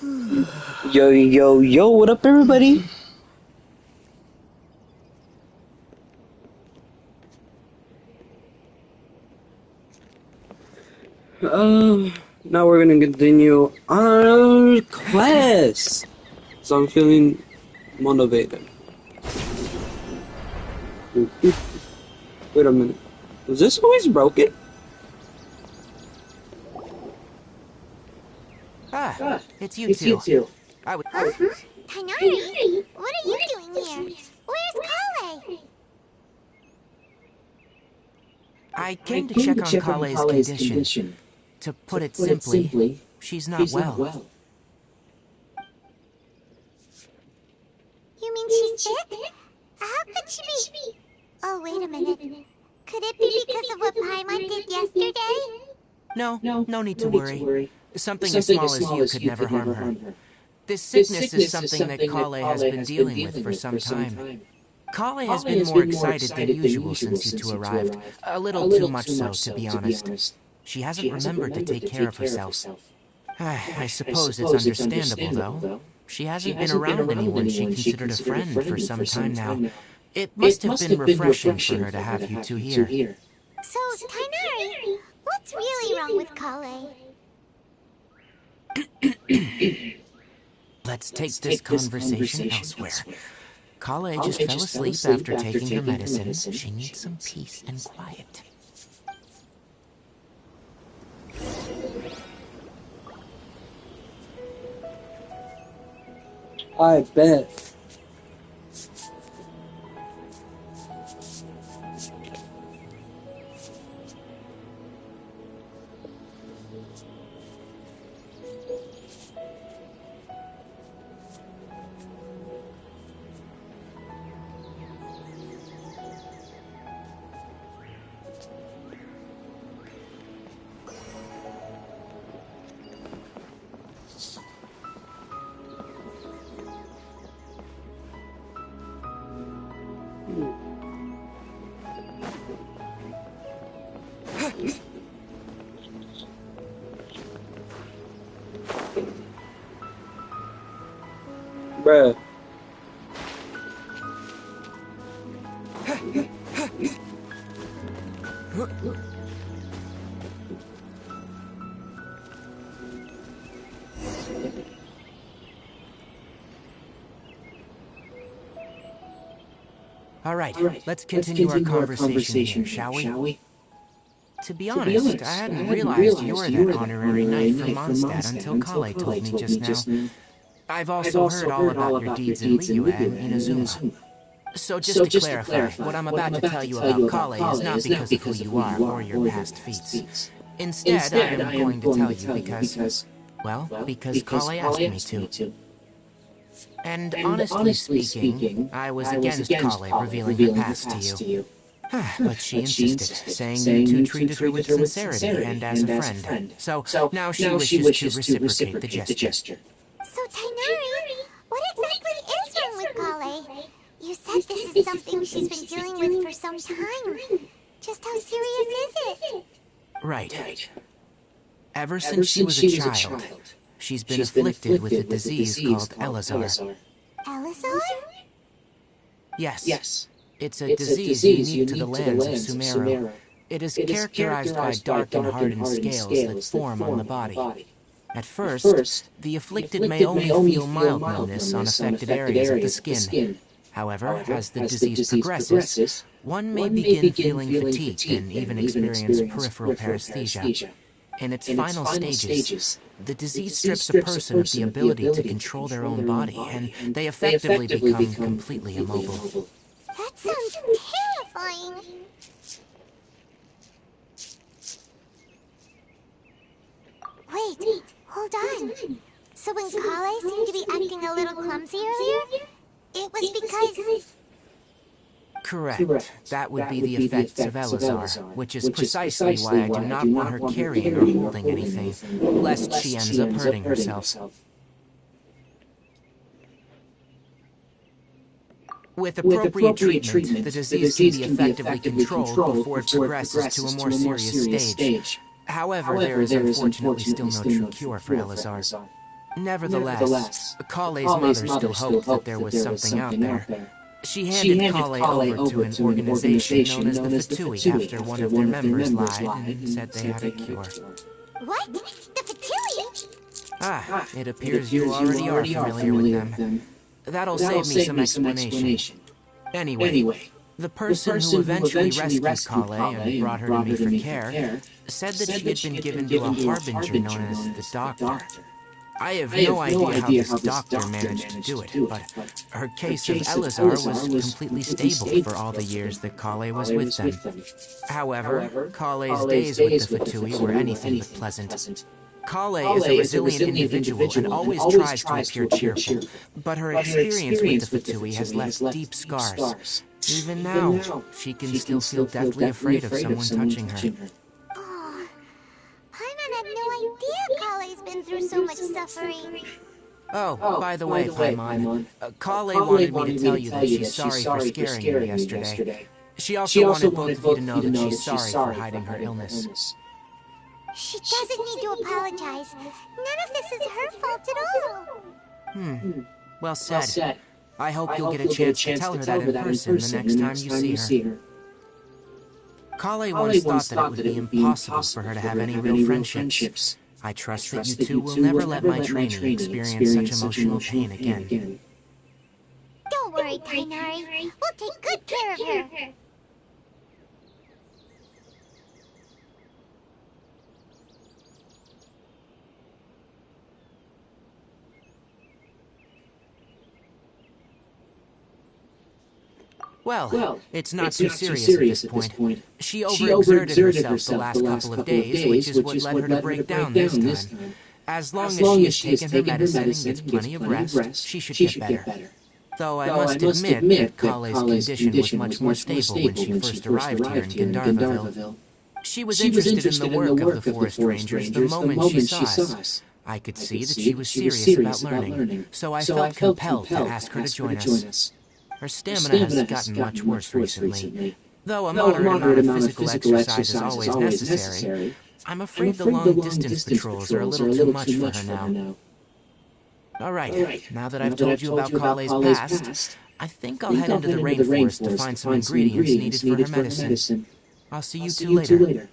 Yo, yo, yo, what up, everybody? Now we're gonna continue our quest. So I'm feeling motivated. Wait a minute. Was this always broken? It's you two. I would. Huh? Tainari? What are you doing here? Where's Kale? I came to check on Kale's condition. To put it simply, she's not well. You mean she's sick? How could she be? Oh, wait a minute. Could it be because of what Paimon did yesterday? No need to worry. Something as small as you could never harm her. This sickness is something that Kale has been dealing with for some time. Kale has been more excited than usual since you two arrived. A little too much so, to be honest. She hasn't remembered to take care of herself. I suppose it's understandable, though. She hasn't been around anyone she considered a friend for some time now. It must have been refreshing for her to have you two here. So, Tainari, what's really wrong with Kale? Let's take this conversation elsewhere. Kale just fell asleep after taking her medicine. She needs some peace and quiet. I bet. Bruh. All right, let's continue our conversation here, shall we? To be honest, I hadn't realized you were that honorary knight from Mondstadt until Kale told me just now. I've also heard all about your deeds in Liyue and Inazuma. So just to clarify, what I'm about to tell you about Kale is not because of who you are or your past feats. Instead, I am going to tell you because Kale asked me to. And honestly speaking, I was against Kale revealing her past to you. But she insisted, saying you two treated her with sincerity and as a friend. So now she wishes to reciprocate the gesture. So, Tainari, what exactly is wrong with Kale? You said this is something she's been dealing with for some time. Just how serious is it? Right. Ever since she was a child, she's been afflicted with a disease called Elazar. Elazar? Yes. It's a disease unique to the lands of Sumeru. It is characterized by dark and hardened scales that form on the body. At first, the afflicted may only feel mild numbness on affected areas of the skin. However, as the disease progresses, one may begin feeling fatigued and even experience peripheral paresthesia. In its final stages, the disease strips a person of the ability to control their own body, and they effectively become completely immobile. That sounds terrifying. Wait, hold on. So when Kale seemed to be acting a little clumsy earlier, it was because... Correct. That would be the effects of Elazar, which is precisely why I do not want her carrying or holding anything, lest she ends up hurting herself. With appropriate treatment, the disease can be effectively controlled before it progresses to a more serious stage. However, there is unfortunately still no true cure for Elazar. Nevertheless, Kale's mother still hoped that there was something out there. She handed Kale over to an organization known as the Fatui after one of their members lied and said they had a cure. What? The Fatui? It appears you already are familiar with them. That'll save me some explanation. Anyway, the person who eventually rescued Kale and brought her to me for care said that she had been given to a harbinger known as the Doctor. I have no idea how this doctor managed to do it, but her case of Elazar was completely stable for all the years that Kale was with them. However, Kale's days with the Fatui were anything but pleasant. Kale is a resilient individual and always tries to appear cheerful, but her experience with the Fatui has left deep scars. Even now, she can still feel deathly afraid of someone touching her. Oh, Paimon had no idea Kale's been through so much suffering. Oh, by the way, Paimon, Kale wanted me to tell you that she's sorry for scaring you yesterday. She also wanted both of you to know that she's sorry for hiding her illness. She doesn't need to apologize. None of this is her fault at all. Well said. I hope you'll get a chance to tell her that in person the next time you see her. Kale once thought that it would be impossible for her to have any real friendships. I trust that you two will never let my trainee experience such emotional pain again. Don't worry, Tainari. We'll take good care of her. Well, it's not too serious at this point. She overexerted herself the last couple of days, which is what led her to break down this time. As long as she has taken her medicine and gets plenty of rest, she should get better. Though I must admit that Kale's condition was much more stable when she first arrived here in Gandharvaville. She was interested in the work of the forest rangers the moment she saw us. I could see that she was serious about learning, so I felt compelled to ask her to join us. Her stamina has gotten much worse recently. Though a moderate amount of physical exercise is always necessary, I'm afraid the long-distance patrols are a little too much for her now. Alright, now that I've told you about Kale's past, I think I'll head into the rainforest to find some ingredients needed for her medicine. I'll see you two later.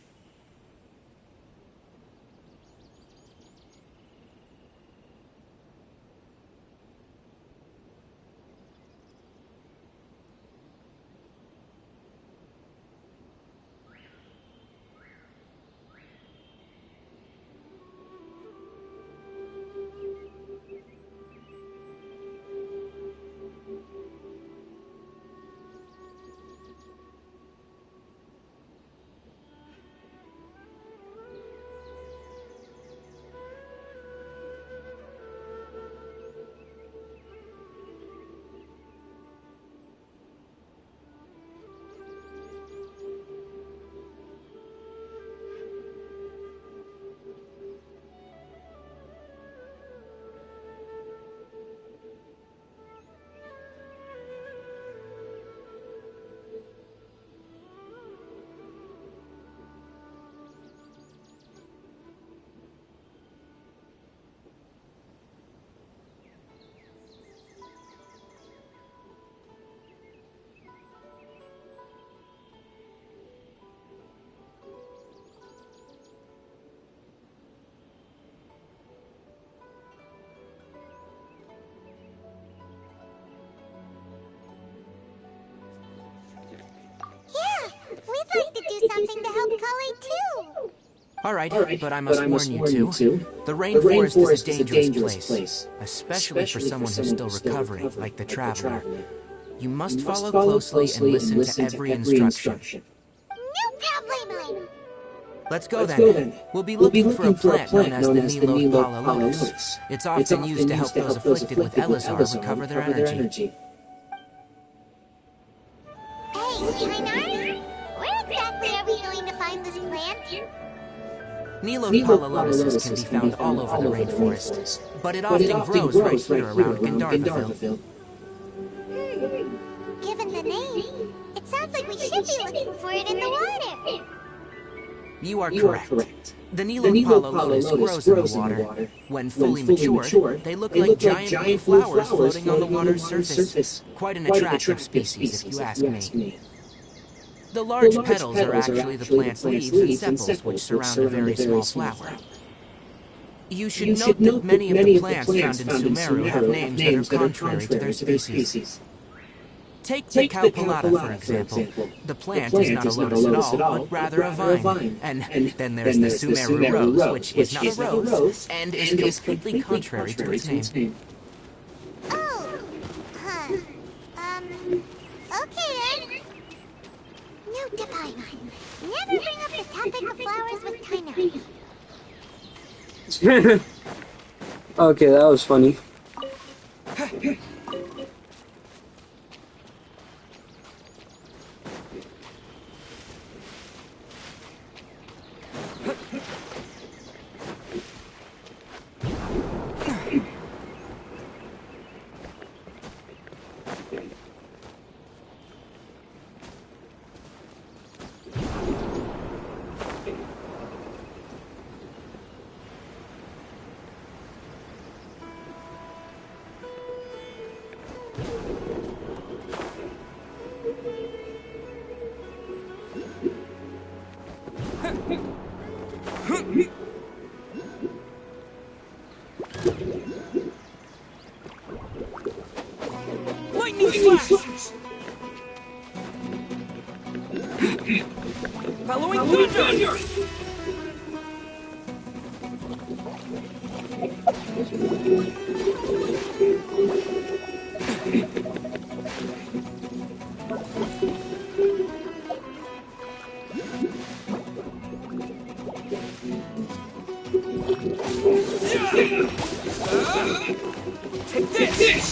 We'd like to do something to help Kale too. Alright, but I must warn you two. The rainforest is a dangerous place, especially for someone who's still recovering, like the Traveler. You must follow closely and listen to every instruction. No problemo. Let's go then. We'll be looking for a plant known as the Nilo Pala Lotus. It's often used to help those afflicted with Elazar recover their energy. Hey, Tainari, where exactly are we going to find this plant? Nilo Pala Lotuses can be found all over the rainforest, but it often grows right here around Gandharvaville. Given the name, it sounds like we should be looking for it in the water. You are correct. The Nilo Palo lotus grows in the water. When fully matured, they look like giant blue flowers floating on the water's surface. Quite an attractive species, if you ask me. The large petals are actually the plant's leaves and sepals, which surround a very small flower. You should note that many of the plants found in Sumeru have names that are contrary to their species. Take the Cowpelata, for example. The plant is not a lotus at all, but rather a vine. And then there's the Sumeru rose, which is not a rose, and is completely contrary to its name. Oh, okay then. Note divine. Never bring up the topic of flowers with Taina. Okay, that was funny. Lightning flash! Following thunder! Take this!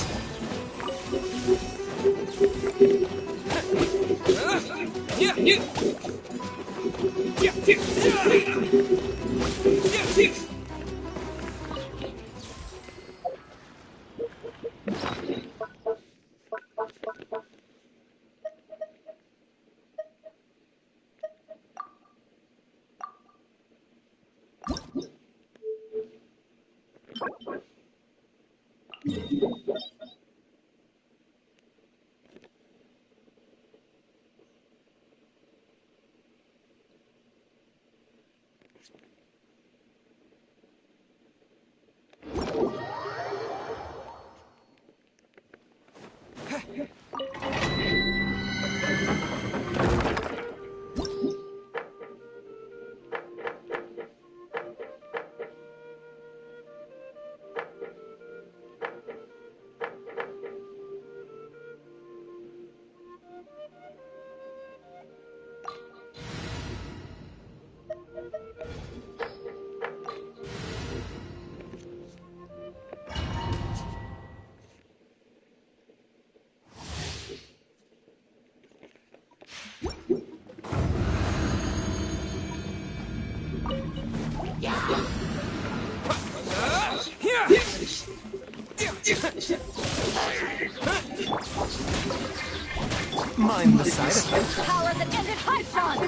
Mind the side effect. Power that ended Hypnon!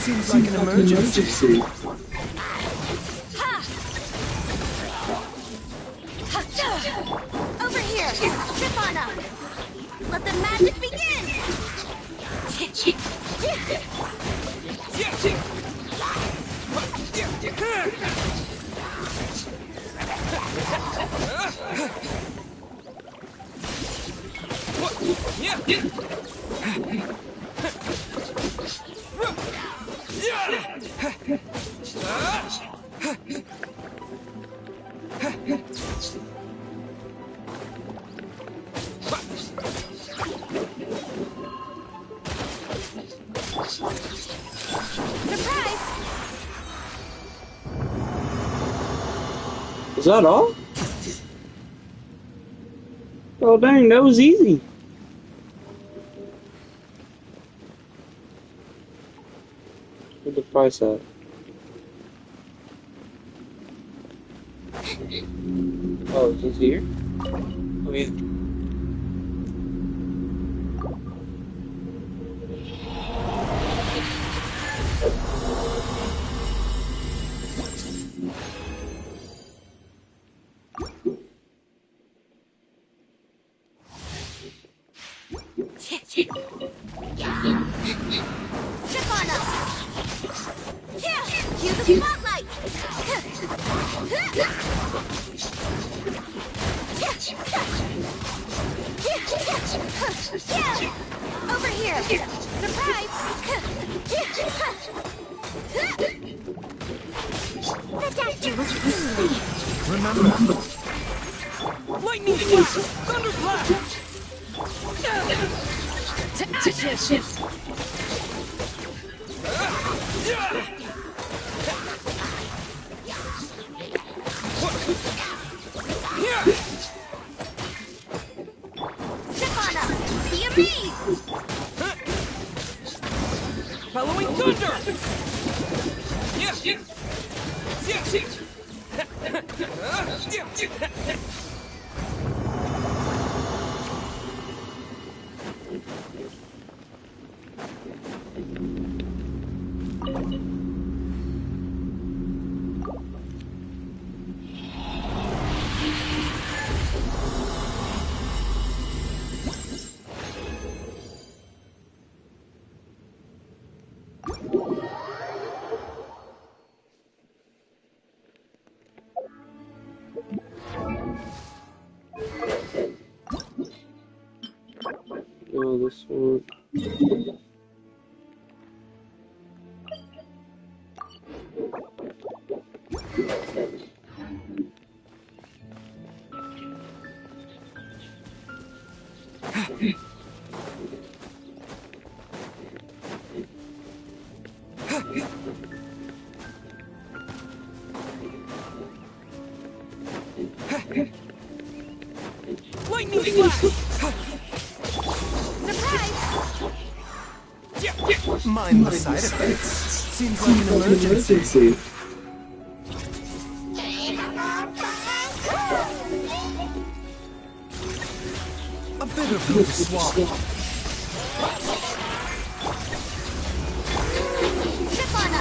Seems like an emergency. Ha! Over here! Tripana! Let the magic begin! Surprise! Is that all? Oh dang, that was easy. Where's the price at? Oh, is this here? Oh yeah. Yeah! Over here! Surprise! The doctor was really... Remember, lightning flash, thunder blast. To ashes! Sipana! Be amazed! Bellowing thunder. Oh, this one. Lightning flash. Surprise! Mind the side effects. Seems like an emergency. A bitter pill to swallow. Sipana!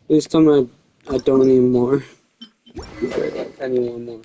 This time I don't need more. I need one more.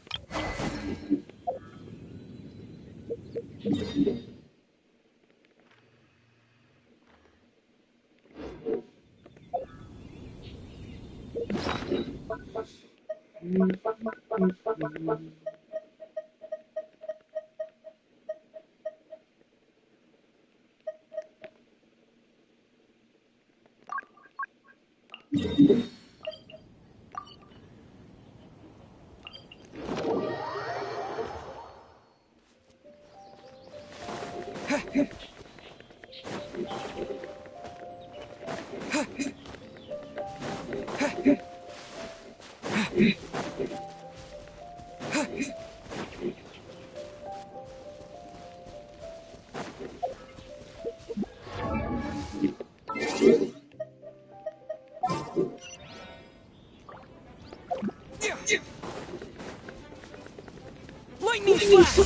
Lightning flash.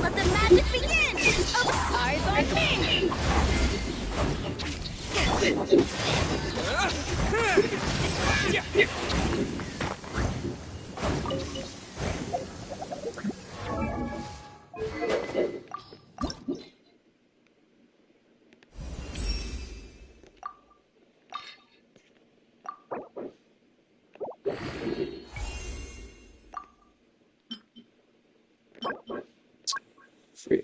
Let the magic begin! Eyes on me! Free.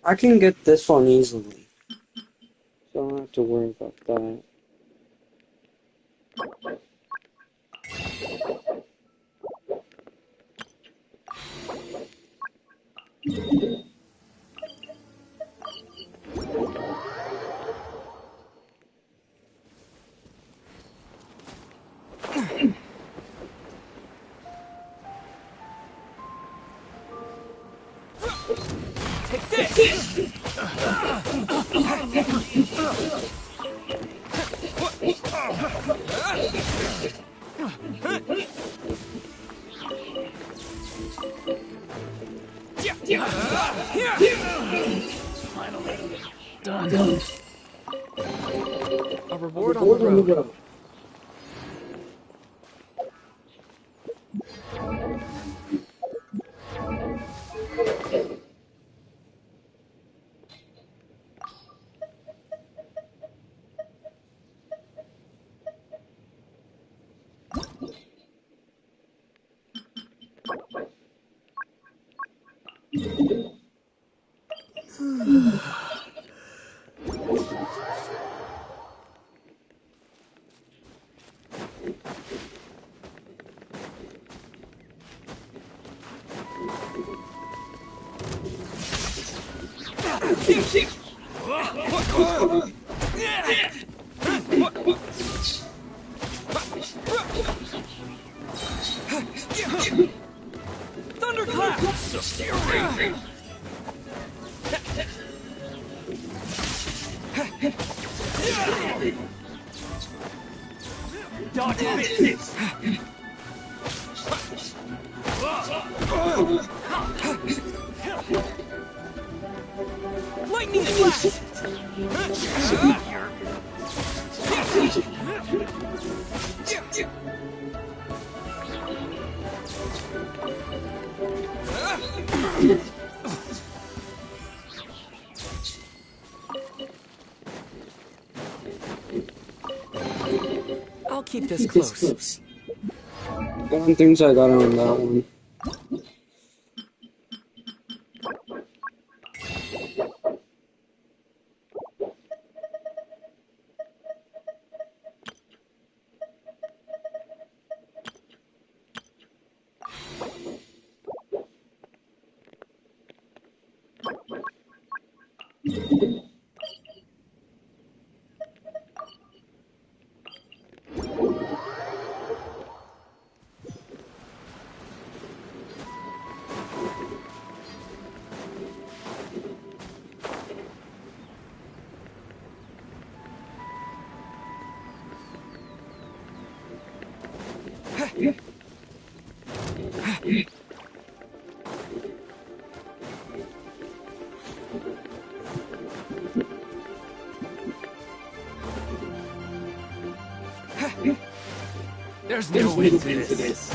I can get this one easily, so I don't have to worry about that. Take this. Finally, done. A reward on the road. Thunderclap! Dodge this! Lightning flash! I'll keep this close. One things I got on that one. There's no way to this.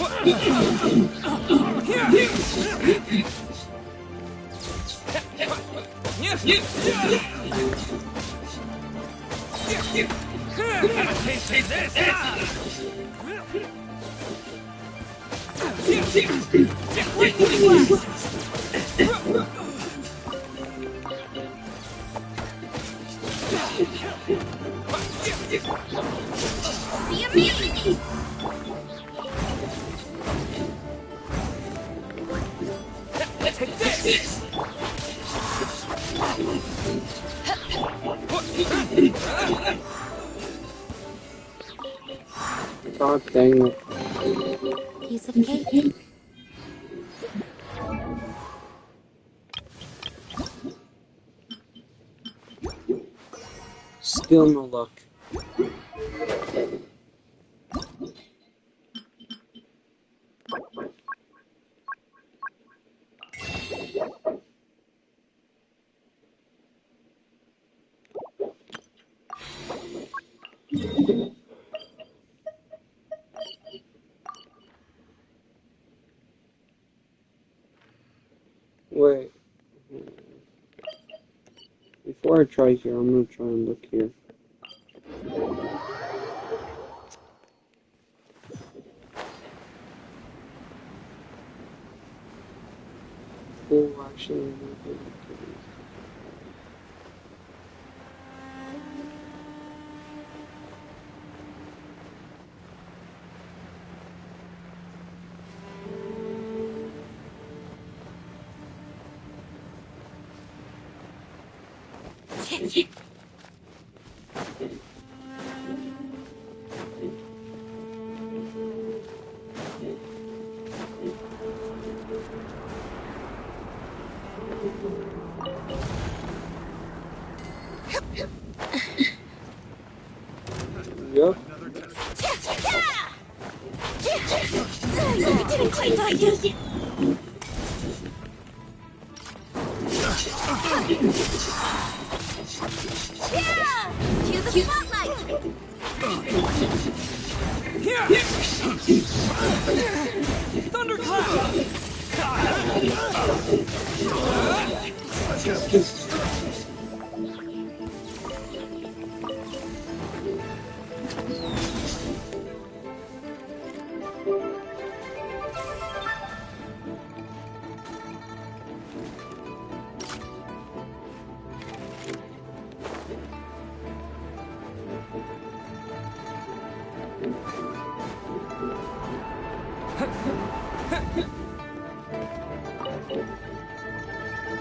God dang it. Piece of cake. Still no luck. Wait. Before I try here, I'm gonna try and look here. Oh, actually, 快大一点！Yeah! Cue the spotlight! Here! Thunderclap!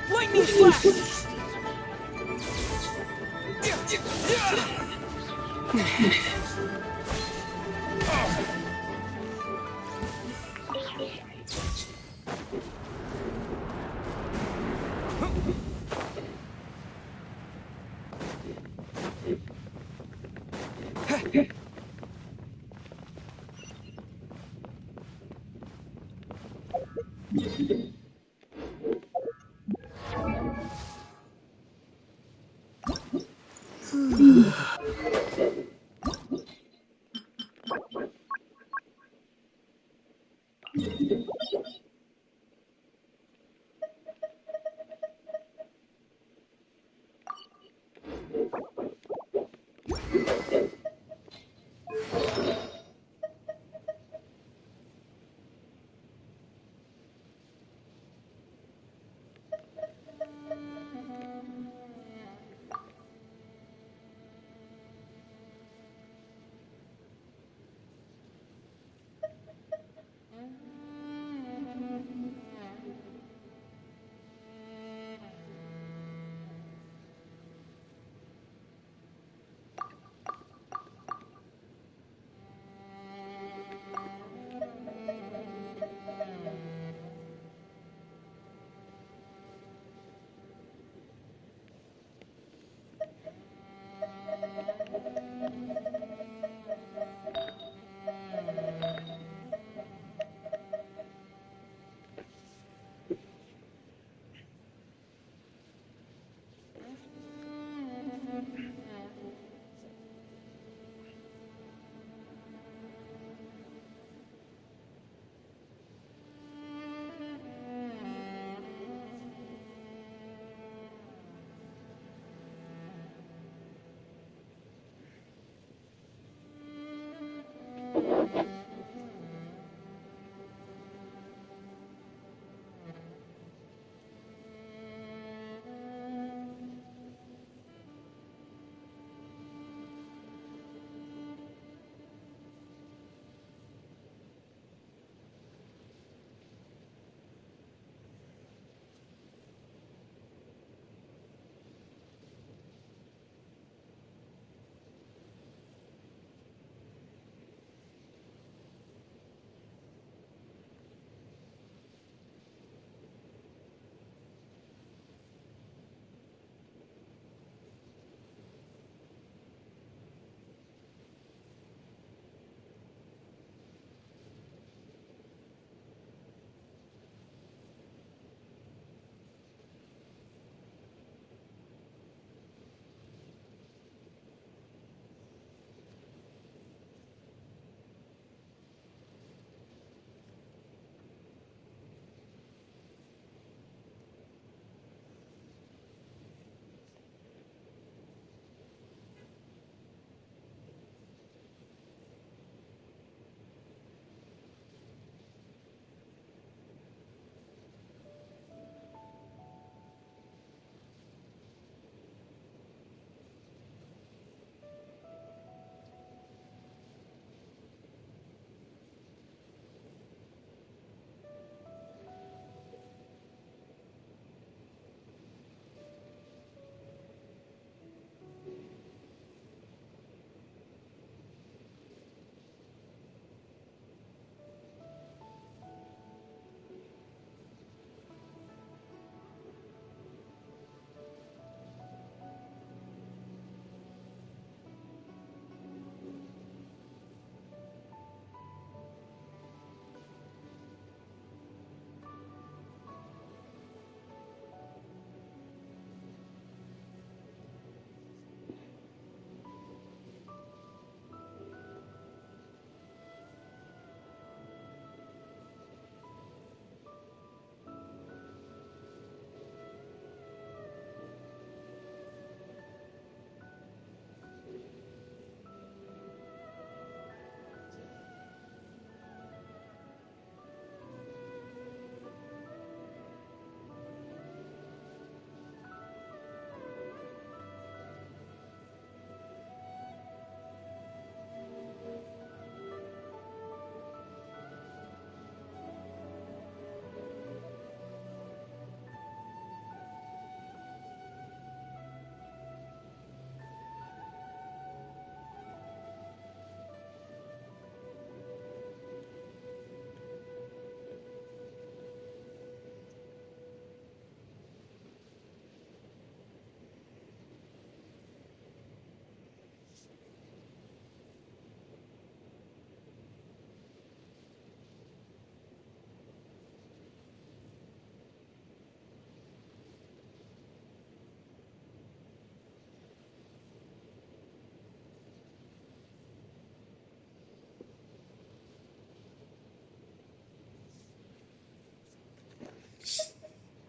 Lightning flash!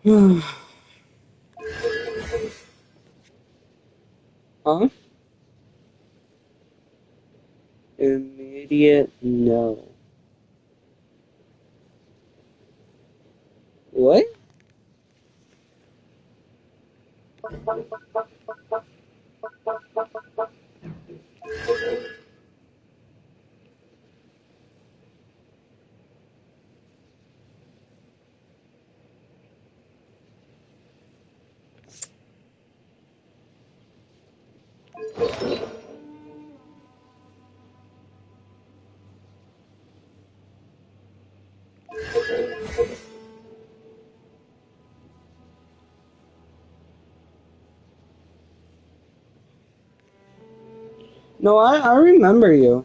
Huh? Immediate no. What? No, I remember you.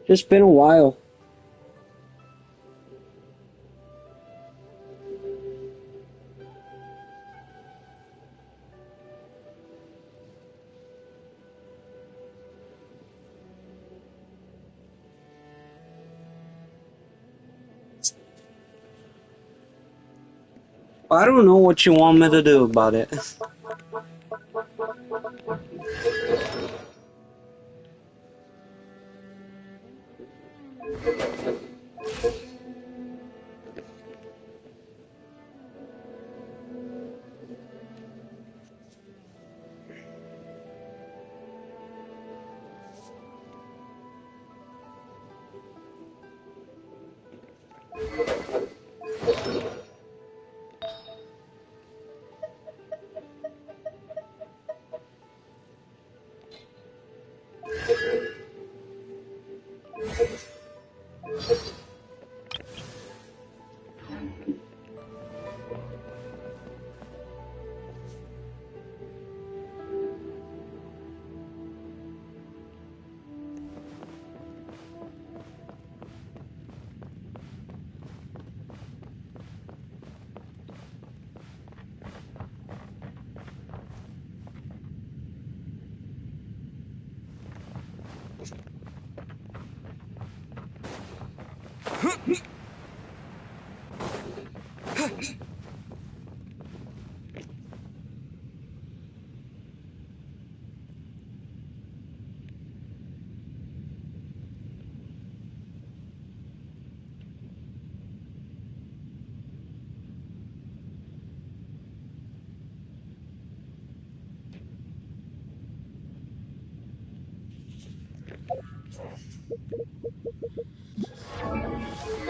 Just been a while. I don't know what you want me to do about it.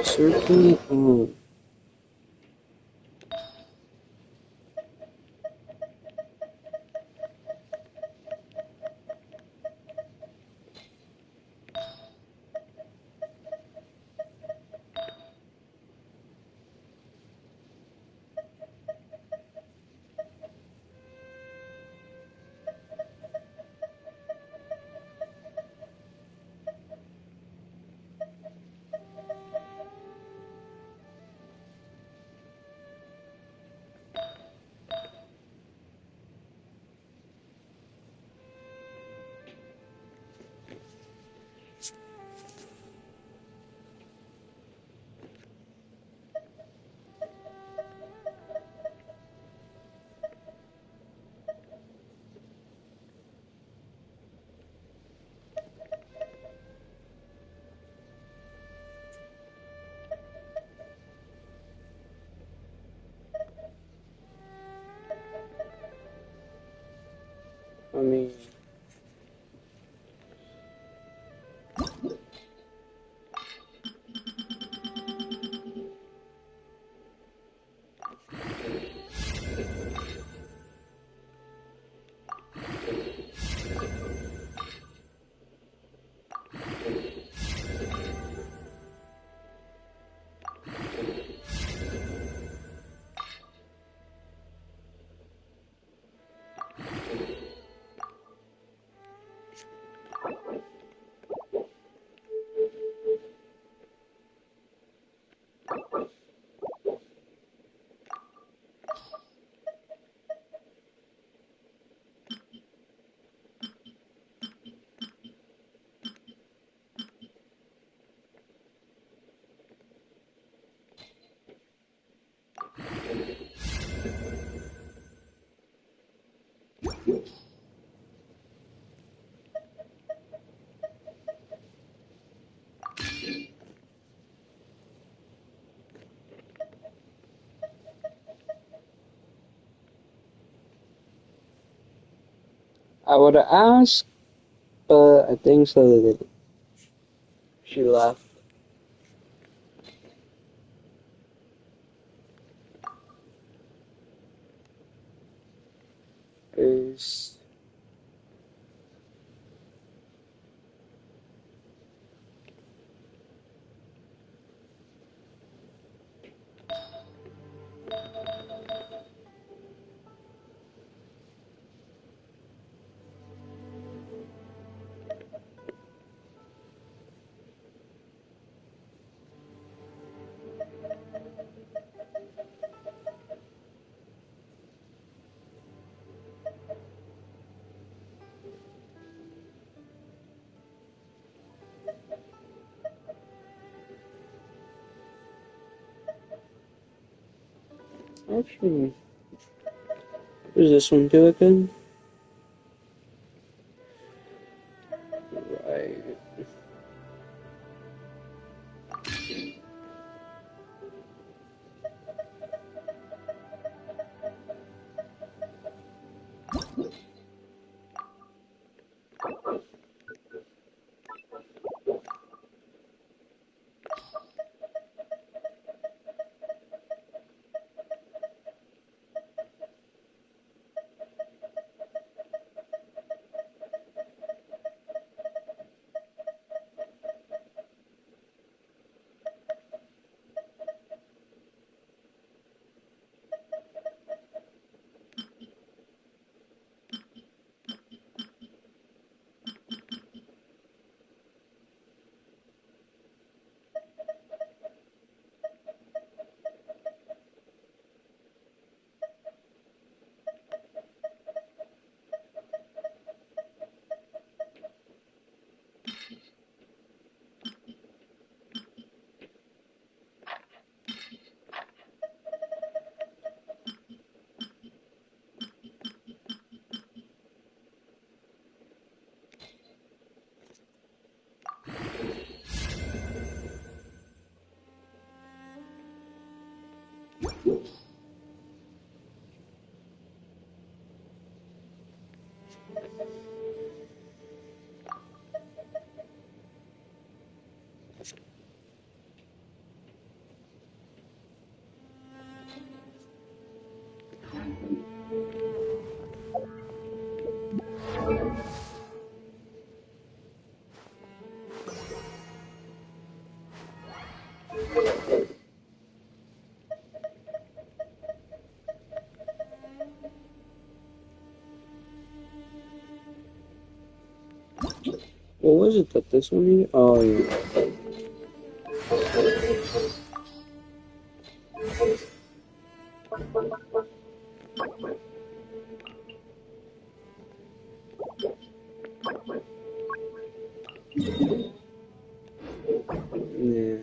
Circle home. I would have asked, but I think so that she left. Is actually, what does this one do again? Right. What was it that this one needed? Oh, yeah. Yeah.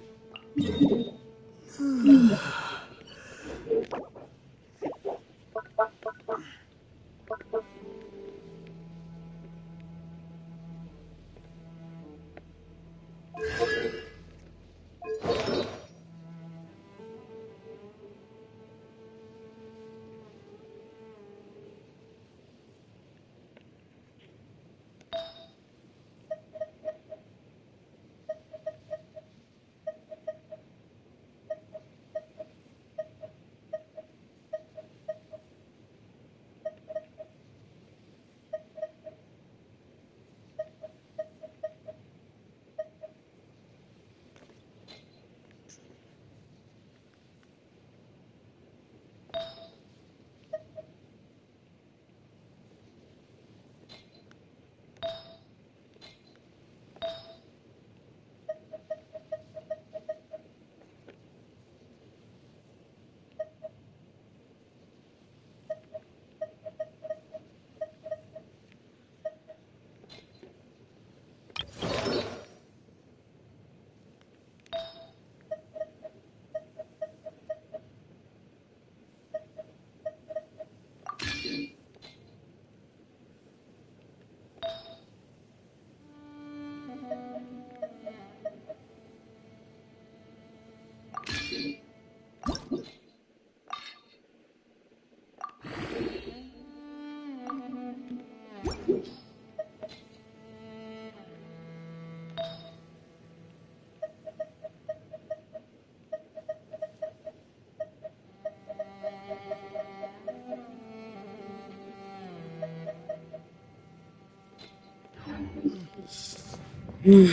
Do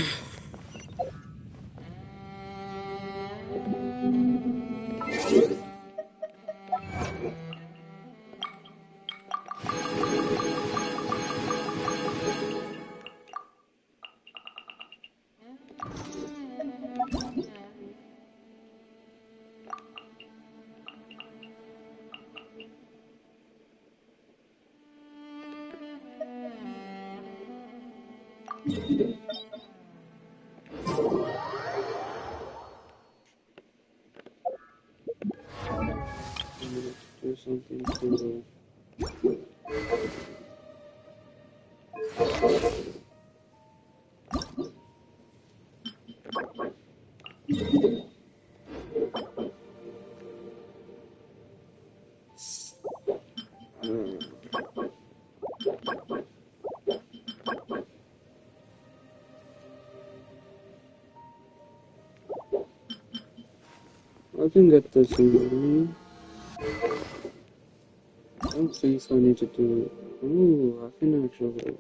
something to I can get this easily. I don't think so I need to do it. Ooh, I can actually.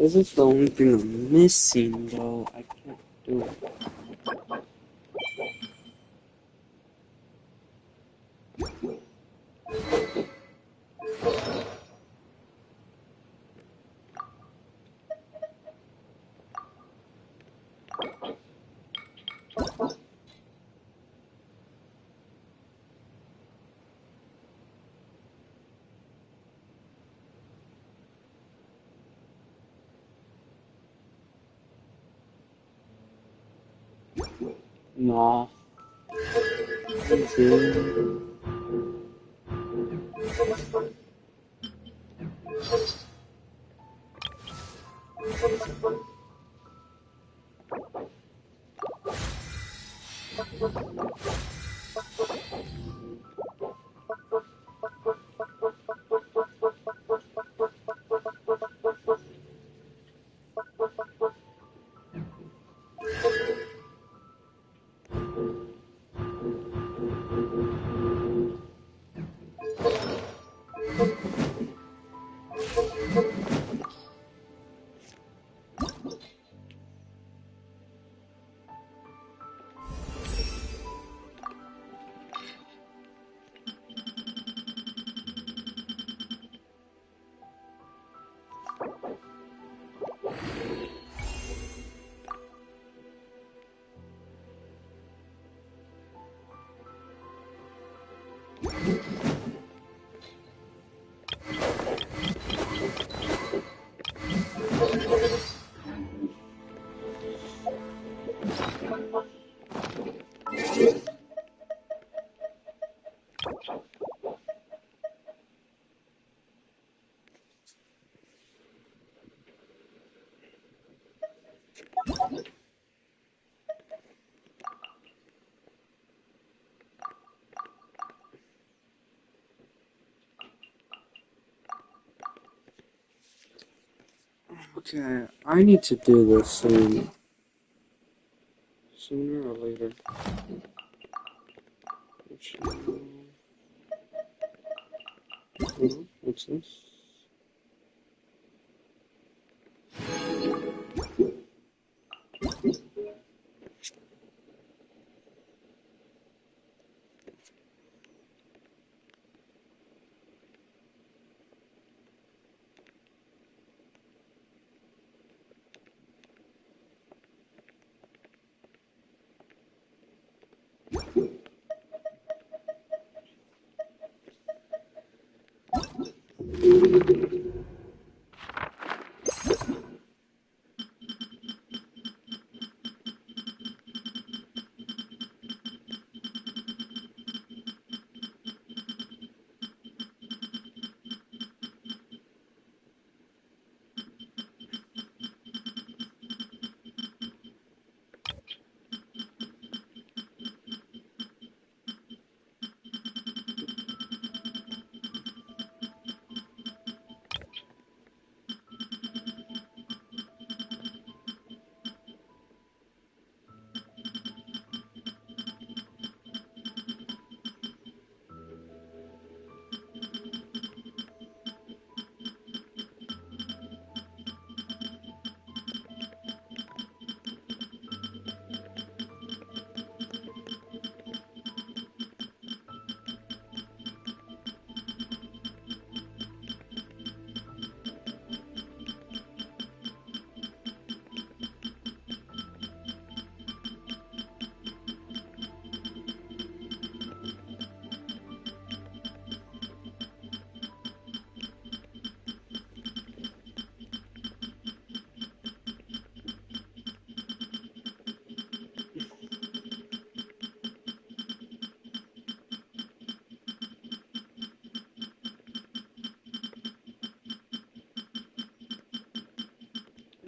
This is the only thing I'm missing, though. I can't do it. Nah. Easy. Okay, I need to do this soon. Sooner or later. What's this?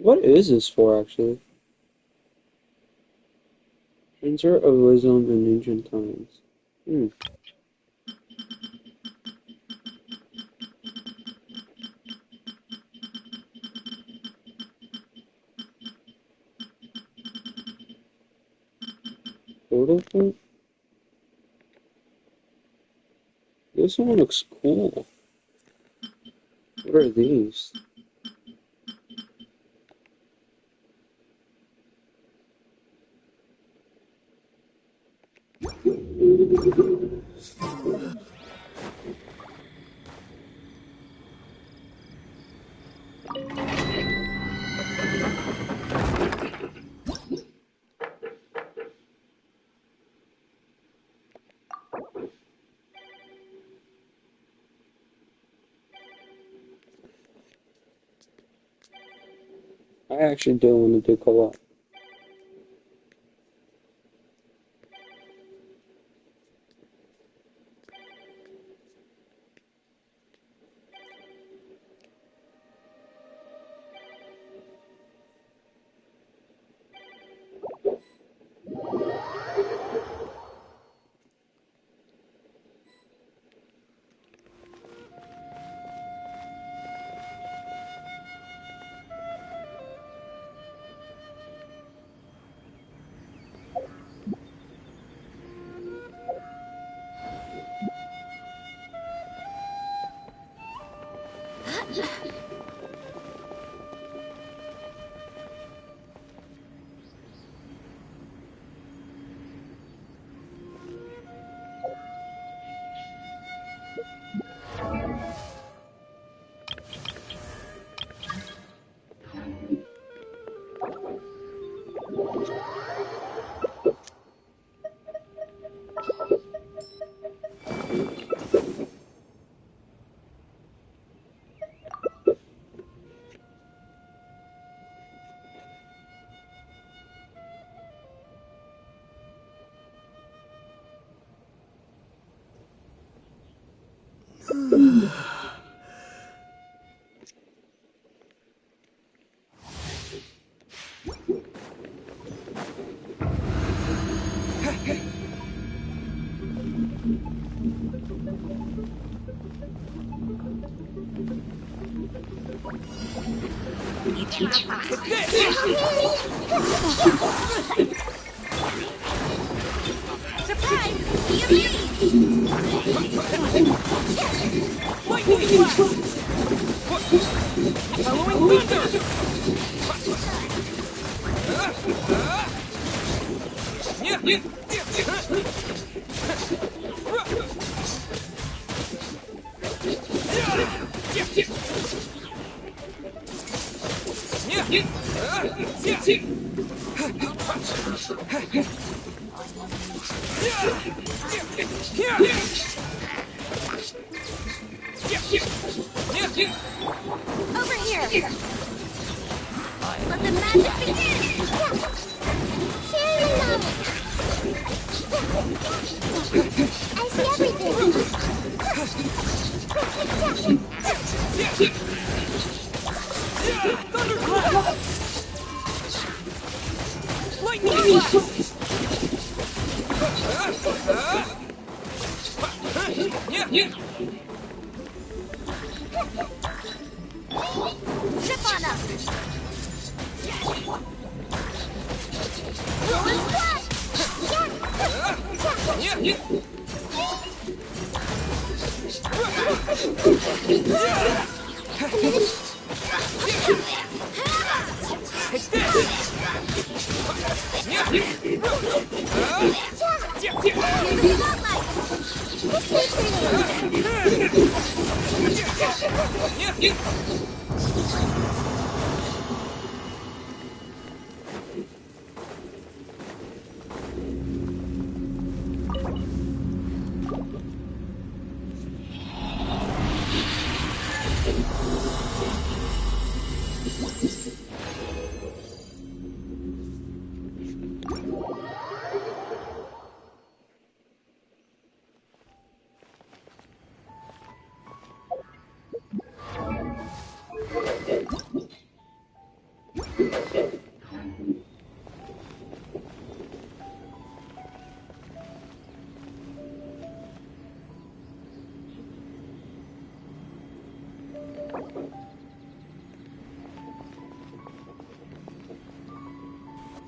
What is this for, actually? Insert of wisdom in ancient times. Photo point? This one looks cool. What are these? I actually do want to do co-op. Take this! Surprise! Yippee! Lightning flash! Halloween thunder! Over here! Let the magic begin! Here you go. I see everything. Thunderclap! Lightning flash! Zip on up! Rolling splash! Take this!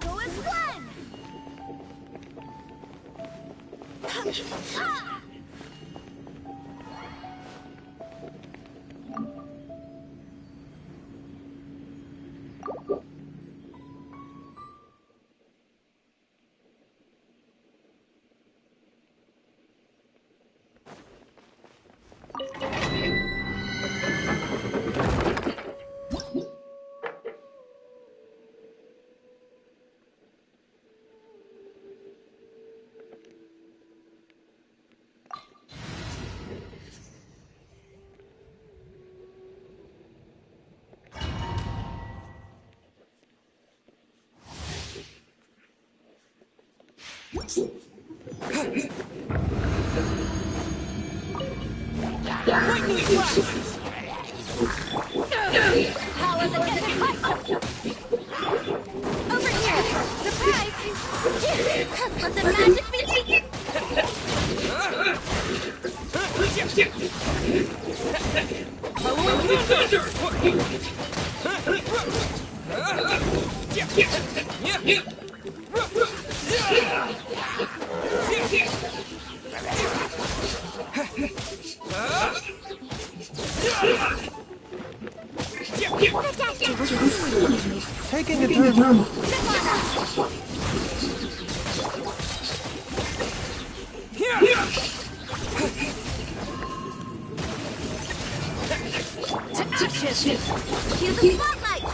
Go as one! Ah! Lightning flash! Power the Genshin! Over here! Surprise! Let the magic begin! Halloween thunder! Taking a turn. To ashes! Cue the spotlight!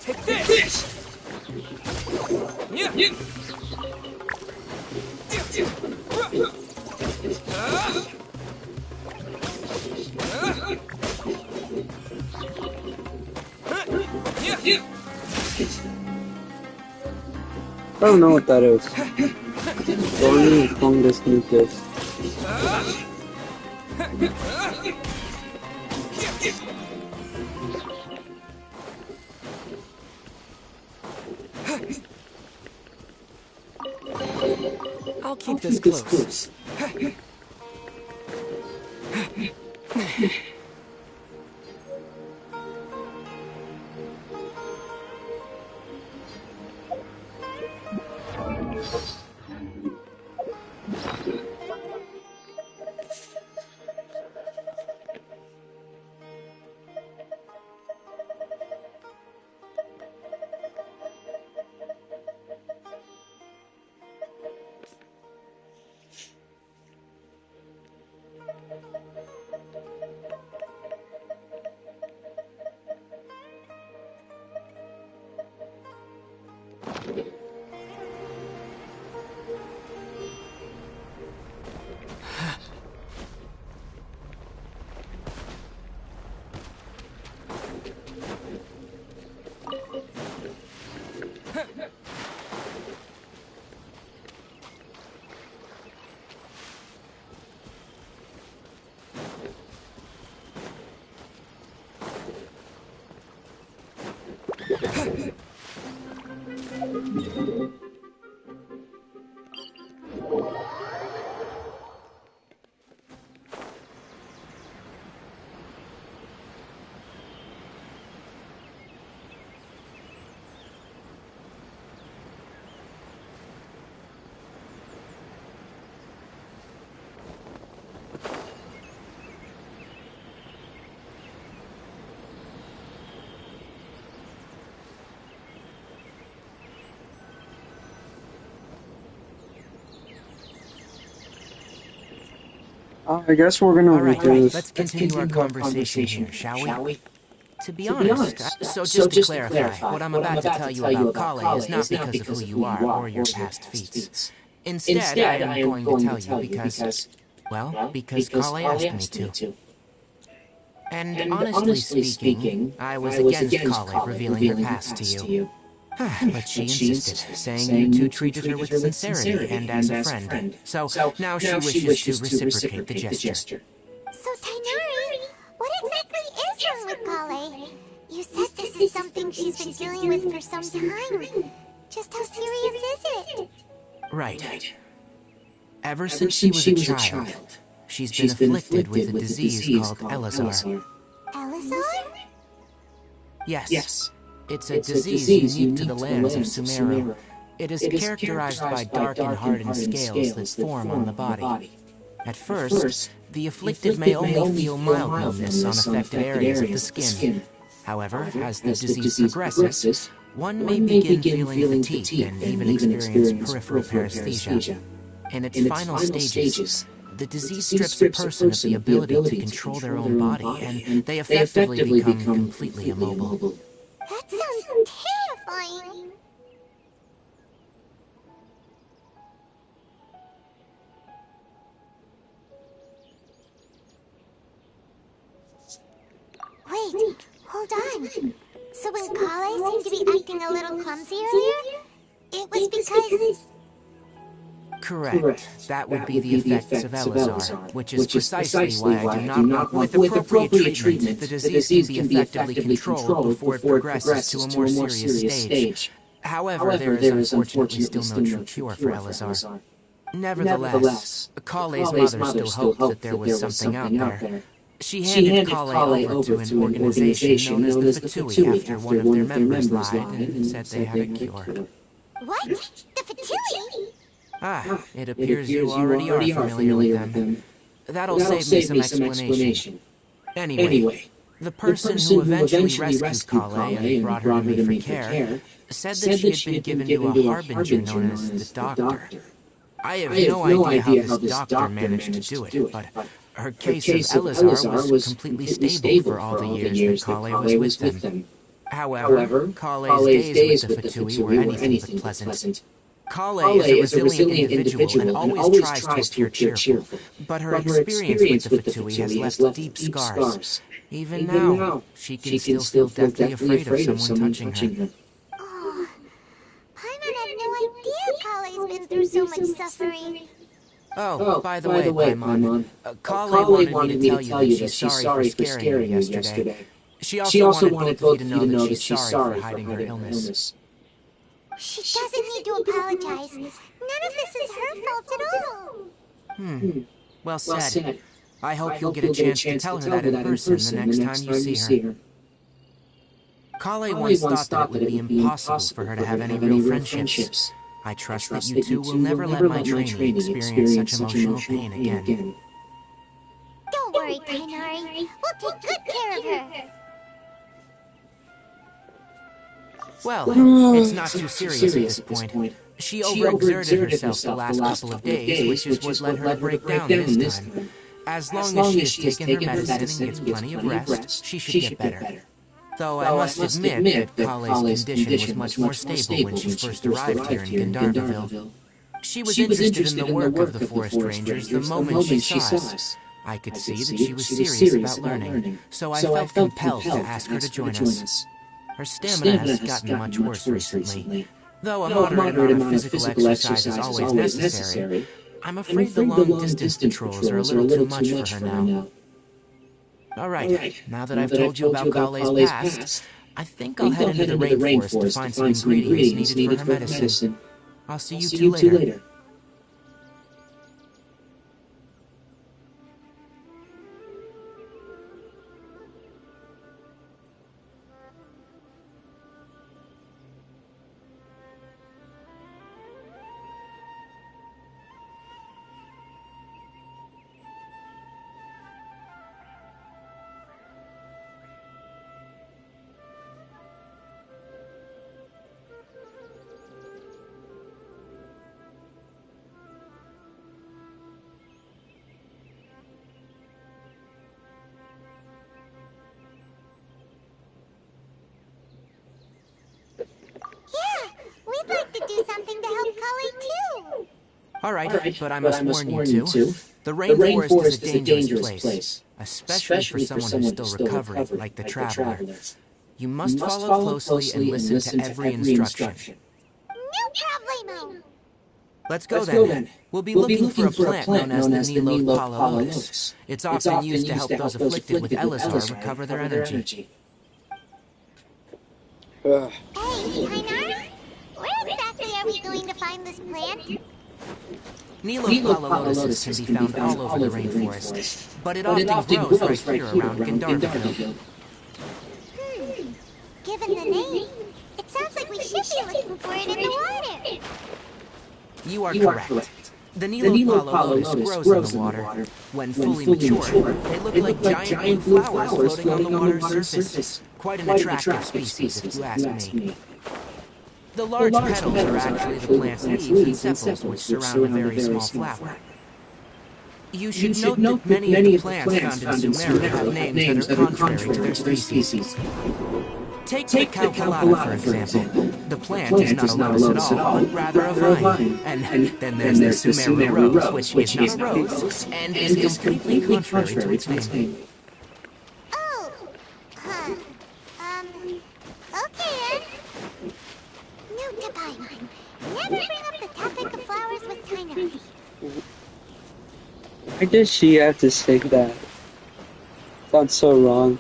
Take this! Yeah. don't know what that is. So only fungus need this. I'll keep this close. I guess we're gonna Alright, redo this. let's continue our conversation here, shall we? To be honest, so just to clarify, what I'm about to tell you about Kale is not because of who you are or your past feats. Instead, I am going to tell you because, well, because Kale asked me to. And honestly speaking, I was against Kale revealing her past to you. But she insisted, saying you two treated her with sincerity and as a friend. So now she wishes to reciprocate the gesture. So, Tainari, what exactly is wrong with Kale? You said this is something she's been dealing with for some time. Just how serious is it? Right. Ever since she was a child, she's been afflicted with a disease called Elazar. Elazar? Yes. It's a disease unique to the lands of Sumeru. It is characterized by dark and hardened scales that form on the body. At first, the afflicted may only feel mild numbness on affected areas of the skin. However, as the disease progresses, one may begin feeling fatigued and even experience peripheral paresthesia. In its final stages, the disease strips a person of the ability to control their own body, and they effectively become completely immobile. That sounds terrifying. Wait, hold on. So when Kale seemed to be acting a little clumsy earlier, it was because... Correct. That would be the effects of Elazar, which is precisely why I do not want... With appropriate treatment, the disease can be effectively controlled before it progresses to a more serious stage. However, there is unfortunately still no true cure for Elazar. Nevertheless, Kale's mother still hoped that there was something out there. She handed Kale over to an organization known as the Fatui after one of their members lied and said they had a cure. What? The Fatui? It appears you already are familiar with them. That'll save me some explanation. Anyway, the person who eventually rescued Kale and brought her to me for care said that she had been given to a harbinger known as the Doctor. I have no idea how this doctor managed to do it, but her case of Elazar was completely stable for all the years that Kale was with them. However, Kale's days with the Fatui were anything but pleasant. Kale is a resilient individual and always tries to appear cheerful, but her experience with the Fatui has left deep scars. Even now, she can still feel deathly afraid of someone touching her. Oh, Paimon had no idea so much suffering. Oh, by the way, Paimon, Kale wanted me to tell you that she's sorry for scaring you yesterday. She also wanted both of you to know that she's sorry for hiding her illness. She doesn't need to apologize. None of this is her fault at all. Well said. I hope you'll get a chance to tell her that in person the next time you see her. Kale once thought that it would be impossible for her to have any real friendships. I trust that you two will never let my trainee experience such emotional pain again. Don't worry, Tainari. We'll take good care of her. Well, it's not too serious at this point. She overexerted herself the last couple of days, which is what led her to break down this time. As long as she has taken her medicine and gets plenty of rest, she should get better. Though I must admit that Kale's condition was much more stable when she first arrived here in Gandharville. She was interested in the work of the forest rangers the moment she saw us. I could see that she was serious about learning, so I felt compelled to ask her to join us. Her stamina has gotten much worse recently. Though a moderate amount of physical exercise is always necessary, I'm afraid the long-distance patrols are a little too much for her now. Alright, now that I've told you about Kale's past, I think I'll head into the rainforest to find some ingredients needed for her medicine. I'll see you two later. Yeah, we'd like to do something to help Kale too. Alright, but I must warn you two. The rainforest is a dangerous place, especially for someone who's still recovering, like the Traveler. You must follow closely and listen to every instruction. No problemo. Let's go then. We'll be looking for a plant known as the Nilode Pala Lotus. It's often used to help those afflicted with Elazar recover their energy. Ugh. Hey, Tainari, where exactly are we going to find this plant? Nilode Pala Lotuses can be found all over the rainforest, but it often grows right here around Gandharville. Given the name, it sounds like we should be looking for it in the water. You are correct. The Nilode Pala Lotus grows in the water. When fully matured, they look like giant blue flowers floating on the water's surface. Quite an attractive species, if you ask me. The large petals are actually the plant's leaves and sepals, which surround a very small flower. You should note that many of the plants found in Sumeru have names that are contrary to their species. Take the Calculata, for example. The plant is not a lotus at all, but rather a vine. And then there's the Sumeru rose, which is not a rose, and is completely contrary to its name. Oh, okay then. Note to Paimon, never bring up the topic of flowers with Tainari. Why does she have to say that? Sounds so wrong.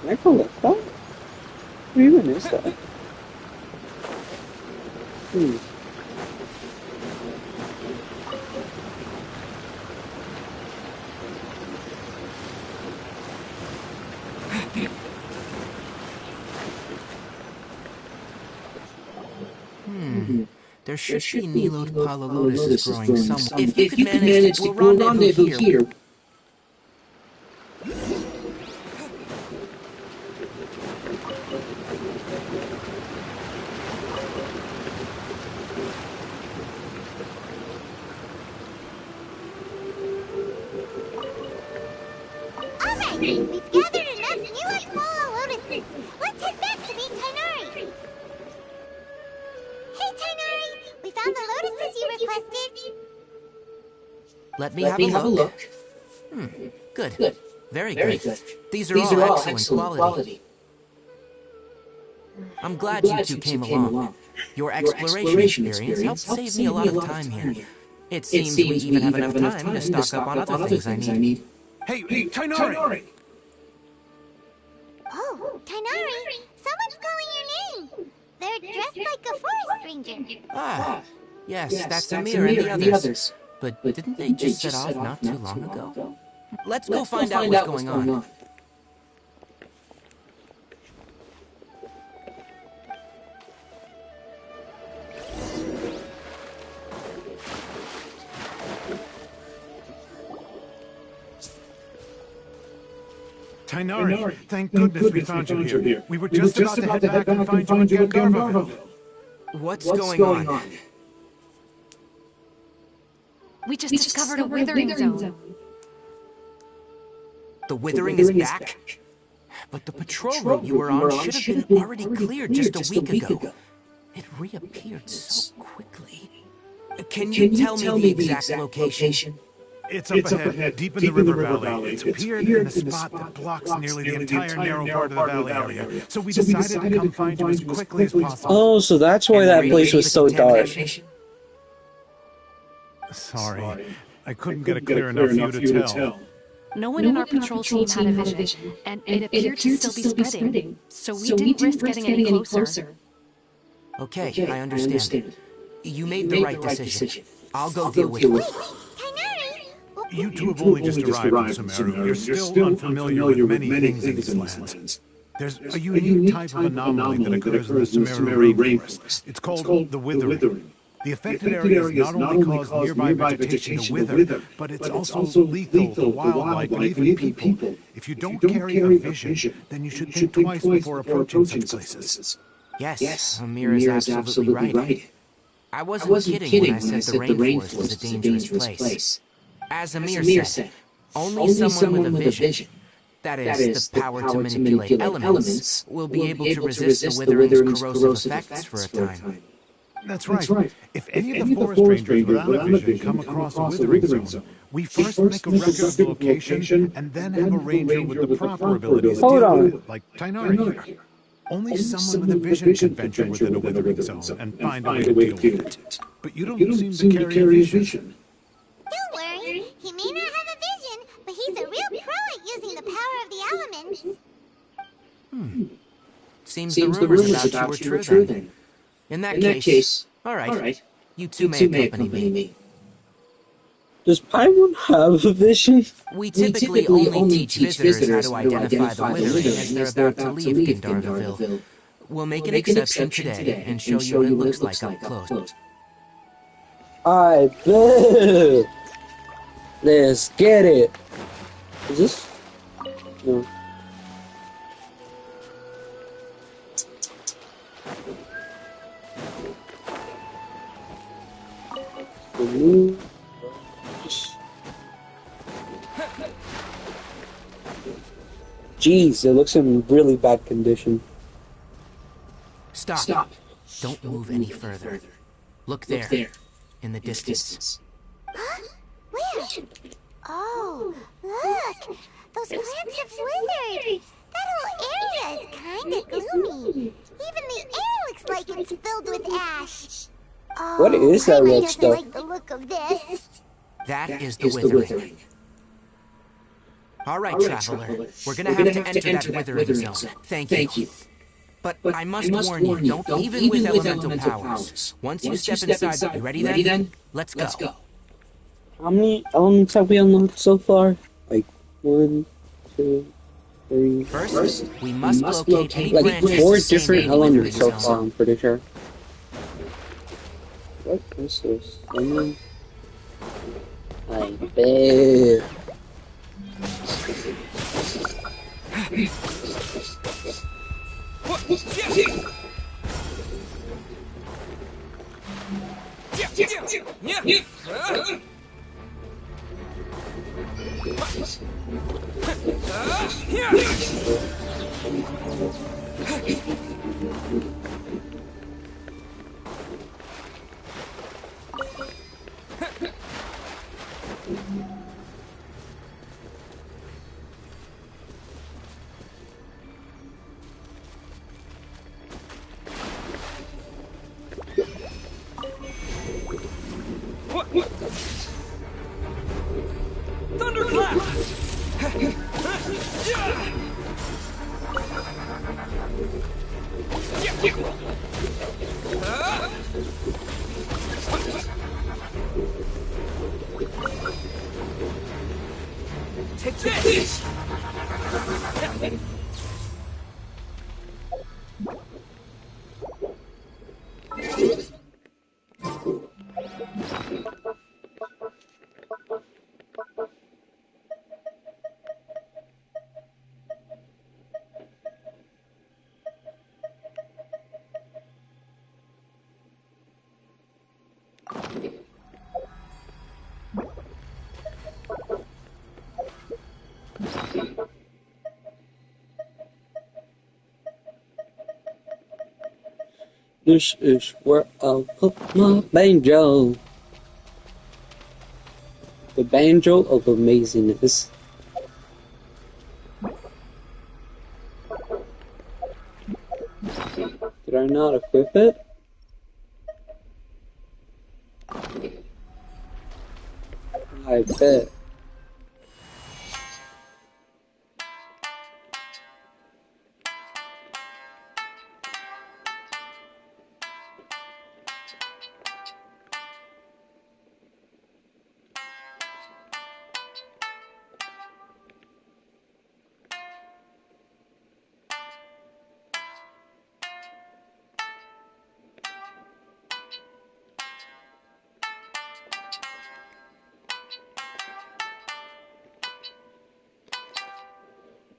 Can I collect that? What even is that? There should be Nilode Pala Lotuses growing somewhere. If you could manage to rendezvous here. Alright, we've gathered enough Nilode Pala Lotuses. Let's head back to meet Tainari. Hey Tainari, we found the lotuses you requested. Let me have a look. Good. Very good. These are all excellent quality. I'm glad you two came along. Your exploration experience helped save me a lot of time here. It seems we even have enough time to stock up on other things I need. Hey, Tainari! Oh, Tainari, someone's calling your name. They're dressed like a forest ranger. Ah, yes, that's Amir and the others. But didn't they just set off not too long ago? Let's go find out what's going on. Tainari, thank goodness we found you here. We were just about to head back and find you in Gandarville. What's going on? We just discovered a withering zone. The withering is back? But the patrol route you were on should have been already cleared just a week ago. It reappeared so quickly. Can you tell me the exact location? It's up ahead, deep in the river valley. It's appeared in a spot that blocks nearly the entire narrow part of the valley area. So we decided to come find you as quickly as possible. Oh, so that's why that place was so dark. Sorry, I couldn't get it clear enough for you to tell. No one in our patrol team had a vision, and it appeared to still be spreading. So we didn't risk getting any closer. Okay, I understand. You made the right decision. I'll go deal with it. Tainari! You two have only just arrived in Sumeru. You're still unfamiliar with many things in these lands. There's a unique type of anomaly that occurs in the Sumeru rainforest. It's called the withering. The affected areas not only cause nearby vegetation to wither, but it's also lethal to wildlife and even people. If you don't carry a vision, then you should think twice before approaching such places. Yes, Amir is absolutely right. I wasn't kidding when I said the rainforest is a dangerous place. As Amir said, only someone with a vision, that is, the power to manipulate elements, will be able to resist the withering's corrosive effects for a time. That's right. If any of the forest rangers without a vision come across a withering zone, we first make a record of the location and then have a ranger with the proper abilities to deal with it, like Tainari here. Only someone with a vision can venture within a withering zone and find a way to deal with it. But you don't seem to carry a vision. Don't worry, he may not have a vision, but he's a real pro at using the power of the elements. Seems the rumors about you were true then. In that case, all right, you two may accompany me. Does Paimon have a vision? We typically only teach visitors how to identify the withering as they're about to leave Gandarville. We'll make an exception today and show you what it looks like up close. I bet. Let's get it. Is this? No. Jeez, it looks in really bad condition. Stop. Don't move any further. Look there, in the distance. Huh? Where? Oh, look! Those plants have withered! That whole area is kinda gloomy. Even the air looks like it's filled with ash. Oh, What is that red doesn't stuff? like the look of this. That is the withering. All right, traveler. We're gonna have to enter that withering zone. Thank you. But I must warn you, don't even with elemental powers. Once you step inside, you ready then? Let's go. How many elements have we unlocked so far? Like 1, 2, 3. First, we must locate any Like branches 4 to send different in elements so withering far, zone. I'm pretty sure. What is this? Lemon? I bet. Thunderclap! Take this! This is where I'll put my banjo. The banjo of amazingness. Did I not equip it? I bet.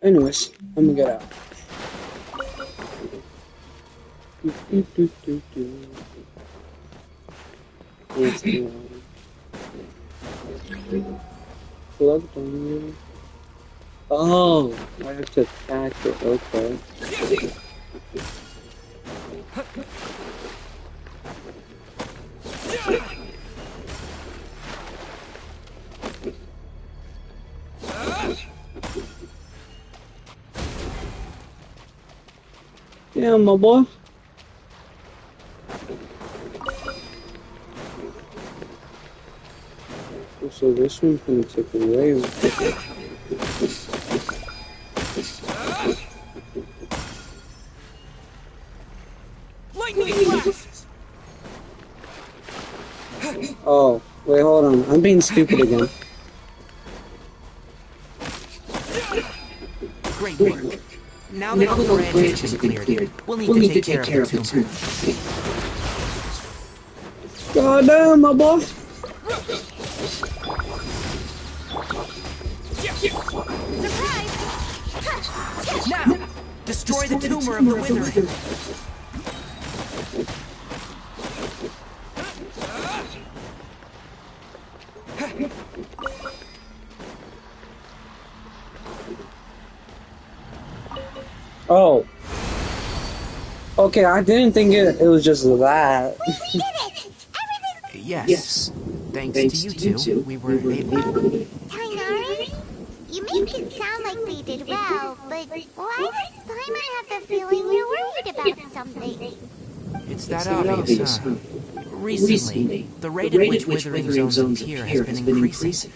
Anyways, I'm gonna get out. Yes, plugged on. Oh, I have to attack it. Okay. Yeah, my boy. So this one can take away. Lightning blast! Oh, wait, hold on. I'm being stupid again. Great work. Now that all the branches have been cleared, we'll need to take care of the tumor. God damn, my boy. Surprise! Now, destroy the tumor of the withering. Oh. Okay, I didn't think it was just that. We did it! Everything... Yes. Thanks to you two, we were able to... Tainari? You make it sound like they did well, but why does Paimon have the feeling you're worried about something? It's that obvious, huh? Recently, the rate at which withering zones appear has been increasing.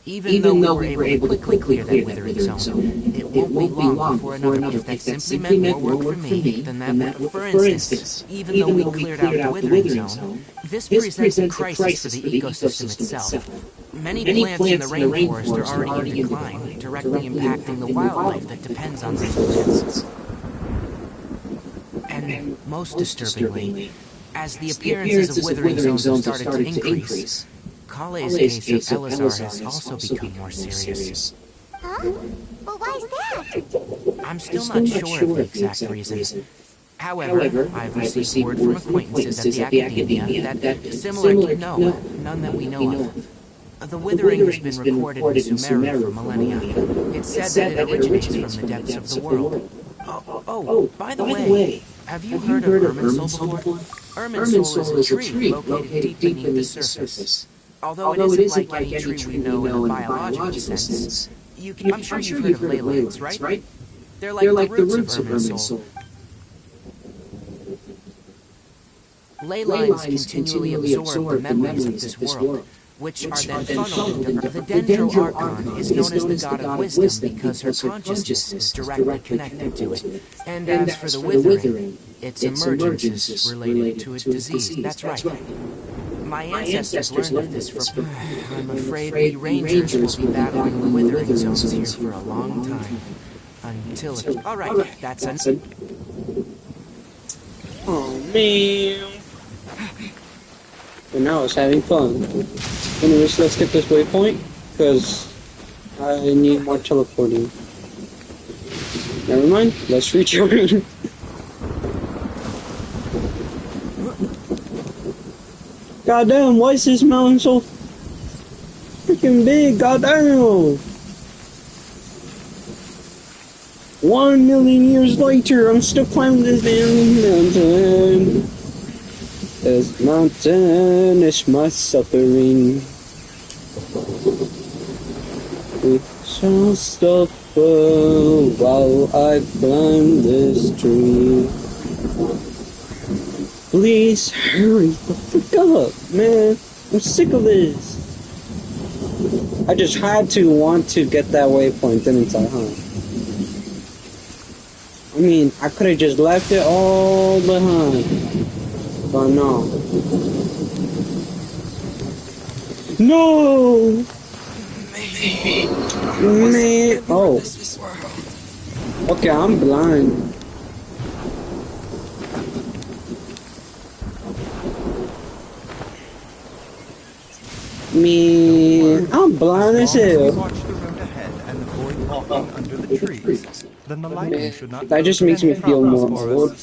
Even though we were able to quickly clear that withering zone, it won't be long before another gift that simply meant more work for me than that would. For instance, even though we cleared out the withering zone, this presents a crisis for the ecosystem itself. Many plants in the rainforest are already in decline, directly impacting the wildlife that depends on those plants. And most disturbingly, as the appearances of withering zones have started to increase, Kale's case of Elazar has also become more serious. Huh? But why is that? I'm still not sure of the exact reason. However, I've received word from acquaintances at the Academia that, similar to none that we know of. The withering has been recorded in Sumeru for millennia. It's said that it originates from the depths of the world. Oh, by the way, have you heard of Irminsul before? Irminsul is a tree located deep beneath the surface. Although it isn't like any tree we know in a biological sense, I'm sure you've heard of ley lines, right? They're like the roots of Irminsul. Ley lines continually absorb the memories of this world. which are then funneled into her. The Dendro Archon is known as the god of wisdom because her consciousness is directly connected to it. And as for the withering, its emergence is related to a disease. That's right. My ancestors learned of this from... I'm afraid we Rangers will be battling the withering zones here for a long time. Until it... Alright, that's enough. Oh man. And now it's having fun. Anyways, let's get this waypoint, because I need more teleporting. Never mind, let's return. Goddamn, why is this mountain so freaking big? Goddamn! 1 million years later, I'm still climbing this damn mountain. This mountain is my suffering. We shall suffer while I climb this tree. Please hurry the frick up, man. I'm sick of this. I just had to want to get that waypoint, didn't I, huh? I mean, I could have just left it all behind. But no. No! Man. Oh. Okay, I'm blind. Me, I'm blind as hell. Watch the road ahead and avoid walking under the trees. Then the lightning should not. That just makes me feel more old.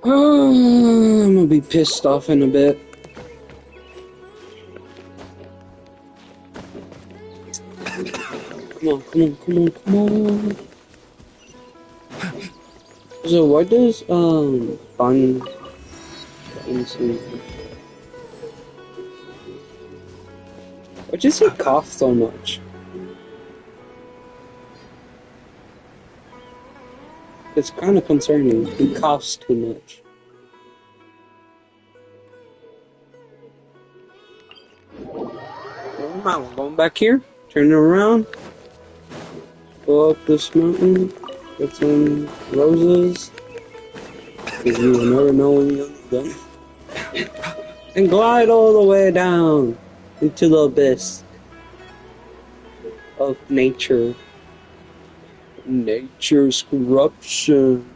I'm gonna be pissed off in a bit. Come on, come on, come on, come on. So what does fun? What does it cost so much? It's kind of concerning. It costs too much. Come on, we're going back here. Turn it around. Go up this mountain. Get some roses. Because you will never know when you'll need them. And glide all the way down into the abyss of nature. Nature's corruption.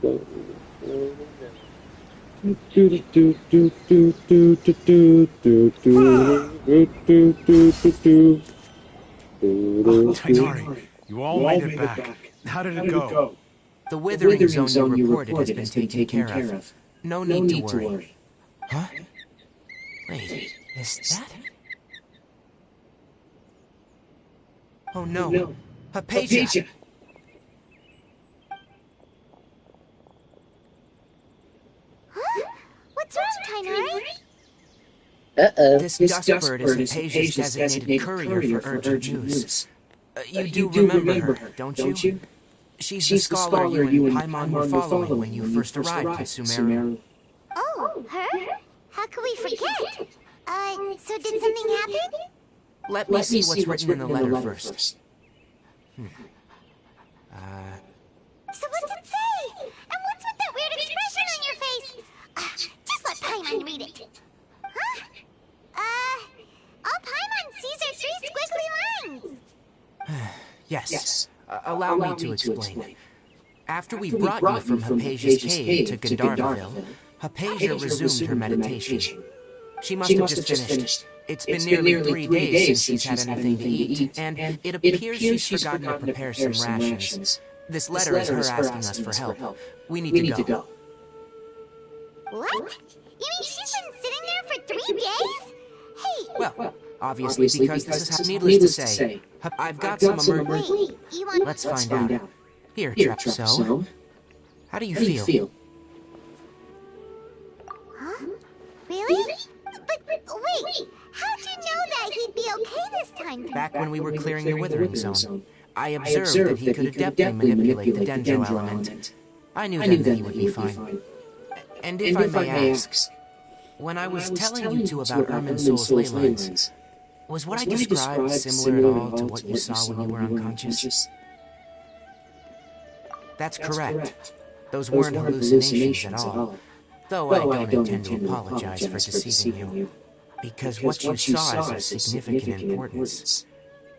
Tainari, you all made it back. How did it go? The withering zone you reported has been taken care of. No need to worry. Huh? Wait, is that... Oh no. Hypatia! Huh? What's wrong, Tainari? This dustbird is Hypatia's designated courier for urgent news. You do remember her, don't you? She's the scholar you and Paimon were following when you first arrived in Sumeru. Oh, her? How could we forget? So did something happen? Let me see what's written in the letter first. So what's it say? And what's with that weird expression on your face? Just let Paimon read it. Huh? All Paimon sees are 3 squiggly lines. Yes. Allow me to explain. After we brought you from Hypatia's cave to Gandharvaville, Hypatia resumed her meditation. She must have just finished. It's been nearly 3 days since she's had anything to eat, and it appears she's forgotten to prepare some rations. This letter is her asking us for help. We need to go. What? You mean she's been sitting there for 3 days? Hey! Well, obviously because this is needless to say. I've got some emergency... Wait, you want... Let's find out. Here, Trapso. How do you feel? Huh? Really? But wait, how'd you know that he'd be okay this time? Back when we were clearing the withering zone, I observed that he could adeptly manipulate the dendro element. I knew then that he would be fine. And if I may ask, when I was telling you two about Irminsul's ley lines, was what I described similar at all to what you saw when you were unconscious? That's correct. Those weren't hallucinations at all. Though I don't intend to apologize for deceiving you. Because what you saw is of significant importance.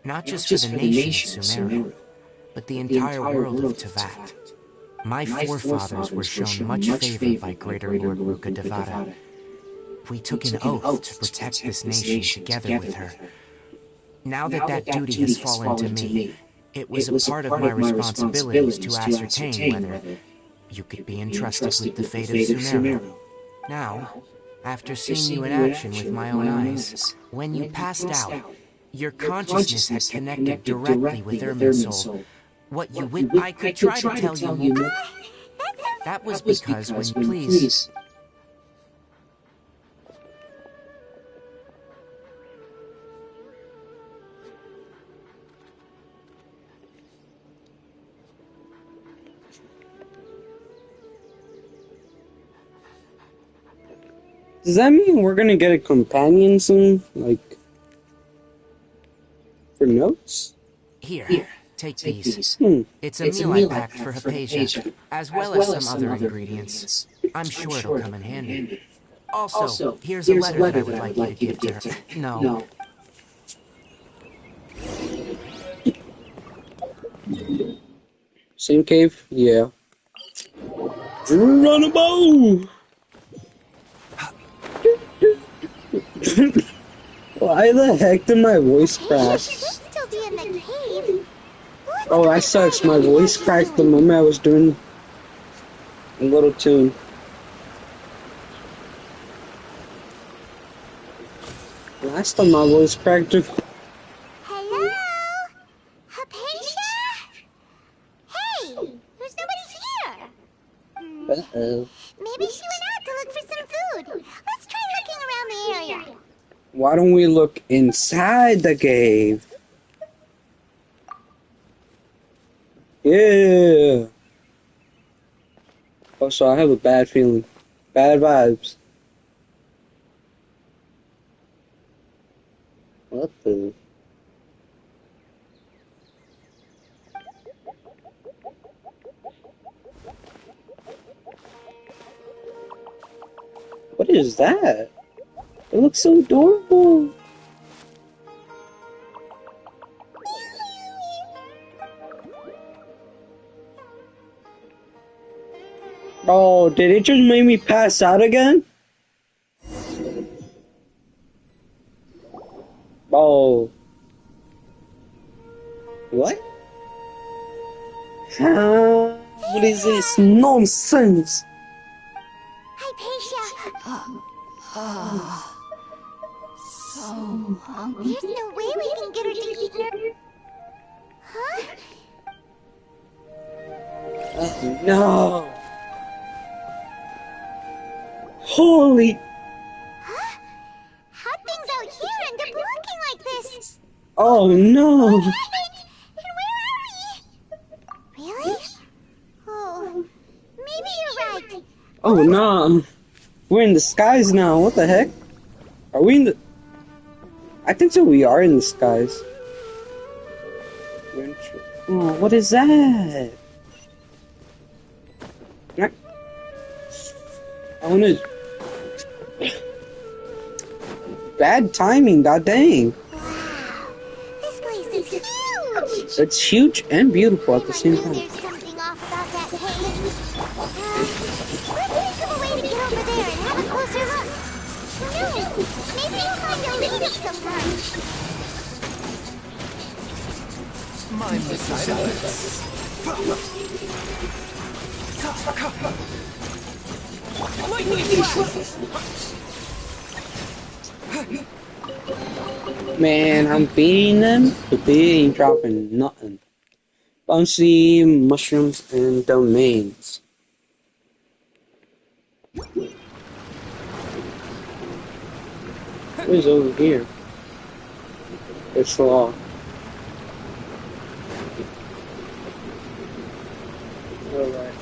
Not just for the nation of Sumeru, but the entire world of Teyvat. My forefathers were shown much favor by Greater Lord Ruka Devata. We took an oath to protect this nation together with her. Now that that duty has fallen to me, it was a part of my responsibilities to ascertain whether you could be entrusted with the fate of Sumeru. Now, after seeing you in action with my own eyes, when you passed out, your consciousness had connected directly with Irminsul. What you I could try to tell you more. That was because when please. Does that mean we're gonna get a companion soon? Like, for notes? Here, take these. It's a meal I packed for Hypatia, as well as some other ingredients. I'm sure it'll come in handy. Also, here's a letter that I would like you to give to her. No. Same cave? Yeah. Geronimo! Why the heck did my voice crack? Still be in the cave. Oh, that sucks. My voice cracked the moment I was doing a little tune. Last time my voice cracked. Hello? Hypatia? Hey, there's nobody here. Uh-oh. Maybe she went out to look for some food. Let's try looking around the area. Why don't we look inside the cave? Yeah. Also, I have a bad feeling. Bad vibes. What the? What is that? It looks so adorable. Oh, did it just make me pass out again? Oh. What? What is this nonsense? Hypatia! So hungry. There's no way we can get her to eat her. Huh? No. Holy. Huh? How'd things out here end up looking like this? Oh no. And where are we? Really? Oh, maybe you're right. Oh no. We're in the skies now. What the heck? Are we in the... I think so, we are in the skies. Oh, what is that? I wanna... Bad timing, god dang. Wow, this place is huge. It's huge and beautiful at the same time. There's something off about that cave. Let's think of a way to get over there and have a closer look. Who knows? Maybe we'll find a lead of some kind. Mind the silence. Man, I'm beating them, but they ain't dropping nothing. Bouncy mushrooms and domains. What is over here? It's law. Alright.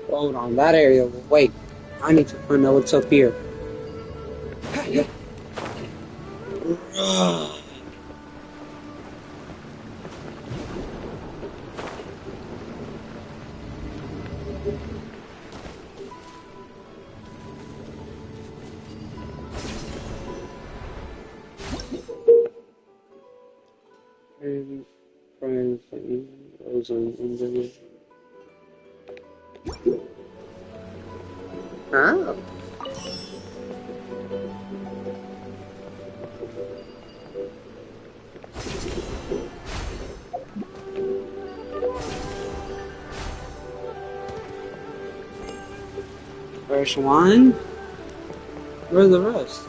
Hold on, that area will wait. I need to find out what's up here. Oh. First one. Where's the rest?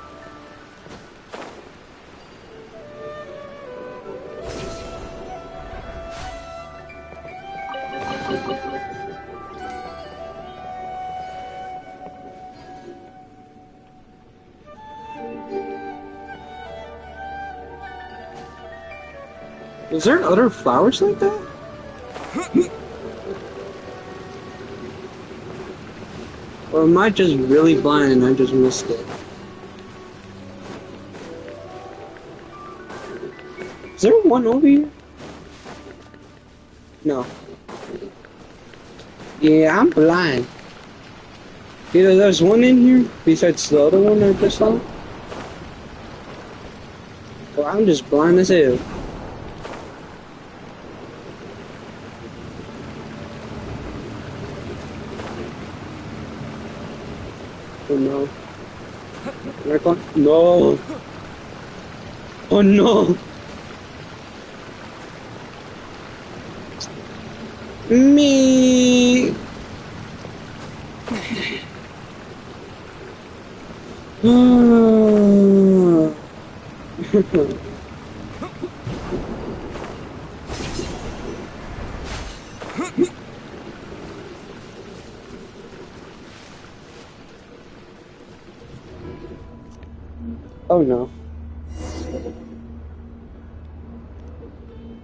Was there other flowers like that? Or am I just really blind and I just missed it? Is there one over here? No. Yeah, I'm blind. Either there's one in here besides the other one I just saw, or I'm just blind as hell. Oh no. No. Oh no. Me. Oh no.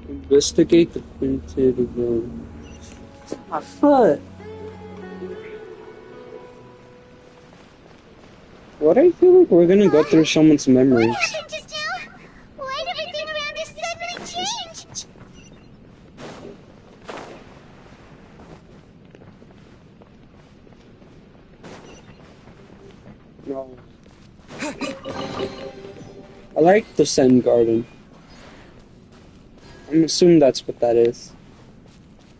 Investigate the printed room. My foot. What I feel like we're gonna go through someone's memories. What happened just now? Why'd everything around us suddenly change? No. I like the Zen Garden. I'm assuming that's what that is.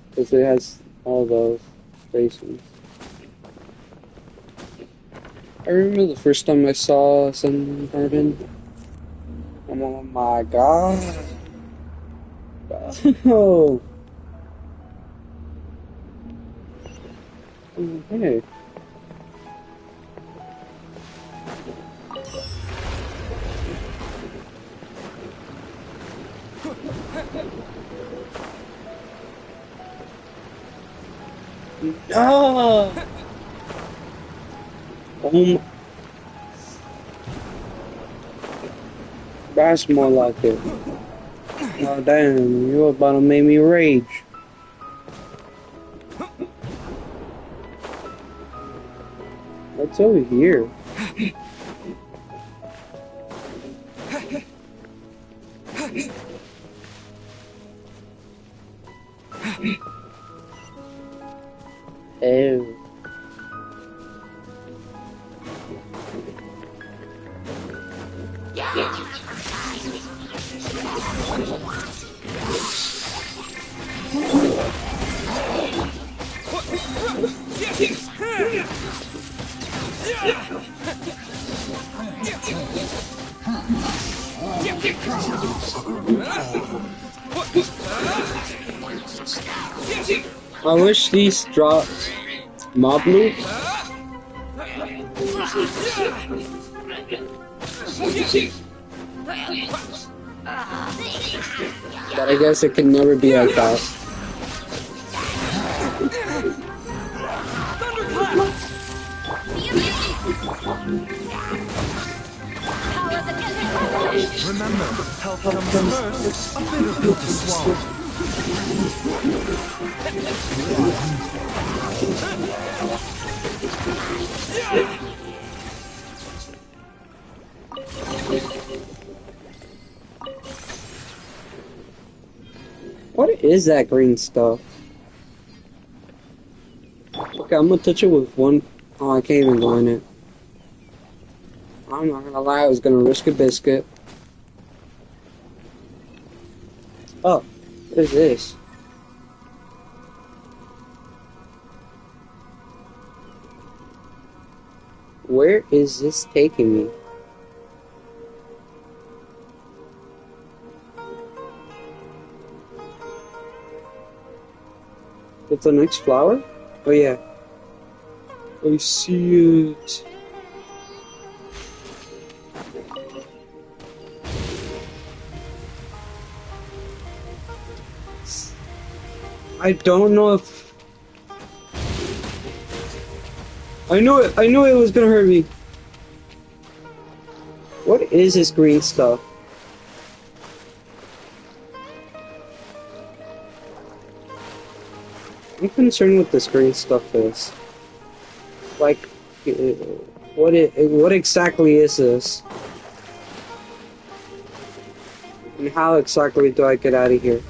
Because it has all those spaces. I remember the first time I saw Zen Garden. Oh my god. Oh. Okay. No! Oh my. That's more like it. Oh damn, you about to make me rage. What's over here? Ew. I wish these dropped mob loot. But I guess it can never be like that. Remember, health comes first. A bitter pill to swallow. What is that green stuff? Okay, I'm gonna touch it with one. Oh, I can't even go in it. I'm not gonna lie, I was gonna risk a biscuit. Oh, what is this? Where is this taking me? What's the next flower? Oh yeah. I see it. I don't know if... I knew it was gonna hurt me. What is this green stuff? I'm concerned what this green stuff is. Like, what exactly is this? And how exactly do I get out of here?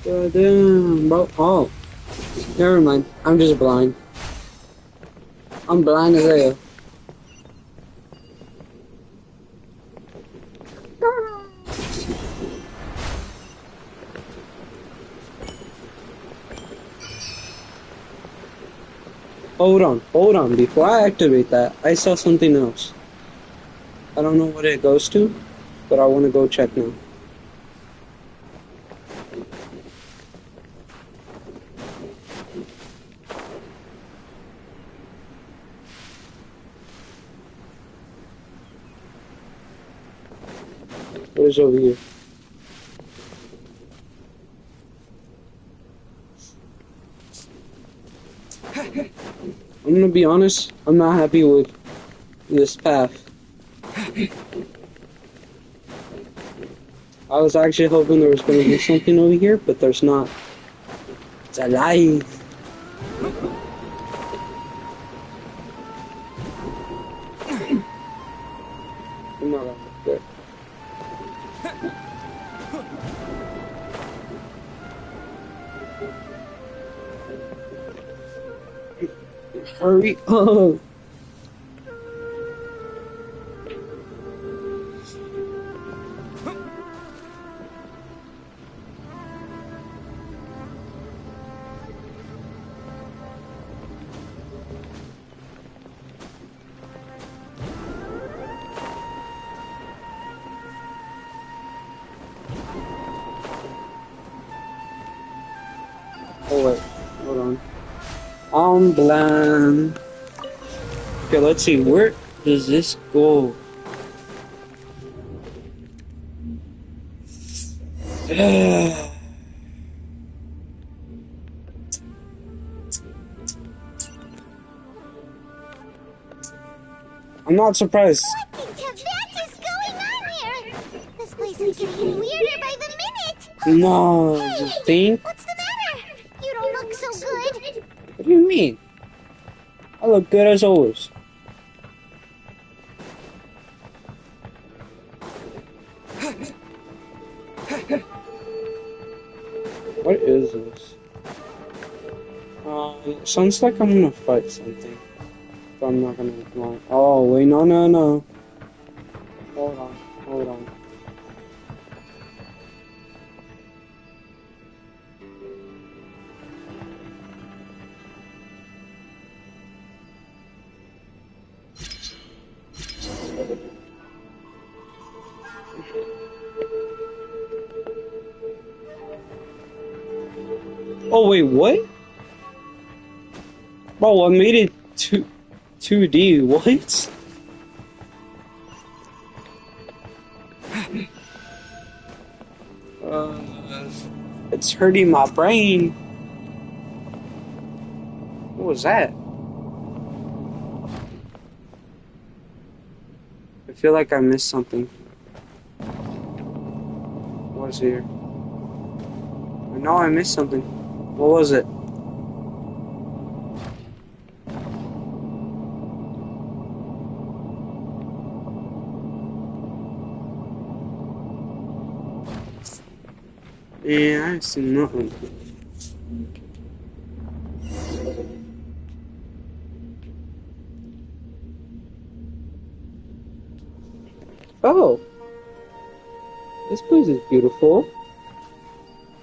God damn, bro. Oh, never mind. I'm just blind. I'm blind as hell. Hold on. Before I activate that, I saw something else. I don't know what it goes to, but I want to go check now. What is over here? I'm gonna be honest, I'm not happy with this path. I was actually hoping there was gonna be something over here, but there's not. It's alive. I'm not up there. Hurry up! Oh wait, hold on. I'm blind. Okay, let's see, where does this go? I'm not surprised. What in Tibet is going on here? This place is getting weirder by the minute. No, Hey, you think? what's the matter? You don't look so good. What do you mean? I look good as always. What is this? It sounds like I'm gonna fight something. But I'm not gonna lie. Oh, wait, no. Hold on. Oh wait, what? Bro, I made it 2D. What? It's hurting my brain. What was that? I feel like I missed something. What was here? I know I missed something. What was it? Yeah, I see nothing. Oh, this place is beautiful.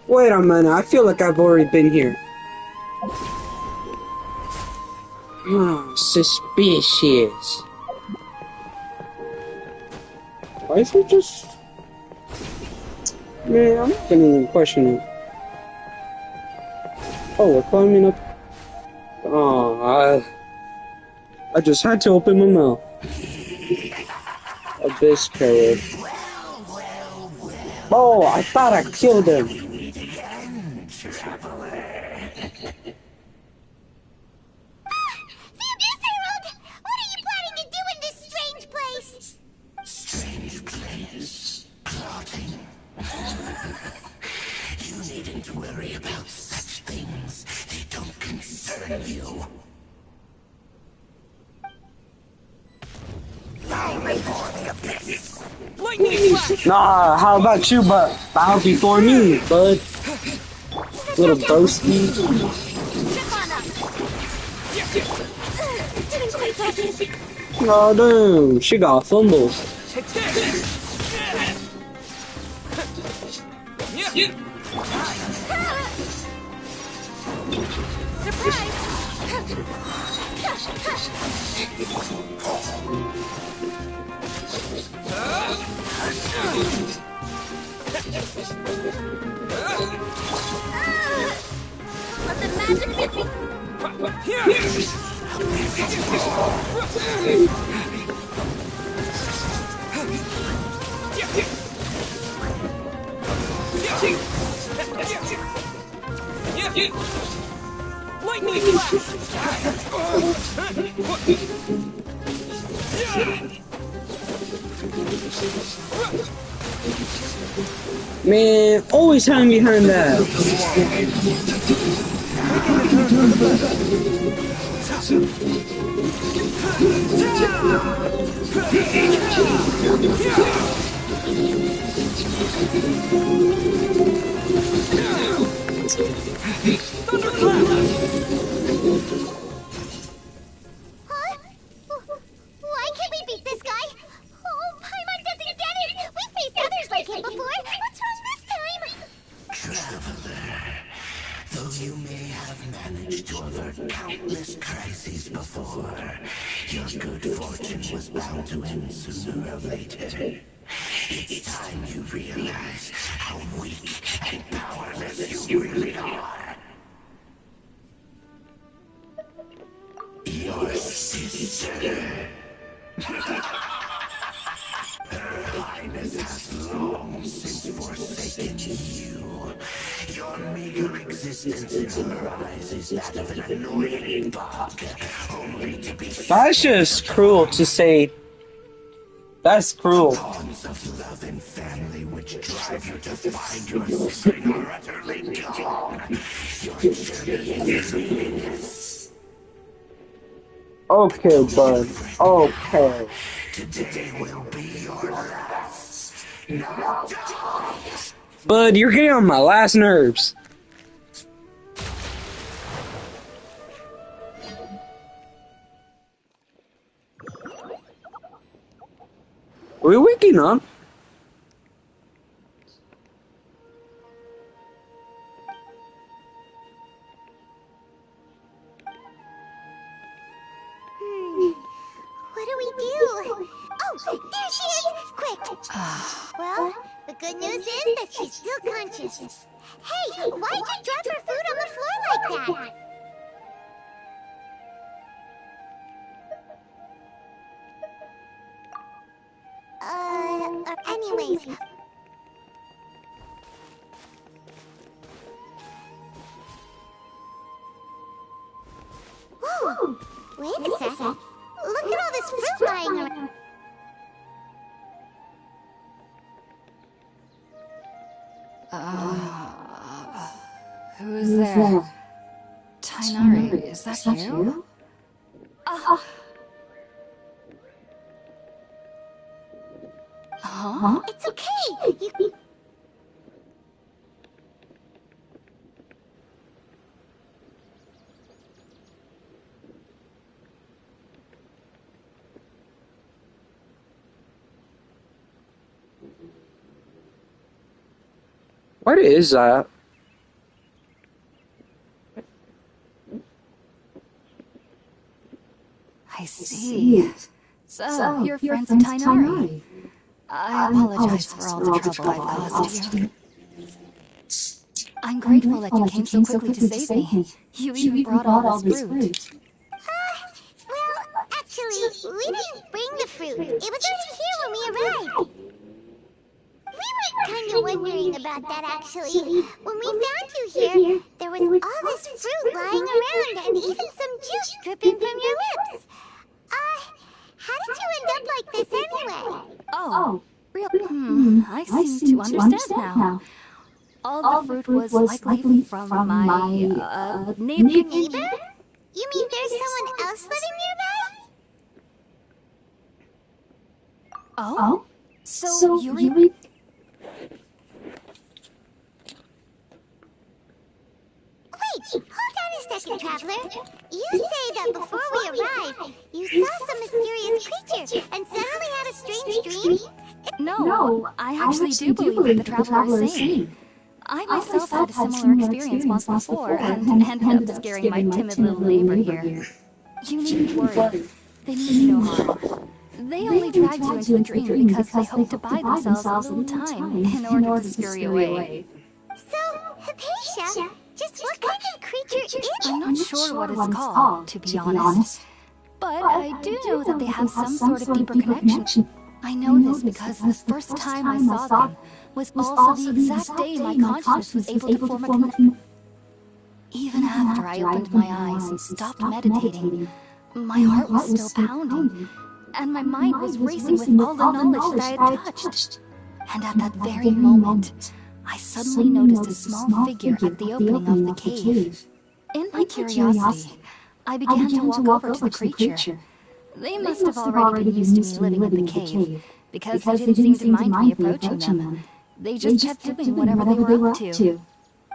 Wait a minute, I feel like I've already been here. Oh, suspicious. Why is it just... Man, I'm not gonna even question it. Oh, we're climbing up. Oh, I just had to open my mouth. Abyss carrot. Oh, I thought I killed him. What are you planning to do in this strange place? Strange place. Plotting. You needn't worry about such things. They don't concern you. Bow before the abyss. Nah, how about you, but bow before me, bud. Little broski. Oh, damn, she got fumbles. Let the magic be. Lightning flash! Man, always hiding behind that. Huh? Why can't we beat this guy? Oh, Paimon doesn't get it! We've faced others like him before! What's wrong this time? Traveler, though you may have managed to avert countless crises before, your good fortune was bound to end sooner or later. It's time you realize how weak and powerless you really are. Your sister. Her Highness has long since forsaken you. Your meager existence in her eyes is that of an annoying bug, only to be... That's just cruel to say. That's cruel. Bonds of love and family which drive you to find your sibling are utterly gone. Your journey is meaningless. Okay, bud. Okay. Today will be your last. Now die! Bud, you're getting on my last nerves. Are we waking up? What do we do? Oh, there she is! Quick! Well, the good news is that she's still conscious. Hey, why'd you drop your food on the floor like that? Anyways. Whoa, wait a sec. Look at all this fruit lying around. Who's there? Tainari, is that you? Huh? It's okay. You... What is that? I see. So, you're friends of Tainari. I apologize for all the trouble I've caused you. I'm grateful that you came so quickly to save me. You even brought all this fruit. Well, actually, we didn't bring the fruit. It was already here when we arrived. We were kind of wondering about that, actually. When we found you here, there was all this fruit lying around and even some juice dripping from your lips. How did you end up like this anyway? Oh, real? I seem to understand now. All the fruit was likely from my neighbor. Your neighbor? You mean there's someone else living nearby? Oh? So Yuri... Wait, hold on a second, Traveler. You say that before we arrived, you saw some mysterious creature and suddenly had a strange dream? No, I actually do believe what the Traveler is saying. I myself had a similar experience once before and ended up scaring my timid little neighbor here. You needn't worry. They mean you no harm. They only dragged you into the dream because they hoped to buy themselves a little time in order to scurry away. So, Hypatia, just what kind of creature is it? I'm not sure what it's called, to be honest. But I do know that they have some sort of deeper connection. I know this because the first time I saw them was also the exact day my consciousness was able to form a connection. Even after I opened my eyes and stopped meditating, my heart was still pounding, and my mind was racing with all the knowledge that I had touched. And at that very moment, I suddenly noticed a small figure at the opening of the cave. In my curiosity, I began to walk over to the creature. They must have already been used to me living in the cave, because they didn't seem to mind me approaching them. They just kept doing whatever they were up to.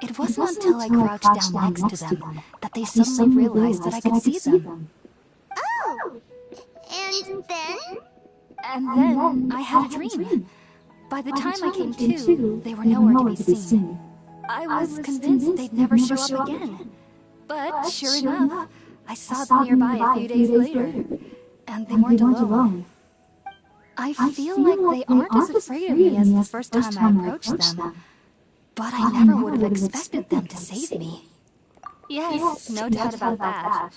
It wasn't until I crouched down next to them that they suddenly realized that I could see them. Oh! And then? And then I had a dream. By the time I came to, they were nowhere to be seen. I was convinced they'd never show up again. But sure enough, I saw them nearby a few days later, and they weren't alone. I feel like they aren't as afraid of me as the first time I approached them, but I never would have expected them to save me. Yes, no doubt about that.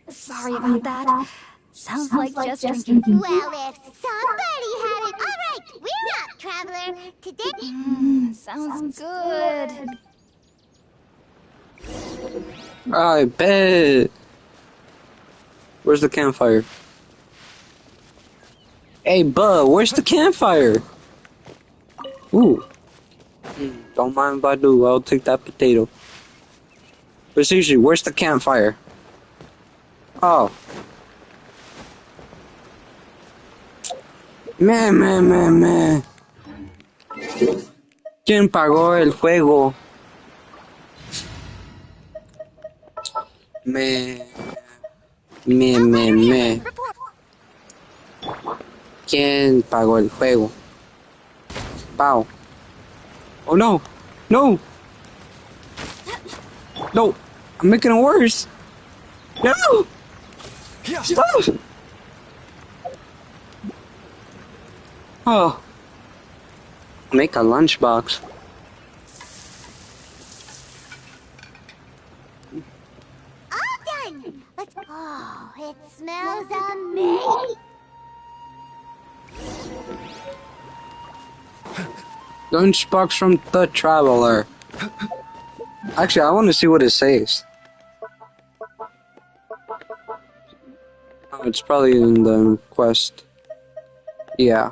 Sorry about that. Sounds like just drinking. Well, if somebody had it... Alright, we're up, Traveler. Today... Sounds good. I bet. Where's the campfire? Hey, bud, where's the campfire? Ooh. Don't mind if I do. I'll take that potato. But seriously, where's the campfire? Oh. Man. ¿Quién pagó el juego? ¿Quién pagó el juego? Pau. Oh no! No! No! I'm making it worse! No! Stop! Oh. Make a lunchbox. All done. Let's. Oh, it smells amazing. Lunchbox from the Traveler. Actually, I want to see what it says. Oh, it's probably in the quest. Yeah.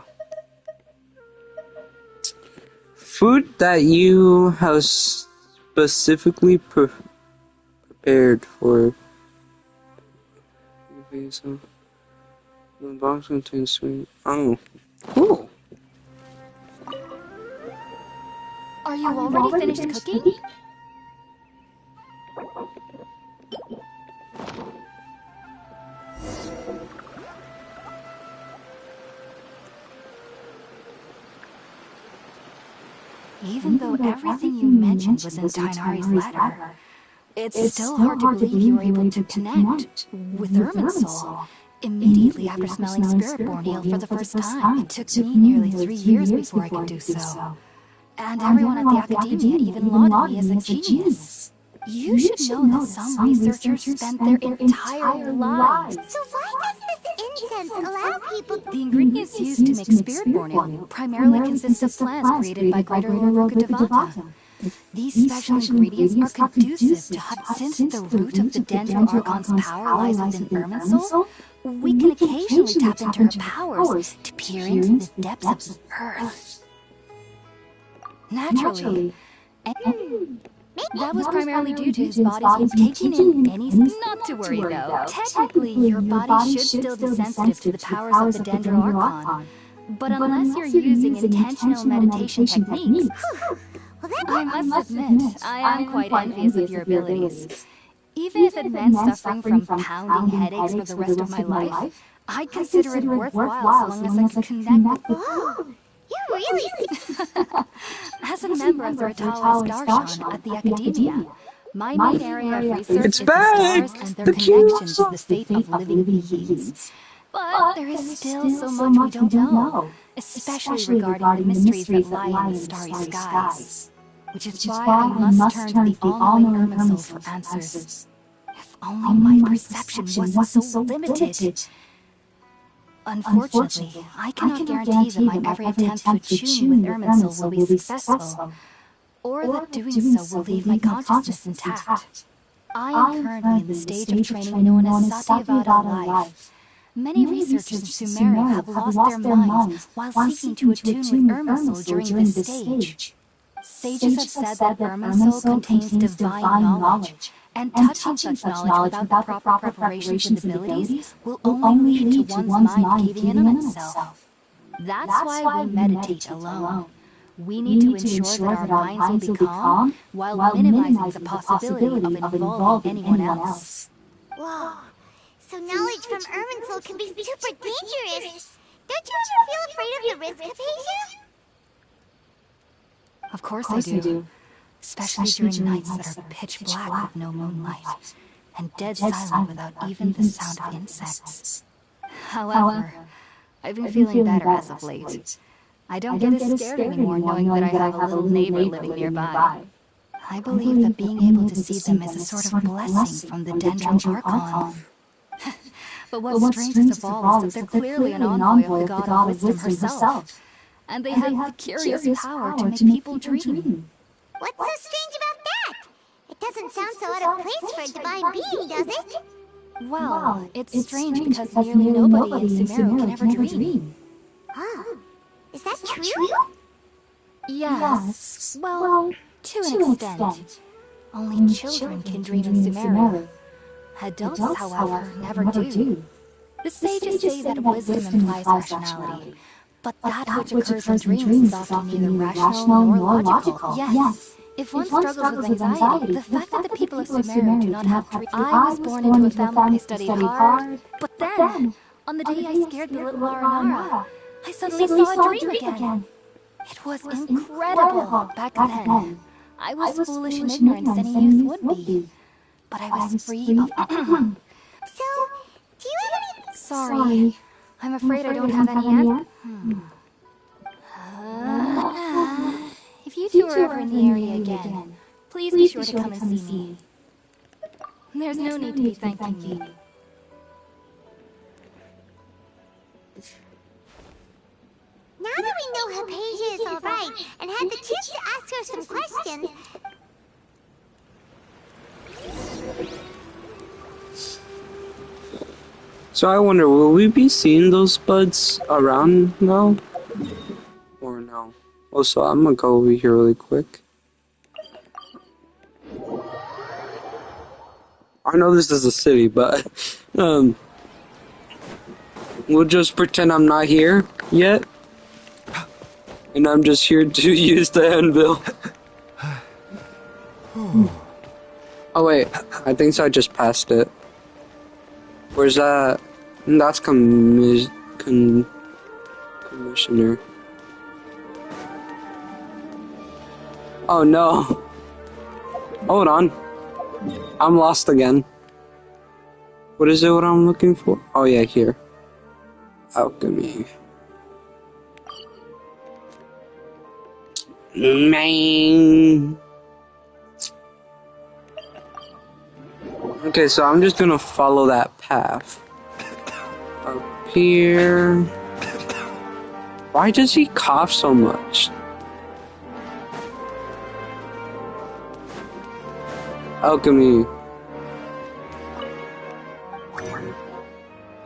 Food that you have specifically prepared for. Okay, so the box contains sweet. Oh, cool. Are you already finished cooking? Even though everything you mentioned was in Tainari's letter, it's still hard to believe you were able to connect with Irminsul immediately after smelling Spiritborn eel for the first time. It took me nearly 3 years before I could do so. And everyone at the Academia even lauded me as a genius. You should know that some researchers spent their entire lives. So why does this incense allow people to... The ingredients used to make Spiritborn eel primarily consist of plants created by Greater Lord Rukkhadevata. These special ingredients are conducive to since the root of the Dendro Archon's power lies within Irminsul, we can occasionally tap into her powers to peer into the depths of the earth. Naturally. And that was primarily due to his body's taking in any... Not to worry though. Technically, your body should still be sensitive to the powers of the Dendro Archon. But unless you're using intentional meditation techniques... I must admit, I am quite envious of your abilities. Even if it meant suffering from pounding headaches for the rest of my life, I'd consider it worthwhile so long as I could connect with... Oh, you really... As a member of the Ritalis Darshan at the Academia, my main area of research is the stars and their connections to the fate of living beings. But there is still so much we don't know, especially regarding the mysteries that lie in the starry skies. Which is why I must turn to the all-knowing Irminsul for answers. If only my perception wasn't so limited. Unfortunately, I cannot guarantee that my every attempt to attune with Irminsul will be successful, or that doing so will leave my consciousness intact. I am currently in the stage of training known as Satyavada life. Many researchers in Sumeria have lost their minds while seeking to attune with Irminsul during this stage. Sages have said that Irminsul contains divine knowledge, and touching such knowledge without the proper preparations and abilities will only lead to one's mind caving in on itself. That's why we meditate alone. We need to ensure that our minds will be calm while minimizing the possibility of involving anyone else. Whoa. So knowledge from Irminsul can be super dangerous. Don't you ever feel afraid of the risk, Hypatia? Of course I do. Especially during nights that are pitch black with no moonlight, and dead silent without even the sound of insects. However, I've been feeling better as of late. I don't get as scared anymore knowing that I have a little neighbor living nearby. I believe that being able to see them is a sort of blessing from the Dendro Archon. But what's strangest of all is that they're clearly an envoy of the God of Wisdom herself, and they have the curious power to make people dream. What's so strange about that? It doesn't sound so out of place for a divine being, does it? Well, it's strange because nearly nobody in Sumeru can ever dream. Oh, is that true? Yes, well, to an extent. Only children can dream in Sumeru. Adults, however, never do. The sages say that wisdom implies rationality, but that which occurs in dreams is often neither rational nor logical. Yes, if one struggles with anxiety, the fact that the people of Sumeru do not have dreams... I was born into a family that studied hard, but then, on the day I scared the little Aranara, I suddenly saw a dream again. It was incredible back then. I was foolish and ignorant as any youth would be, but I was free of... So, do you have any... Sorry, I'm afraid I don't have any answers. you two are ever in the area again, please be sure to come and see me. There's no need to be thanking me. Now that we know Hypatia is alright and had the chance to ask her some questions... So I wonder, will we be seeing those buds around now? Or no? Also, I'm gonna go over here really quick. I know this is a city, but we'll just pretend I'm not here yet. And I'm just here to use the anvil. Oh wait, I think so I just passed it. Where's that? That's commissioner. Oh no. Hold on. I'm lost again. What is it what I'm looking for? Oh yeah, here. Alchemy. Man. Okay, so I'm just gonna follow that path. Up here. Why does he cough so much? Alchemy.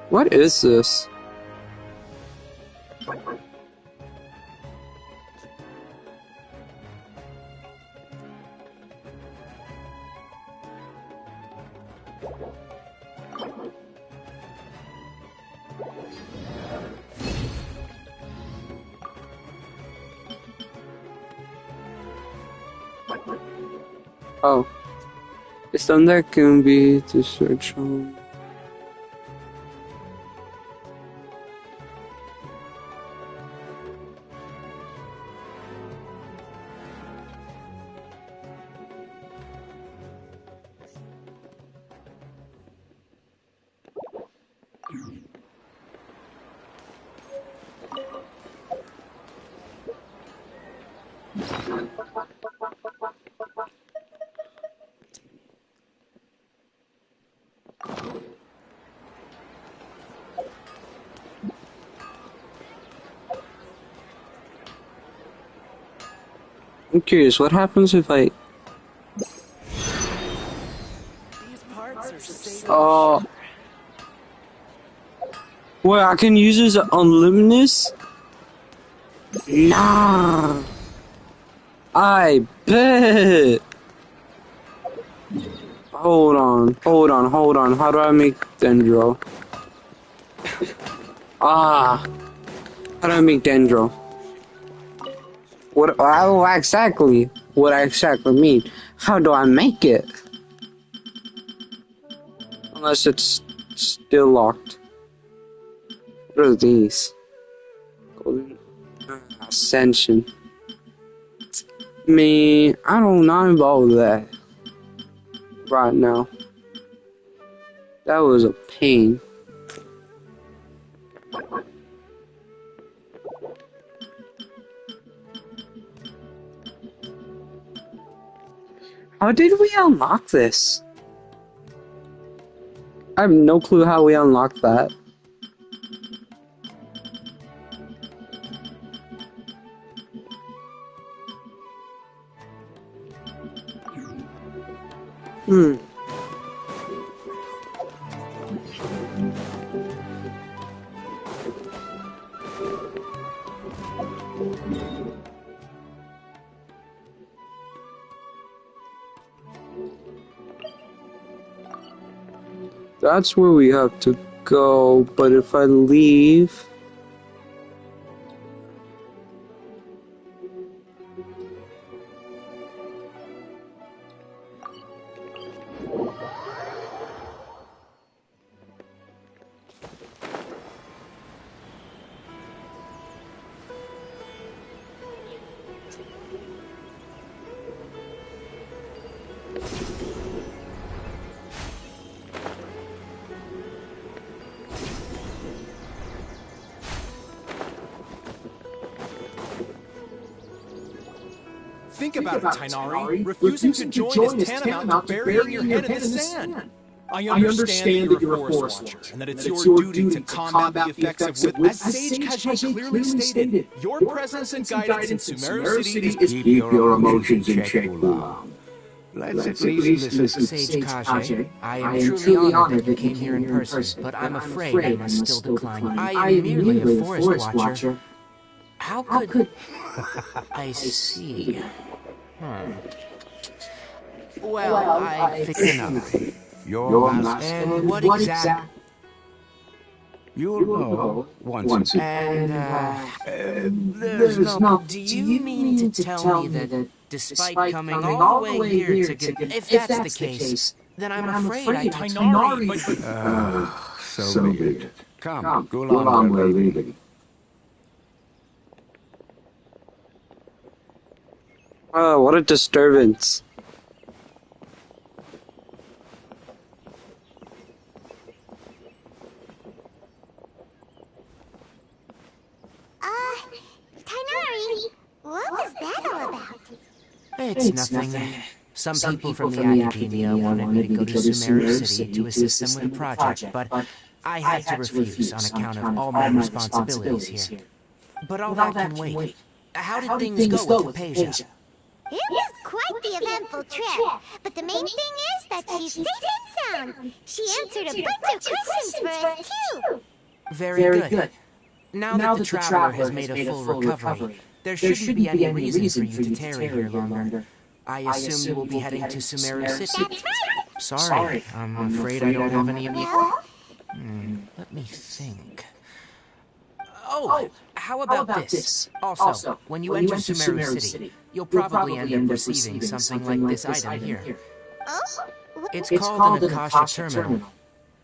What is this? Oh. It's something that can be to search on. I'm curious, what happens if I... Oh... Wait, I can use this on Luminous? Nah... I bet! Hold on. How do I make Dendro? Ah... How do I make Dendro? What exactly mean? How do I make it? Unless it's still locked. What are these? Golden Ascension. Me, I don't know about that right now. That was a pain. How did we unlock this? I have no clue how we unlocked that. That's where we have to go, but if I leave... Think about it, Tainari. Refusing to join is tantamount to burying your head in the sand. I understand that you're a forest watcher, and that it's your duty to combat the effects of wither. As Sage Kage clearly stated, your presence and guidance in Sumeru City is... Keep your emotions in check, Gulam. Let's at least listen to Sage Kage. I am truly honored that you came here in person, but I'm afraid I must still decline. I am merely a forest watcher. How could... I see. Well, I think enough. Your master... And what exact... You'll know once And, there's no... Do you mean to tell me that despite coming all the way here to get... If that's the case, then I'm afraid I... Tainari, but... so be it. Come, Gulam, we're leaving. Oh, what a disturbance. Tainari, what was that all about? It's nothing. Some people from the academia wanted me to go to Sumeru City to assist them with a project, but I had to refuse on account of all my responsibilities here. But all that can wait. How did things go with Hypatia? It was quite the eventful trip, but the main thing is that she's safe and sound. She answered a bunch of questions for us, too. Very good. Now that the traveler has made a full recovery, there shouldn't be any reason for you to tarry here longer. I assume you will be heading to Sumeru City. That's right. Sorry, I'm afraid I don't have any... Well, Let me think. Oh, how about this? Also, when you enter Sumeru City, you'll probably end up receiving something like this item here. oh? It's called an Akasha Terminal.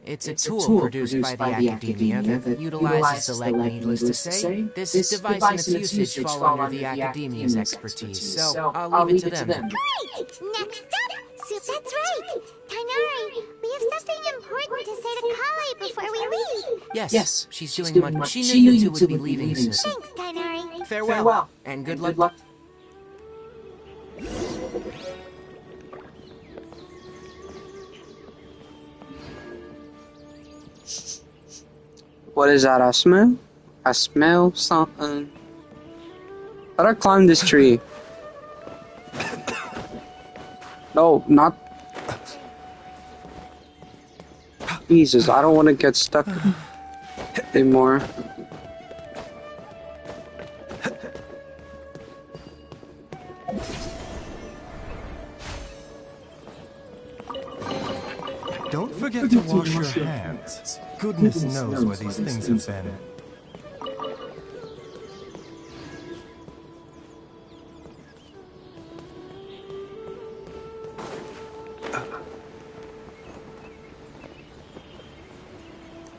It's a tool produced by the academia that utilizes the leg, needless to say. This device and its usage fall under the academia's expertise, so I'll leave it to them. Great! Next up, Soup, that's right. Tainari, we have something important to say to Kale before we leave. Yes, she's doing much. She knew you two would be leaving soon. Thanks, Tainari. Farewell, and good luck. What is that? I smell? I smell something. How do I climb this tree? No, not... Jesus, I don't want to get stuck anymore. Don't forget to wash your hands. Goodness knows where these things have been.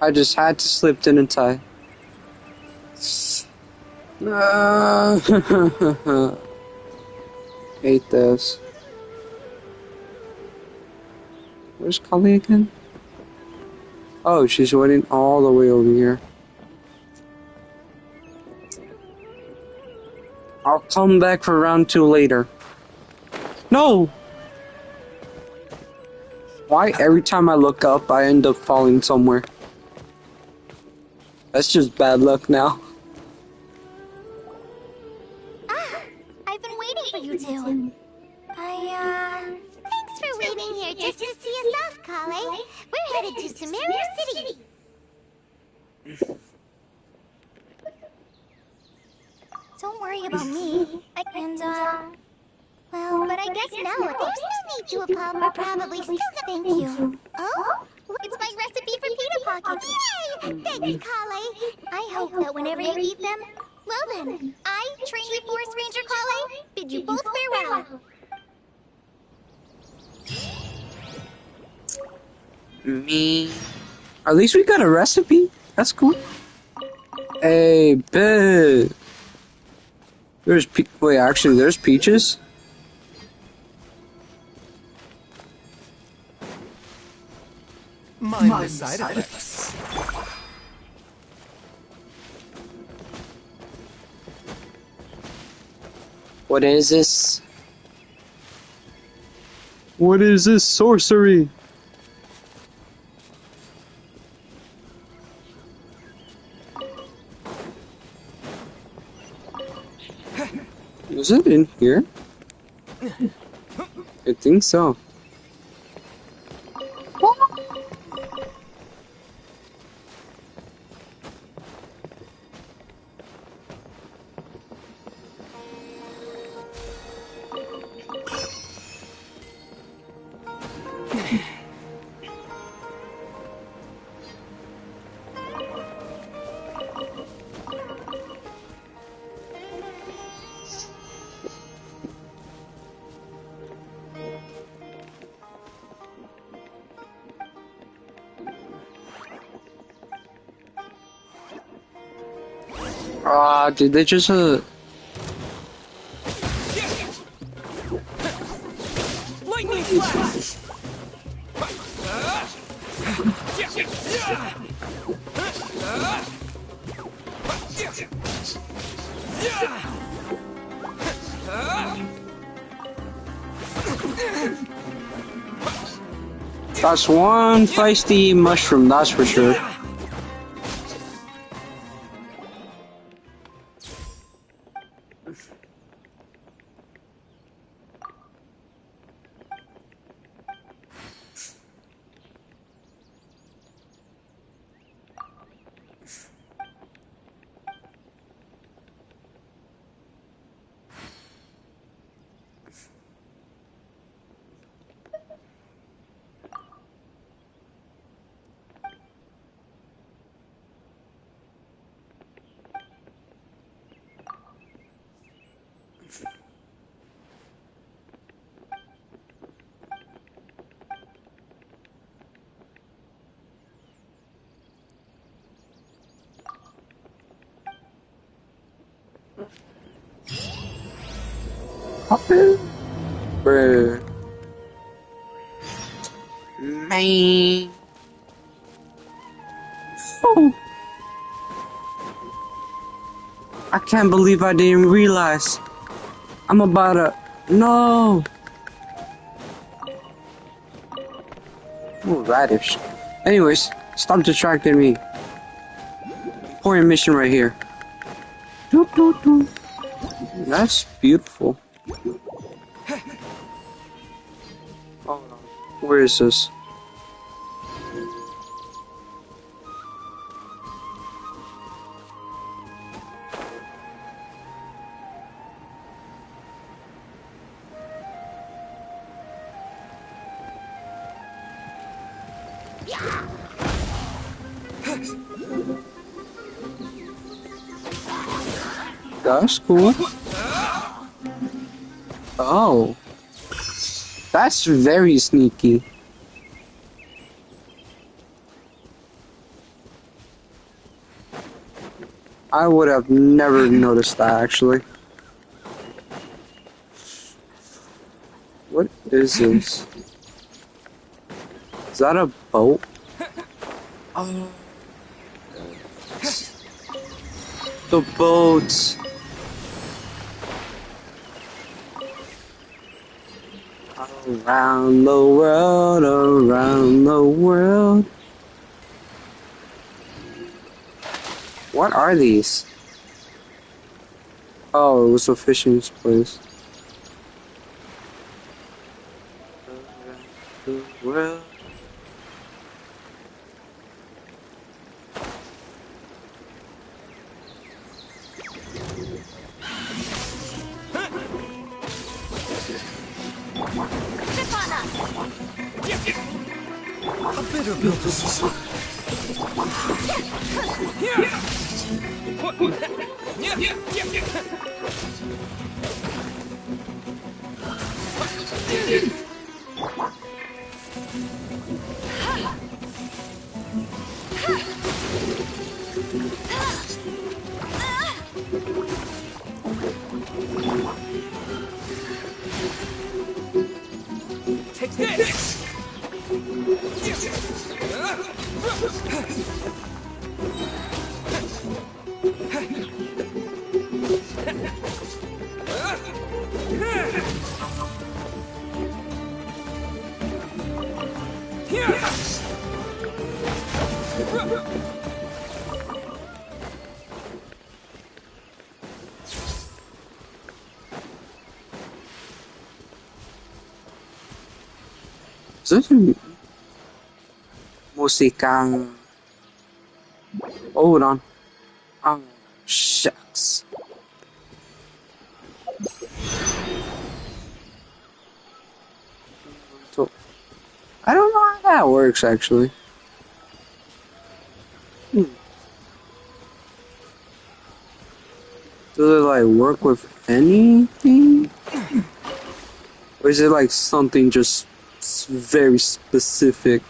I just had to slip, didn't I? Hate this. Where's Kale again? Oh, she's waiting all the way over here. I'll come back for round 2 later. No! Why every time I look up, I end up falling somewhere? That's just bad luck now. I've been waiting for you two. Thanks for waiting here just to see us off, Kale. We're headed to Sumeru City. Don't worry about me. Well, but I guess now there's no need to apologize. Probably still Thank you. Oh? It's my recipe for pita pockets. Yay! Thanks, Kale. I hope that whenever you eat them, well then, I, trainee forest ranger Kale, bid you both farewell. Me. At least we got a recipe. That's cool. Hey, babe. Wait, actually, there's peaches. Mind the side effects. What is this? What is this sorcery? Was it in here? I think so. Ah, did they just Lightning flash! That's one feisty mushroom, that's for sure. Bruh. Man. Oh. I can't believe I didn't realize. I'm about to... No. Ooh, radish. Anyways, stop distracting me. Important mission right here. Doop, doop, doop. That's beautiful. Oh, where is this? That's cool. Oh. That's very sneaky. I would have never noticed that, actually. What is this? Is that a boat? Oh. The boats. Around the world, around the world. What are these? Oh, it was a fishing place. Around the world. A bitter pill to swallow. Take this! Is that a musikang? Hold on. Oh, shucks. So, I don't know how that works actually. Does it like work with anything? Or is it like something just very specific?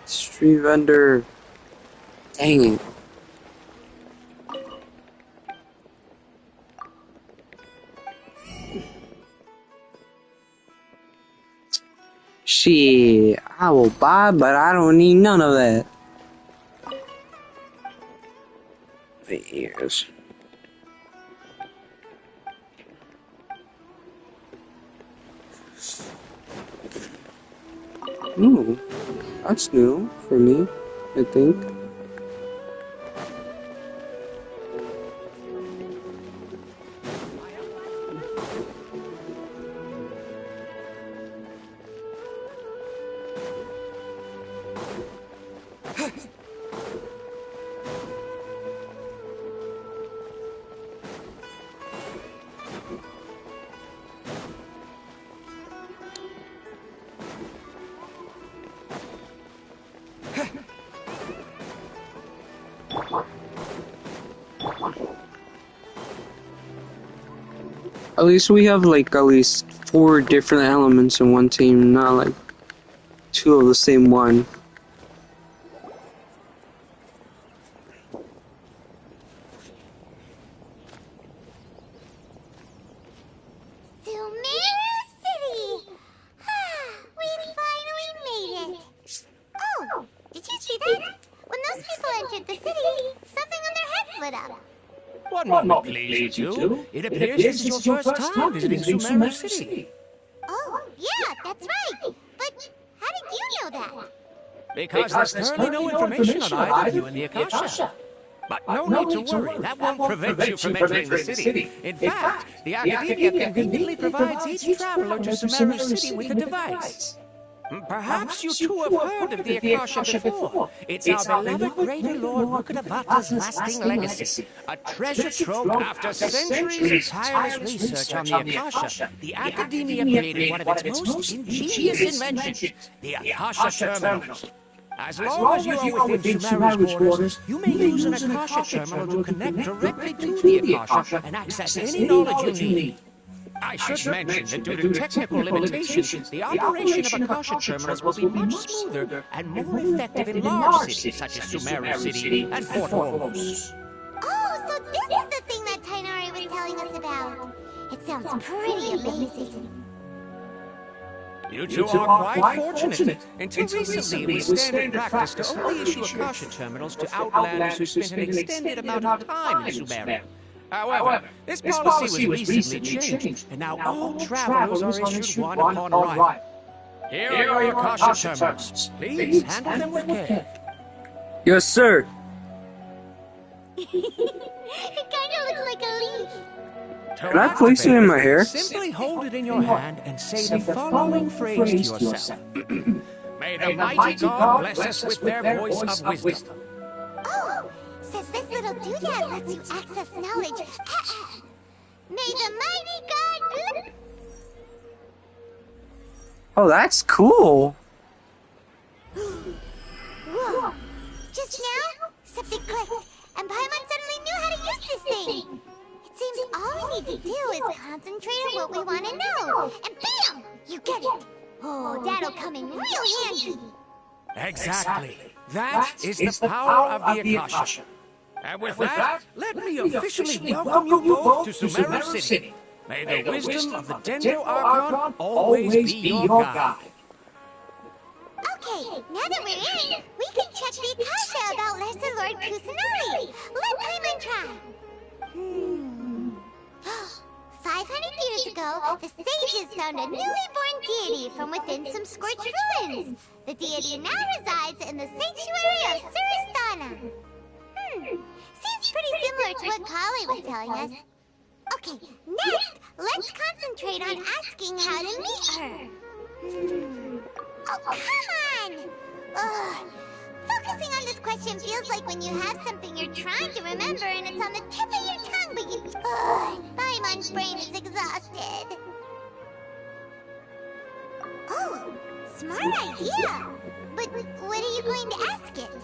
Street vendor. Dang it. Shit, I will buy, but I don't need none of that. Yes. Ooh, that's new for me, I think. At least we have like at least 4 different elements in one team, not like 2 of the same one. Sumeru City! We finally made it! Oh, did you see that? When those people entered the city, something on their heads lit up. One moment, please, you two. It appears this is your first time visiting Sumeru City. Oh, yeah, that's right. But how did you know that? Because there's currently no information on either of you in the Akasha. But no need to worry, that won't prevent you from entering the city. In fact, the Academia conveniently provides each traveler to Sumeru City with a device. Perhaps you two have heard of the Akasha before. It's our beloved Greater Lord Mukadavata's lasting legacy. A treasure trove after centuries of tireless research on the Akasha. The Academia created one of its most ingenious inventions, the Akasha Terminal. As long as you are within Sumeru's borders, you may use an Akasha Terminal to connect directly to the Akasha and access any knowledge you need. I should mention that due to technical limitations, the operation of Akasha terminals will be much smoother and more effective in large cities such as Sumeru City and Port Ormuz. Oh, so this is the thing that Tainari was telling us about. It sounds pretty amazing. You two are quite fortunate. Until recently, it was standard practice to only issue Akasha terminals to outlanders who spent an extended amount of time in Sumeru. However, this policy was recently changed, and now all travelers are issued one upon arrival. Here are your Akasha terminals. Please handle them with care. Yes, sir. It kinda looks like a leaf. Can I place it in my hair? Simply hold it in your hand and say the following phrase to yourself. May the mighty God bless us with their voice of wisdom. Oh, says this little doodad lets you access knowledge. May the mighty God bless. Oh, that's cool. Whoa! Just now, something clicked, and Paimon suddenly knew how to use this thing. It seems all we need to do is concentrate on what we want to know, and bam! You get it. Oh, that'll come in real handy. Exactly. That is the power of the Akasha. And with that, let me officially welcome you both to Sumeru City. May the wisdom of the Dendro Archon always be your guide. Okay, now that we're in, we can check the Akasha about Lesser Lord Kusanagi. Let Paimon try. 500 years ago, the sages found a newly born deity from within some scorched ruins. The deity now resides in the sanctuary of Suristana. Seems pretty similar to what Kali was telling us. Okay, next, let's concentrate on asking how to meet her. Oh, come on! Ugh. Focusing on this question feels like when you have something you're trying to remember and it's on the tip of your tongue, but you... Paimon's brain is exhausted. Oh, smart idea! But what are you going to ask it?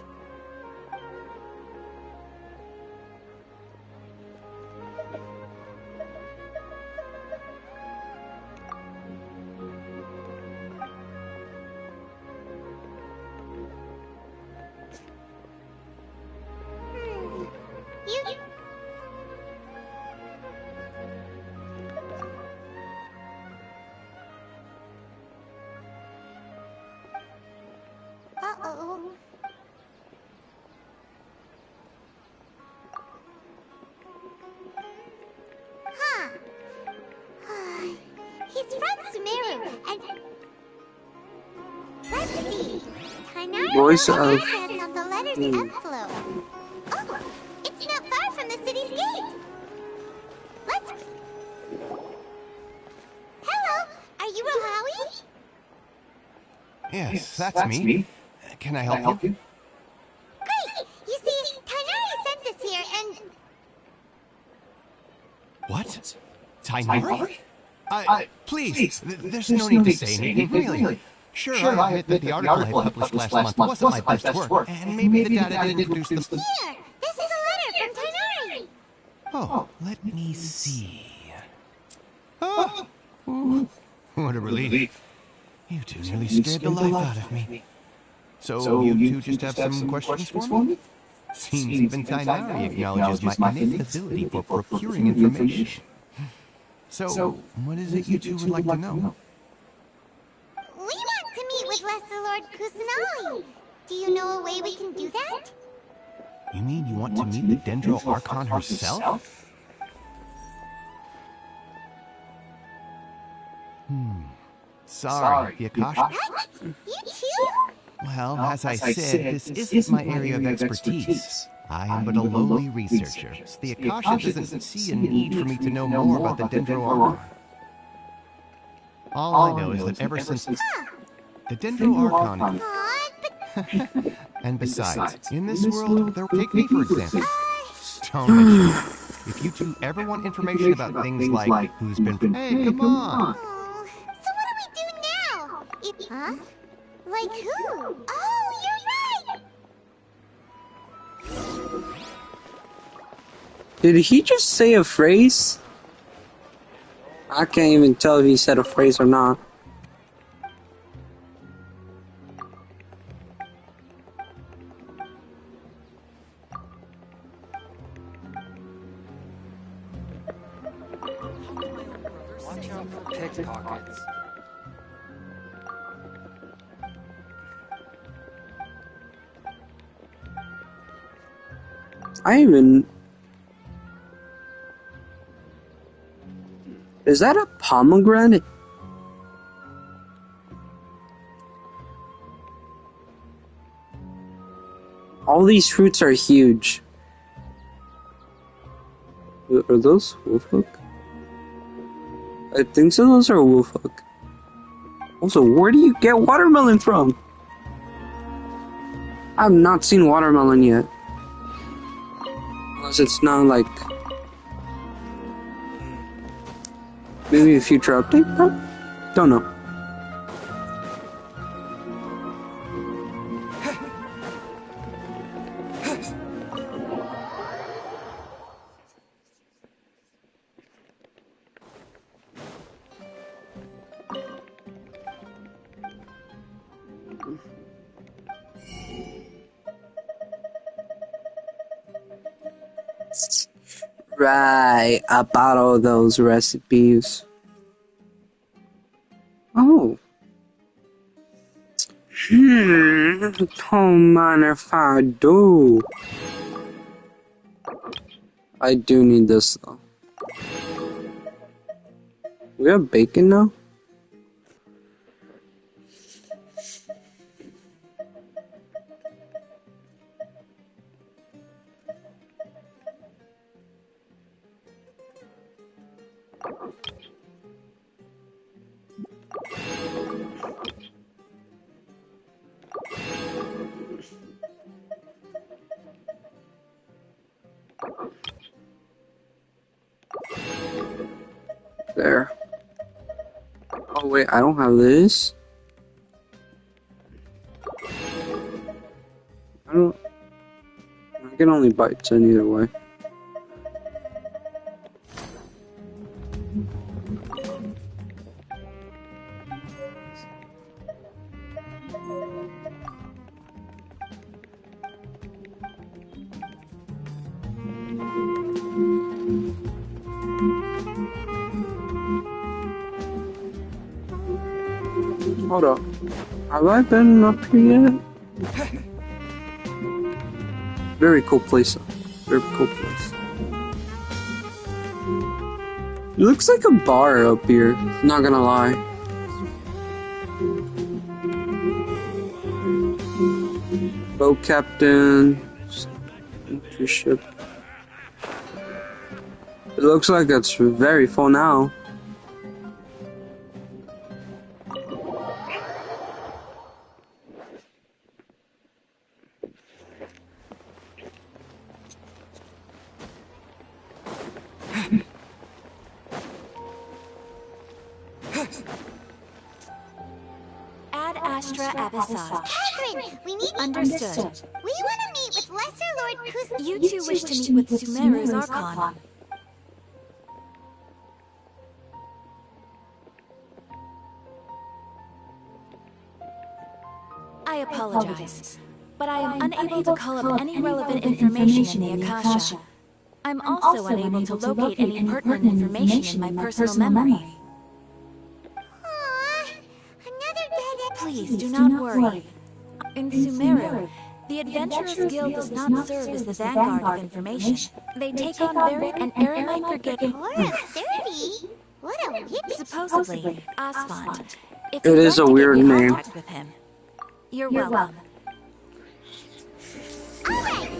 Uh-oh. Huh. He's from Sumeru, and... Let's see. Tainari Voice has of... on the letter's envelope. Oh, it's not far from the city's gate. Let's... Hello, are you Rohawi? Yes, that's me. Can I help you? Great! You see, Tainari sent us here, and... What? Tainari? Please, there's no need to say anything, really. Sure, I admit that the article I published last month wasn't my best work, and maybe the data didn't produce the... Here, this is a letter from Tainari. Oh, let me see. Oh, ooh, what a relief. You two nearly scared the life out of me. So you two just have some questions for me? Seems even Tainari acknowledges my innate ability for procuring information. So, what is it you two would like to know? We want to meet with Lesser Lord Kusanagi. Do you know a way we can do that? You mean you want to meet the Dendro Archon herself? Sorry, the Akasha... What? You too? Well, as I said, this isn't my area of expertise. I am but a lowly researcher, so the Akasha doesn't see a need for me to know more about the Dendro Archon. All I know is that ever since... The Dendro Archon... And besides, in this world, take me for example. Don't mention it. If you two ever want information about things like who's been... Hey, come on! So what do we do now? Huh? Like who? Oh, you're right! Did he just say a phrase? I can't even tell if he said a phrase or not. Watch out for pickpockets. I even... Is that a pomegranate? All these fruits are huge. Are those wolfhook? I think so, those are wolfhook. Also, where do you get watermelon from? I've not seen watermelon yet. Unless it's not like... Maybe a future update, bro? Don't know. Right, I bought all those recipes. Oh. Don't mind if I do. I do need this though. We have bacon now? There. Oh wait, I don't have this. I can only buy 10 either way. Hold up. Have I been up here yet? Very cool place though. Very cool place. It looks like a bar up here, not gonna lie. Boat captain. Entry ship. It looks like it's very full now. Ad Astra Abyssos. Catherine, we need... Understood. We want to meet with Lesser Lord Kus... You two wish to meet with Sumeru's Archon. I apologize, but I am unable to call up any relevant information in the Akasha. I'm also unable to locate any pertinent information in my personal memory. Aww, another dead end. Please do not worry. In Sumeru, the Adventurers Guild does not serve as the vanguard of information. They take on very and Eremite Brigade. Aura 30? What a witch. Supposedly, Asphalt. If It you'd is like a to weird get in name. contact with him. You're welcome. Alright.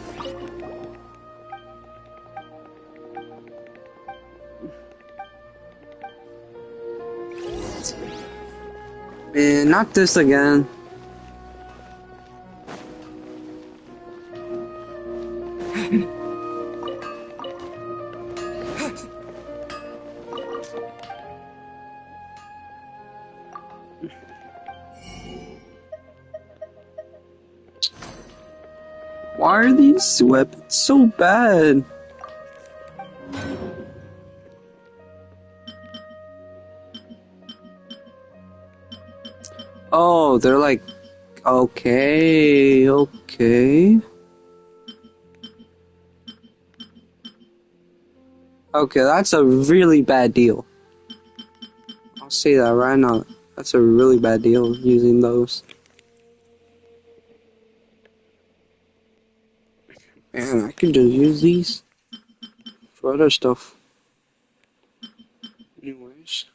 Man, not this again. Why are these weapons so bad? Oh, they're like, okay. Okay, that's a really bad deal. I'll say that right now. That's a really bad deal using those. Man, I can just use these for other stuff. Anyways.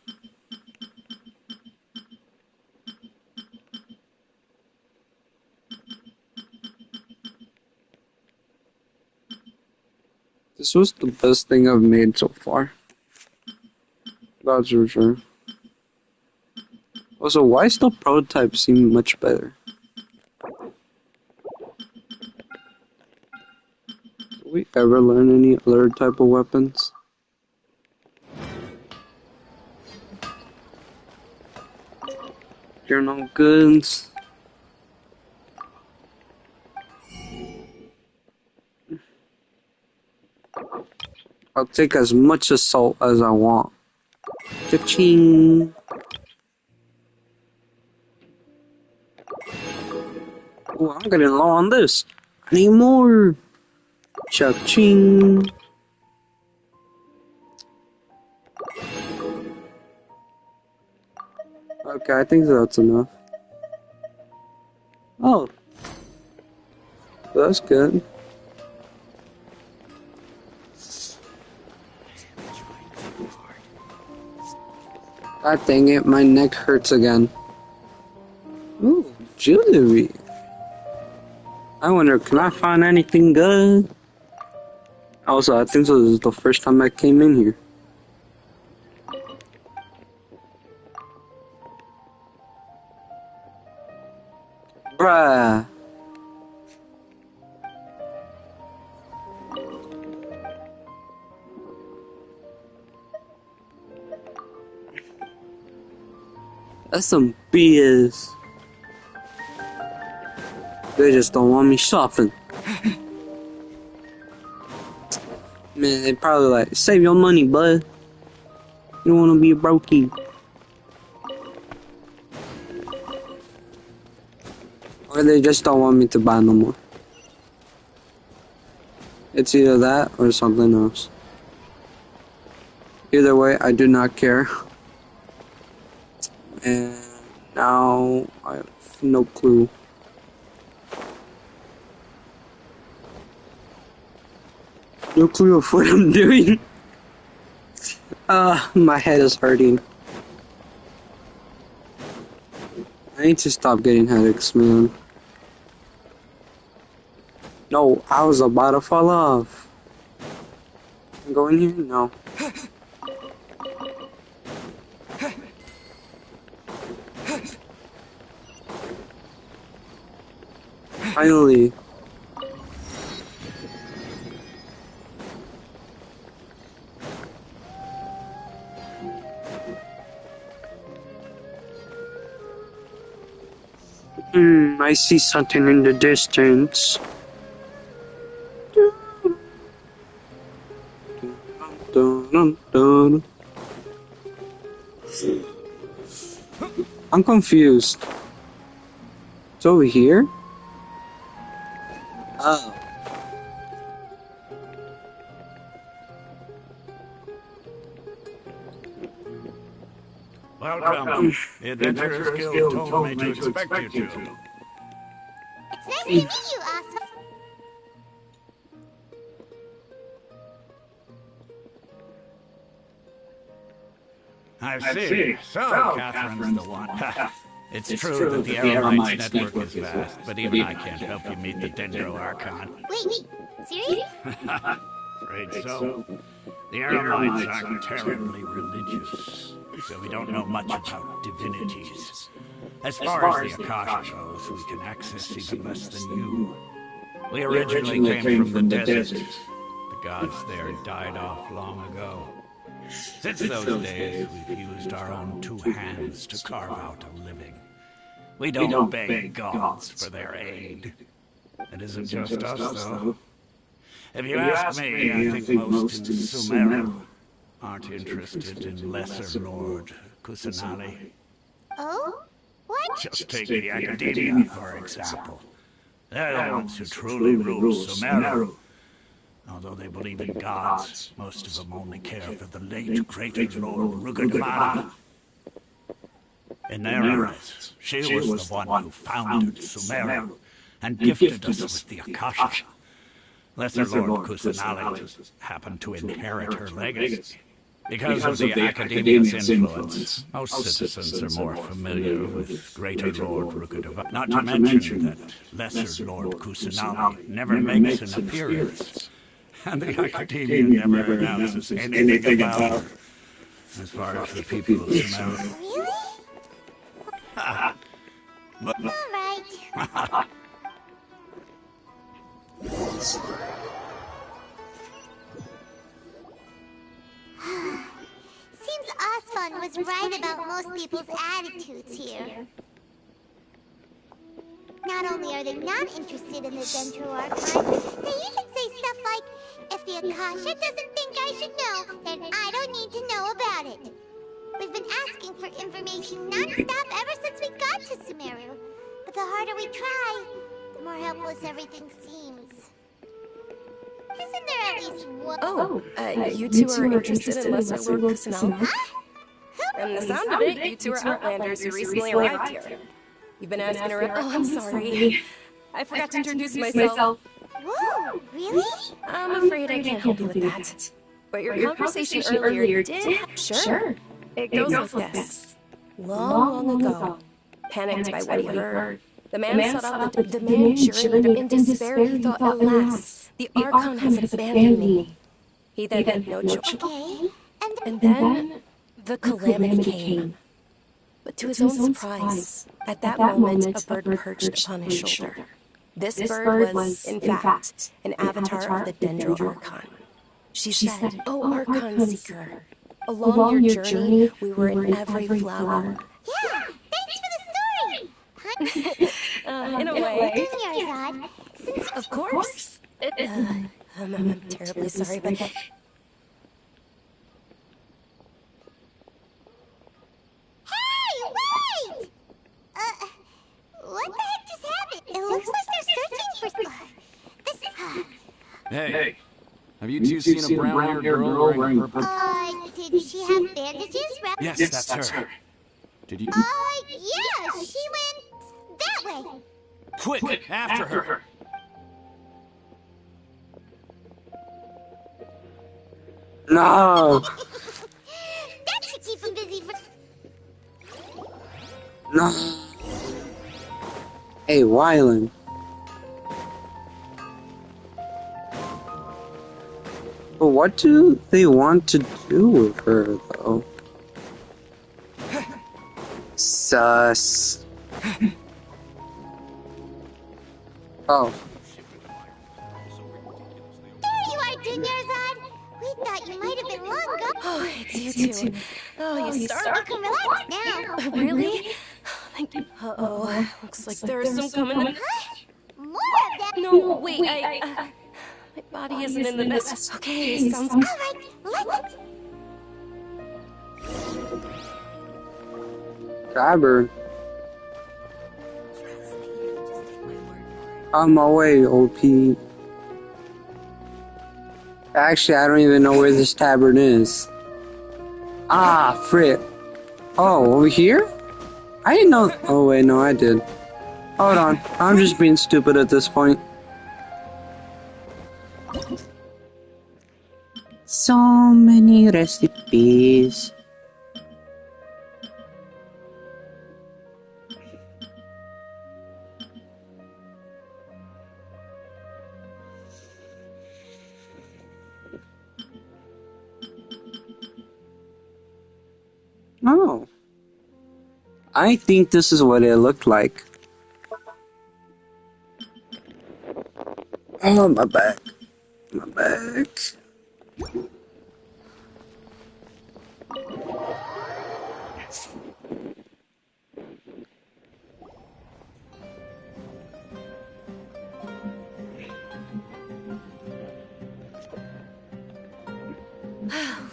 This was the best thing I've made so far. That's for sure. Also, why still prototypes seem much better? Did we ever learn any other type of weapons? You're no goods. I'll take as much assault as I want. Cha-ching! Oh, I'm getting low on this. I need more. Cha-ching! Okay, I think that's enough. Oh. That's good. God dang it, my neck hurts again. Ooh, jewelry. I wonder, can I find anything good? Also, I think this is the first time I came in here. Bruh. That's some BS. They just don't want me shopping. Man, they probably like, save your money, bud. You don't want to be a brokey. Or they just don't want me to buy no more. It's either that or something else. Either way, I do not care. And now I have no clue. No clue of what I'm doing. My head is hurting. I need to stop getting headaches, man. No, I was about to fall off. I'm going here? No. Finally. I see something in the distance. I'm confused. It's over here? Oh. Welcome. The Adventurers Guild told me to expect you to. It's nice to meet you, awesome. I see. So, Catherine's the one. It's true that the Aramites network is vast, but even I can't help you meet the Dendro Archon. Wait, serious? Afraid so. The Aramites aren't terribly religious, so we don't know much about divinities. As far as the Akasha goes, we can access even less than you. We originally came from the desert. The gods there died off long ago. Since those days, we've used our own two hands to carve out a living. We don't beg gods for their aid. It isn't just us, though. If you ask me, I think most in Sumeru aren't interested in Lesser Lord Kusanali. Oh? What? Just take the Academia, for example. They're the ones who truly rule Sumeru. Although they believe in gods, most of them only care for the late greater Lord Rugadamara. In their eyes, she was the one who founded Sumeru and gifted us with the Akasha. Lesser Lord Kusanali just happened to inherit her legacy. Because of the Academia's influence, most citizens are more familiar with Greater Lord Rugadamara. Not to mention that Lesser Lord Kusanali never makes an appearance. And the Academia never announces anything about her, as far as the people of Sumeru. Really? Alright. Seems Osfon was right about most people's attitudes here. Not only are they not interested in the Dendro Archon, they even say stuff like, if the Akasha doesn't think I should know, then I don't need to know about it. We've been asking for information non-stop ever since we got to Sumeru. But the harder we try, the more helpless everything seems. Isn't there at least one... You two are interested in Lesser Lord Kusanali? Huh? Who From the sound of it, you two are Outlanders who recently arrived here. You've been asking around. Oh, I'm sorry. I forgot to introduce myself. Whoa, really? I'm afraid I can't help you with that. But your conversation earlier did. Sure. It goes like this. Long ago, panicked by what he heard, the man sought out the man journeyed in despair. He thought, alas, the Archon has abandoned me. He then had no choice. Okay. And then the calamity came. But to his own surprise, at that moment, a bird perched upon his shoulder. This bird was, in fact, an avatar of the Dendro Archon. She said, "Oh, Archon Seeker, along your journey, we were in every flower." Yeah, thanks for the story. In a way. Dunyarzad, since Of course. I'm terribly sorry, but... Hey, wait! What the heck just happened? It looks like they're searching for this. Hey, have you two seen a brown-haired girl wearing purple? Did she have bandages wrapped? Yes, that's her. Did you? Yeah, she went that way. Quick, after her. No! That should keep him busy for... No! Hey, Wyland. But what do they want to do with her, though? Sus. Oh. There you are, Dunyarzad. We thought you might have been long gone. Oh, it's you two. Oh, you You start? can relax now. Really? Thank you. Uh-oh. Looks like there's some coming. More of that. No, wait, my body isn't in the nest. Okay, sounds... All right, let's... Grab her. On my way, OP. Actually, I don't even know where this tavern is. Ah, frick. Oh, over here? I didn't know... Oh, wait, no, I did. Hold on. I'm just being stupid at this point. So many recipes. Oh. I think this is what it looked like. Oh, my back. My back.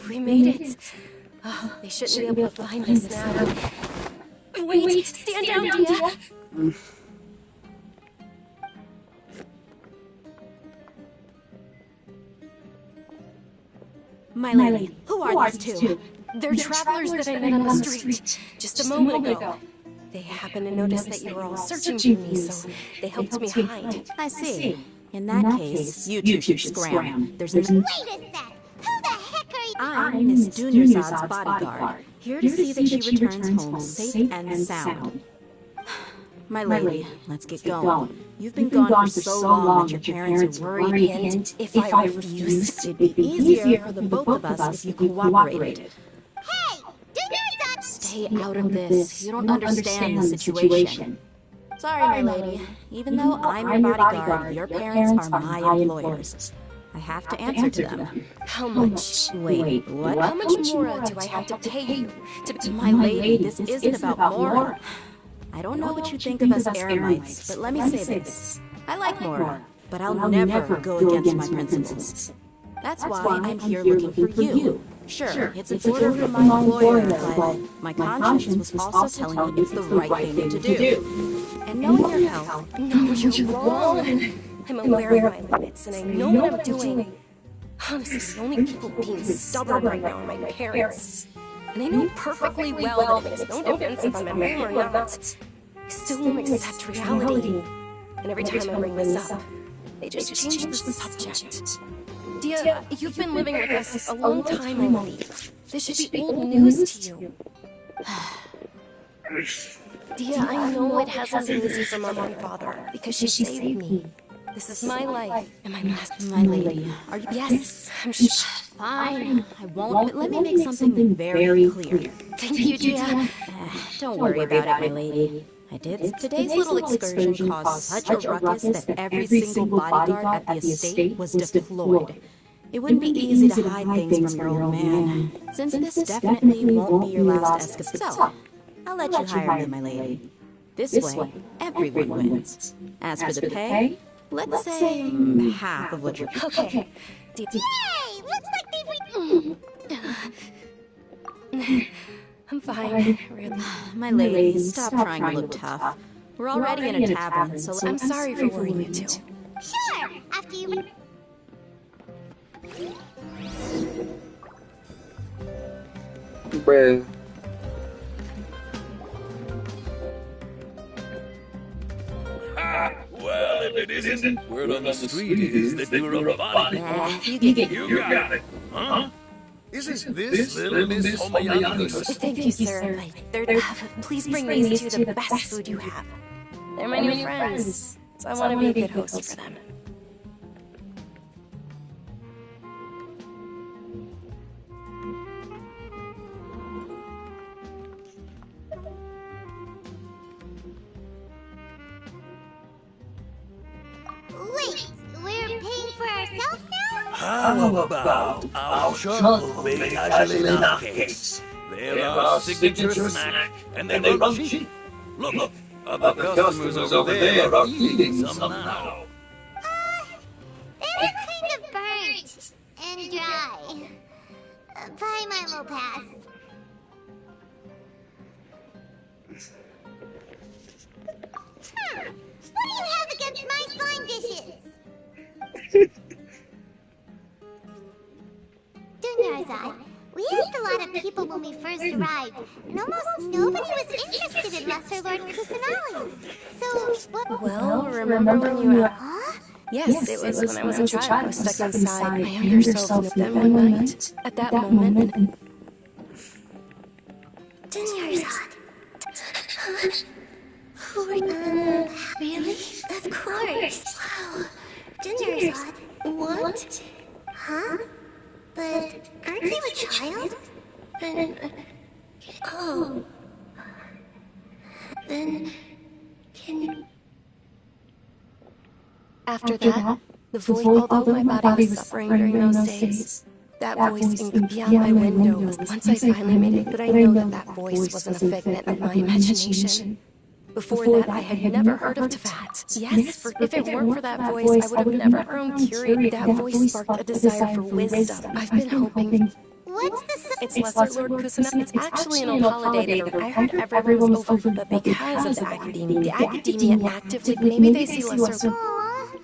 We made it. Oh, they shouldn't be able to find us now. Wait, stand down, Dia. My lady, who are these two? They're travelers that I met on the street just a moment ago. They happened to notice that you were all searching for me, so they helped me hide. I see. In that case, you two should scram. There's no... Wait a sec. Who the heck are you? I'm Miss Dunyarzad's bodyguard, here to see that she returns home safe and sound. My lady, let's get going. You've been gone for so long that your parents are worried, and if I refused, it'd be easier for the both of us if you cooperated. Hey, Dunyarzad! Stay out of this. You don't understand the situation. Sorry, my lady. Even though I'm your bodyguard, your parents are my employers. I have to answer to them. How much? Wait, what? How much more do I have to pay you? My lady, this isn't about more. I don't know what you think of us Eremites, but let me say this. I like Mora, but I'll never go against my principles. That's why I'm here looking for you. Sure, it's an order from my employer, but my conscience was also telling me it's the right thing to do. And knowing your health, No, you're wrong. I'm aware of my limits, and I know what I'm doing. Honestly, the only people being stubborn right now are my parents. And I know perfectly well that it makes no difference if I'm at home or not. I still won't accept reality. And every time I bring this up, they just change the subject. Dia, you've been living with us a long time, I believe. This should be old news to you. Dia, I know it hasn't been easy for Mother and Father, because she saved me. This is my life, and my last... My lady, are you... Yes, I'm sure... Fine, I won't, but let me make something very clear. Thank you, Dia. Don't worry about it, my lady. Today's little excursion caused such a ruckus that every single bodyguard at the estate was deployed. It wouldn't be easy to hide things from your old man, since this definitely won't be your last escape. So, I'll let you hire me, my lady. This way, everyone wins. As for the pay, let's say half of what you're... Okay. Yay! Looks like they've... I'm fine, really. My lady, stop trying to look tough. We're already in a tavern, so I'm sorry for worrying you too. Sure, after you... Bruh. Well, if it isn't, word on the street is that you're a body. You got it. Huh? Isn't this little Miss Homayani's? Thank you, sir. Please bring these two the best food you have. They're my new friends, so I want to be a good host for them. Wait, we're paying for ourselves now? How about our chocolate Ajalina cakes? They're our signature snack, and they run cheap. Look, other customers over there are eating some now. They're kind of burnt and dry. Buy mine will pass. What do you have against my slime dishes? Dunyarzad, we asked a lot of people when we first arrived, and almost nobody was interested in Lesser Lord Kusanali. So, what... Well, remember when you... Huh? Yes, it was when I was a child. I was stuck inside. My younger self nipped them one night. At that moment... Dunyarzad. Really? Of course. Wow. Dunyarzad. What? Huh? But aren't you a child? Oh. Then... can you... After that, the voice, although my body was suffering during those days, that voice beyond my window was once I finally made it, but I know that that voice wasn't a figment of my imagination. Before that, I had never heard of Tefat. Yes, if it weren't for that voice, I would have never grown curious. That voice sparked a desire for wisdom. I've been hoping... What's the... It's Lesser Lord Kusanali. It's actually an old holiday that I heard everyone was over, but because of the academia actively, maybe they see Lesser...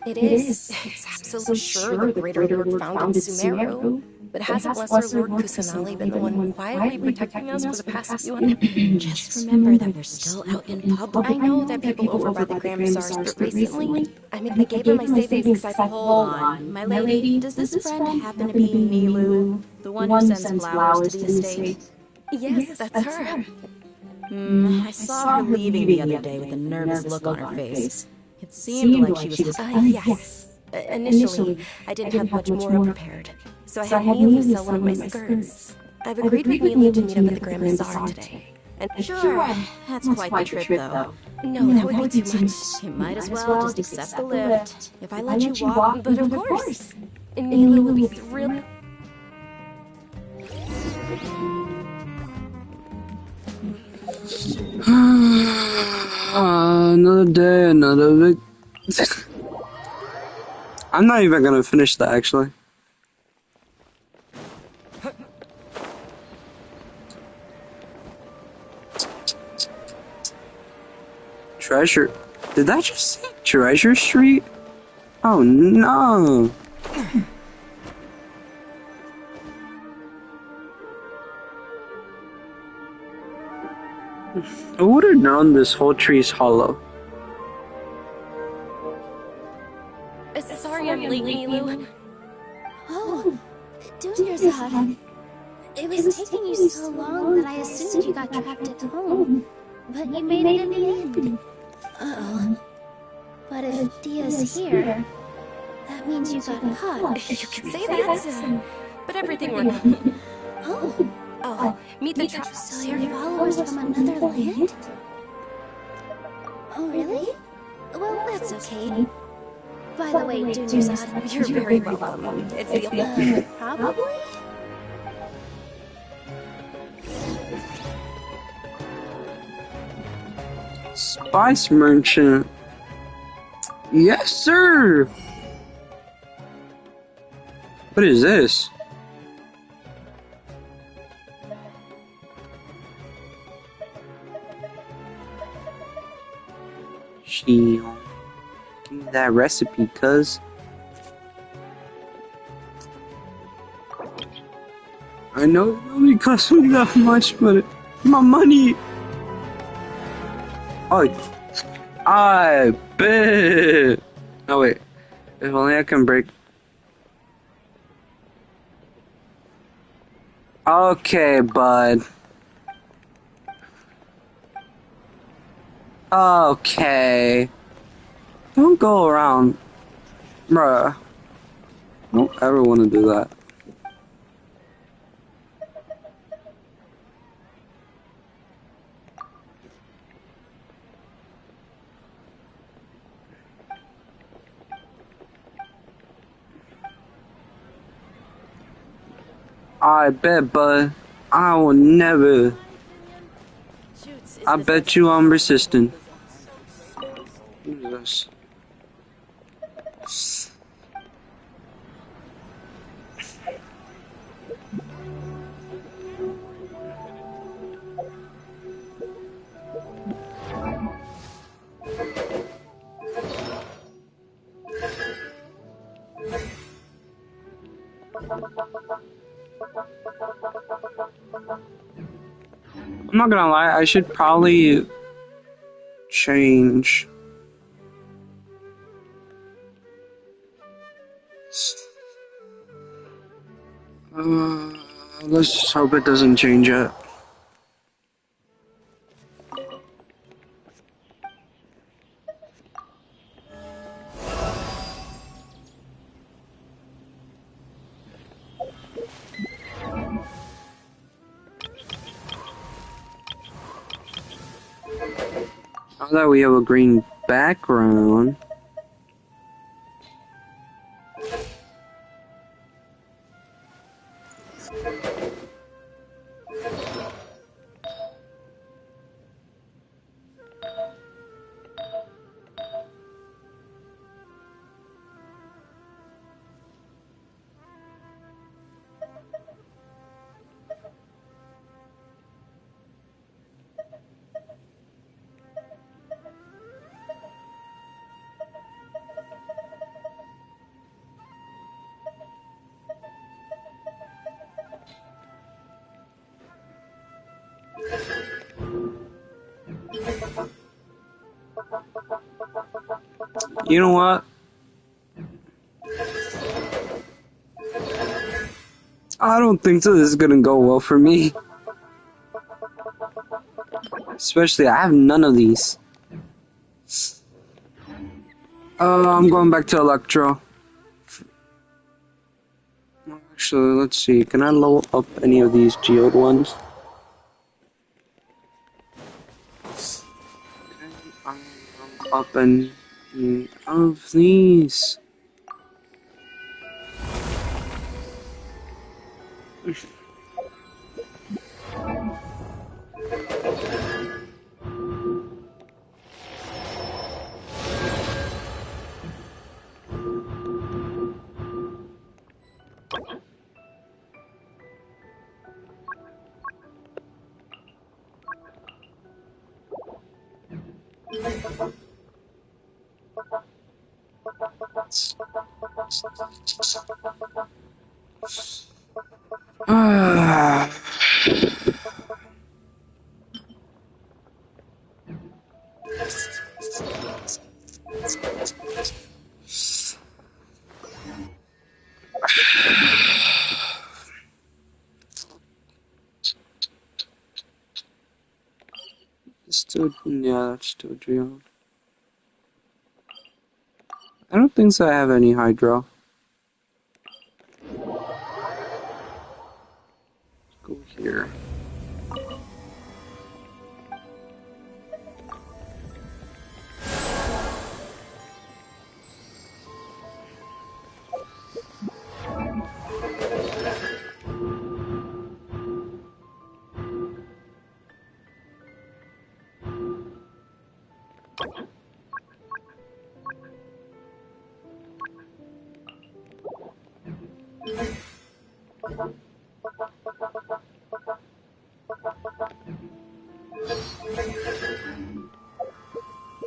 It is. It's absolutely sure the Greater Lord founded Sumeru. But hasn't Lesser Lord Kusanali been the one quietly protecting us for the past few hundred... Just remember that we're still out in public. I know that people over by the Grand Bazaars, but recently, I gave him my savings because I... Hold on, my lady, does this friend happen to be Nilu, the one who sends flowers to the estate? Yes, that's her. I saw her leaving the other day with a nervous look on her face. It seemed like she was... Yes. Initially, I didn't have much more prepared, so I had Nilu sell one of my skirts. I've agreed with Nilu to meet up at the Grand Bazaar today. And sure, that's quite the trip, though. No, that would be too much. You might as well just accept the lift. If I let you walk, but of course. And Nilu will be thrilled. Another day, another week. I'm not even gonna finish that, actually. Treasure. Did that just say Treasure Street? Oh no. Who would have known this whole tree is hollow? Sorry I'm late, Milu. Oh, Dunyarzad. It was taking you so long that I assumed you got trapped at home. But you made it in the end. Uh-oh. But if Dia's here, that means you got caught. You could say that, but everything worked out. Oh. Oh, meet the So you're followers from another land? Oh, really? Well, that's okay. By the way, Dunyarzad, You're very welcome. It's the probably? Spice merchant. Yes, sir. What is this? She give me that recipe, cuz. I know it only cost me that much, but my money. Oh, I bet. Oh wait, if only I can break. Okay, bud. Okay. Don't go around. Bruh. Don't ever want to do that. I bet, bud. I will never. I bet you I'm resistant. What is this? I'm not gonna lie, I should probably change. Let's just hope it doesn't change yet. Now that we have a green background. You know what? I don't think so. This is gonna go well for me. Especially, I have none of these. I'm going back to Electro. Actually, let's see. Can I level up any of these geode ones? I'm up any of these. Still, yeah, that's still Geode. I don't think so I have any Hydro. Let's go here.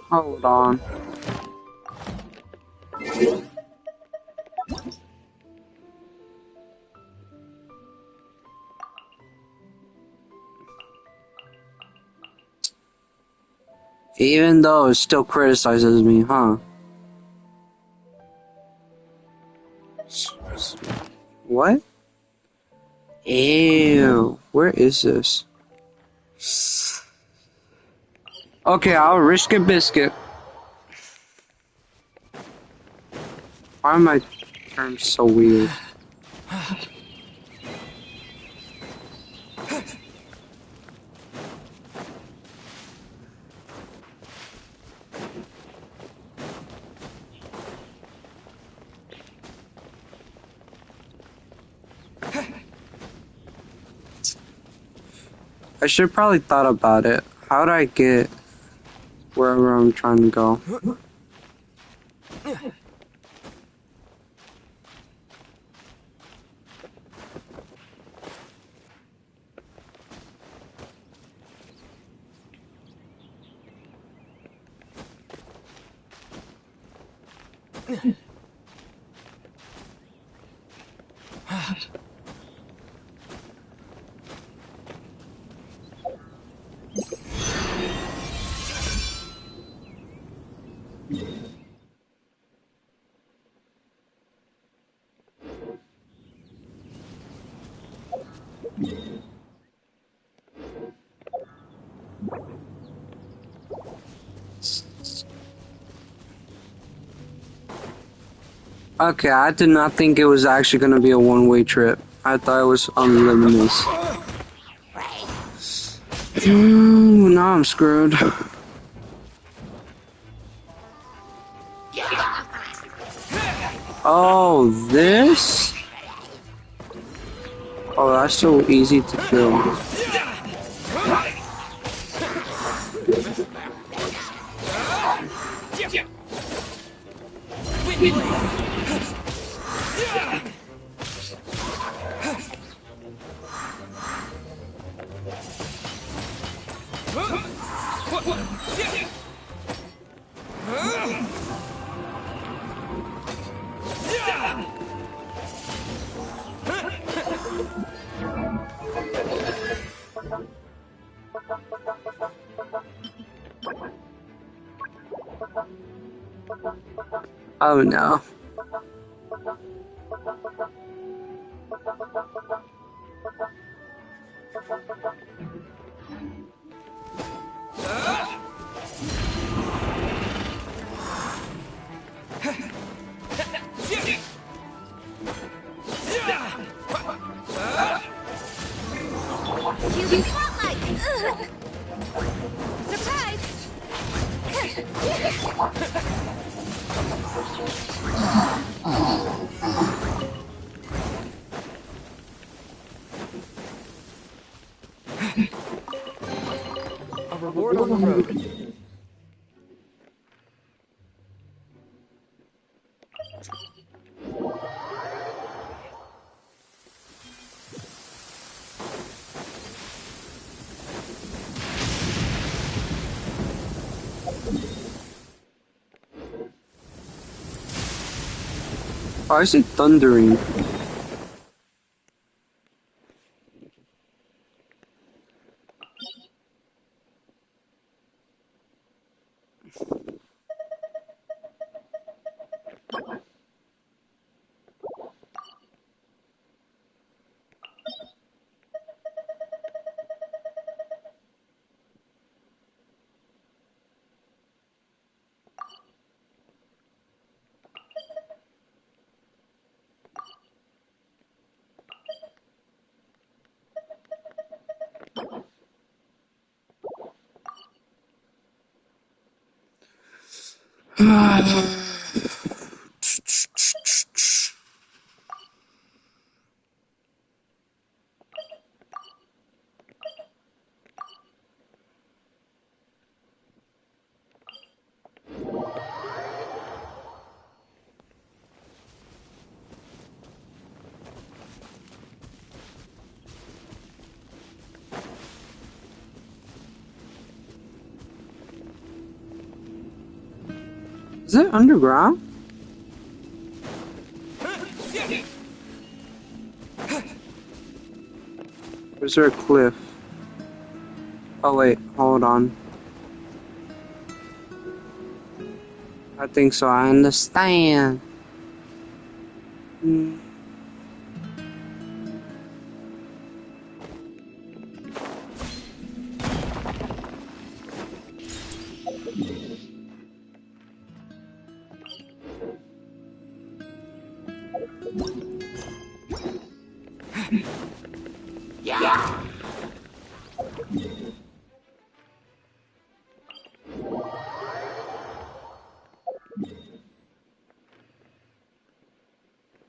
Hold on. Even though it still criticizes me, huh? What? Ew. Where is this? Okay, I'll risk a biscuit. Why are my terms so weird? I should probably thought about it. How do I get wherever I'm trying to go? Okay, I did not think it was actually gonna be a one-way trip. I thought it was unlimited. Now I'm screwed. Oh, this? Oh, that's so easy to kill. Oh no. Cute spotlight! Surprise! A reward on the road. Why is it thundering? Is it underground? Or is there a cliff? Oh wait, hold on. I think so, I understand.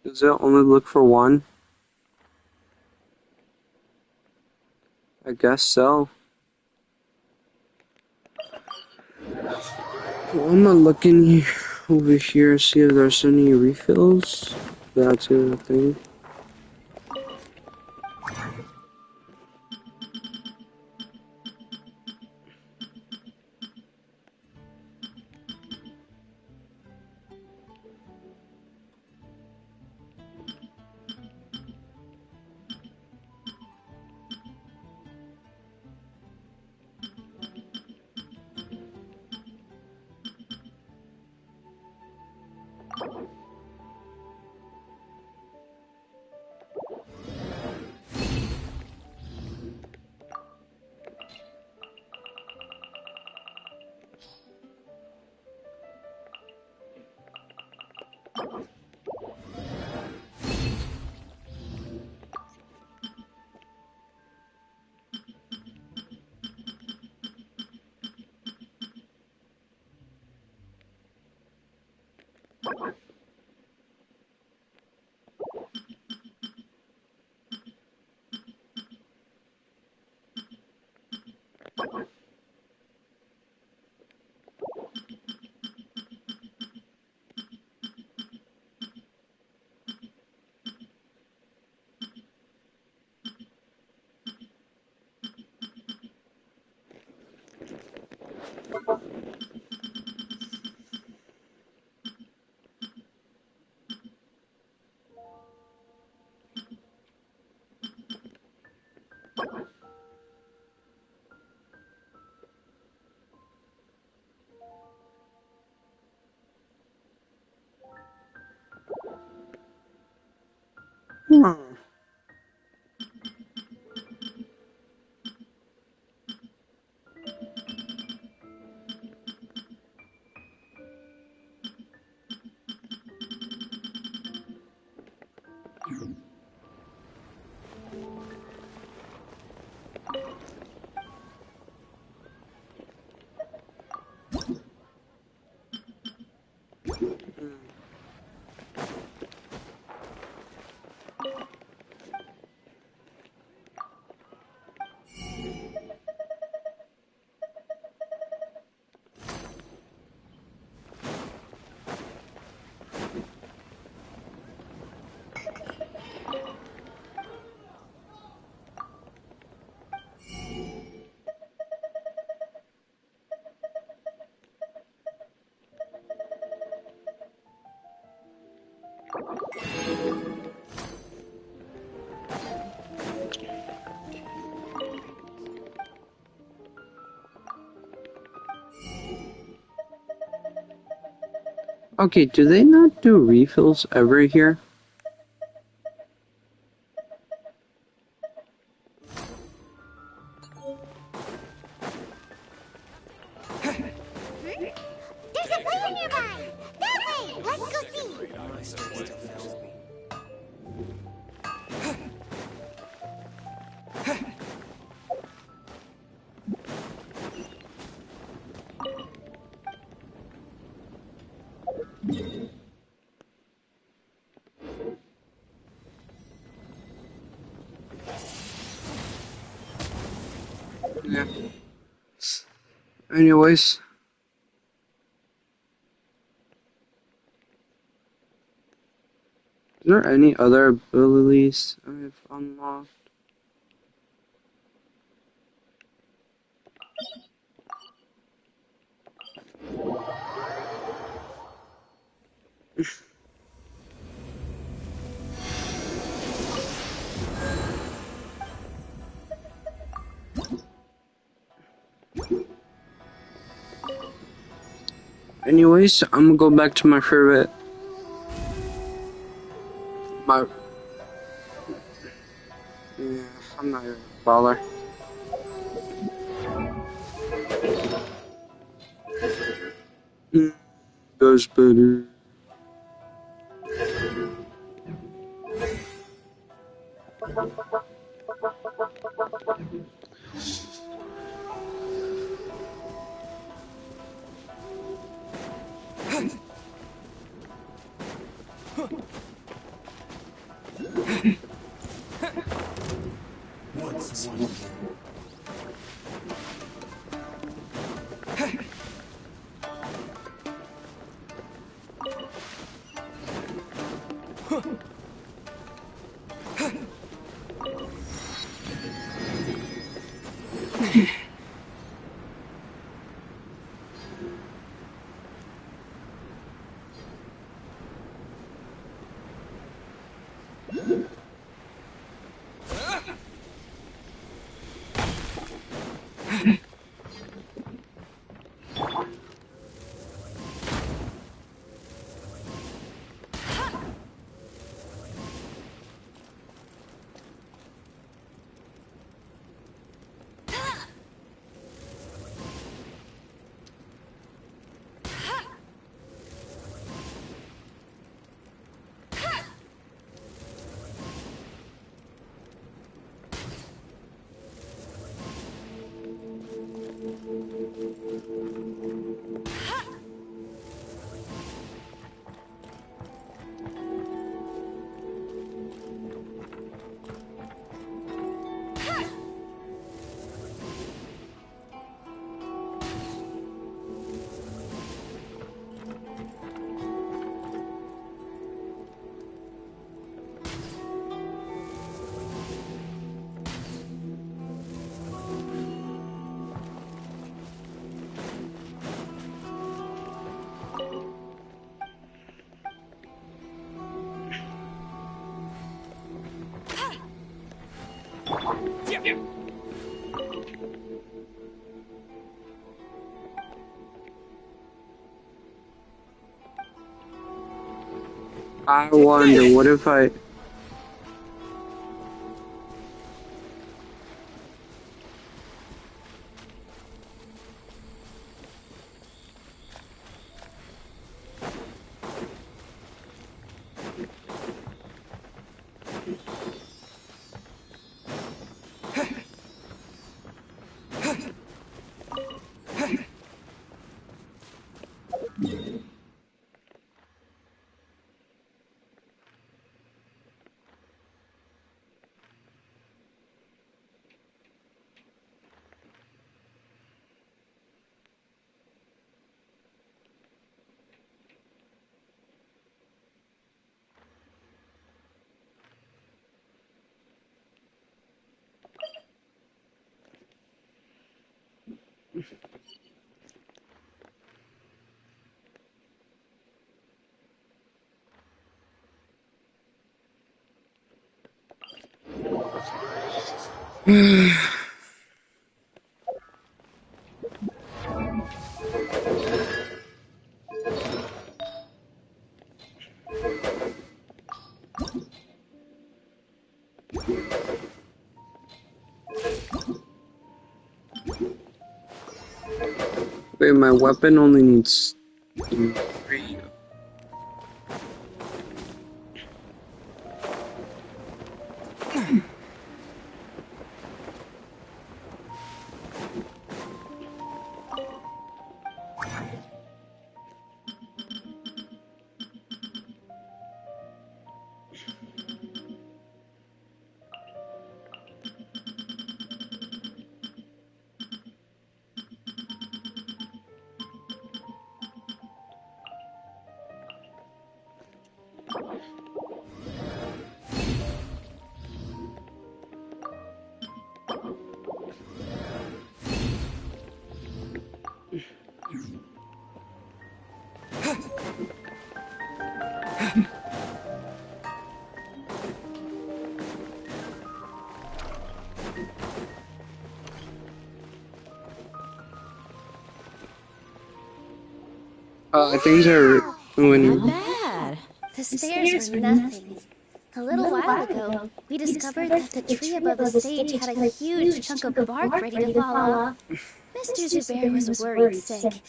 Does it only look for one? I guess so. Well, I'm not looking over here, see if there's any refills. That's the thing. Okay, do they not do refills ever here? There's a player nearby! That way! Let's go see! My strength still fails me. Yeah. Anyways. Is there any other abilities I've unlocked? Anyways, I'm gonna go back to my favorite. Yeah, I'm not even a baller. Does better. What's one? I wonder, what if I... Wait, my weapon only needs 3. Things are winning. Not bad. The stairs were nothing. A little while ago, we discovered that the tree above the stage had a huge chunk of bark ready to fall off. Mr. Zubair was worried sick.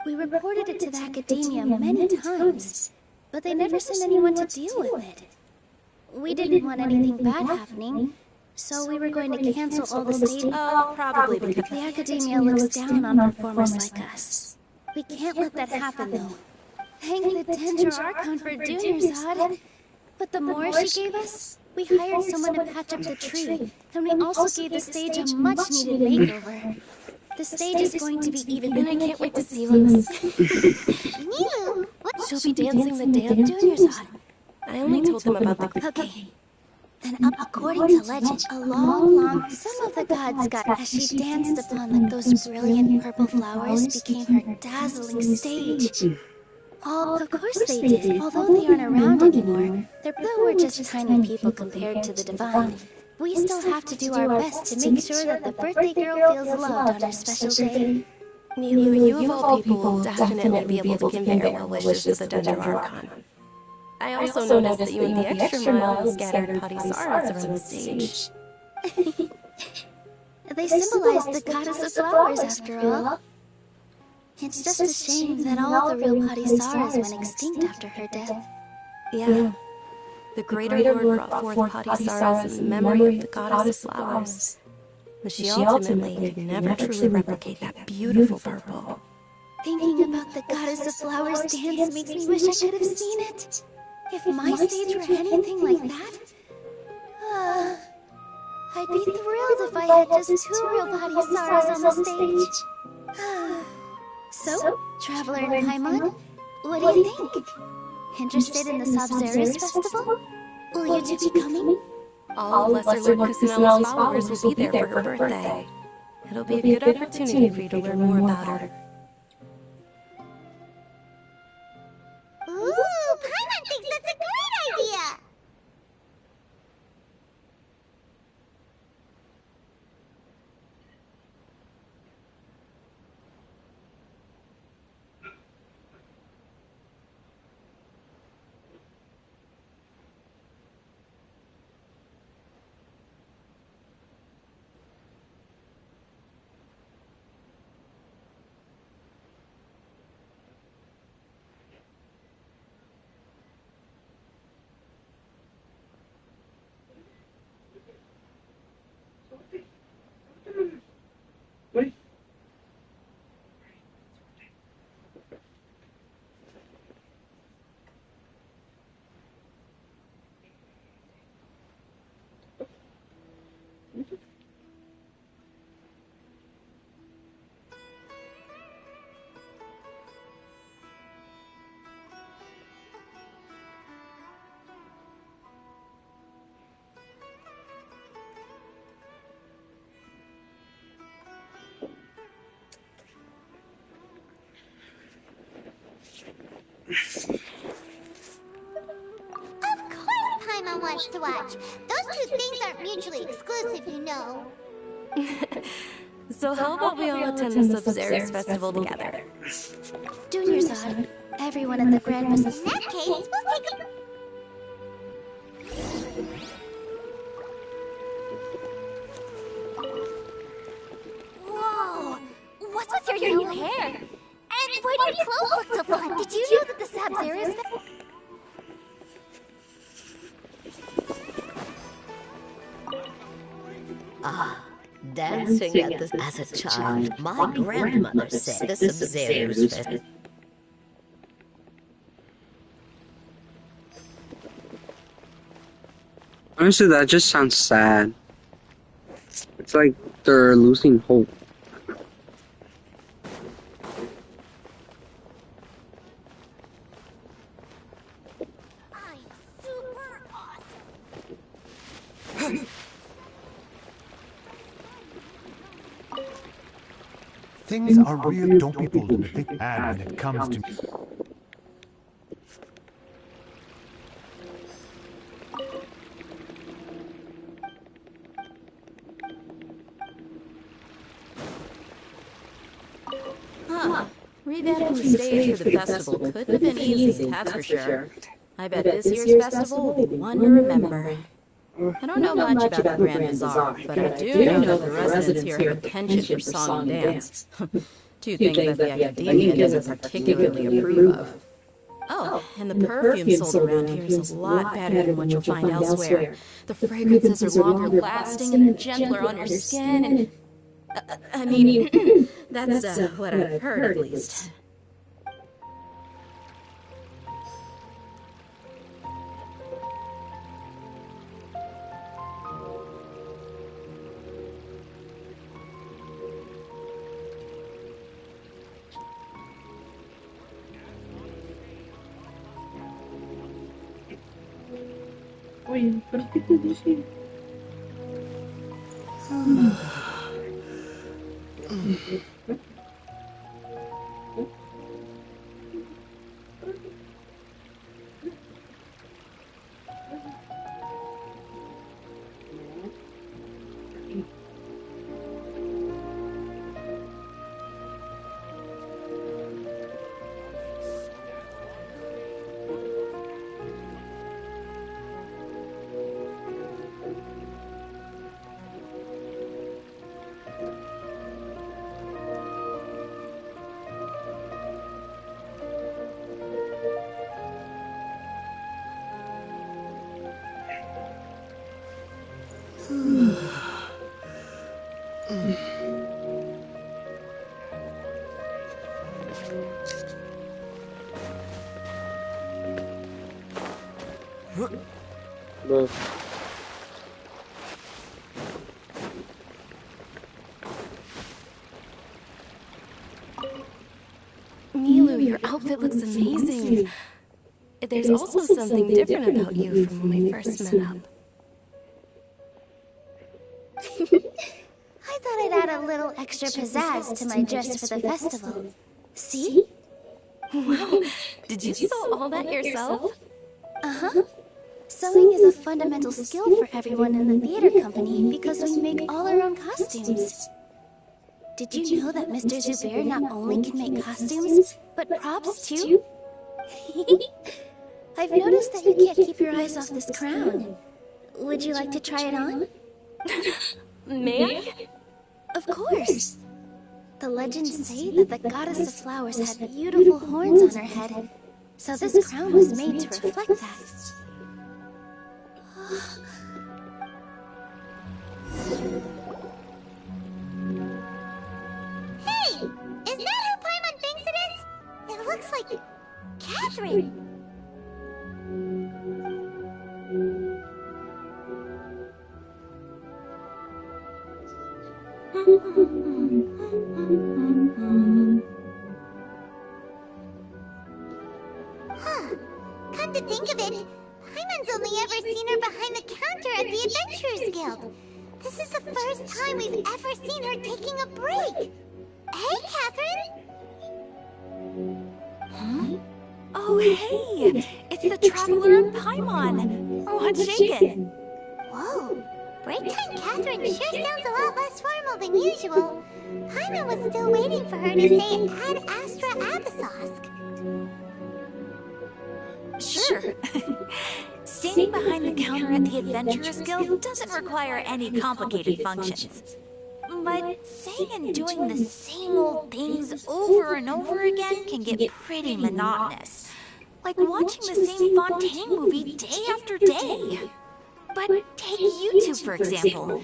We reported it to the academia many times, but they never sent anyone to deal with it. We didn't want anything bad happening, so we were going to cancel all the stage. Oh, probably because The academia looks down on performers like us. We can't let that happen, though. Thank the Danger Archon for Junior's. But the more she gave us, we hired someone to patch up the tree, and we also gave the stage a much-needed makeover. The stage is going to be even, and I can't wait to see Luz. Nilu, She'll be dancing the day of Junior's. I only told them about the... Okay. Then according to legend, some of the gods got as she danced upon like those brilliant purple flowers became her dazzling stage. Of course they did, although they aren't around anymore. Though we're just tiny people compared to the divine, we still have to do our best to make sure that the birthday girl feels loved on her special day. Nilu, you of all people will definitely be able to convey our well wishes to the Danger Archon. I also noticed that you went the extra mile and scattered Padisaras around the stage. They symbolize the goddess of flowers, after all. It's just a shame that all the real Padisaras went extinct after her death. Yeah. The Greater Lord brought forth Padisaras in memory of the goddess of flowers. But she ultimately could never truly replicate that beautiful purple. Thinking about the goddess of flowers dance makes me wish I could have seen it. If my stage were anything like that, I'd be thrilled if I had just 2 real Padisaras on the stage. So, Traveler and Paimon, what do you think? Interested in the Sabzeruz festival? Will you two be coming? All of Lesser Lord Kusanelli's followers will be there for her birthday. It'll be a good opportunity for you to learn more about her. Ooh, Paimon thinks that's a great idea! Of course Paimon wants to watch. Those 2 things aren't mutually exclusive, you know. So how about we all attend the Sabzeruz festival together? Junior's odd. Everyone at the Grand Bazaar. In that case, we'll take a... Whoa! What's with your new hair? And why do your clothes look so fun? Did you know that the Sabzeruz... Dancing at this as a child, my grandmother said the Sabzeruz festival. Honestly, that just sounds sad. It's like they're losing hope. I Things are real. Don't be fooled into thinking bad when it comes to... Huh. Revamping the stage for the festival couldn't have been easy, that's for sure. I bet this year's festival will be one to remember. I don't know much about the Grand Bazaar, but I do know that the residents here have a penchant for song and dance. Two things that the academia doesn't particularly approve of. Oh, and the perfume sold around here is a lot better than what you'll find elsewhere. The fragrances are longer lasting and gentler on your skin, and... I mean, that's what I've heard at least. Oye, ¿pero qué te dije? Bro. Milu, your outfit looks amazing. There's also something different about you from when we first met up. I thought I'd add a little extra pizzazz to my dress for the festival. See? Wow, did you sew all that yourself? Uh-huh. Sewing is a fundamental skill for everyone in the theater company because we make all our own costumes. Did you know that Mr. Zubair not only can make costumes, but props too? I've noticed that you can't keep your eyes off this crown. Would you like to try it on? May I? Of course. The legends say that the goddess of flowers had beautiful horns on her head, so this crown was made to reflect that. Hey! Is that who Paimon thinks it is? It looks like... Catherine! Huh. Come to think of it, Paimon's only ever seen her behind the counter at the Adventurers Guild. This is the first time we've ever seen her taking a break. Hey, Catherine! Huh? Oh, hey! It's the Traveler and Paimon! What's shaking? Whoa! Break time Catherine sure sounds a lot less formal than usual. Paimon was still waiting for her to say Ad Astra Abyssosque. Sure. Standing behind the counter at the Adventurers Guild doesn't require any complicated functions. But saying and doing the same old things over and over again can get pretty monotonous. Like watching the same Fontaine movie day after day. But take YouTube, for example.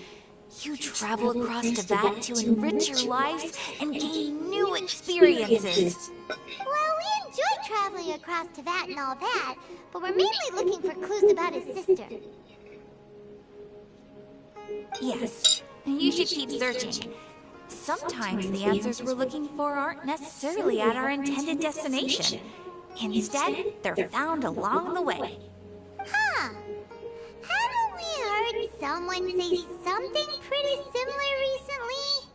You travel across Teyvat to enrich your lives and gain new experiences. Well, we enjoy traveling across Teyvat and all that, but we're mainly looking for clues about his sister. Yes, you should keep searching. Sometimes the answers we're looking for aren't necessarily at our intended destination. Instead, they're found along the way. Huh. Haven't we heard someone say something pretty similar recently?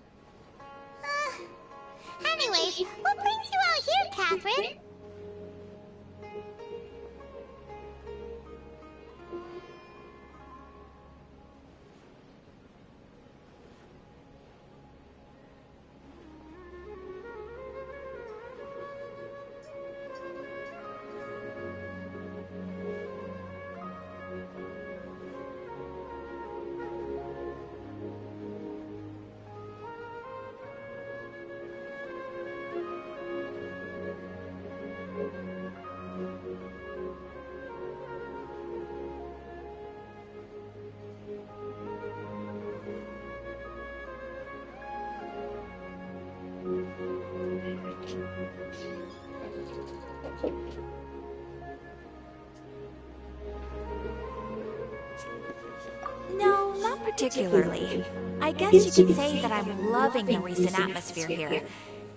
No, not particularly. I guess you could say that I'm loving the recent atmosphere here.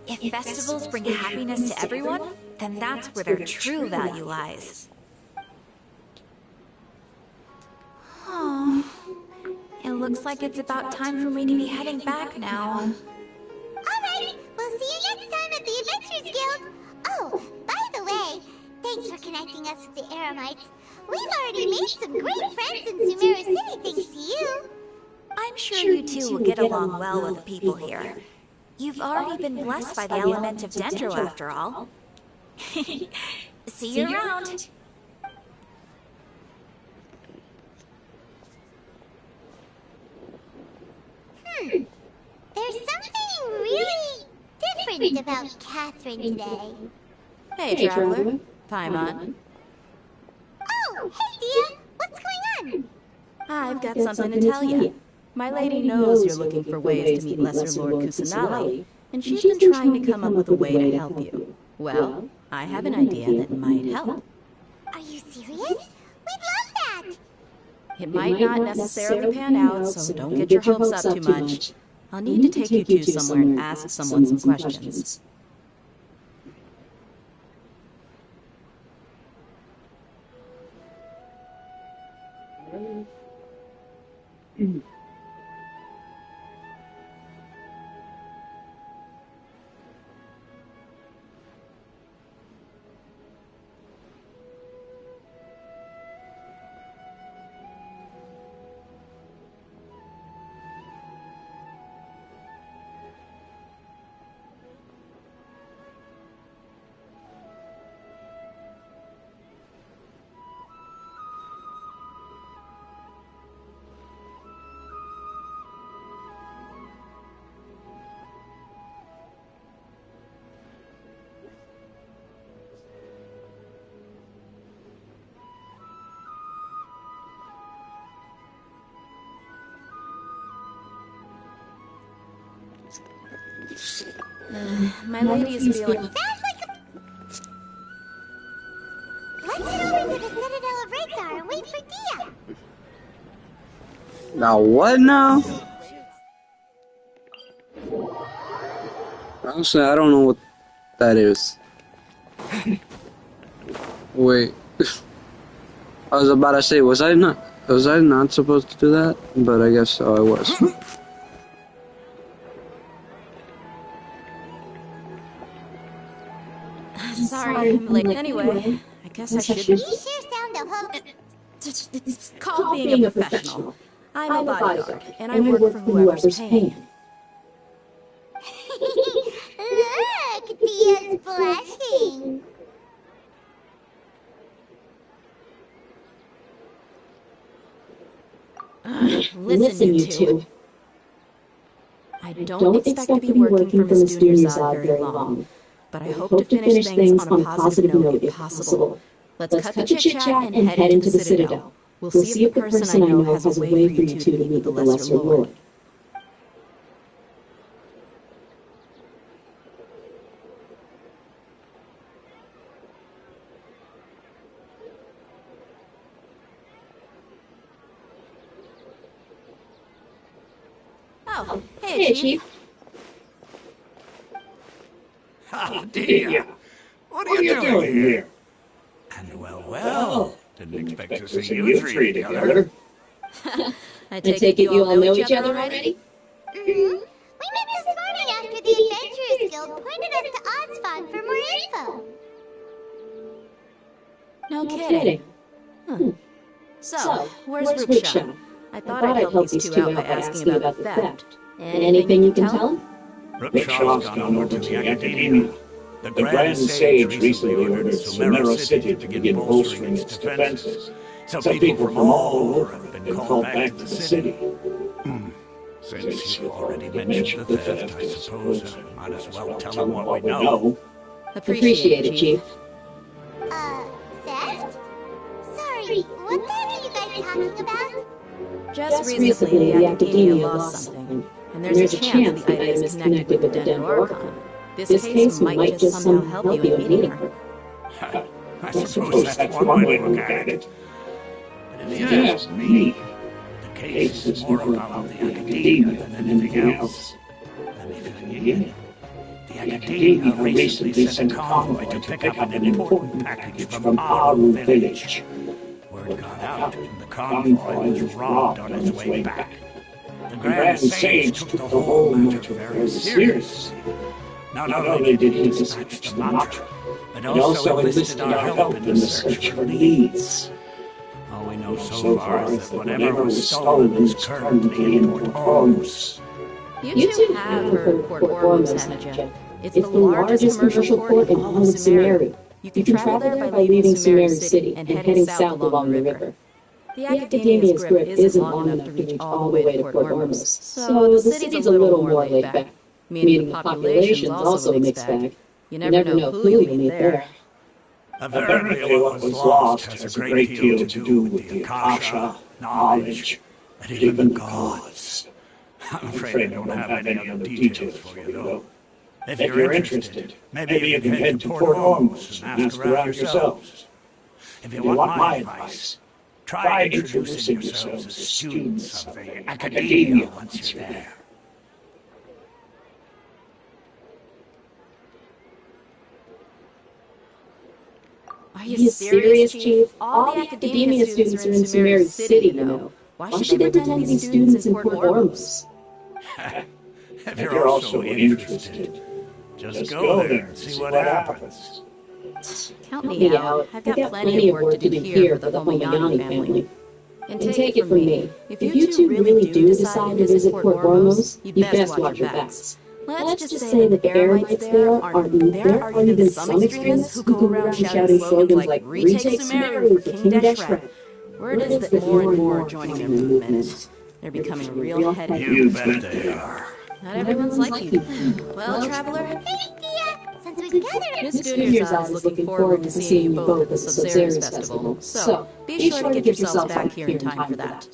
If festivals bring happiness to everyone, then that's where their true value lies. Oh, it looks like it's about time for me to be heading back now. Alright, we'll see you next time at the Adventurers Guild. Oh, by the way, thanks for connecting us with the Eremites. We've already made some great friends in Sumeru City thanks to you. I'm sure you two will get along well with the people here. You've already been blessed by the element of Dendro after all. See you around. There's something really different about Catherine today. Hey, Traveler. Paimon. Oh, hey, Dia. What's going on? I've got something to tell you. My lady knows you're looking for ways to meet Lesser Lord Kusanali, and she's been trying to come up with a way to help you. Well, I have an idea that might help. Are you serious? We'd love that. It might not necessarily pan out, so don't get your hopes up too much. I'll need to take you to somewhere and ask someone some questions. My lady is feeling... Sounds like a... Let's head over to the Citadel of Radar and wait for Dia. Now what now? Honestly, I don't know what that is. Wait. I was about to say, was I not supposed to do that? But I guess so, I was. Sorry, I'm late. Anyway, I guess I should... You sure sound a hook. It's called being a professional. I'm a bodyguard, and I work for whoever's paying. Look, Dia's blushing. Listen, you two. I don't expect to be working for Miss Dunyarzad very long, but I hope to finish things on a positive note if possible. Let's cut the chit-chat and head into the Citadel. We'll see if the person I know has a way for you two to meet the Lesser Lord. Oh, hey, Chief. Ah, Dia. What are you doing here? And well, didn't expect to see you three together. I take it you all know each other already? We met this morning after the Adventurers Guild pointed us to Ozfon for more info. No kidding. Huh. So, where's Ruksha? I thought I'd help these two out by asking about the theft. Anything you can tell? Rukshaw's gone over to the Academia. The Grand Sage recently ordered Sumeru City to begin bolstering its defenses. Some people from all over have been called back to the city. Since you've already mentioned the theft, I suppose I might as well tell them what we know. Appreciate it, Chief. Theft? Sorry, what theft are you guys talking about? Just recently, the Academia lost something, and there's a chance the item is connected with the Dendro Archon. This case might just somehow help you in meeting her. I suppose that's one way to look at it. But if you ask me, the case is more about the academia than anything else. Let me fill you in. The academia recently sent a convoy to pick up an important package from Aru village. Word got out, and the convoy was robbed on its way back. The Grand Sage took the whole matter very seriously. Not only did he dispatch the mantra, but also enlisted our help in the search for leads. All we know so far is that whatever was stolen is currently in Port Ormus. You two have heard of Port Ormus, haven't you? It's the largest commercial port in all of Sumeru. You can travel there by leaving Sumeru City and heading south along the river. The Academia's grip isn't long enough to reach all the way to Port Ormus, so the city's a little more laid back, meaning the population's also a mixed bag. You never know who you'll meet there. Apparently what was lost has a great deal to do with the Akasha, knowledge, and even the gods. I'm afraid I don't have any other details for you, though. If you're interested, maybe you can head to Port Ormus and ask around yourselves. If you want my advice, try introducing yourselves as students of the Academia once you're there. Are you serious, Chief? All the Academia students are in Sumeru City, you know. Why should they pretend to be students in Port Ormus? If you're also interested, just go there and see what happens. Count me out. I've got plenty of work to do here for the Homayani family. And take it from me, if you two really do decide to visit Port Ormus, you best watch your backs. Let's just say that the Eremites there are even some extremists who go around shouting slogans like "Retake Sumeru for King Deshret." Word is that more and more are joining their movement. They're becoming a real headache. You bet they are. Not everyone's like you. Well, traveler, Hey, Thea! Since we've gathered... Miss Junior's is looking forward to seeing you both at the Sub-Zerus Festival, so be sure to get yourselves back here in time for that.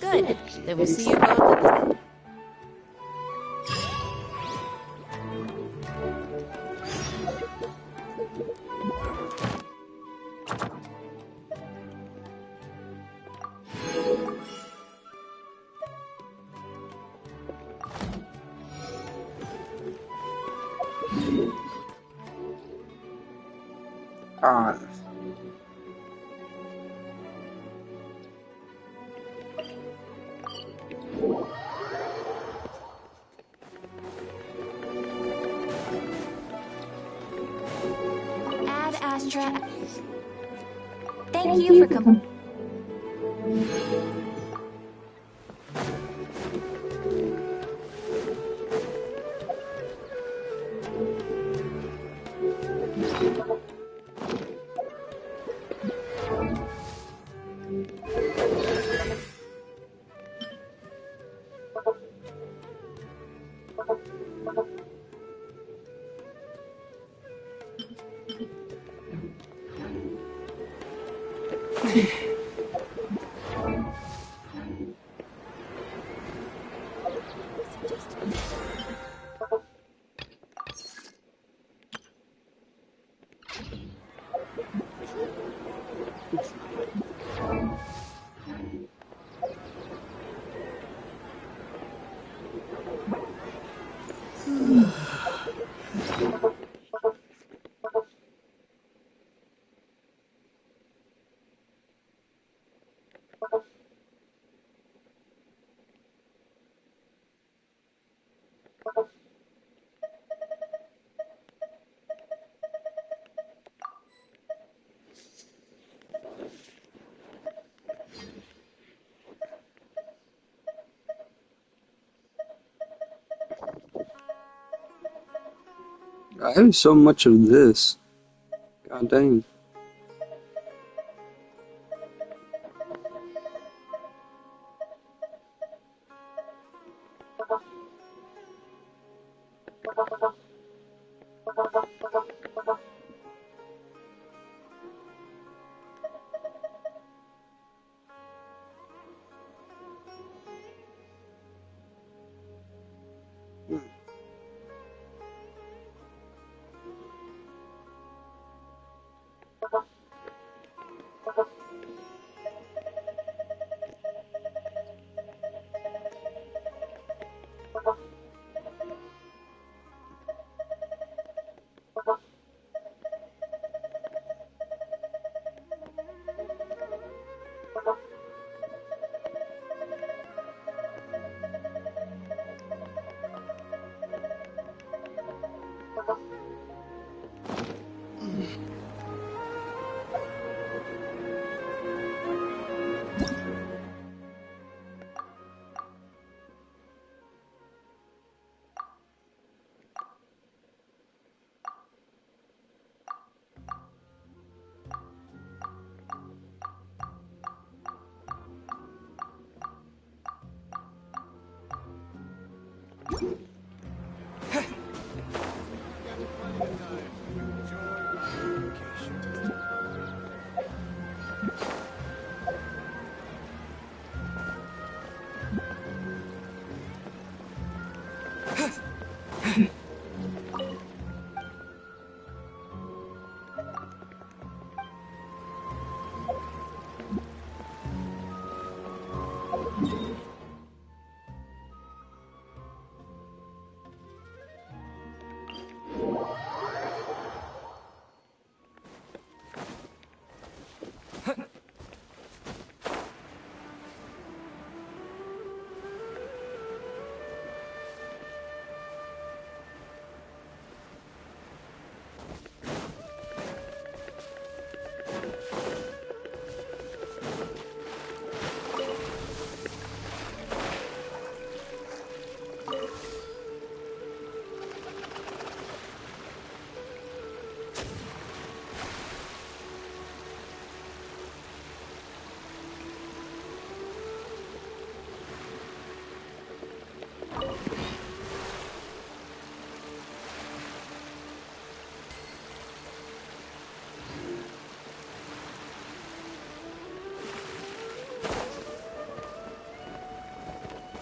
Good. Then we'll see you both at the... Ad Astra. Thank you for coming. I have so much of this. God dang.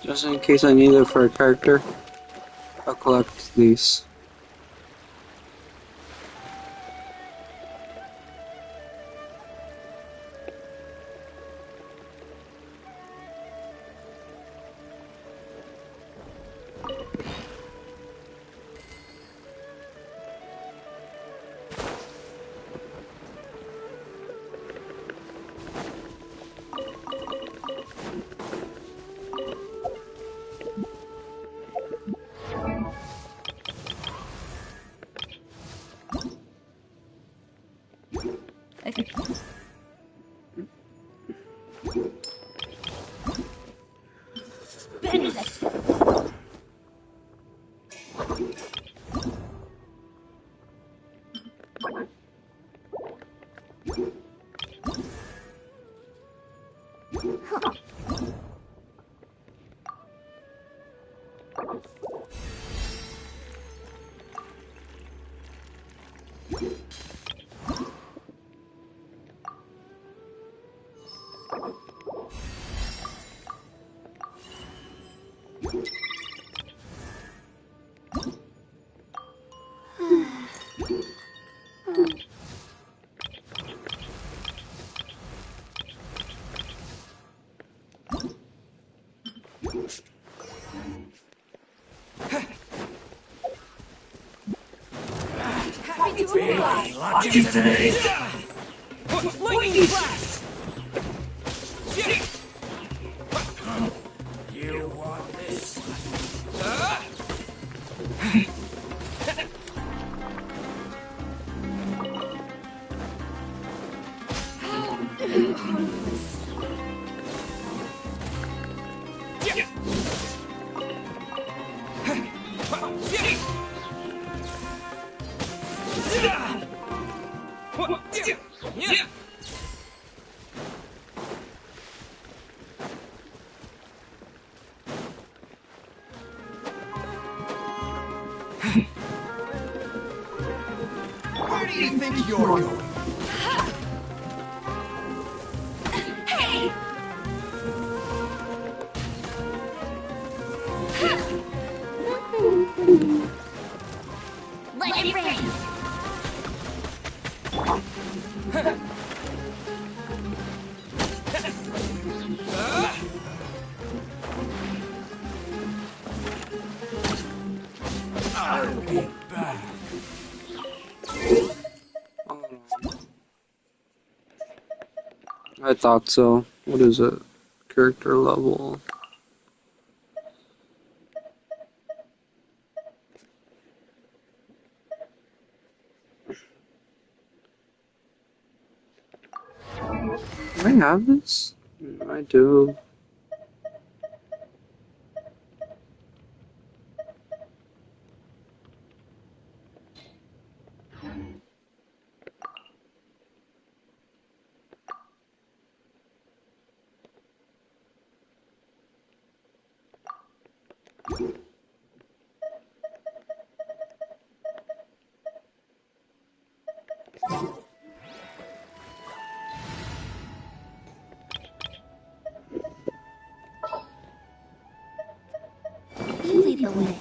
Just in case I need it for a character, I'll collect these. Feeling lucky today. Lightning blast! You want this? Where do you think you're going? Hey! Let it rain! I'll be back. I thought so. What is it? Character level. Do I have this? I do. You lead the way.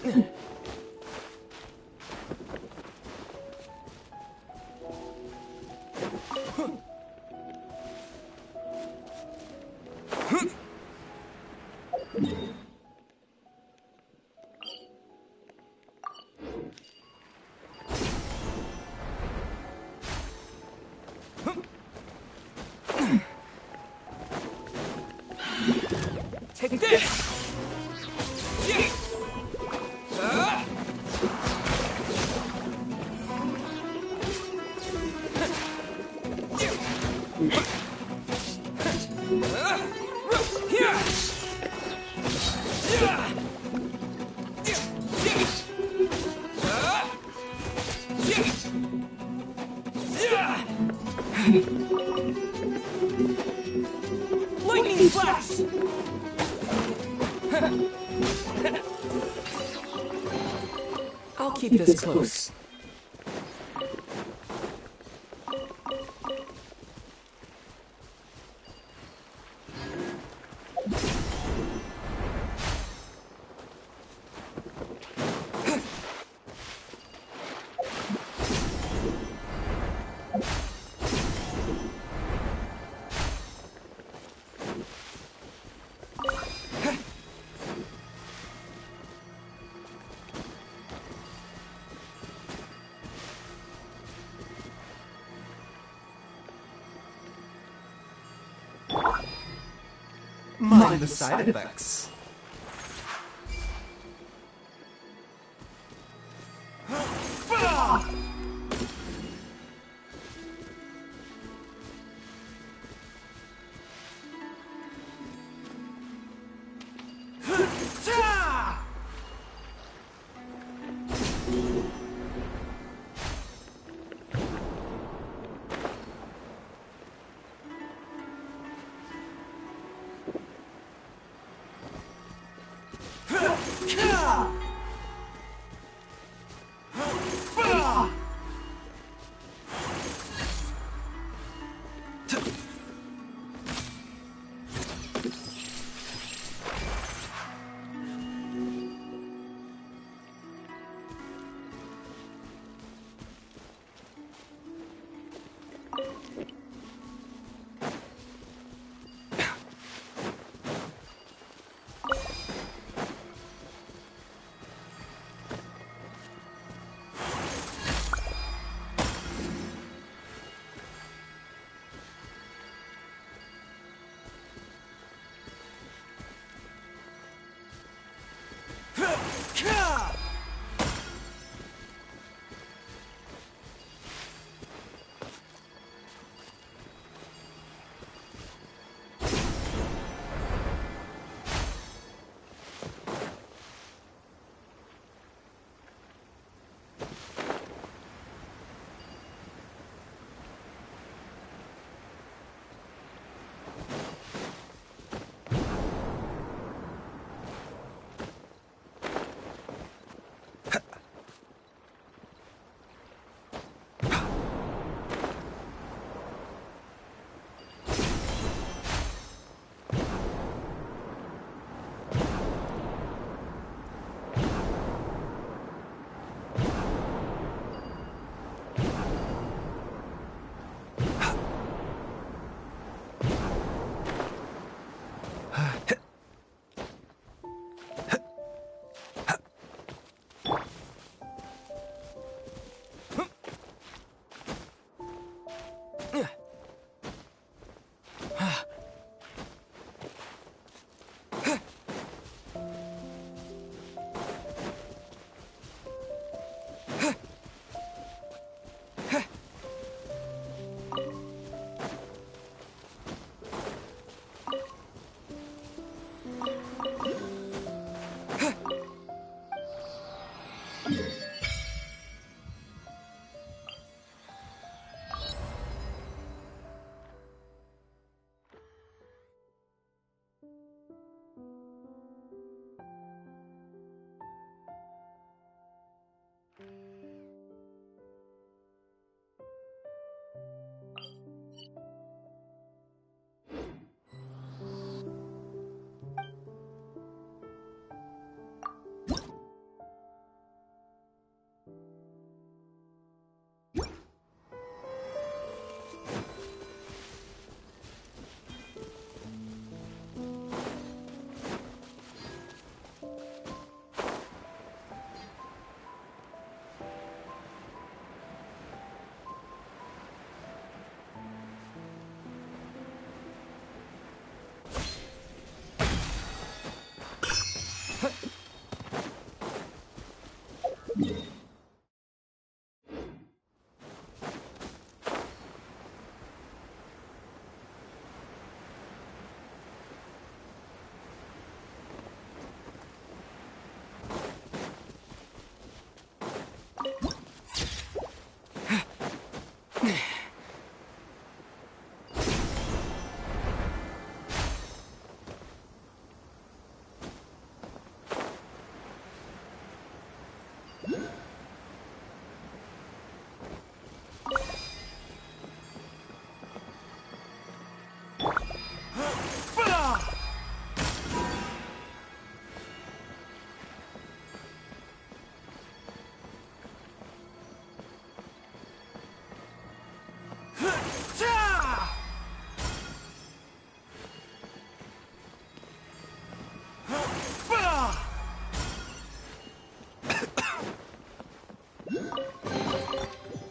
Take this! Lightning flash! I'll keep this close. Mind the side effects.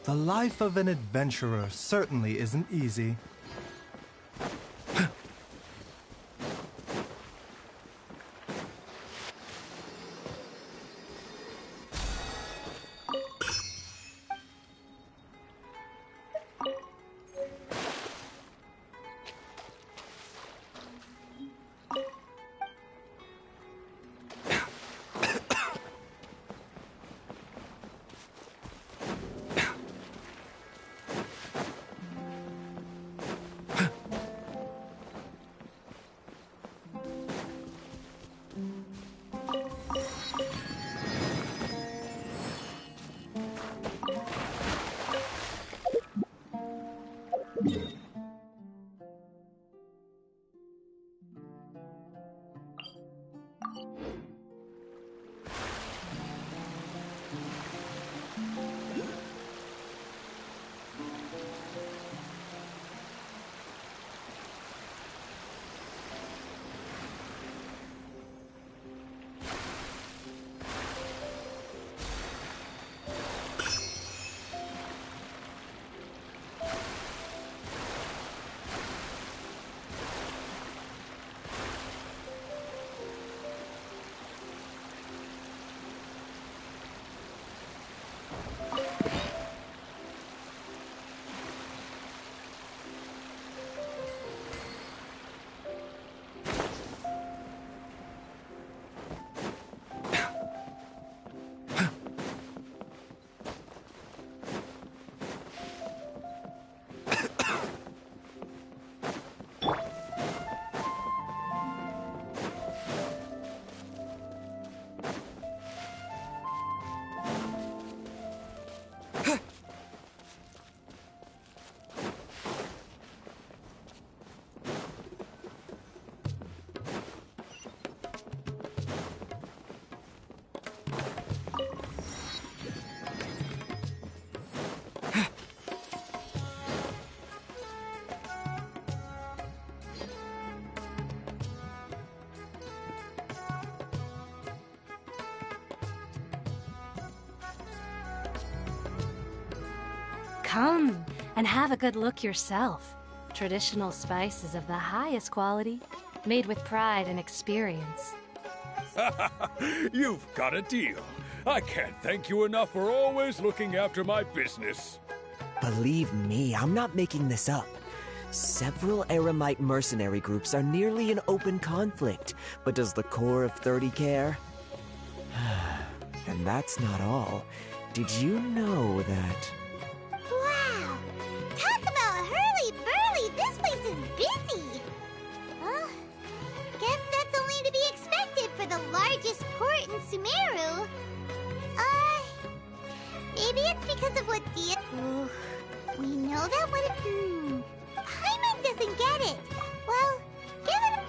The life of an adventurer certainly isn't easy. Come and have a good look yourself. Traditional spices of the highest quality, made with pride and experience. You've got a deal. I can't thank you enough for always looking after my business. Believe me, I'm not making this up. Several Eremite mercenary groups are nearly in open conflict, but does the core of 30 care? And that's not all. Did you know that... Wow! Talk about hurly-burly! This place is busy! Well, guess that's only to be expected for the largest port in Sumeru. Maybe it's because of what Dia... Ooh, we know that what... Paimon doesn't get it. Well, give it a...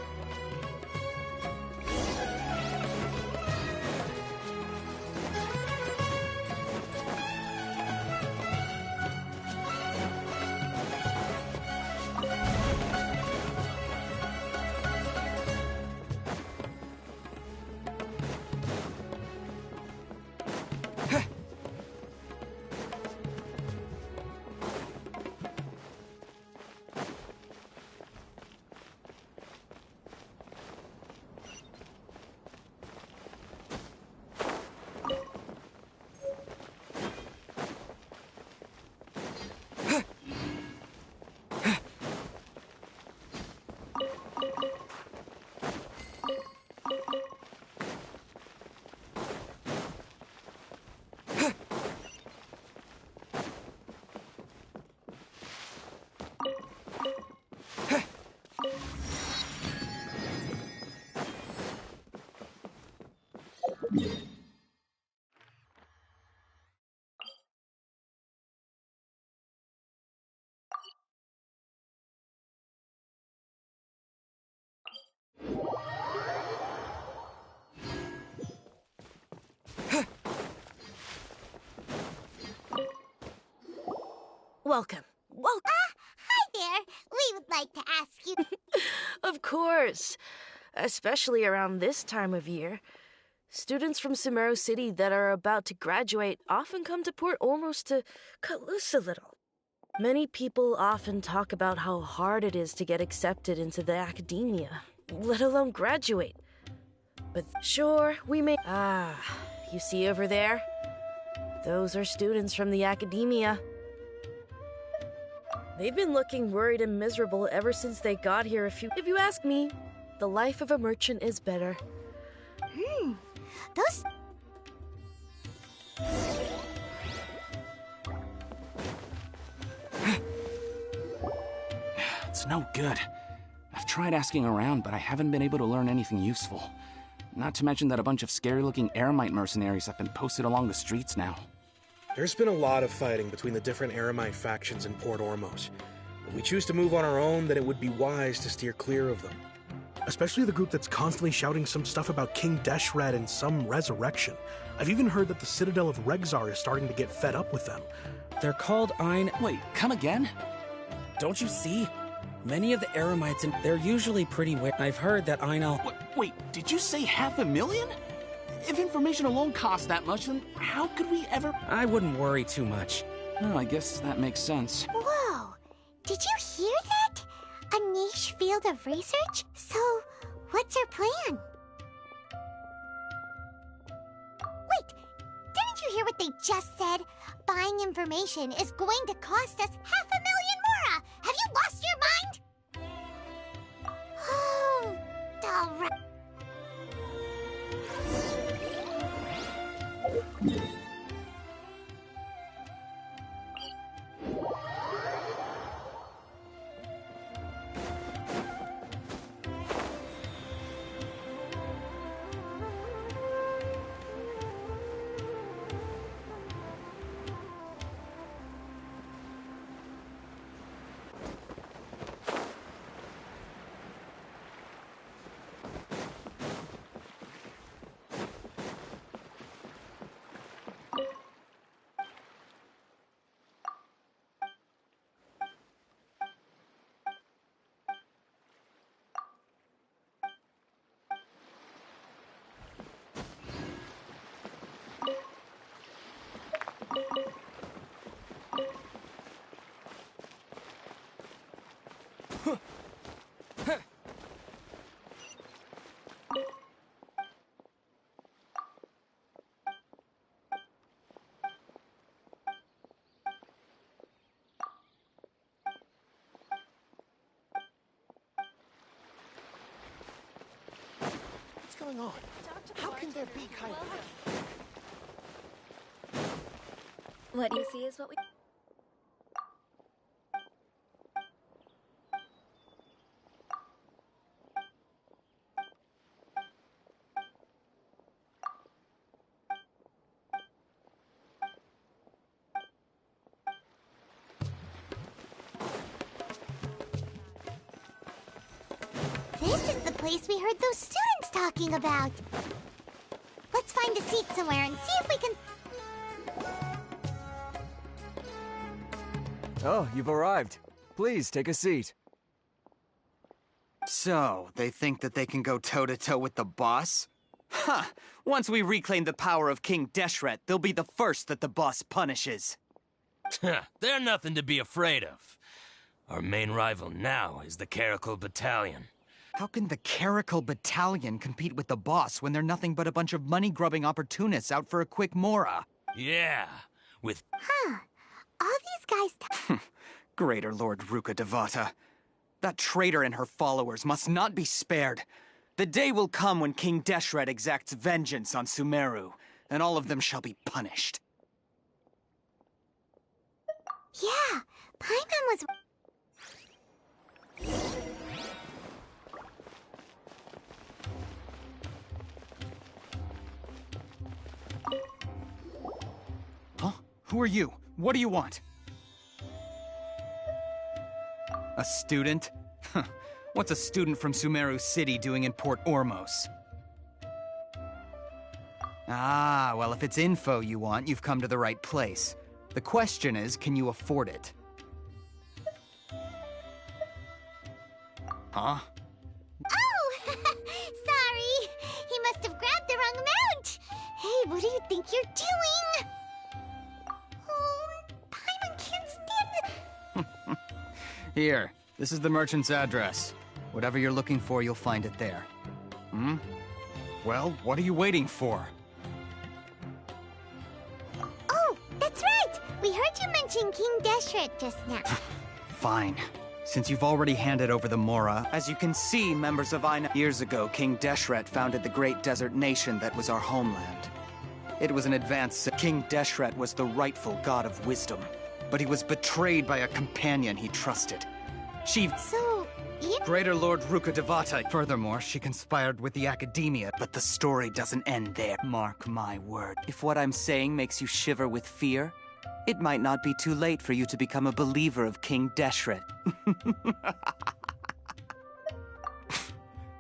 Welcome. Welcome. Hi there. We would like to ask you... Of course. Especially around this time of year. Students from Sumeru City that are about to graduate often come to Port Ormos to cut loose a little. Many people often talk about how hard it is to get accepted into the academia, let alone graduate. But sure, we may... you see over there? Those are students from the academia. They've been looking worried and miserable ever since they got here. If you ask me, the life of a merchant is better. Those... It's no good. I've tried asking around, but I haven't been able to learn anything useful. Not to mention that a bunch of scary-looking Eremite mercenaries have been posted along the streets now. There's been a lot of fighting between the different Eremite factions in Port Ormos. If we choose to move on our own, then it would be wise to steer clear of them. Especially the group that's constantly shouting some stuff about King Deshret and some resurrection. I've even heard that the Citadel of Regzar is starting to get fed up with them. They're called Ein... Wait, come again? Don't you see? Many of the Eremites, and they're usually pretty I've heard that Einal... Wait, did you say 500,000? If information alone costs that much, then how could we ever... I wouldn't worry too much. Oh, I guess that makes sense. Whoa! Did you hear that? A niche field of research? So, what's our plan? Wait, didn't you hear what they just said? Buying information is going to cost us 500,000 mora! Have you lost your mind? Oh, alright. What's going on? How can there be Kairaki? What you see is what we... This is the place we heard those students talking about. Let's find a seat somewhere and see if we can... Oh, you've arrived. Please, take a seat. So, they think that they can go toe-to-toe with the boss? Huh! Once we reclaim the power of King Deshret, they'll be the first that the boss punishes. They're nothing to be afraid of. Our main rival now is the Caracal Battalion. How can the Caracal Battalion compete with the boss when they're nothing but a bunch of money-grubbing opportunists out for a quick mora? Yeah, with... Huh. All these guys... Greater Lord Ruka Devata. That traitor and her followers must not be spared. The day will come when King Deshret exacts vengeance on Sumeru, and all of them shall be punished. Yeah, Paimon was... Huh? Who are you? What do you want? A student? What's a student from Sumeru City doing in Port Ormos? Ah, well, if it's info you want, you've come to the right place. The question is, can you afford it? Huh? Oh! Sorry! He must have grabbed the wrong amount! Hey, what do you think you're doing? Oh, Paimon can't stand it! Here, this is the merchant's address. Whatever you're looking for, you'll find it there. Hmm? Well, what are you waiting for? Oh, that's right! We heard you mention King Deshret just now. Fine. Since you've already handed over the Mora, as you can see, members of Aina, years ago, King Deshret founded the great desert nation that was our homeland. It was an advanced... King Deshret was the rightful god of wisdom, but he was betrayed by a companion he trusted. She... So, you... Greater Lord Ruka Devata. Furthermore, she conspired with the Academia, but the story doesn't end there. Mark my word. If what I'm saying makes you shiver with fear, it might not be too late for you to become a believer of King Deshret.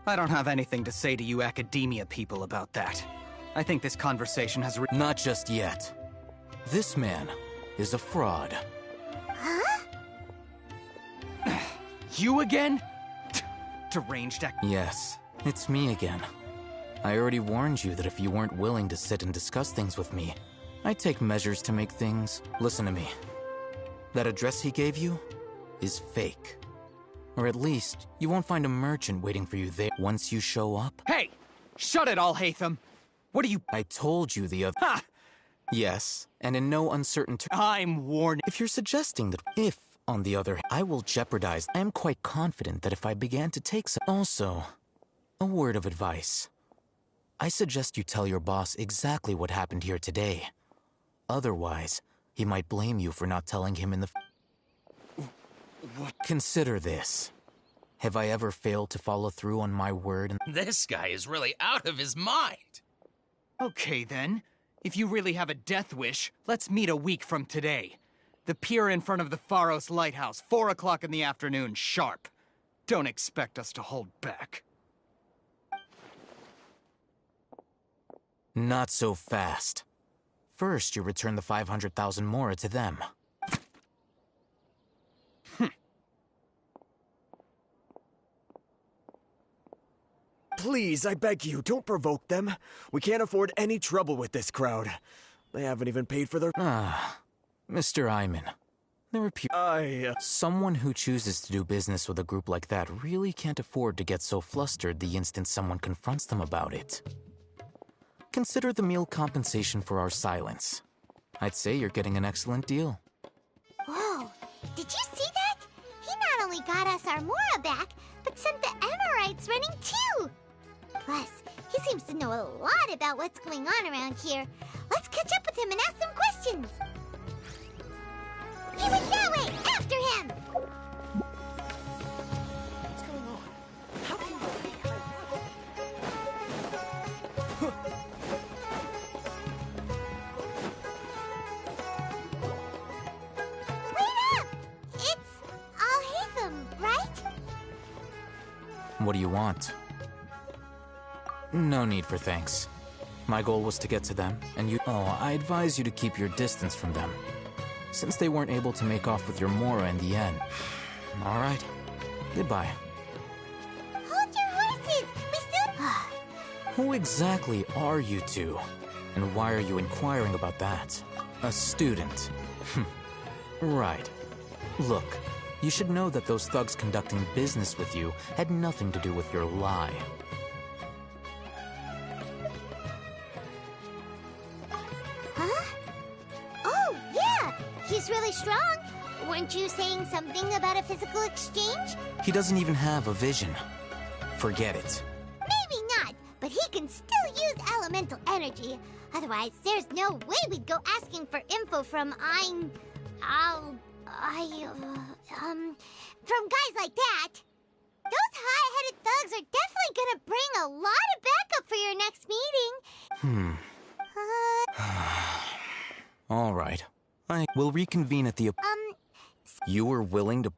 I don't have anything to say to you Academia people about that. I think this conversation has... Not just yet. This man is a fraud. Huh? You again? Deranged act... Yes, it's me again. I already warned you that if you weren't willing to sit and discuss things with me, I'd take measures to make things... Listen to me. That address he gave you is fake. Or at least, you won't find a merchant waiting for you there once you show up. Hey! Shut it all, Hatham! What are you... I told you the other... Ha! Yes, and in no uncertain terms... I'm warning... If you're suggesting that if, on the other hand, I will jeopardize... I am quite confident that if I began to take some... Also, a word of advice. I suggest you tell your boss exactly what happened here today. Otherwise, he might blame you for not telling him in the... What? Consider this. Have I ever failed to follow through on my word? This guy is really out of his mind. Okay, then. If you really have a death wish, let's meet a week from today. The pier in front of the Pharos Lighthouse, 4 o'clock in the afternoon, sharp. Don't expect us to hold back. Not so fast. First, you return the 500,000 Mora to them. Please, I beg you, don't provoke them. We can't afford any trouble with this crowd. They haven't even paid for their... Ah, Mr. Iman. Someone who chooses to do business with a group like that really can't afford to get so flustered the instant someone confronts them about it. Consider the meal compensation for our silence. I'd say you're getting an excellent deal. Whoa, did you see that? He not only got us our Mora back, but sent the Amorites running too! Plus, he seems to know a lot about what's going on around here. Let's catch up with him and ask some questions! He went that way! After him! What's going on? How can Wait up! It's Al-Hatham, right? What do you want? No need for thanks. My goal was to get to them, and you... Oh, I advise you to keep your distance from them, since they weren't able to make off with your Mora in the end. All right. Goodbye. Hold your horses! We still... Who exactly are you two? And why are you inquiring about that? A student. Right. Look, you should know that those thugs conducting business with you had nothing to do with your lie. Huh? Oh, yeah! He's really strong. Weren't you saying something about a physical exchange? He doesn't even have a vision. Forget it. Maybe not, but he can still use elemental energy. Otherwise, there's no way we'd go asking for info from from guys like that. Those hot-headed thugs are definitely gonna bring a lot of backup for your next meeting. All right. I will reconvene at the... You were willing to...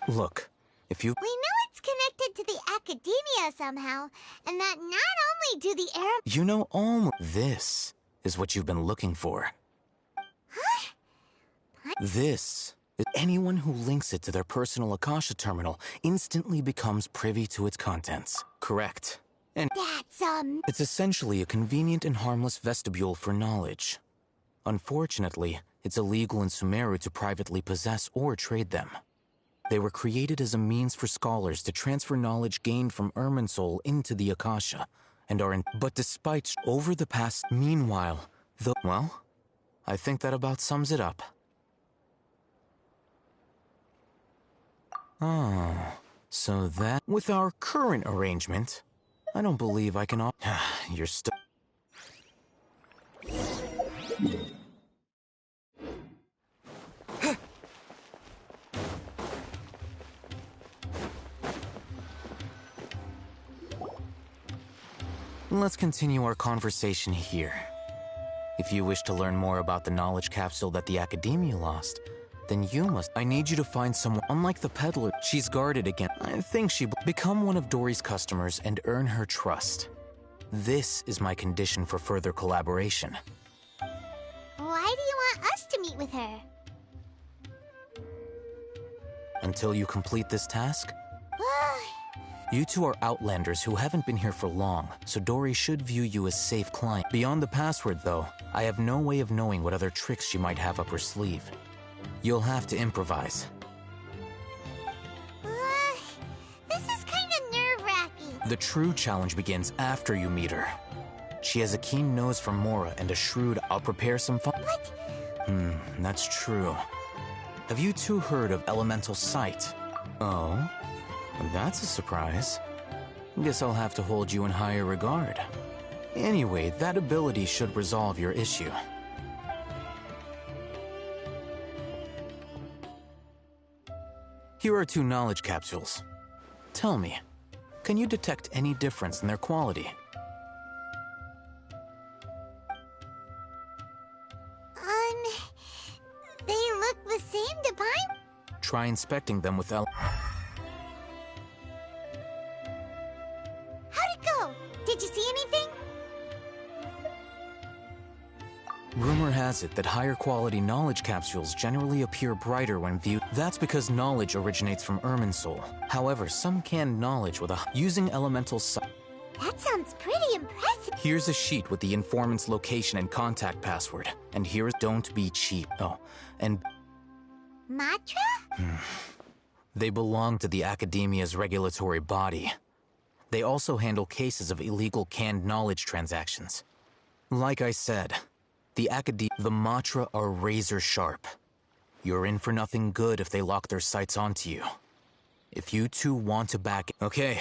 Look, if you... We know it's connected to the Academia somehow, and that not only do the Air... You know all... This is what you've been looking for. Huh? This Anyone who links it to their personal Akasha terminal instantly becomes privy to its contents. Correct. And it's essentially a convenient and harmless vestibule for knowledge. Unfortunately, it's illegal in Sumeru to privately possess or trade them. They were created as a means for scholars to transfer knowledge gained from Irminsul into the Akasha, and are in. But despite over the past, meanwhile, well, I think that about sums it up. Oh, so that with our current arrangement, I don't believe I can. You're still. Let's continue our conversation here. If you wish to learn more about the knowledge capsule that the Academia lost, then you must. I need you to find someone. Unlike the peddler, she's guarded again. I think she become one of Dory's customers and earn her trust. This is my condition for further collaboration. Why do you want us to meet with her? Until you complete this task? You two are outlanders who haven't been here for long, so Dory should view you as safe client. Beyond the password, though, I have no way of knowing what other tricks she might have up her sleeve. You'll have to improvise. This is kind of nerve-wracking. The true challenge begins after you meet her. She has a keen nose for Mora and a shrewd, I'll prepare some fun. What? That's true. Have you two heard of elemental sight? Oh? That's a surprise. Guess I'll have to hold you in higher regard. Anyway, that ability should resolve your issue. Here are 2 knowledge capsules. Tell me, can you detect any difference in their quality? They look the same to Pine? Try inspecting them with How'd it go? Did you see anything? Rumor has it that higher quality knowledge capsules generally appear brighter when viewed. That's because knowledge originates from Irminsul. However, some canned knowledge with using elemental That sounds pretty impressive. Here's a sheet with the informant's location and contact password. And here's don't be cheap. Oh, and Matra? They belong to the Academia's regulatory body. They also handle cases of illegal canned knowledge transactions. Like I said, the Matra are razor sharp. You're in for nothing good if they lock their sights onto you. If you two want to back... Okay.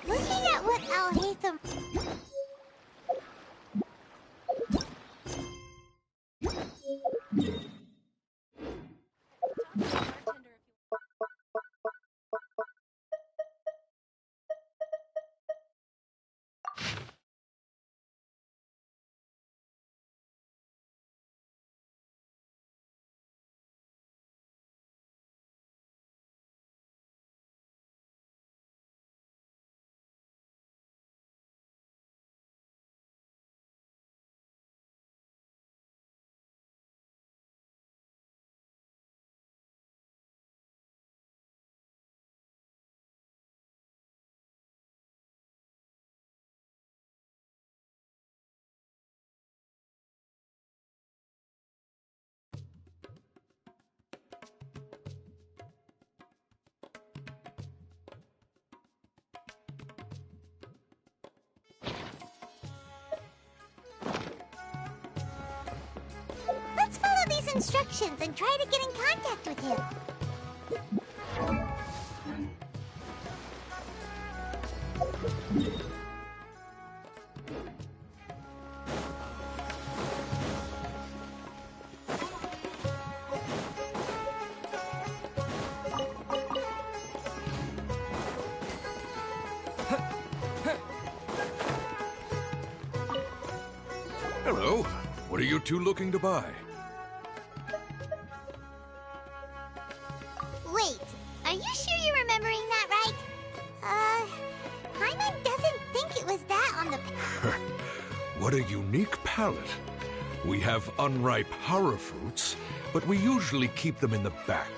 Looking at what Al-Haytham... Let's follow these instructions and try to get in contact with him. Hello. What are you two looking to buy? Wait, are you sure you're remembering that right? Hyman doesn't think it was that on the... What a unique palette. We have unripe hara fruits, but we usually keep them in the back.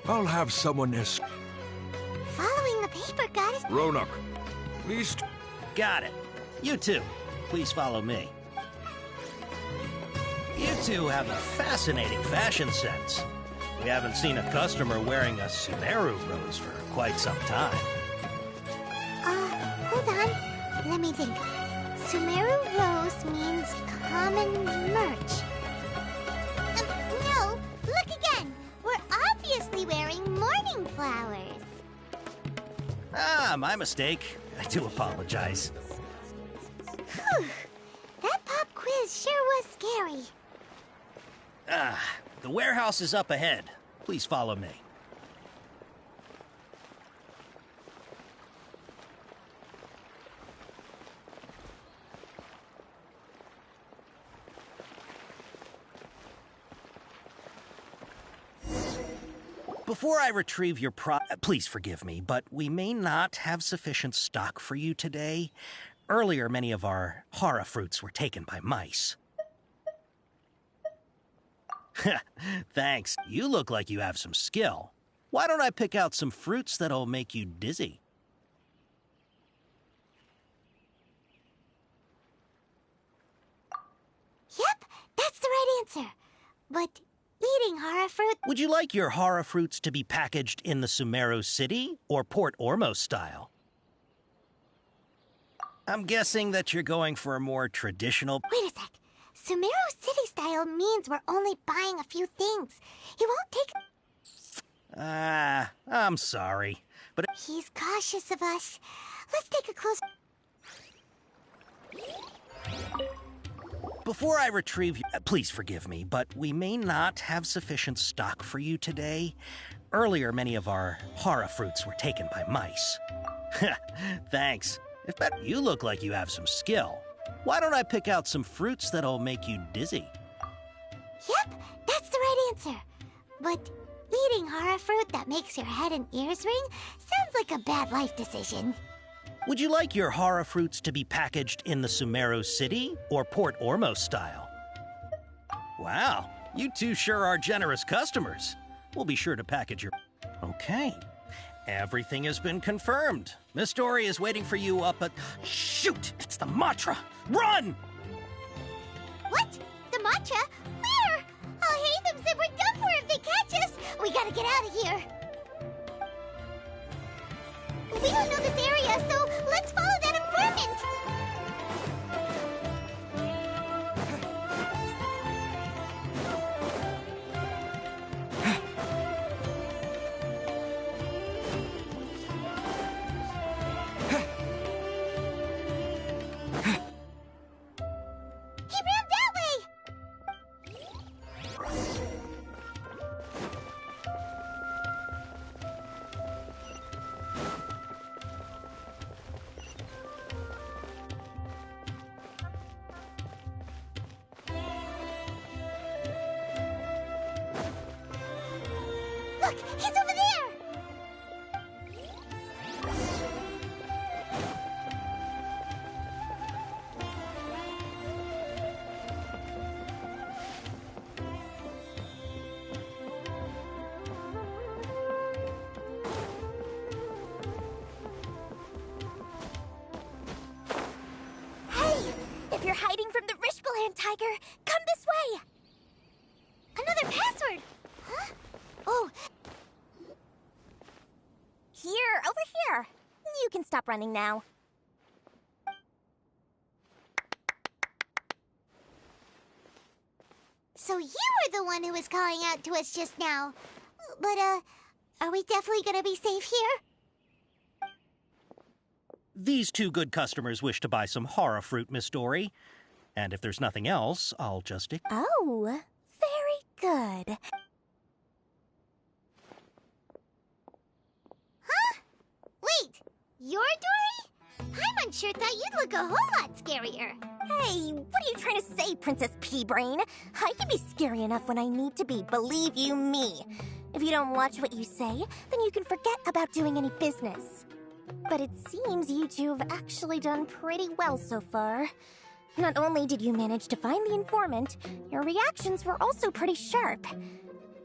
I'll have someone Following the paper got us. Ronak, please. Got it. You two, please follow me. You two have a fascinating fashion sense. We haven't seen a customer wearing a Sumeru rose for quite some time. Hold on. Let me think. Sumeru rose means common merch. No, look again. We're obviously wearing morning flowers. Ah, my mistake. I do apologize. Whew. That pop quiz sure was scary. The warehouse is up ahead. Please follow me. Before I retrieve your please forgive me, but we may not have sufficient stock for you today. Earlier, many of our hara fruits were taken by mice. Thanks. You look like you have some skill. Why don't I pick out some fruits that'll make you dizzy? Yep, that's the right answer. But eating hara fruit... Would you like your hara fruits to be packaged in the Sumeru City or Port Ormos style? I'm guessing that you're going for a more traditional... Wait a sec. Sumeru City style means we're only buying a few things. He won't take... I'm sorry, but... He's cautious of us. Let's take a close... Before I retrieve you... please forgive me, but we may not have sufficient stock for you today. Earlier, many of our hara fruits were taken by mice. Thanks. You look like you have some skill. Why don't I pick out some fruits that'll make you dizzy? Yep, that's the right answer. But eating hara fruit that makes your head and ears ring sounds like a bad life decision. Would you like your hara fruits to be packaged in the Sumeru City or Port Ormos style? Wow, you two sure are generous customers. We'll be sure to package your... Okay. Everything has been confirmed. Miss Dory is waiting for you up at... Shoot! It's the Matra! Run! What? The Matra? Where? I'll hate them said we're done for if they catch us. We gotta get out of here. We don't know this area, so let's follow that informant. He ran that way! Look, he's over there! Hey! If you're hiding from the Rishbaland tiger, come this way! Another password! Huh? Oh. Here, over here. You can stop running now. So you were the one who was calling out to us just now. But, are we definitely gonna be safe here? These two good customers wish to buy some hara fruit, Miss Dory. And if there's nothing else, I'll just... Oh, very good. Huh? Wait, you're Dory? Paimon sure thought you'd look a whole lot scarier. Hey, what are you trying to say, Princess Pea-Brain? I can be scary enough when I need to be, believe you me. If you don't watch what you say, then you can forget about doing any business. But it seems you two have actually done pretty well so far. Not only did you manage to find the informant, your reactions were also pretty sharp.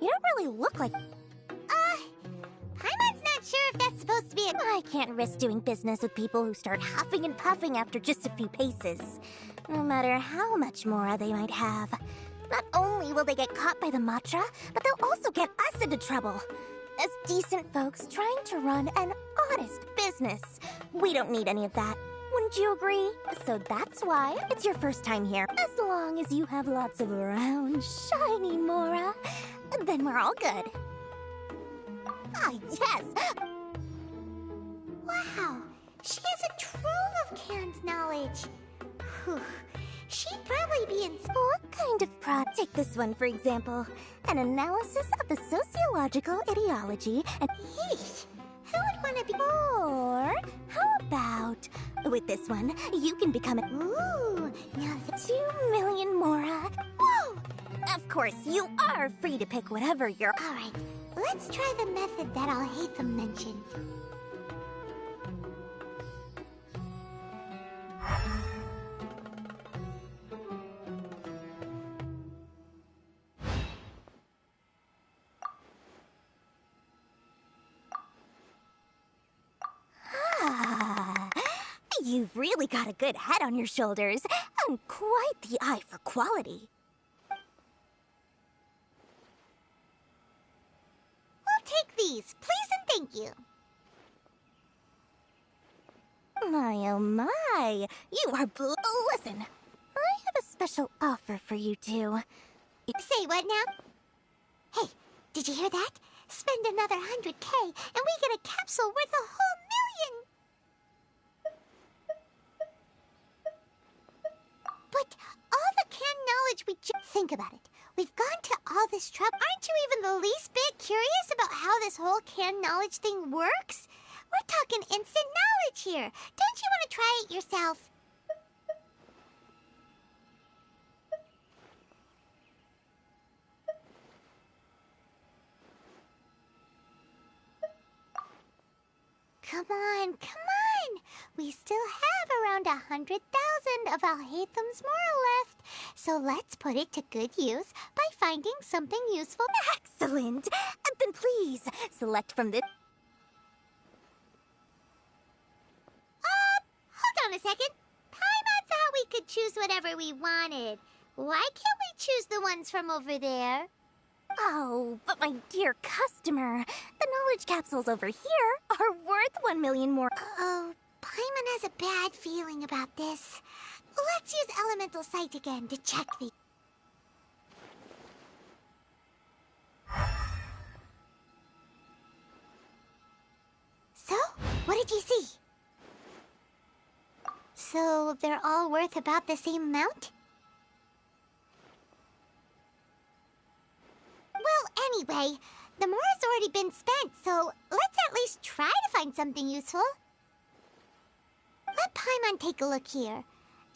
You don't really look like... Paimon's not sure if that's supposed to be a... I can't risk doing business with people who start huffing and puffing after just a few paces. No matter how much Mora they might have. Not only will they get caught by the Matra, but they'll also get us into trouble. As decent folks trying to run an honest business. We don't need any of that. Wouldn't you agree? So that's why it's your first time here. As long as you have lots of round, shiny Mora, then we're all good. Ah, yes! Wow, she has a trove of canned knowledge. Whew. She'd probably be in... What kind of Take this one, for example. An analysis of the sociological ideology and... Yeesh! Who would want to be... Or, how about... With this one, you can become a... Ooh, now 2 million Mora. Whoa! Of course, you are free to pick whatever you're... Alright, let's try the method that Al-Haytham mentioned. You've really got a good head on your shoulders, and quite the eye for quality. We'll take these, please and thank you. My oh my, you are Listen, I have a special offer for you two. Say what now? Hey, did you hear that? Spend another 100K and we get a capsule worth a whole million! But all the canned knowledge we just... Think about it. We've gone to all this trouble. Aren't you even the least bit curious about how this whole canned knowledge thing works? We're talking instant knowledge here. Don't you want to try it yourself? Come on, come on! We still have around 100,000 of Al-Haytham's Mora left, so let's put it to good use by finding something useful. Excellent! Then please, select from this... Hold on a second. Paimon thought we could choose whatever we wanted. Why can't we choose the ones from over there? Oh, but my dear customer, the knowledge capsules over here are worth 1 million more. Oh, Paimon has a bad feeling about this. Let's use Elemental Sight again to check the... So, what did you see? So, they're all worth about the same amount? Well, anyway, the Mora's already been spent, so let's at least try to find something useful. Let Paimon take a look here.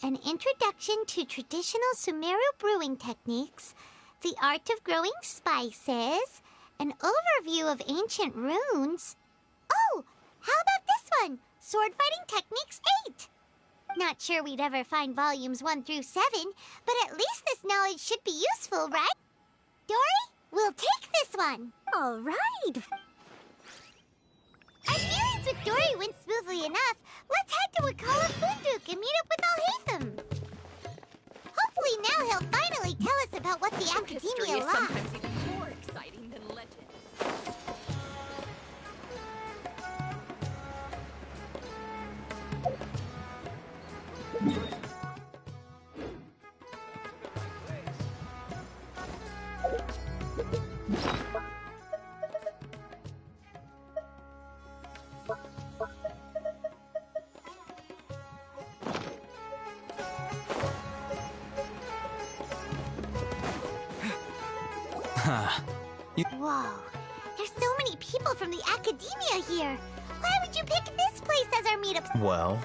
An introduction to traditional Sumeru brewing techniques, the art of growing spices, an overview of ancient runes. Oh, how about this one? Sword Fighting Techniques 8. Not sure we'd ever find volumes 1 through 7, but at least this knowledge should be useful, right? Dory? We'll take this one! All right! Our dealings with Dory went smoothly enough. Let's head to Wakala Funduk and meet up with Al-Haytham. Hopefully now he'll finally tell us about what the Academia lost. Sometimes even more exciting than legend. Whoa, there's so many people from the Academia here. Why would you pick this place as our meetup? Well,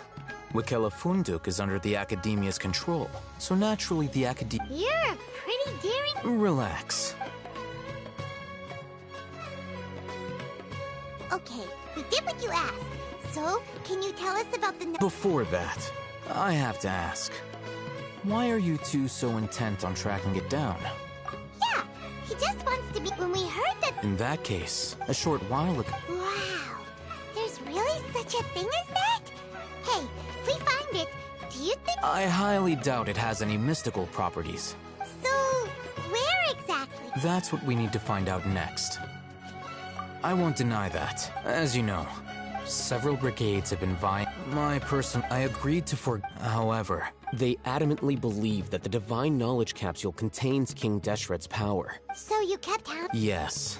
Wakela Funduk is under the Academia's control, so naturally the Academia... You're a pretty daring... Relax. Okay, we did what you asked. So, can you tell us about the... Before that, I have to ask. Why are you two so intent on tracking it down? Yeah, he just wants to be. When we heard that. In that case, a short while ago. Wow, there's really such a thing as that? Hey, if we find it, do you think? I highly doubt it has any mystical properties. So, where exactly? That's what we need to find out next. I won't deny that. As you know, several brigades have been vying. I agreed to However, they adamantly believe that the Divine Knowledge Capsule contains King Deshret's power. So you kept Yes.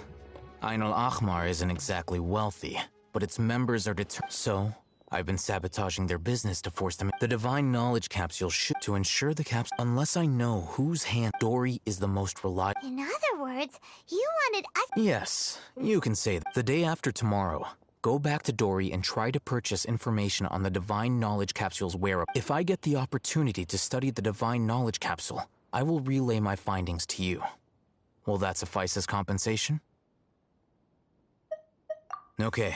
Ain al-Ahmar isn't exactly wealthy, but its members are determined. So, I've been sabotaging their business to force them. The Divine Knowledge Capsule should to ensure the capsule. Unless I know whose hand Dory is the most reliable. In other words, you wanted us. Yes, you can say that. The day after tomorrow, go back to Dory and try to purchase information on the Divine Knowledge Capsule's whereabouts. If I get the opportunity to study the Divine Knowledge Capsule, I will relay my findings to you. Will that suffice as compensation? Okay.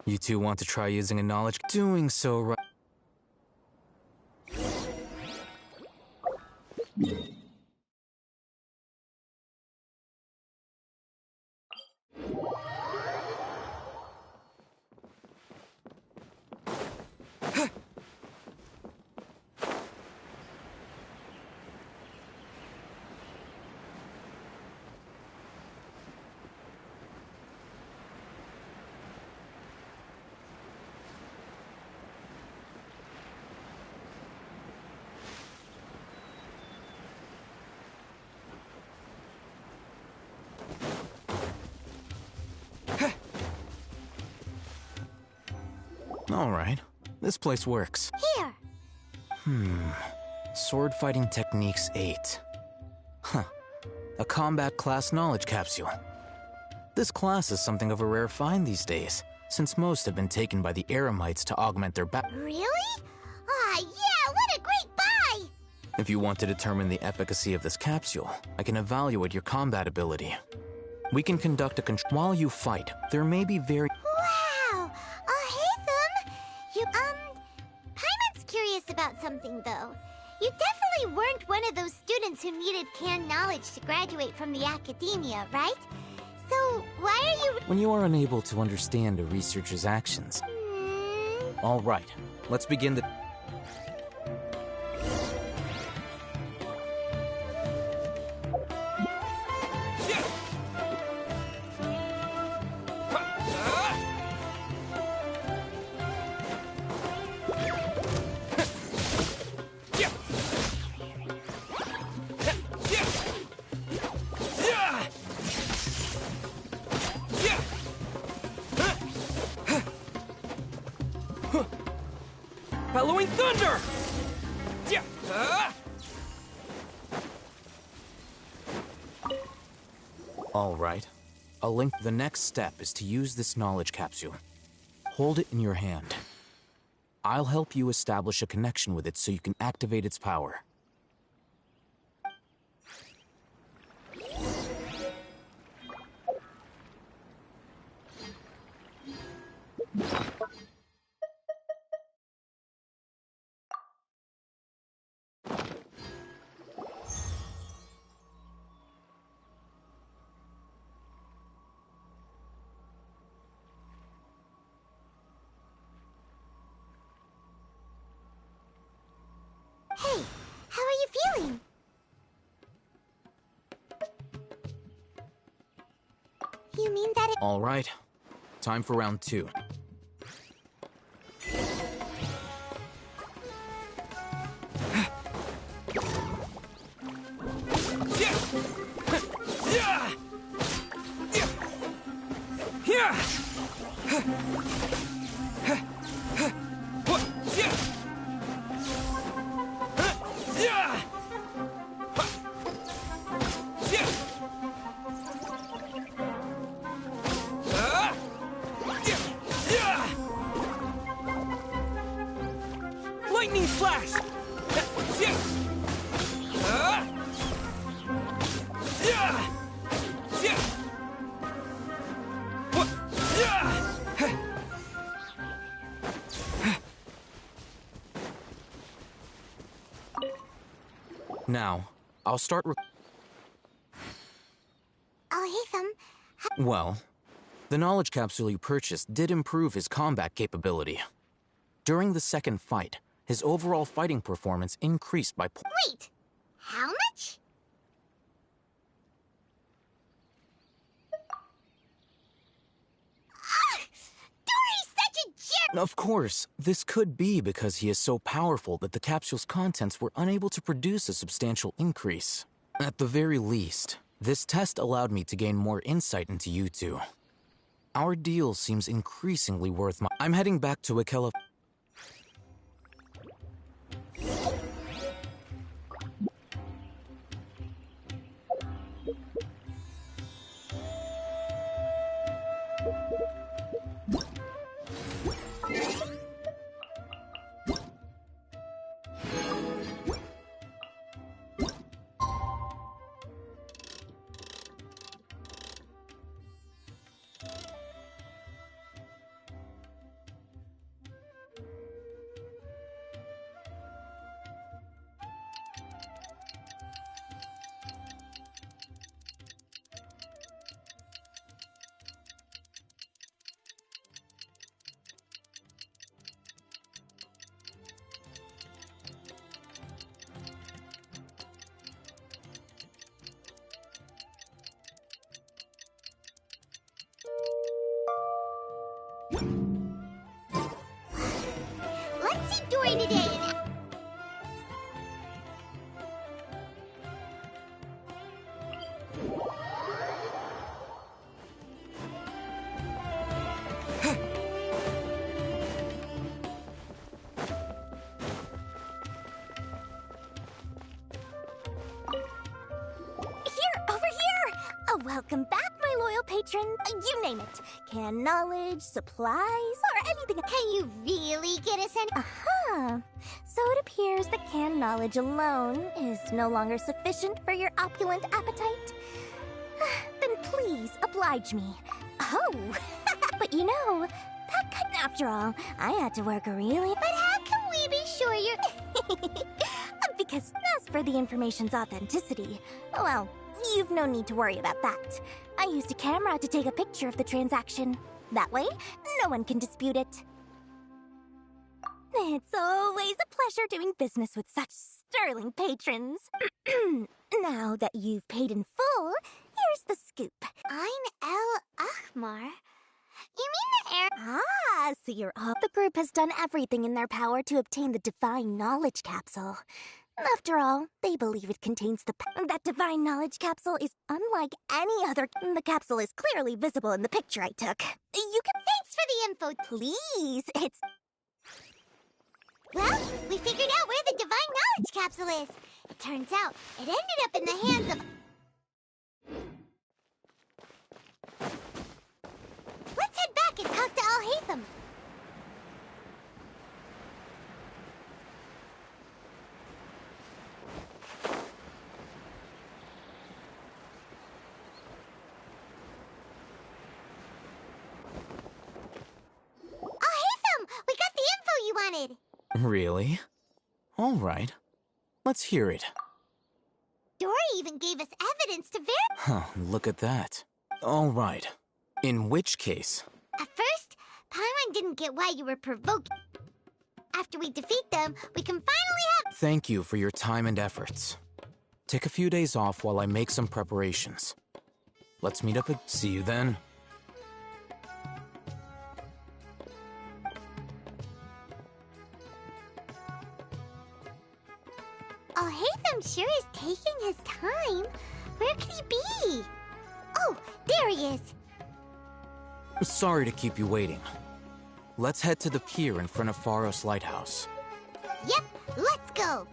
You two want to try using a knowledge? Doing so right. All right. This place works. Here. Sword fighting techniques 8. Huh. A combat class knowledge capsule. This class is something of a rare find these days, since most have been taken by the Eremites to augment their Really? Ah, yeah, what a great buy! If you want to determine the efficacy of this capsule, I can evaluate your combat ability. We can conduct a control. While you fight, there may be very. Wow! Haytham! You, Paimon's curious about something, though. You definitely weren't one of those students who needed canned knowledge to graduate from the academia, right? So, why are you. When you are unable to understand a researcher's actions. All right, let's begin the. Bellowing thunder! All right. A link. The next step is to use this knowledge capsule. Hold it in your hand. I'll help you establish a connection with it so you can activate its power. Hey, how are you feeling? You mean that it. All right. Time for round 2. Lightning flash! Now, I'll start Oh, Hatham. Well, the knowledge capsule you purchased did improve his combat capability. During the second fight, his overall fighting performance increased by Wait! How much? Dory's such a jerk! Of course, this could be because he is so powerful that the capsule's contents were unable to produce a substantial increase. At the very least, this test allowed me to gain more insight into you two. Our deal seems increasingly worth I'm heading back to Ikela. Let's see Dory today. Welcome back, my loyal patron. You name it. Can knowledge, supplies, or anything. Can you really get us any? Aha. So it appears that canned knowledge alone is no longer sufficient for your opulent appetite. Then please oblige me. Oh, but you know, after all, I had to work really. But how can we be sure you're? Because as for the information's authenticity, well, you've no need to worry about that. I used a camera to take a picture of the transaction. That way, no one can dispute it. It's always a pleasure doing business with such sterling patrons. Now that you've paid in full, here's the scoop. I'm El Ahmar. You mean the air? Ah, so you're all. The group has done everything in their power to obtain the divine knowledge capsule. After all, they believe it contains that divine knowledge capsule is unlike any other. The capsule is clearly visible in the picture I took. You can. Thanks for the info. Please, it's. Well, we figured out where the divine knowledge capsule is. It turns out it ended up in the hands of. Let's head back and talk to Al Hatham. We got the info you wanted! Really? All right. Let's hear it. Dory even gave us evidence to verify. Huh, look at that. All right. In which case? At first, Paimon didn't get why you were provoking. After we defeat them, we can finally have. Thank you for your time and efforts. Take a few days off while I make some preparations. Let's meet up and see you then. Oh, Hatham sure is taking his time. Where could he be? Oh, there he is. Sorry to keep you waiting. Let's head to the pier in front of Pharos Lighthouse. Yep, let's go.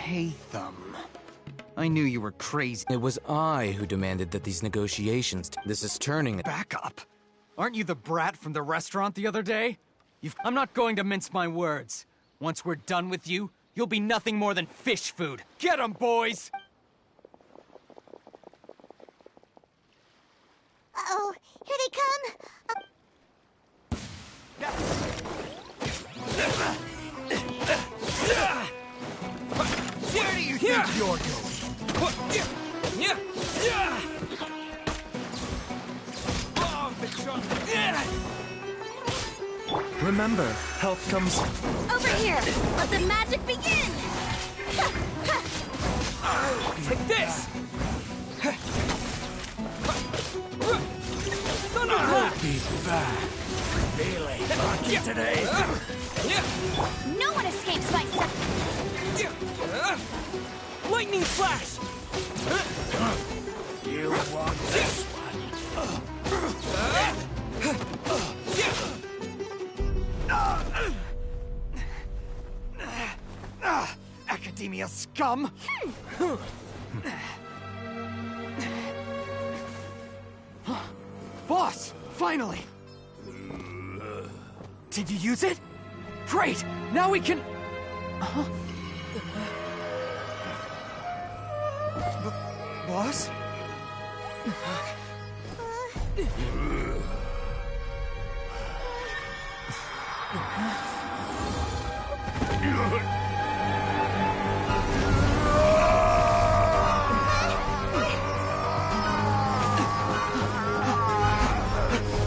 Hatham. I knew you were crazy. It was I who demanded that these negotiations. This is turning. Back up. Aren't you the brat from the restaurant the other day? I'm not going to mince my words. Once we're done with you, you'll be nothing more than fish food. Get 'em, boys! Uh-oh, here they come! Where do you think you're going? Remember, help comes... Over here! Let the magic begin! Take this! I'll be back. Really lucky today. No one escapes my sight! Lightning flash! You want this one? Academia scum! Boss! Finally! Did you use it? Great! Now we can... Boss?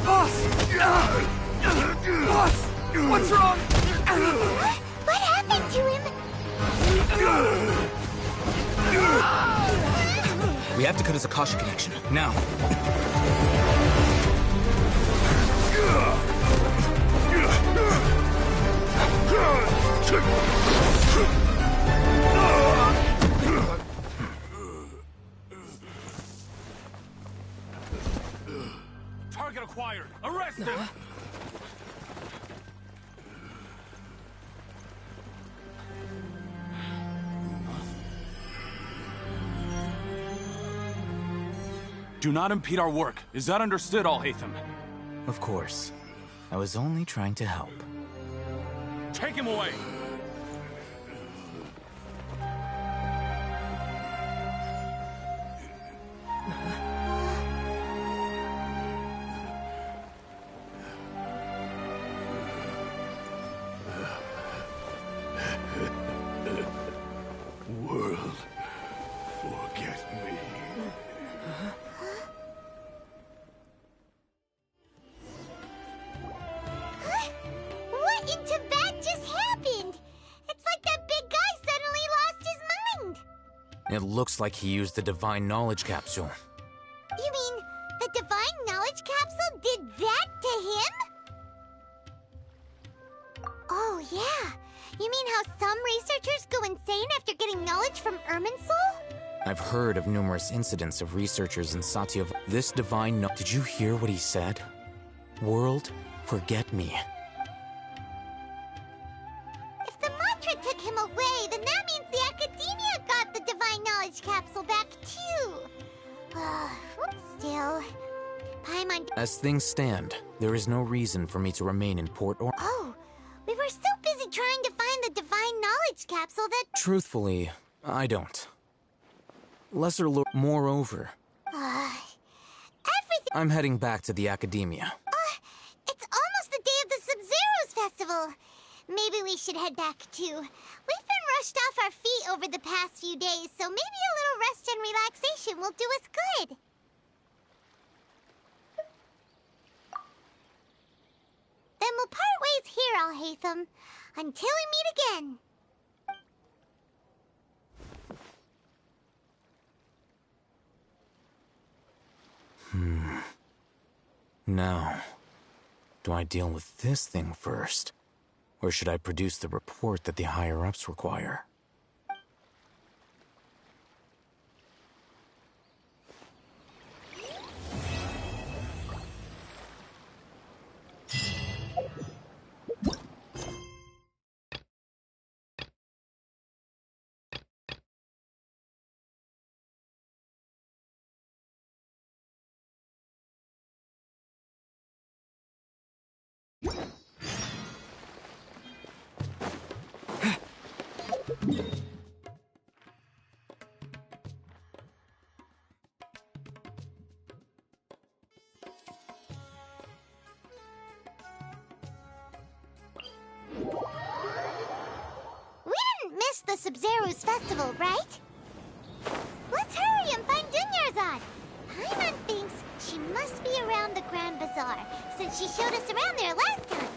Boss! What's wrong? What happened to him? We have to cut his Akasha connection, now. Target acquired. Arrest him! Do not impede our work. Is that understood, Al-Haytham? Of course. I was only trying to help. Take him away! World, forget me. What in Tibet just happened? It's like that big guy suddenly lost his mind. It looks like he used the Divine Knowledge Capsule. You mean the Divine Knowledge Capsule did that to him? Oh, yeah. You mean how some researchers go insane after getting knowledge from Irminsul? I've heard of numerous incidents of researchers in Satya. This divine Did you hear what he said? World, forget me. If the mantra took him away, then that means the Academia got the Divine Knowledge Capsule back, too. Still, Paimon... As things stand, there is no reason for me to remain in Port or... Oh, we were so busy trying to find the Divine Knowledge Capsule that... Truthfully, I don't. Lesser Lord... Moreover, everything... I'm heading back to the Academia. It's almost the day of the Sub-Zeros Festival. Maybe we should head back, too. We've been rushed off our feet over the past few days, so maybe a little rest and relaxation will do us good. Then we'll part ways here, Al-Haytham, until we meet again. Now, do I deal with this thing first? Or should I produce the report that the higher-ups require? We didn't miss the Sub-Zero's festival, right? Let's hurry and find Dunyarzad. Paimon thinks she must be around the Grand Bazaar, since she showed us around there last time.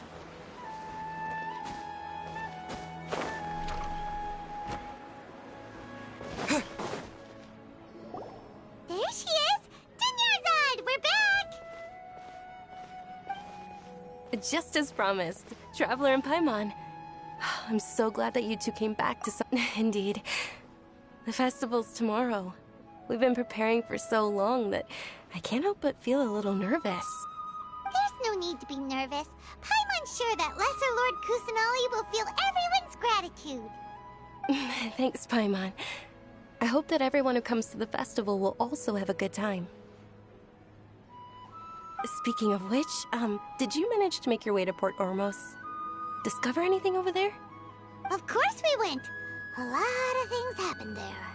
There she is! Dunyarzad, we're back! Just as promised, Traveler and Paimon. I'm so glad that you two came back to some... Indeed. The festival's tomorrow. We've been preparing for so long that I can't help but feel a little nervous. There's no need to be nervous. Paimon's sure that Lesser Lord Kusanali will feel everyone's gratitude. Thanks, Paimon. I hope that everyone who comes to the festival will also have a good time. Speaking of which, did you manage to make your way to Port Ormos? Discover anything over there? Of course we went. A lot of things happened there.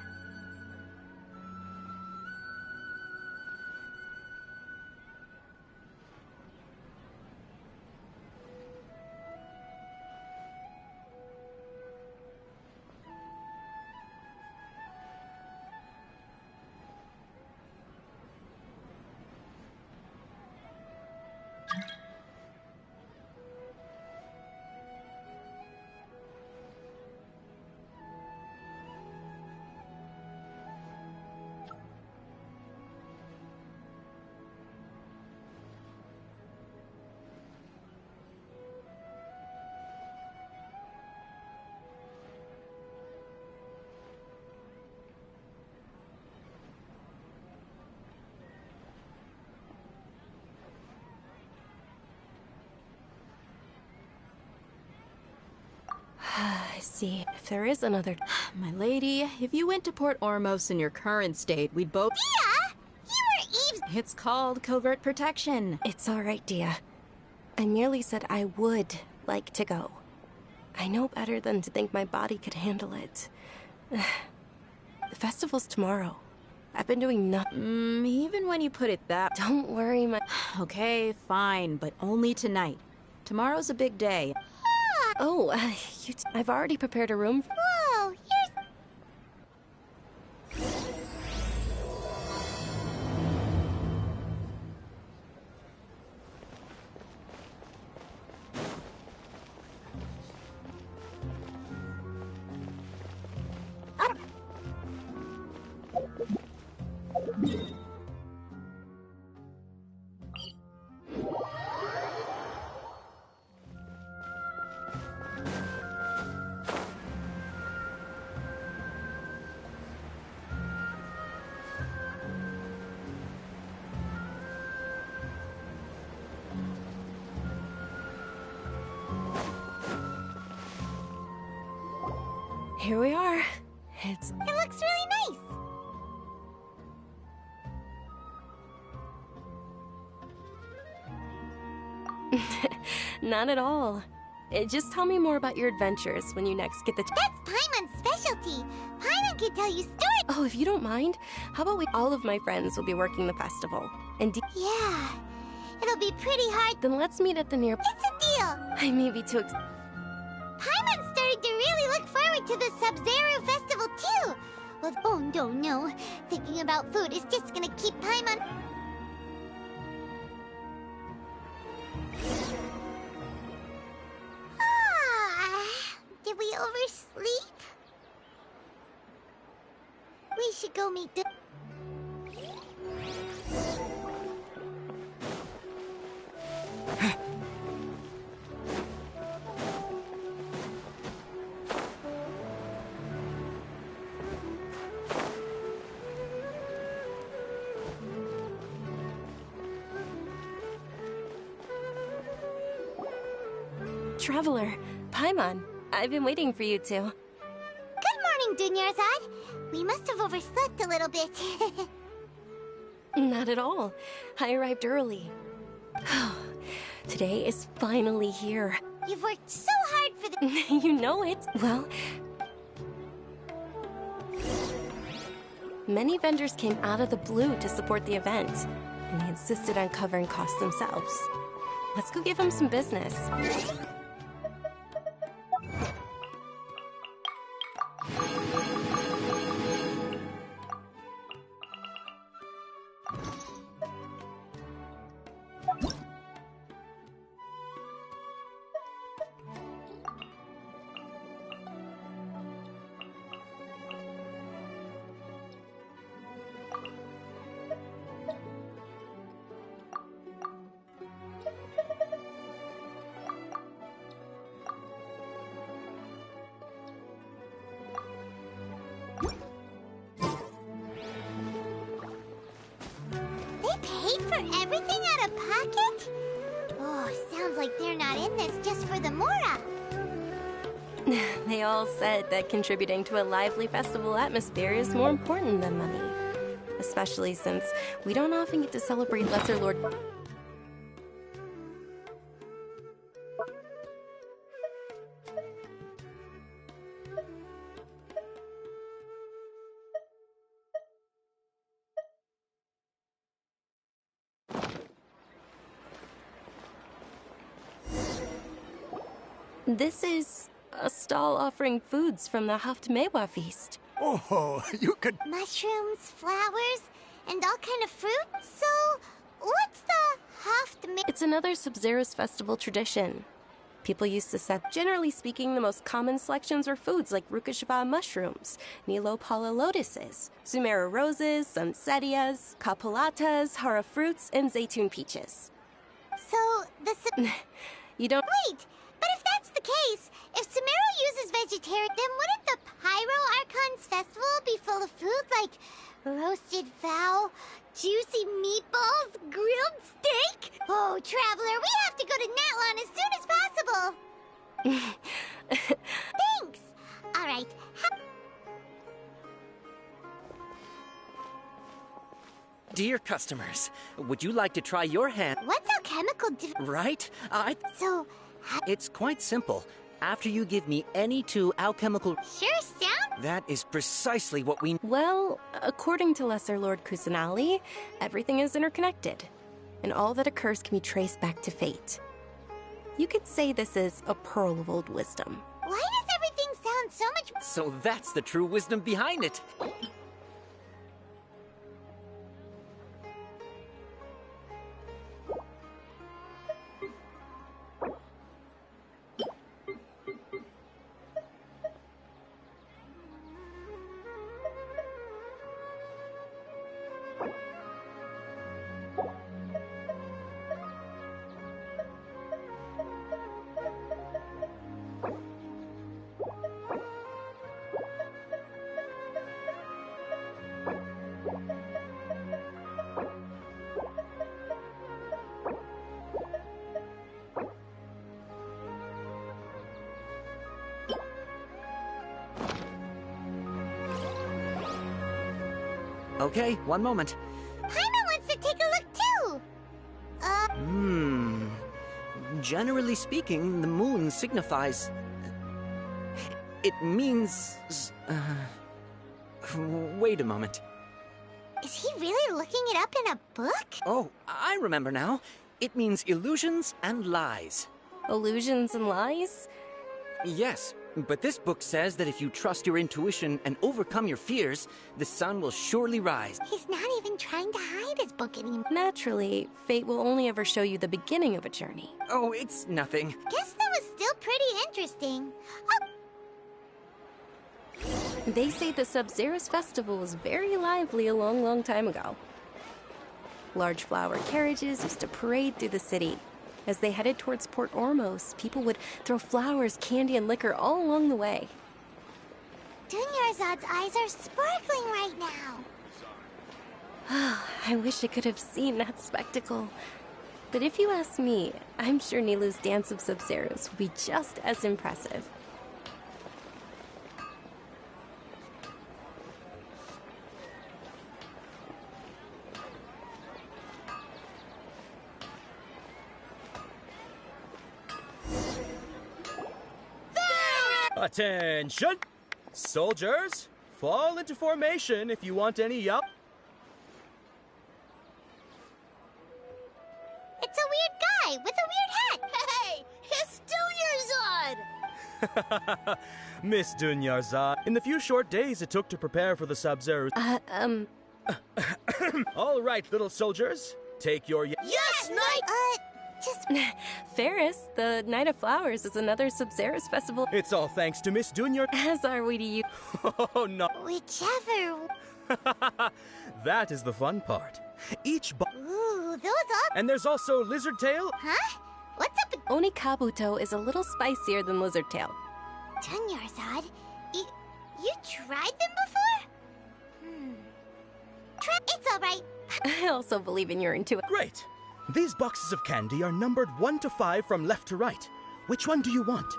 I see. If there is another... My lady, if you went to Port Ormos in your current state, we'd both... Dia! You were Eve's... It's called covert protection. It's all right, Dia. I merely said I would like to go. I know better than to think my body could handle it. The festival's tomorrow. I've been doing nothing. Even when you put it that... Don't worry, my... Okay, fine, but only tonight. Tomorrow's a big day. Oh, I've already prepared a room. Whoa, here's... Here we are. It looks really nice. Not at all. Just tell me more about your adventures when you next get the... That's Paimon's specialty. Paimon can tell you stories. Oh, if you don't mind, how about all of my friends will be working the festival. And yeah, it'll be pretty hard. Then let's meet at the near... It's a deal. I may be too... Paimon's starting to really look forward to the Sub-Zero festival too. Well, oh no. Thinking about food is just gonna keep Paimon... Did we oversleep? We should go meet the... Traveler, Paimon, I've been waiting for you two. Good morning, Dunyarzad. We must have overslept a little bit. Not at all. I arrived early. Today is finally here. You've worked so hard for the... You know it. Well, many vendors came out of the blue to support the event, and they insisted on covering costs themselves. Let's go give them some business. Everything out of pocket? Oh, sounds like they're not in this just for the Mora. They all said that contributing to a lively festival atmosphere is more important than money. Especially since we don't often get to celebrate Lesser Lord... This is a stall offering foods from the Haftmewa feast. Oh, you could... Mushrooms, flowers, and all kind of fruit? So, what's the Haftmewa? It's another Sub-Zero's festival tradition. People used to set, generally speaking, the most common selections were foods like Rukashava mushrooms, Nilopala lotuses, Sumera roses, Sunsetias, Kapalatas, Hara fruits, and Zaytun peaches. So, You don't... Wait! But if that's the case, if Sumeru uses vegetarian, then wouldn't the Pyro Archon's festival be full of food like roasted fowl, juicy meatballs, grilled steak? Oh, Traveler, we have to go to Natlan as soon as possible! Thanks! Alright. Dear customers, would you like to try your hand? What's alchemical Right? So... It's quite simple. After you give me any two alchemical... Sure sound... That is precisely what we... Well, according to Lesser Lord Kusanali, everything is interconnected, and all that occurs can be traced back to fate. You could say this is a pearl of old wisdom. Why does everything sound so much... So that's the true wisdom behind it. Okay, one moment. Paimon wants to take a look too! Generally speaking, the moon signifies... It means... Wait a moment. Is he really looking it up in a book? Oh, I remember now. It means illusions and lies. Illusions and lies? Yes, but this book says that if you trust your intuition and overcome your fears, the sun will surely rise. He's not even trying to hide his book anymore. Naturally, fate will only ever show you the beginning of a journey. Oh, it's nothing. Guess that was still pretty interesting. They say the Sub-Zero's festival was very lively a long, long time ago. Large flower carriages used to parade through the city. As they headed towards Port Ormos, people would throw flowers, candy, and liquor all along the way. Dunyarzad's eyes are sparkling right now. I wish I could have seen that spectacle. But if you ask me, I'm sure Nilu's Dance of Sub-Zeros will be just as impressive. Attention! Soldiers, fall into formation if you want any yup. It's a weird guy with a weird hat. Hey, it's Dunyarzad! Miss Dunyarzad, in the few short days it took to prepare for the Sub-Zero... All right, little soldiers, take your... Yes, Knight! Just... Ferris, the Night of Flowers is another Sub-Zeros festival. It's all thanks to Miss Dunyar... As are we to you. Oh, no. Whichever... That is the fun part. Each Ooh, those are... And there's also Lizard Tail. Huh? What's up? Onikabuto is a little spicier than Lizard Tail. Dunyarzad, you tried them before? It's alright. I also believe in your intuition. Great. These boxes of candy are numbered 1 to 5 from left to right. Which one do you want?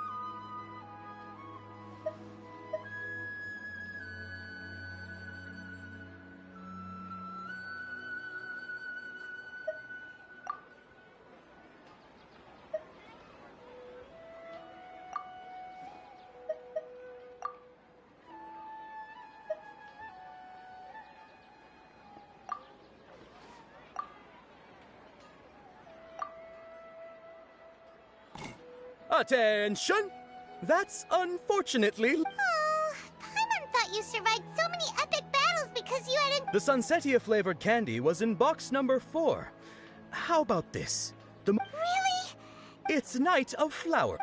Attention! That's unfortunately... Oh, Paimon thought you survived so many epic battles because you had The Sunsetia-flavored candy was in box number 4. How about this? Really? It's Night of Flower.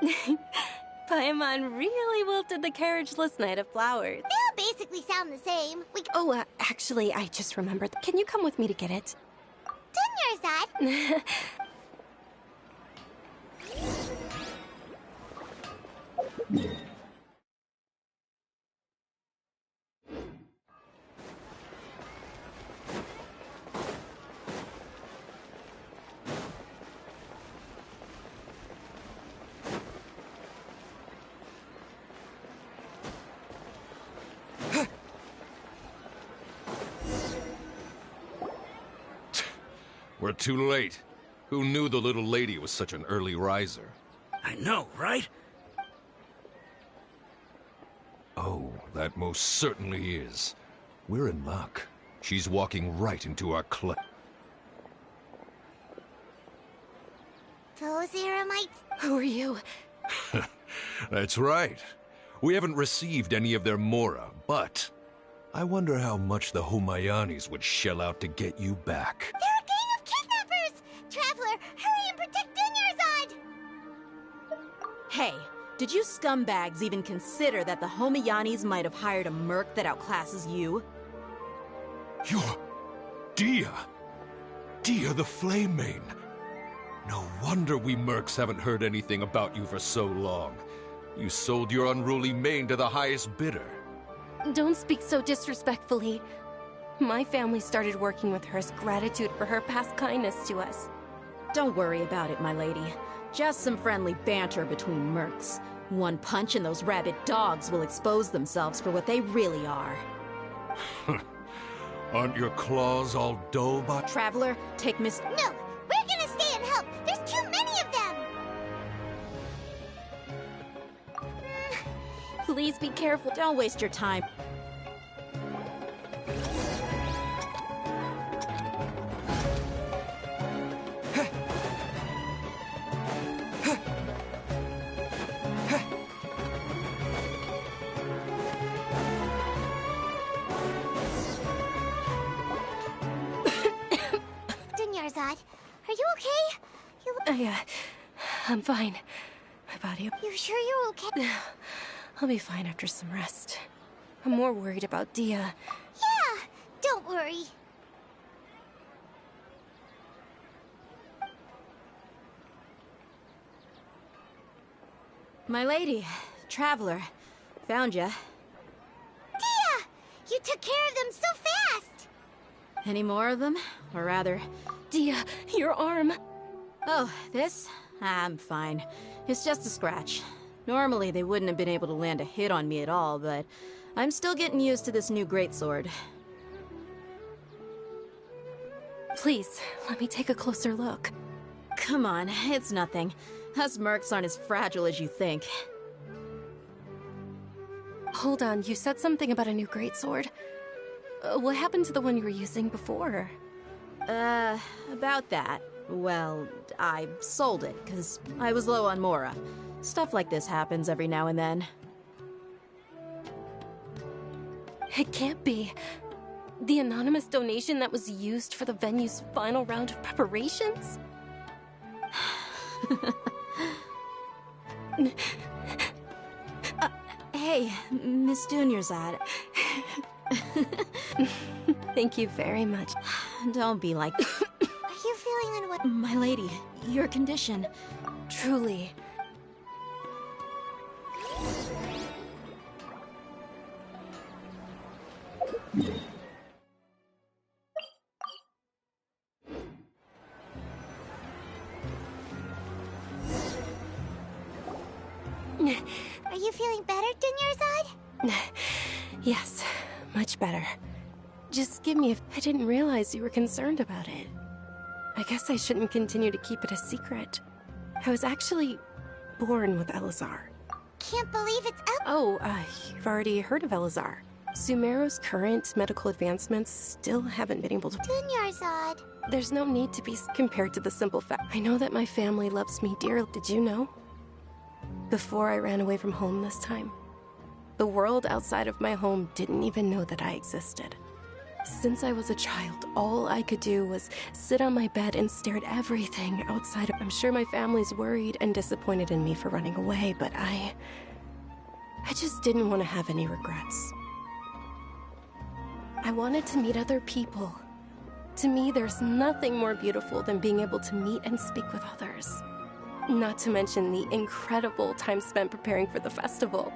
Paimon really wilted the carriageless Night of Flowers. They all basically sound the same. Actually, I just remembered. Can you come with me to get it? Dunyarzad! We're too late. Who knew the little lady was such an early riser? I know, right? Oh, that most certainly is. We're in luck. She's walking right into our Those Eremites? Who are you? That's right. We haven't received any of their Mora, but I wonder how much the Humayanis would shell out to get you back. They're a gang of kidnappers! Traveler, hurry and protect Dunyarzad! Hey, did you scumbags even consider that the Homayanis might have hired a merc that outclasses you? You're... Dia! Dia the Flame Mane! No wonder we mercs haven't heard anything about you for so long. You sold your unruly mane to the highest bidder. Don't speak so disrespectfully. My family started working with her as gratitude for her past kindness to us. Don't worry about it, my lady. Just some friendly banter between mercs. One punch and those rabid dogs will expose themselves for what they really are. Aren't your claws all dull, but... Traveler, take Miss... No! We're gonna stay and help! There's too many of them! Please be careful. Don't waste your time. Dunyarzad, are you okay? I'm fine. My body... You sure you're okay? I'll be fine after some rest. I'm more worried about Dia. Yeah, don't worry. My lady, Traveler, found ya. Dia! You took care of them so fast! Any more of them? Or rather... Dia, your arm! Oh, this? I'm fine. It's just a scratch. Normally, they wouldn't have been able to land a hit on me at all, but I'm still getting used to this new greatsword. Please, let me take a closer look. Come on, it's nothing. Us mercs aren't as fragile as you think. Hold on, you said something about a new greatsword. What happened to the one you were using before? About that. Well, I sold it, because I was low on Mora. Stuff like this happens every now and then. It can't be. The anonymous donation that was used for the venue's final round of preparations? Hey, Miss Dunyarzad. Thank you very much. Don't be like... Are you feeling unwell? My lady, your condition. Truly. Are you feeling better, Dunyarzad? Yes, much better. Just give me I didn't realize you were concerned about it. I guess I shouldn't continue to keep it a secret. I was actually born with Elazar. Can't believe it's You've already heard of Elazar. Sumeru's current medical advancements still haven't been able to... Dunyarzad. There's no need to be compared to the simple fact. I know that my family loves me dearly. Did you know? Before I ran away from home this time, the world outside of my home didn't even know that I existed. Since I was a child, all I could do was sit on my bed and stare at everything outside. I'm sure my family's worried and disappointed in me for running away, but I just didn't want to have any regrets. I wanted to meet other people. To me, there's nothing more beautiful than being able to meet and speak with others. Not to mention the incredible time spent preparing for the festival.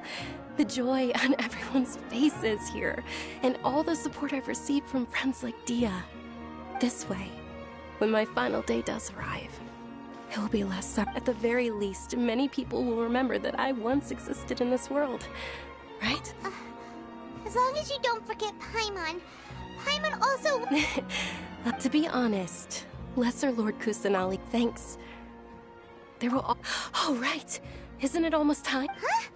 The joy on everyone's faces here, and all the support I've received from friends like Dia. This way, when my final day does arrive, it will be less sad. At the very least, many people will remember that I once existed in this world. Right? As long as you don't forget Paimon. Paimon also... To be honest, Lesser Lord Kusanali, thanks. There will Oh, right. Isn't it almost time? Huh?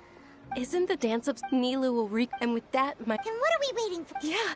Isn't the dance of Nilu will reek, and with that, my... Then what are we waiting for? Yeah.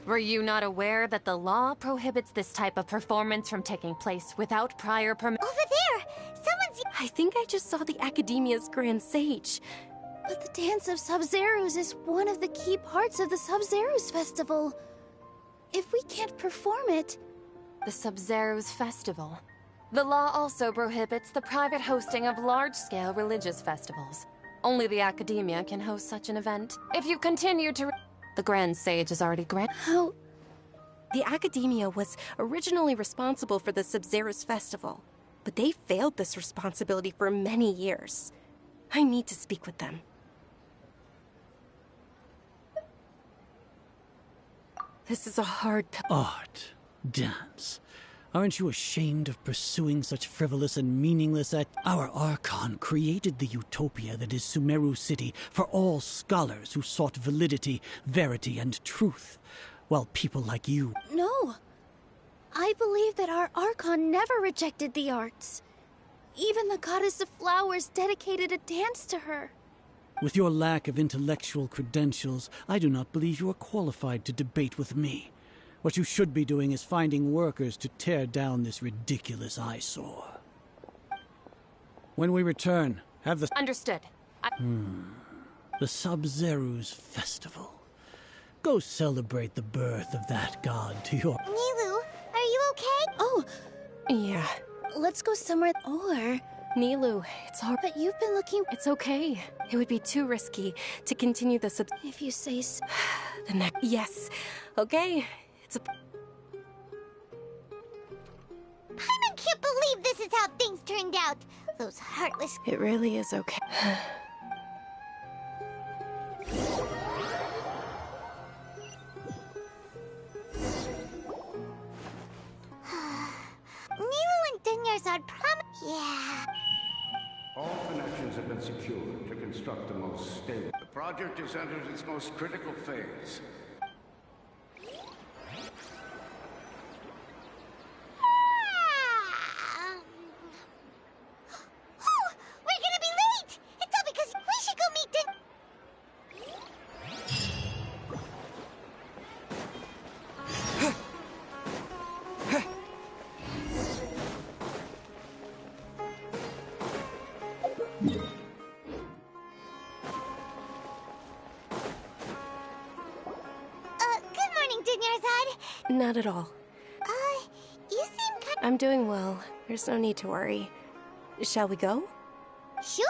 Were you not aware that the law prohibits this type of performance from taking place without prior permission? Over there! Someone's... I think I just saw the Academia's Grand Sage. But the Dance of Sub-Zerus is one of the key parts of the Sub-Zerus Festival. If we can't perform it... The Sub-Zerus Festival. The law also prohibits the private hosting of large-scale religious festivals. Only the Academia can host such an event. If you continue to... The Grand Sage is already granted. How? The Academia was originally responsible for the Sub-Zerus Festival, but they failed this responsibility for many years. I need to speak with them. This is a hard... Art. Dance. Aren't you ashamed of pursuing such frivolous and meaningless Our Archon created the utopia that is Sumeru City for all scholars who sought validity, verity, and truth, while people like you... No! I believe that our Archon never rejected the arts. Even the Goddess of Flowers dedicated a dance to her. With your lack of intellectual credentials, I do not believe you are qualified to debate with me. What you should be doing is finding workers to tear down this ridiculous eyesore. When we return, have the... Understood. The Sub-Zerus Festival. Go celebrate the birth of that god to your... Nilu, are you okay? Oh, yeah. Let's go somewhere... Or... Nilu, it's all... But you've been looking... It's okay. It would be too risky to continue the If you say so. The next... Yes. Okay, it's a... Paimon can't believe this is how things turned out. Those heartless... It really is okay. Nero and Dunyarzad Yeah. All connections have been secured to construct the most stable. The project has entered its most critical phase. We're gonna be late! It's all because we should go meet Dun... Good morning, Dunyarzad. Not at all. You seem kind... I'm doing well. There's no need to worry. Shall we go? Sure!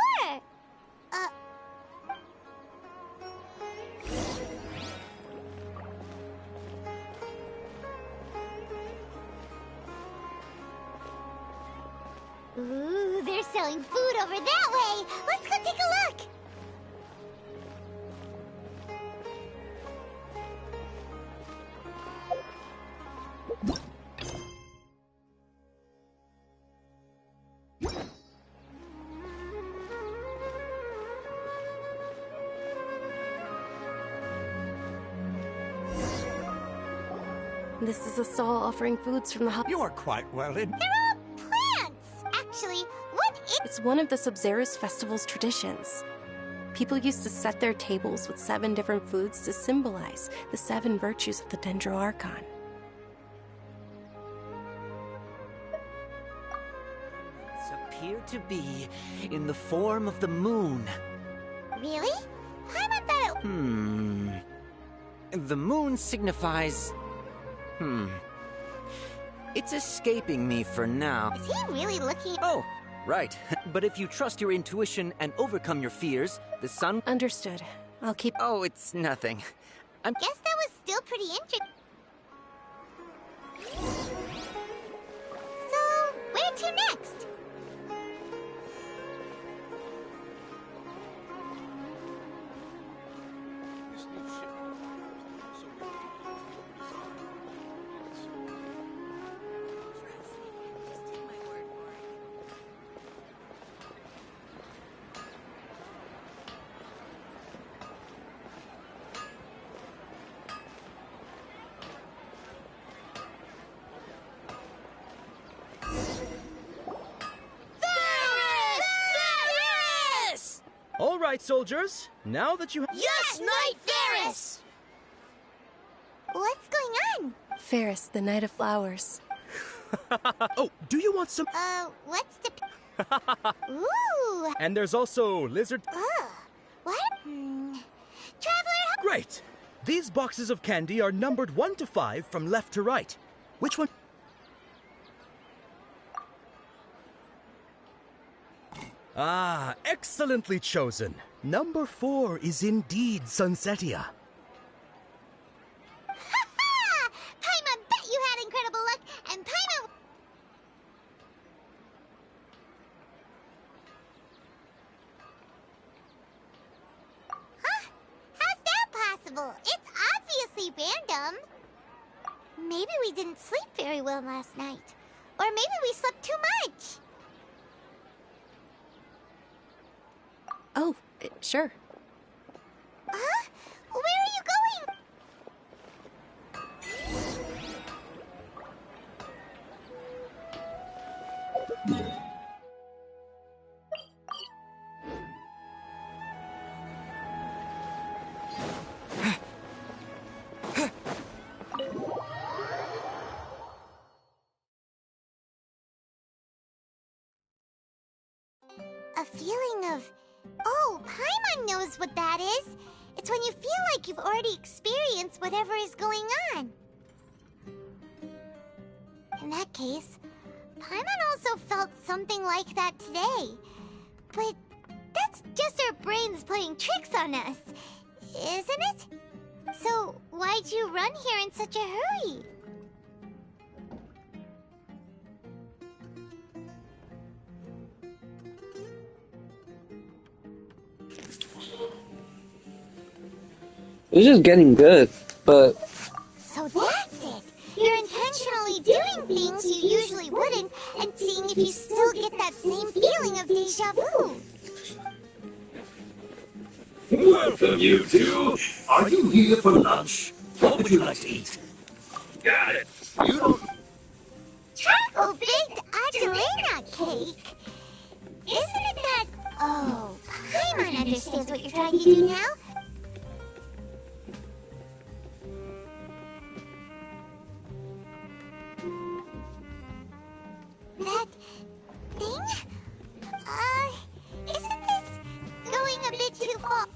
Ooh, they're selling food over that way! Let's go take a look! This is a stall offering foods from the You are quite well in. They're all plants! Actually, what is... It's one of the Sub-Zero's festival's traditions. People used to set their tables with 7 different foods to symbolize the 7 virtues of the Dendroarchon. Appear to be in the form of the moon. Really? Paimon thought it... The moon signifies... It's escaping me for now. Is he really looking... Oh, right. But if you trust your intuition and overcome your fears, the sun... Understood. I'll keep... Oh, it's nothing. Guess that was still pretty interesting. So, where to next? All right, soldiers. Now that you... Yes, Knight Ferris! What's going on? Ferris, the Knight of Flowers. Oh, do you want some... What's the... Ooh! And there's also lizard... What? Traveler... Great! These boxes of candy are numbered 1 to 5 from left to right. Which one... Ah, excellently chosen. Number 4 is indeed Sunsetia. Ha-ha! Paimon bet you had incredible luck, and Paimon... Huh? How's that possible? It's obviously random. Maybe we didn't sleep very well last night. Or maybe we slept too much. Oh, sure. Huh? Where are you going? A feeling of... Oh, Paimon knows what that is. It's when you feel like you've already experienced whatever is going on. In that case, Paimon also felt something like that today. But that's just our brains playing tricks on us, isn't it? So, why'd you run here in such a hurry? It was just getting good, but... So that's it! You're intentionally doing things you usually wouldn't, and seeing if you still get that same feeling of deja vu. Welcome, you two. Are you here for lunch? What would you like to eat? Got it. You don't... Choco-baked Angelina cake? Isn't it that... Oh, Paimon understands what you're trying to do now. That... thing? Isn't this going a bit too far?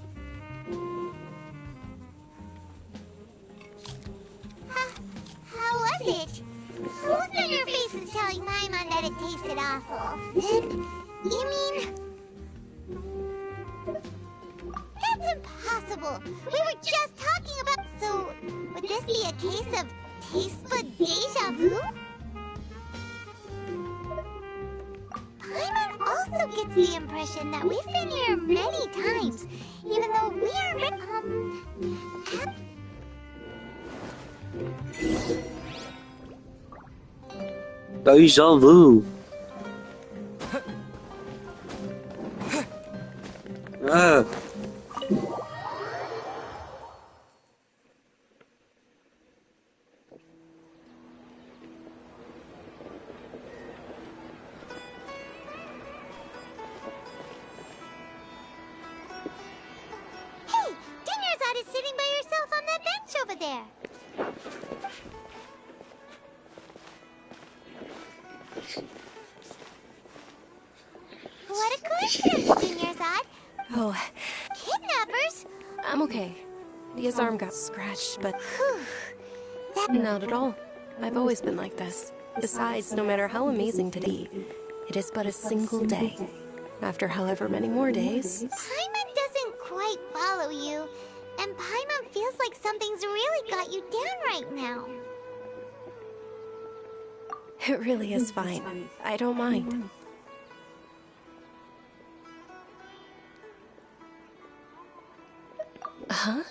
How was it? The look on your face is telling Paimon that it tasted awful. You mean... That's impossible! We were just talking about... So, would this be a case of taste bud deja vu? Paimon also gets the impression that we've been here many times, even though we aren't... Deja vu. Ah. Hey! Dinnersot is sitting by yourself on that bench over there. What a coincidence, Dinnersot. Oh, Kidnappers? I'm okay. Dia's arm got scratched, but... Not at all. I've always been like this. Besides, no matter how amazing today, it is but a single day. After however many more days... Paimon doesn't quite follow you, and Paimon feels like something's really got you down right now. It really is fine. I don't mind. Huh?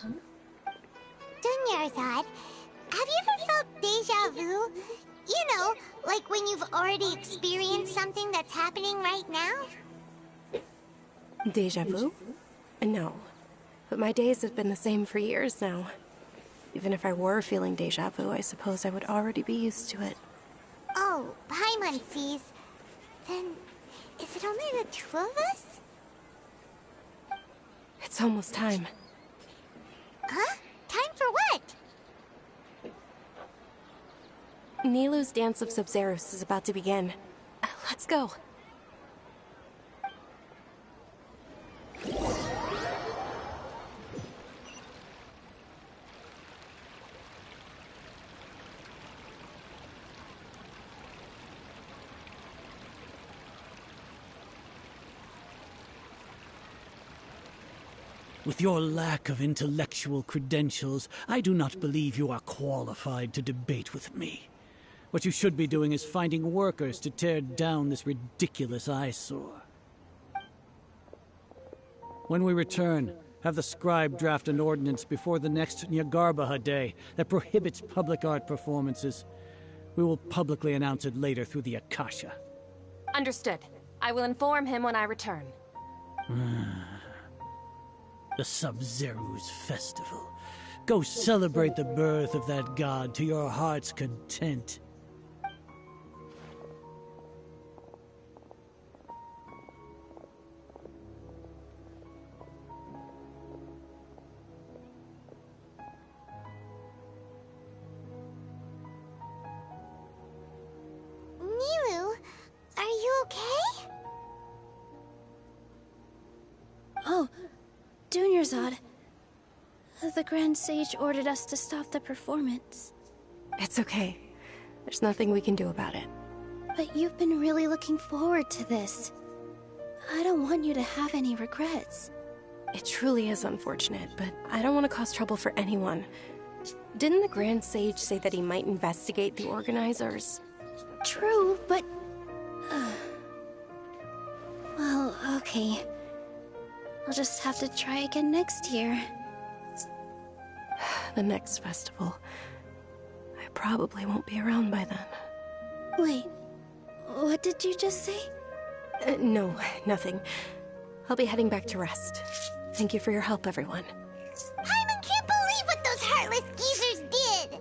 Dunyarzad, have you ever felt deja vu? You know, like when you've already experienced something that's happening right now? Deja vu? No. But my days have been the same for years now. Even if I were feeling deja vu, I suppose I would already be used to it. Oh, Paimon sees. Then, is it only the two of us? It's almost time. Huh? Time for what? Nilou's Dance of Sub-Zeros is about to begin. Let's go. With your lack of intellectual credentials, I do not believe you are qualified to debate with me. What you should be doing is finding workers to tear down this ridiculous eyesore. When we return, have the scribe draft an ordinance before the next Nyargarbaha Day that prohibits public art performances. We will publicly announce it later through the Akasha. Understood. I will inform him when I return. The Sub-Zero's festival. Go celebrate the birth of that god to your heart's content. Nilou, are you okay? Oh, Dunyarzad. The Grand Sage ordered us to stop the performance. It's okay. There's nothing we can do about it. But you've been really looking forward to this. I don't want you to have any regrets. It truly is unfortunate, but I don't want to cause trouble for anyone. Didn't the Grand Sage say that he might investigate the organizers? True, but... well, okay. I'll just have to try again next year. The next festival. I probably won't be around by then. Wait, what did you just say? No, nothing. I'll be heading back to rest. Thank you for your help, everyone. Paimon can't believe what those heartless geezers did!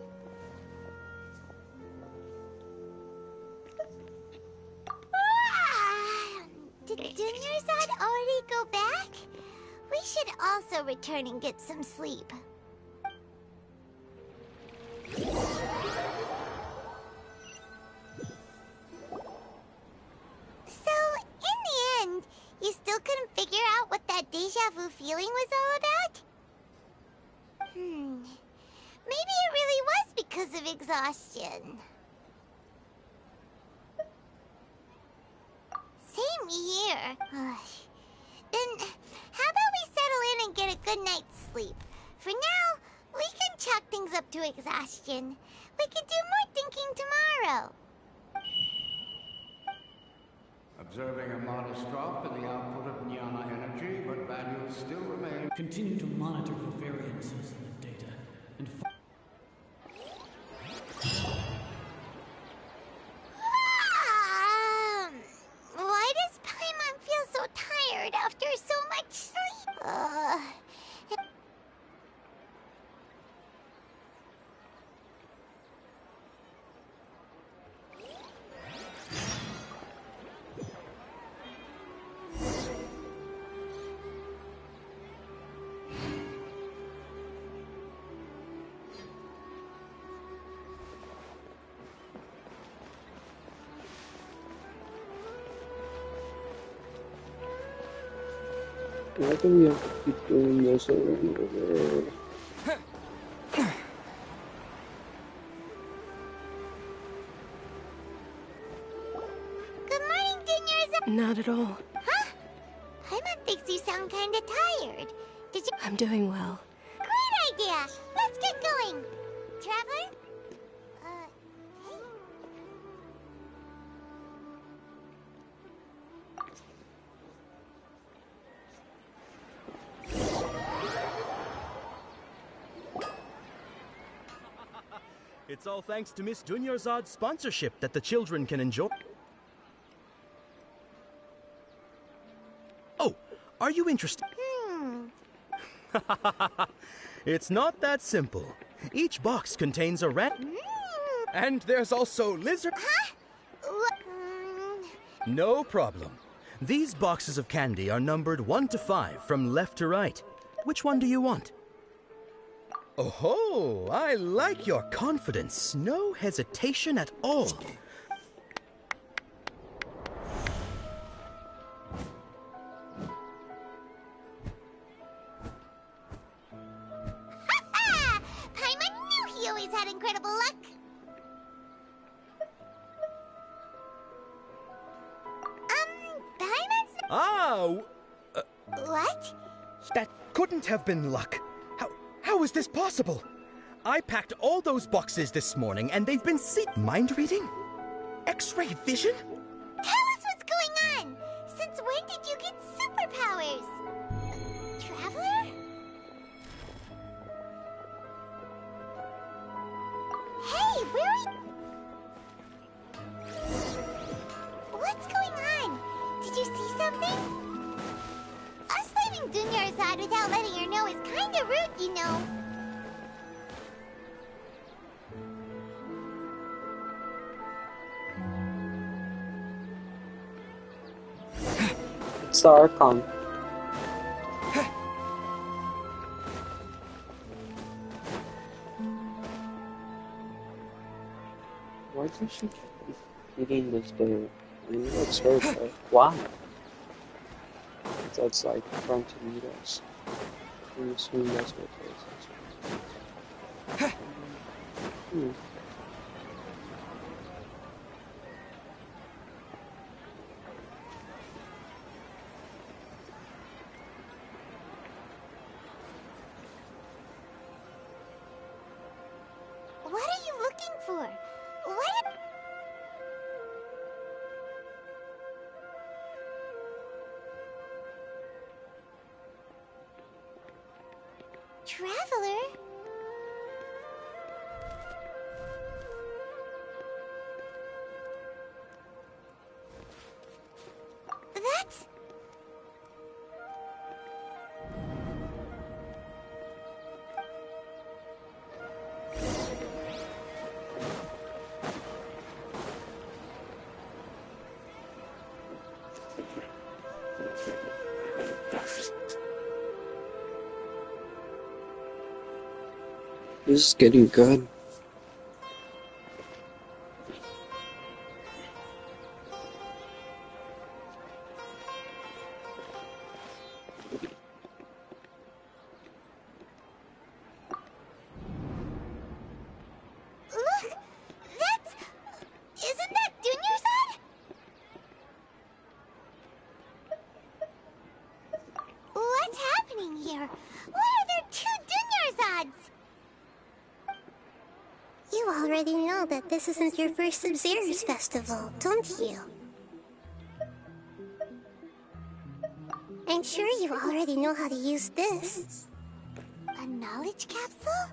Did Dunyarzad already go back? We should also return and get some sleep. So, in the end, you still couldn't figure out what that deja vu feeling was all about? Maybe it really was because of exhaustion. Same here. Then, how about we settle in and get a good night's sleep? For now, we can chalk things up to exhaustion. We can do more thinking tomorrow. Observing a modest drop in the output of Jnana energy, but values still remain. Continue to monitor for variances in the data and Why does Paimon feel so tired after so much sleep? Why do we have to keep doing this over and over? Good morning, Dunyarzad. Not at all. Huh? Paimon thinks you sound kinda tired. Did you— I'm doing well. Great idea! Let's get going! Traveler? It's all thanks to Miss Dunyarzad's sponsorship that the children can enjoy. Oh, are you interested? It's not that simple. Each box contains a rat. And there's also lizard. Huh? No problem. These boxes of candy are numbered 1 to 5 from left to right. Which one do you want? Oh, I like your confidence. No hesitation at all. Paimon knew he always had incredible luck. Paimon's... What? That couldn't have been luck. How is this possible? I packed all those boxes this morning and they've been mind reading? X-ray vision? Tell us what's going on! Since when did you get superpowers? Traveler? Hey, where are you? What's going on? Did you see something? Us leaving Dunyarzad without letting her know is kinda rude, you know. It's the Archon. Why does she keep eating this bear? I know it's her, but why? That's like trying to eat us. I assume that's what it is. for? What? Traveler? That's... This is getting good. Look! That's... Isn't that Dunyarzad? What's happening here? Why are there two Dunyarzads? You already know that this isn't your first Sub-Zero's festival, don't you? I'm sure you already know how to use this. A knowledge capsule?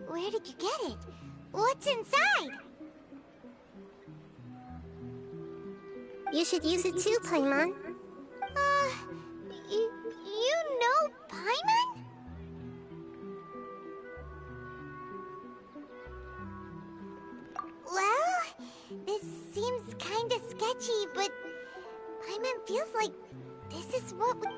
Where did you get it? What's inside? You should use it too, Paimon. You know Paimon? Well, this seems kinda sketchy, but Paimon feels like this is what would...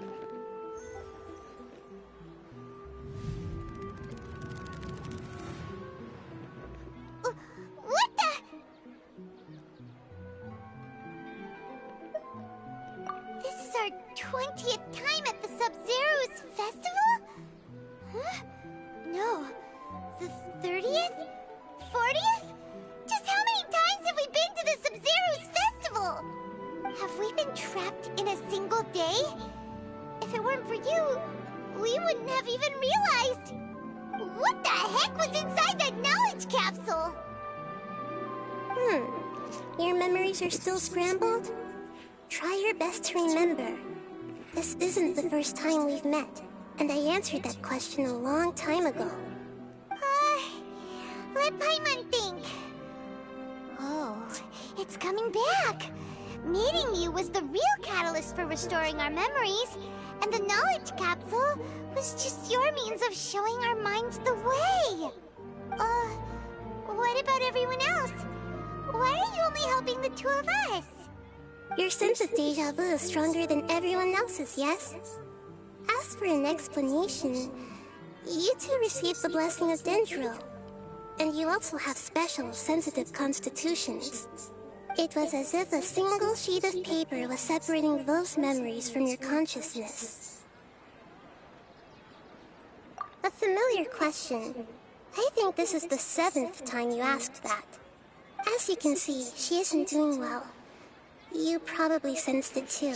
What the... This is our 20th time at the Sub-Zero's festival? Huh? No. The 30th? 40th? Just how many times have we been to the Sub-Zero's festival? Have we been trapped in a single day? If it weren't for you, we wouldn't have even realized. What the heck was inside that knowledge capsule? Your memories are still scrambled? Try your best to remember. This isn't the first time we've met, and I answered that question a long time ago. Let Paimon think. Oh, it's coming back. Meeting you was the real catalyst for restoring our memories, and the knowledge capsule was just your means of showing our minds the way. What about everyone else? Why are you only helping the two of us? Your sense of deja vu is stronger than everyone else's, yes? As for an explanation, you two received the blessing of Dendro. And you also have special, sensitive constitutions. It was as if a single sheet of paper was separating those memories from your consciousness. A familiar question. I think this is the 7th time you asked that. As you can see, she isn't doing well. You probably sensed it too.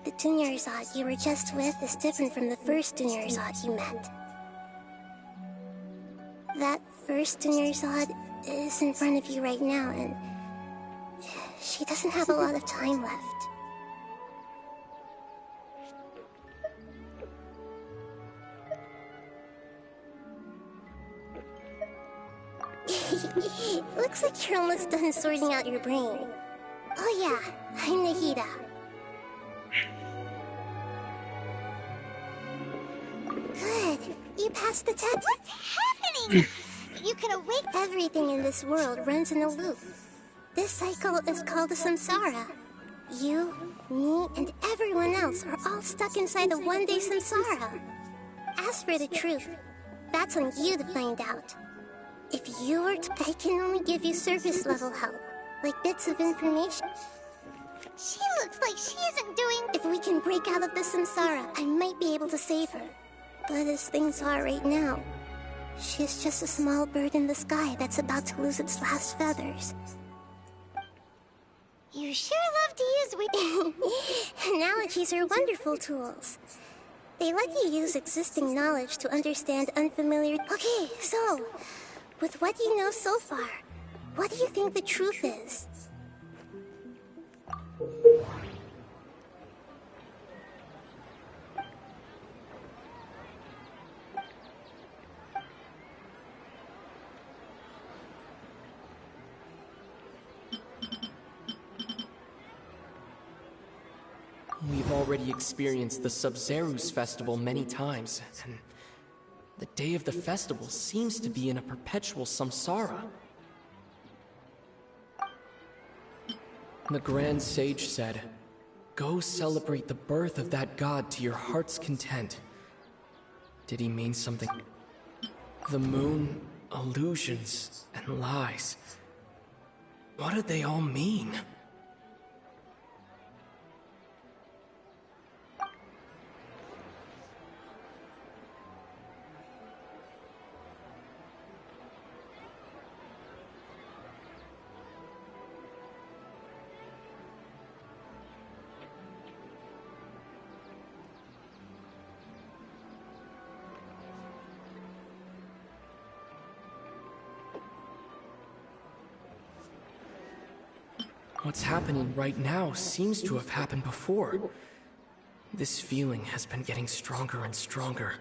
The Dunyarzad you were just with is different from the first Dunyarzad you met. That first Dunyarzad is in front of you right now, and she doesn't have a lot of time left. Looks like you're almost done sorting out your brain. Oh yeah, I'm Nahida. Good. You passed the test. What's happening? You can awake. Everything in this world runs in a loop. This cycle is called a samsara. You, me, and everyone else are all stuck inside a one-day samsara. As for the truth, that's on you to find out. If you were to... I can only give you surface-level help, like bits of information. She looks like she isn't doing... If we can break out of the samsara, I might be able to save her. But as things are right now, she's just a small bird in the sky that's about to lose its last feathers. You sure love to use Analogies are wonderful tools. They let you use existing knowledge to understand unfamiliar... Okay, so, With what you know so far, what do you think the truth is? We've already experienced the Sub-Zerus festival many times, and the day of the festival seems to be in a perpetual samsara. The Grand Sage said, "Go celebrate the birth of that god to your heart's content." Did he mean something? The moon, illusions, and lies. What did they all mean? What's happening right now seems to have happened before. This feeling has been getting stronger and stronger.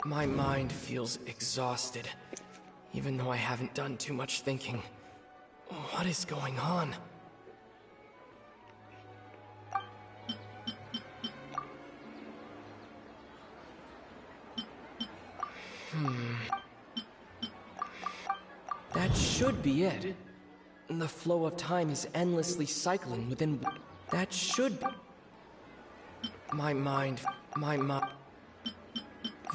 My mind feels exhausted, even though I haven't done too much thinking. What is going on? That should be it. The flow of time is endlessly cycling within... That should be... My mind...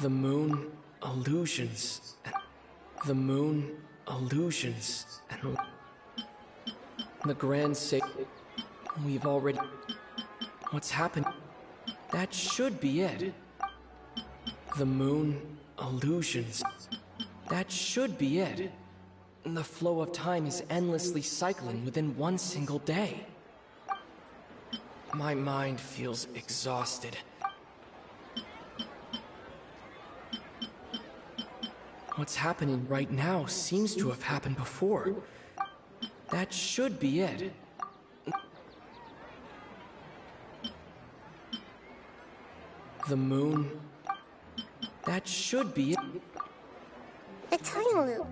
The moon, illusions, and... The moon, illusions, and... The Grand Sage... We've already... What's happened? That should be it. The moon, illusions... That should be it. The flow of time is endlessly cycling within one single day. My mind feels exhausted. What's happening right now seems to have happened before. That should be it. The moon... That should be it. A time loop.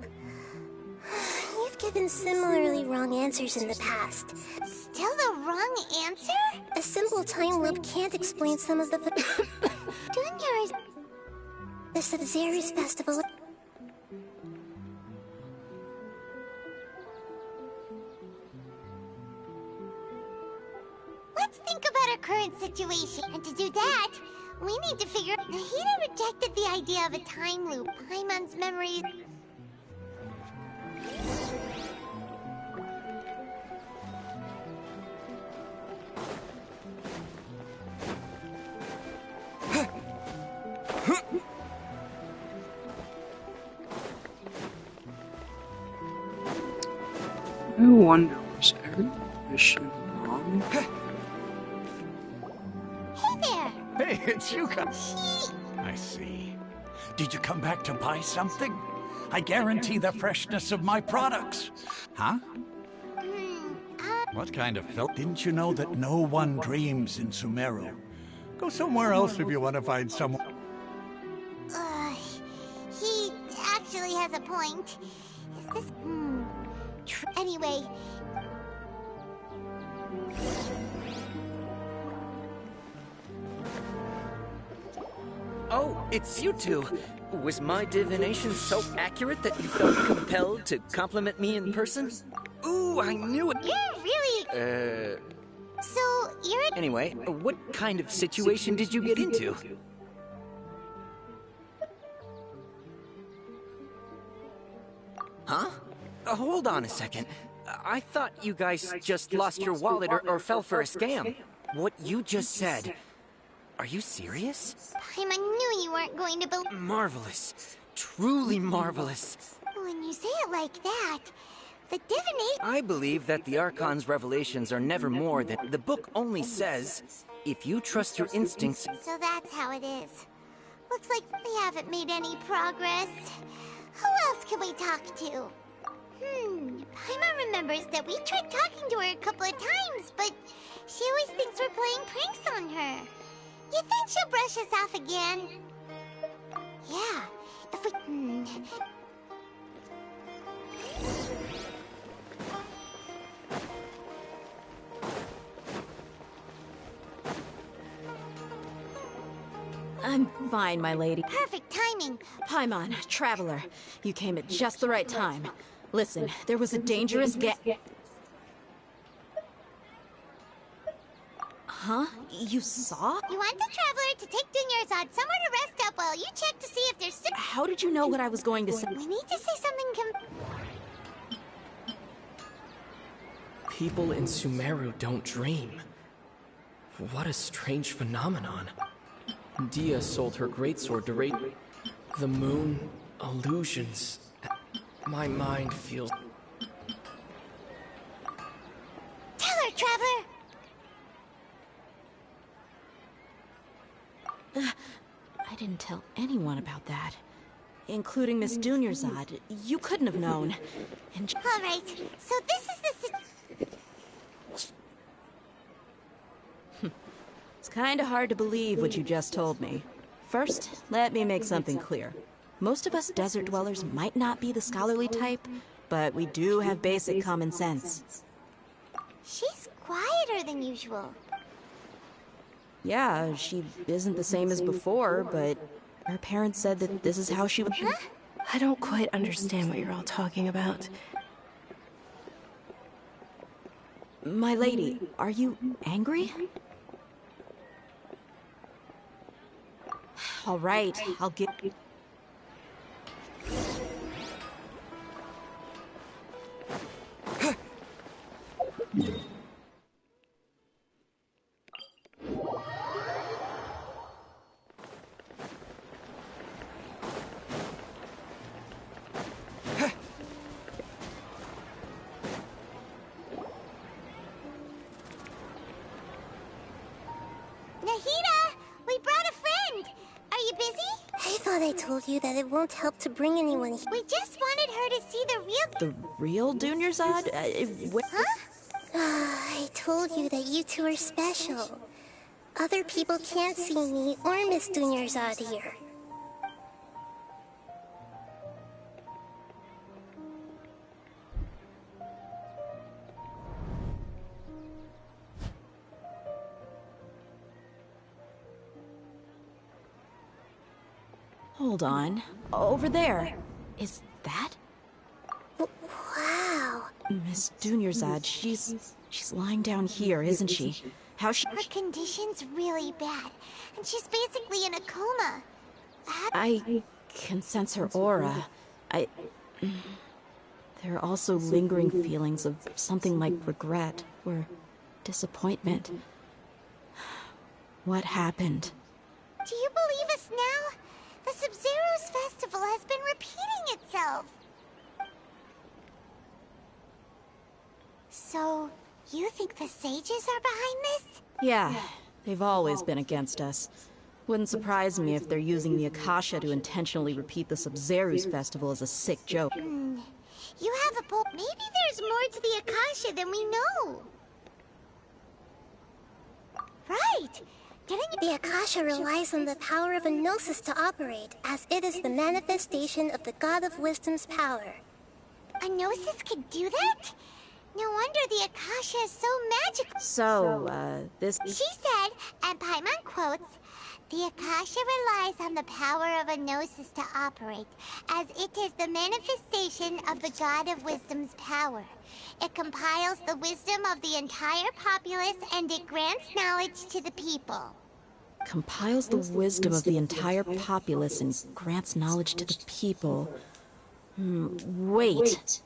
You've given similarly wrong answers in the past. Still the wrong answer? A simple time loop can't explain some of the... Juniors! The Sub-Zerus festival... Let's think about our current situation. And to do that, we need to figure... Nahida rejected the idea of a time loop. Paimon's memories... I wonder, was every mission wrong? Hey there! Hey, it's you guys. I see. Did you come back to buy something? I guarantee the freshness of my products. Huh? What kind of filth? Didn't you know that no one dreams in Sumeru? Go somewhere else if you want to find someone. He actually has a point. Is this... Anyway... Oh, it's you two. Was my divination so accurate that you felt compelled to compliment me in person? Ooh, I knew it! You're really... So, you're... Anyway, what kind of situation did you get into? Huh? Hold on a second. I thought you guys just lost your wallet or fell for a scam. What you just said... Are you serious? I knew you weren't going to believe... Marvelous. Truly marvelous. When you say it like that, the divination... I believe that the Archon's revelations are never more than... The book only says, if you trust your instincts... So that's how it is. Looks like we haven't made any progress. Who else can we talk to? Paimon remembers that we tried talking to her a couple of times, but she always thinks we're playing pranks on her. You think she'll brush us off again? Yeah, if we... I'm fine, my lady. Perfect timing. Paimon, Traveler, you came at just the right time. Listen, there was a dangerous Huh? You saw? You want the Traveler to take Dunyarzad somewhere to rest up while you check to see if there's... How did you know what I was going to say? We need to say something People in Sumeru don't dream. What a strange phenomenon. Dia sold her greatsword to raid the moon illusions. My mind feels... Tell her, Traveler! I didn't tell anyone about that. Including Miss Dunyarzad. You couldn't have known. And... Alright, so this is the... It's kinda hard to believe what you just told me. First, let me make something clear. Most of us desert dwellers might not be the scholarly type, but we do have basic common sense. She's quieter than usual. Yeah, she isn't the same as before, but her parents said that this is how she would... Huh? I don't quite understand what you're all talking about. My lady, are you angry? All right, I'll get... I told you that it won't help to bring anyone here. We just wanted her to see the real... The real Dunyarzad? Huh? I told you that you two are special. Other people can't see me or Miss Dunyarzad here. Hold on. Over there. Is that? Wow. Miss Dunyarzad, she's lying down here, isn't she? How's she... Her condition's really bad, and she's basically in a coma. I can sense her aura. There are also lingering feelings of something like regret or disappointment. What happened? Do you believe us now? The Sub-Zero's festival has been repeating itself. So, you think the sages are behind this? Yeah, they've always been against us. Wouldn't surprise me if they're using the Akasha to intentionally repeat the Sub-Zeru's festival as a sick joke. You have a point. Maybe there's more to the Akasha than we know. Right! The Akasha relies on the power of a gnosis to operate, as it is the manifestation of the God of Wisdom's power. A gnosis could do that? No wonder the Akasha is so magical. So, this... She said, and Paimon quotes, "The Akasha relies on the power of a gnosis to operate, as it is the manifestation of the God of Wisdom's power. It compiles the wisdom of the entire populace and it grants knowledge to the people." Compiles the wisdom of the entire populace and grants knowledge to the people. Wait.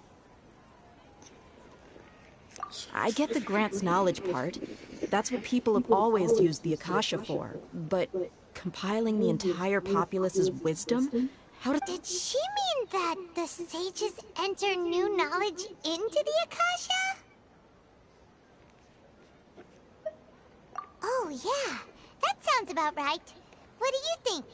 I get the grants knowledge part. That's what people have always used the Akasha for. But compiling the entire populace's wisdom? Did she mean that the sages enter new knowledge into the Akasha? Oh, yeah. That sounds about right. What do you think?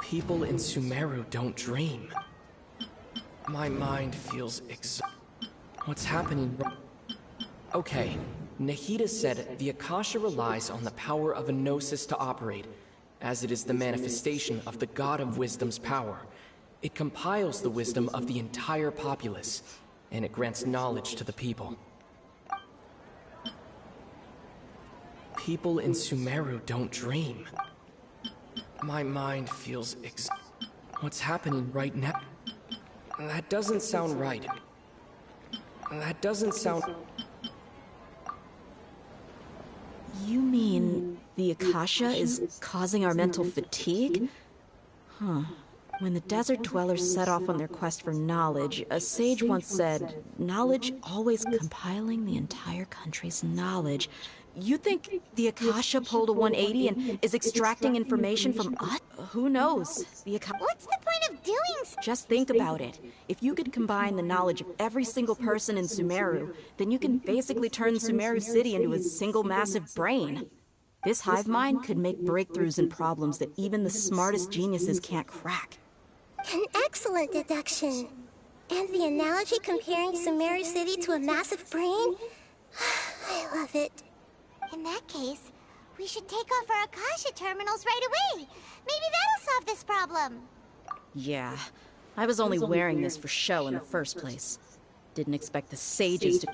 People in Sumeru don't dream. My mind feels What's happening? Okay, Nahida said the Akasha relies on the power of a gnosis to operate, as it is the manifestation of the God of Wisdom's power. It compiles the wisdom of the entire populace, and it grants knowledge to the people. People in Sumeru don't dream. My mind feels What's happening right now? That doesn't sound right. That doesn't sound... You mean the Akasha is causing our mental fatigue? Huh. When the desert dwellers set off on their quest for knowledge, a sage once said, "Knowledge always compiling the entire country's knowledge." You think the Akasha pulled a 180 and is extracting information from us? Who knows? What's the point of doing so? Just think about it. If you could combine the knowledge of every single person in Sumeru, then you can basically turn Sumeru City into a single massive brain. This hive mind could make breakthroughs in problems that even the smartest geniuses can't crack. An excellent deduction. And the analogy comparing Sumeru City to a massive brain? I love it. In that case, we should take off our Akasha terminals right away. Maybe that'll solve this problem. Yeah, I was only wearing this for show in the first place. Didn't expect the sages to...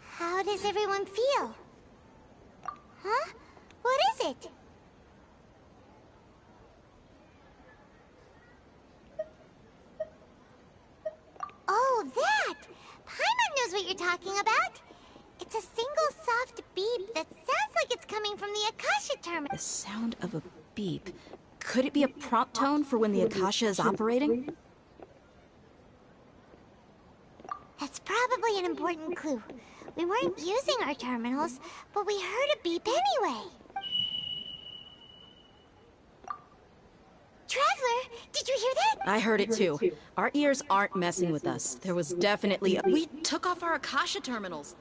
How does everyone feel? Huh? What is it? Oh, that! Paimon knows what you're talking about. It's a single soft beep that sounds like it's coming from the Akasha terminal. The sound of a beep. Could it be a prompt tone for when the Akasha is operating? That's probably an important clue. We weren't using our terminals, but we heard a beep anyway. Traveler, did you hear that? I heard it too. Our ears aren't messing with us. There was definitely a... We took off our Akasha terminals.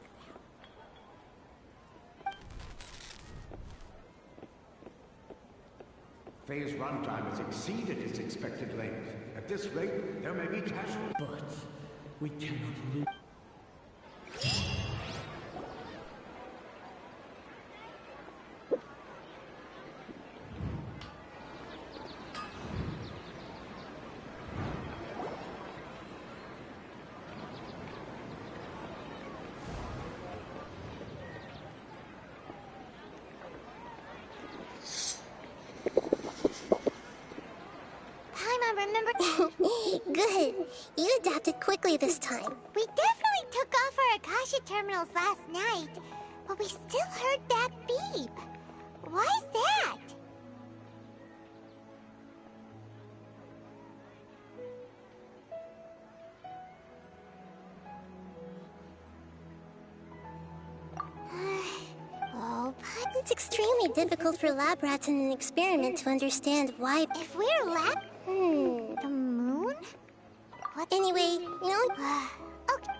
Phase runtime has exceeded its expected length. At this rate, there may be casualties. But we cannot lose. Good. You adapted quickly this time. We definitely took off our Akasha terminals last night, but we still heard that beep. Why is that? It's extremely difficult for lab rats in an experiment to understand why... If we're lab... The moon? What? Anyway, no. Okay.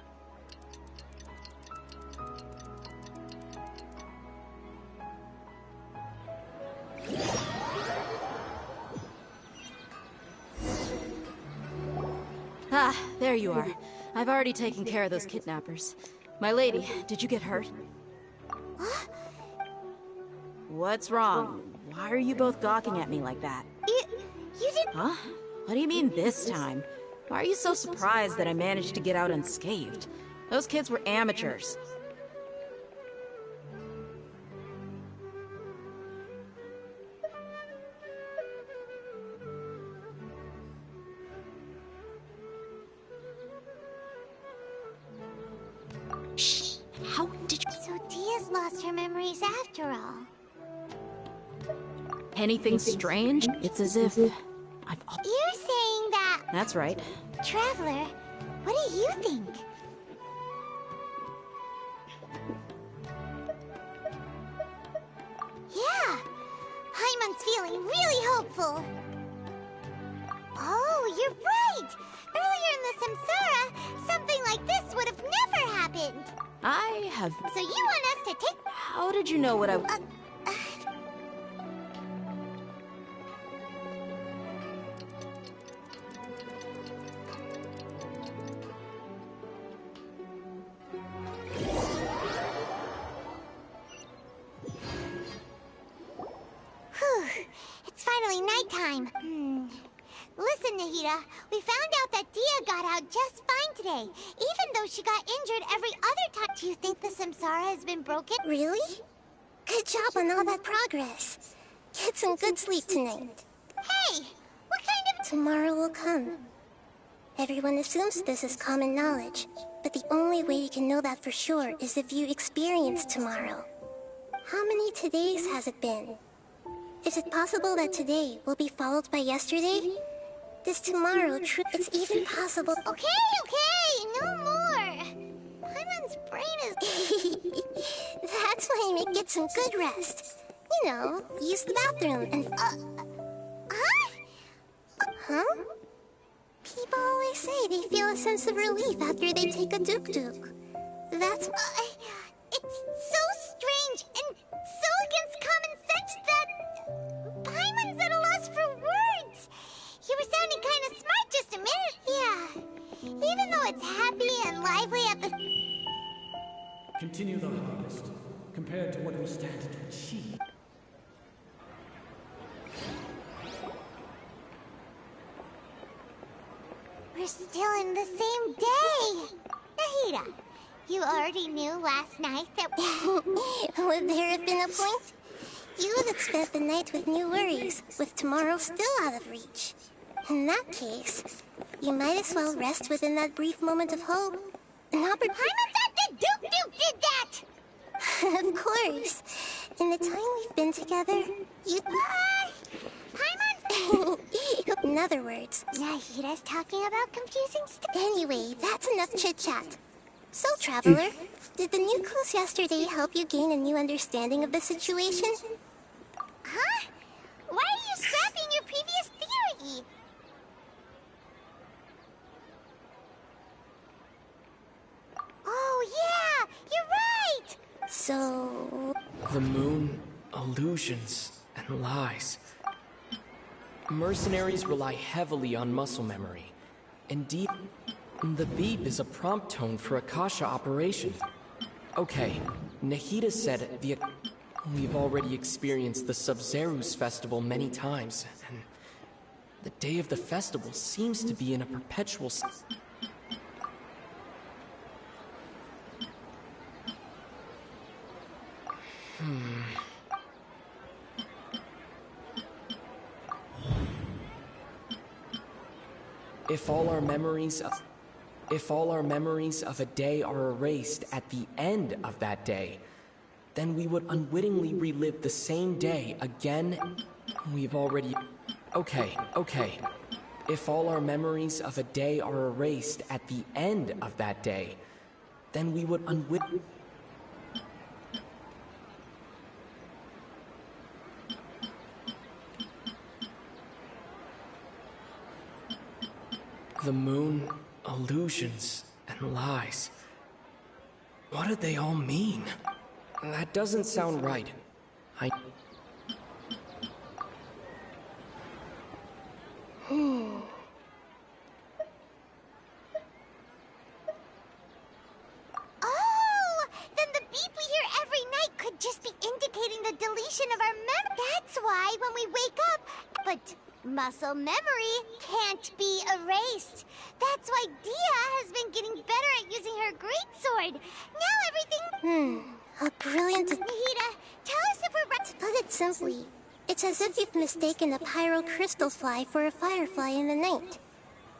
Ah, there you are. I've already taken care of those kidnappers. My lady, did you get hurt? What's wrong? Why are you both gawking at me like that? You didn't... Huh? What do you mean this time? Why are you so surprised that I managed to get out unscathed? Those kids were amateurs. Shh! How did you... So Dia's lost her memories after all. Anything strange? It's as if... You're saying that... That's right. Traveler, what do you think? Yeah, Paimon's feeling really hopeful. Oh, you're right! Earlier in the Samsara, something like this would have never happened. I have... So you want us to take... How did you know what I... It's finally nighttime. Listen, Nahida, we found out that Dia got out just fine today, even though she got injured every other time. Do you think the Samsara has been broken? Really? Good job on all that progress. Get some good sleep tonight. Hey, what kind of... Tomorrow will come. Everyone assumes this is common knowledge, but the only way you can know that for sure is if you experience tomorrow. How many todays has it been? Is it possible that today will be followed by yesterday? Does tomorrow it's even possible... Okay, no more! Paimon's brain is... That's why you get some good rest. You know, use the bathroom and... Huh? People always say they feel a sense of relief after they take a duk-duk. That's... It's so strange and so against common sense that... Paimon's at a loss for words! You were sounding kind of smart just a minute. Yeah. Even though it's happy and lively at the... Continue the harvest, compared to what we stand to achieve. We're still in the same day! Nahida, you already knew last night that... Would there have been a point? You would have spent the night with new worries, with tomorrow still out of reach. In that case, you might as well rest within that brief moment of hope. An opportunity... Paimon's Duke did that! Of course. In the time we've been together, you... Paimon's... In other words... Nahida's talking about confusing stuff. Anyway, that's enough chit-chat. So, Traveler, did the new clues yesterday help you gain a new understanding of the situation? Huh? Why are you scrapping your previous theory? Oh, yeah! You're right! So... The moon, illusions, and lies. Mercenaries rely heavily on muscle memory. Indeed, the beep is a prompt tone for Akasha operation. Okay, Nahida said we've already experienced the Sub-Zerus festival many times, and the day of the festival seems to be in a perpetual... If all our memories of a day are erased at the end of that day, then we would unwittingly relive the same day again. We've already... Okay. If all our memories of a day are erased at the end of that day, then we would unwittingly... The moon, illusions and lies. What do they all mean? That doesn't sound right. Oh, then the beep we hear every night could just be indicating the deletion of our memory. That's why when we wake up, but muscle memory can't be erased. That's why Dia has been getting better at using her greatsword. Now everything... A brilliant... Nahida, tell us if we're right. To put it simply, it's as if you've mistaken a pyro crystal fly for a firefly in the night.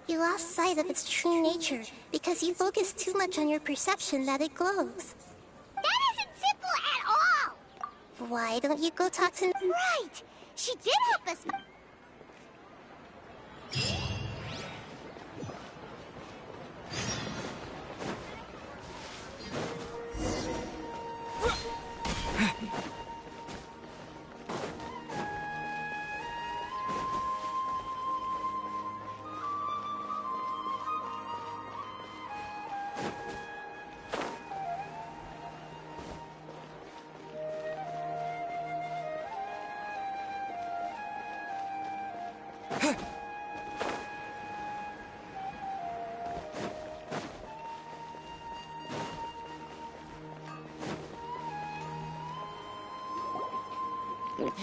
You lost sight of its true nature because you focused too much on your perception that it glows. That isn't simple at all! Why don't you go talk to... Right! She did help us...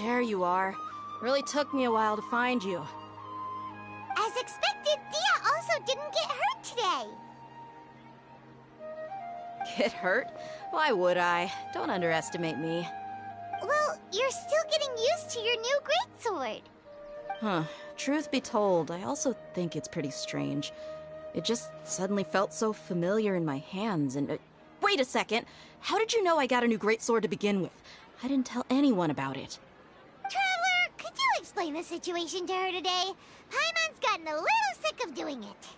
There you are. Really took me a while to find you. As expected, Dia also didn't get hurt today. Get hurt? Why would I? Don't underestimate me. Well, you're still getting used to your new greatsword. Huh. Truth be told, I also think it's pretty strange. It just suddenly felt so familiar in my hands and... wait a second! How did you know I got a new greatsword to begin with? I didn't tell anyone about it. Traveler, could you explain the situation to her today? Paimon's gotten a little sick of doing it.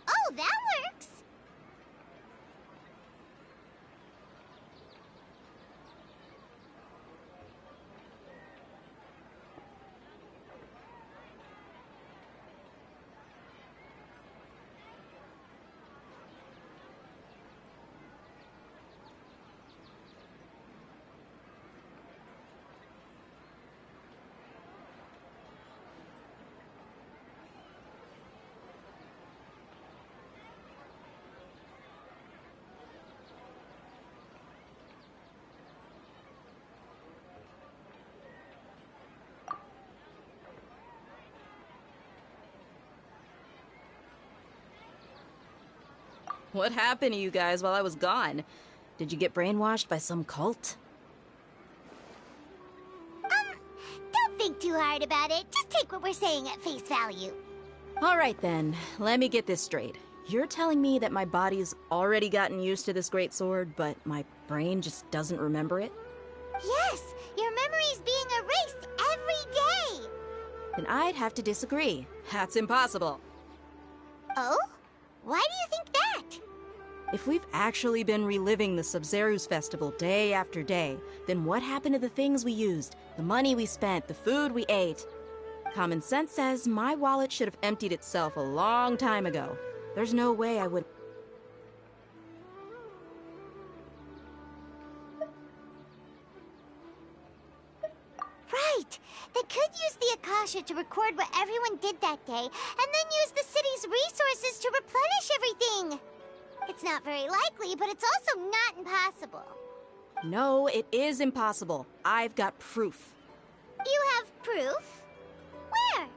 Oh, that works! What happened to you guys while I was gone? Did you get brainwashed by some cult? Don't think too hard about it. Just take what we're saying at face value. Alright then, let me get this straight. You're telling me that my body's already gotten used to this greatsword, but my brain just doesn't remember it? Yes, your memory's being erased every day. Then I'd have to disagree. That's impossible. Oh? Why do you think that? If we've actually been reliving the Sub-Zeru's festival day after day, then what happened to the things we used, the money we spent, the food we ate? Common sense says my wallet should have emptied itself a long time ago. There's no way I would... Right! They could use the Akasha to record what everyone did that day, and then use the city's resources to replenish everything! It's not very likely, but it's also not impossible. No, it is impossible. I've got proof. You have proof? Where?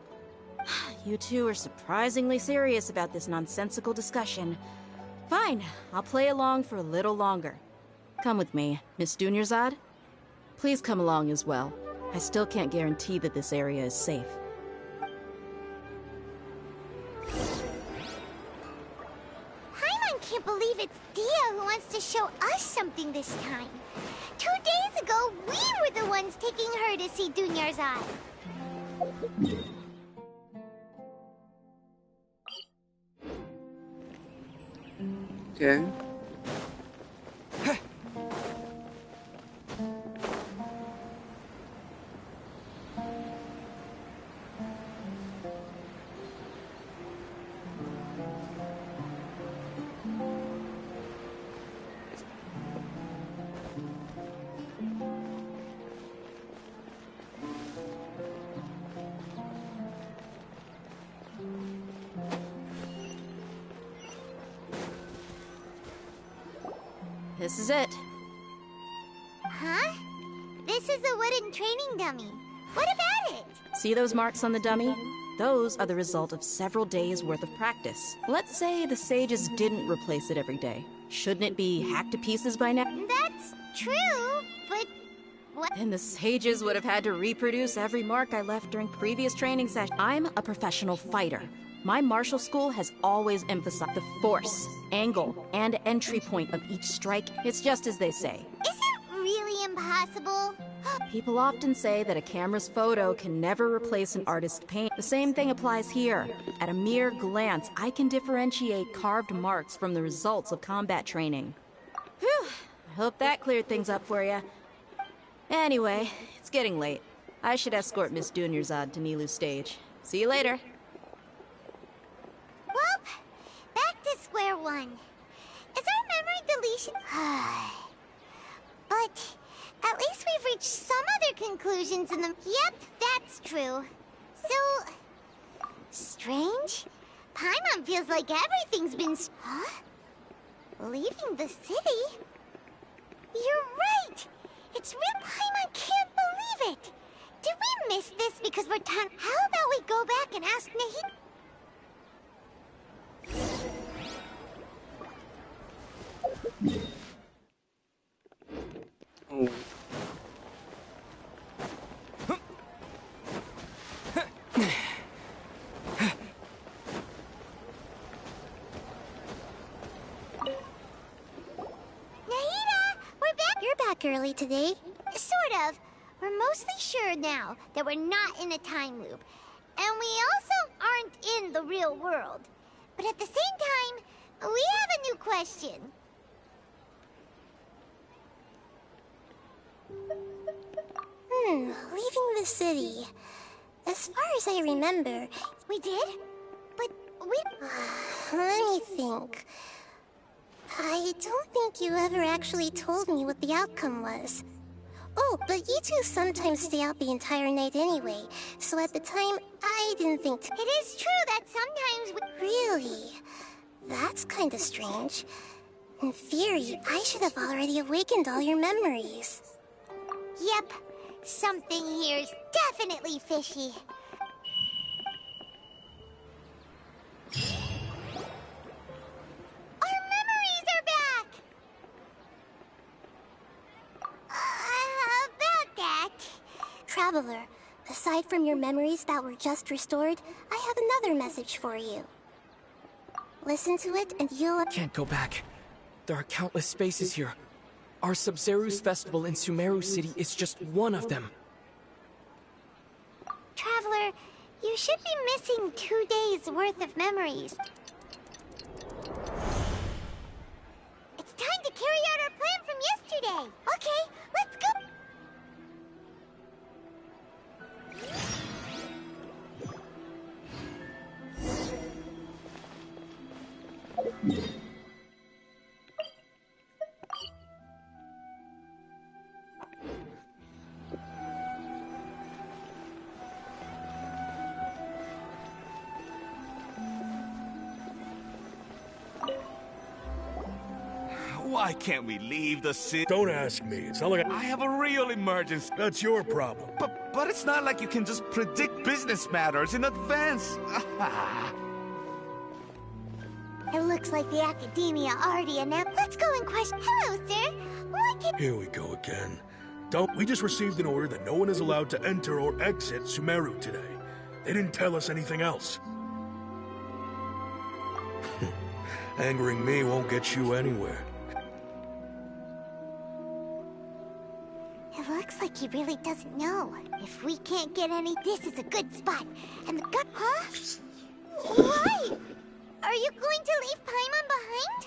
You two are surprisingly serious about this nonsensical discussion. Fine, I'll play along for a little longer. Come with me, Miss Dunyarzad. Please come along as well. I still can't guarantee that this area is safe. Paimon can't believe it's Dia who wants to show us something this time. 2 days ago, we were the ones taking her to see Dunyarzad. Okay. This is it. Huh? This is a wooden training dummy. What about it? See those marks on the dummy? Those are the result of several days' worth of practice. Let's say the sages didn't replace it every day. Shouldn't it be hacked to pieces by now? That's true, but what? Then the sages would have had to reproduce every mark I left during previous training sessions. I'm a professional fighter. My martial school has always emphasized the force, angle, and entry point of each strike. It's just as they say. Is it really impossible? People often say that a camera's photo can never replace an artist's paint. The same thing applies here. At a mere glance, I can differentiate carved marks from the results of combat training. Whew, I hope that cleared things up for you. Anyway, it's getting late. I should escort Miss Dunyarzad to Nilu's stage. See you later. Well, back to square one. Is our memory deletion? But at least we've reached some other conclusions in the... Yep, that's true. So... strange? Paimon feels like everything's been... Huh? Leaving the city? You're right! It's real. Paimon can't believe it! Did we miss this because we're tired? How about we go back and ask Nahida? Oh. Early today? Sort of. We're mostly sure now that we're not in a time loop. And we also aren't in the real world. But at the same time, we have a new question. Leaving the city. As far as I remember... We did? But we... Let me think. I don't think you ever actually told me what the outcome was. Oh, but you two sometimes stay out the entire night anyway, so at the time, I didn't think to... It is true that sometimes we... Really? That's kind of strange. In theory, I should have already awakened all your memories. Yep. Something here's definitely fishy. Traveler, aside from your memories that were just restored, I have another message for you. Listen to it and you'll... Can't go back. There are countless spaces here. Our Sub-Zeru's festival in Sumeru City is just one of them. Traveler, you should be missing 2 days' worth of memories. It's time to carry out our plan from yesterday. Okay, let's go. Why can't we leave the city? Don't ask me. It's not like I have a real emergency. That's your problem. But it's not like you can just predict business matters in advance. It looks like the Academia already announced. Let's go and question. Hello, sir. Why can't... Here we go again. We just received an order that no one is allowed to enter or exit Sumeru today. They didn't tell us anything else. Angering me won't get you anywhere. It looks like he really doesn't know. If we can't get any, this is a good spot. And the gun... Huh? Why? Are you going to leave Paimon behind?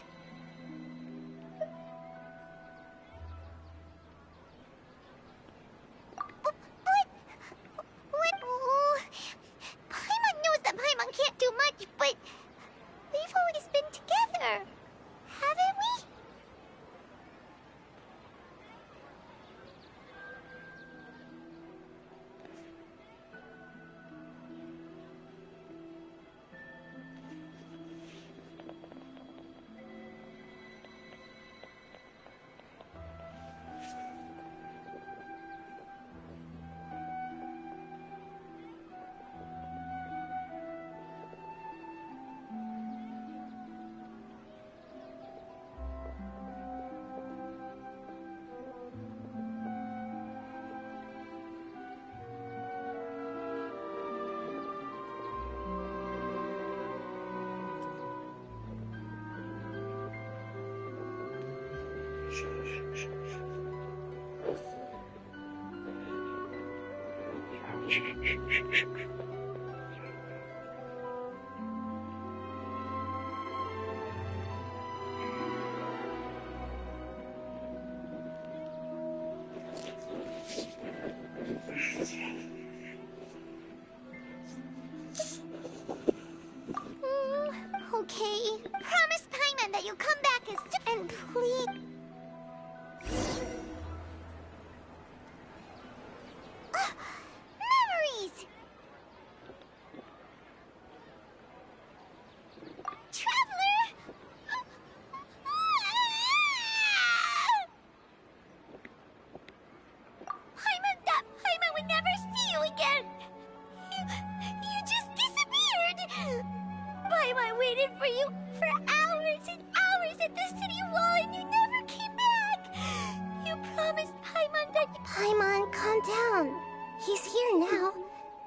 Okay. Promise Paimon that you'll come back as soon and please. Memories! Traveler! Paimon would never see you again! You just disappeared! Paimon waited for you for hours and hours at the city wall and you never came back! You promised Paimon that you... Paimon, calm down. He's here now.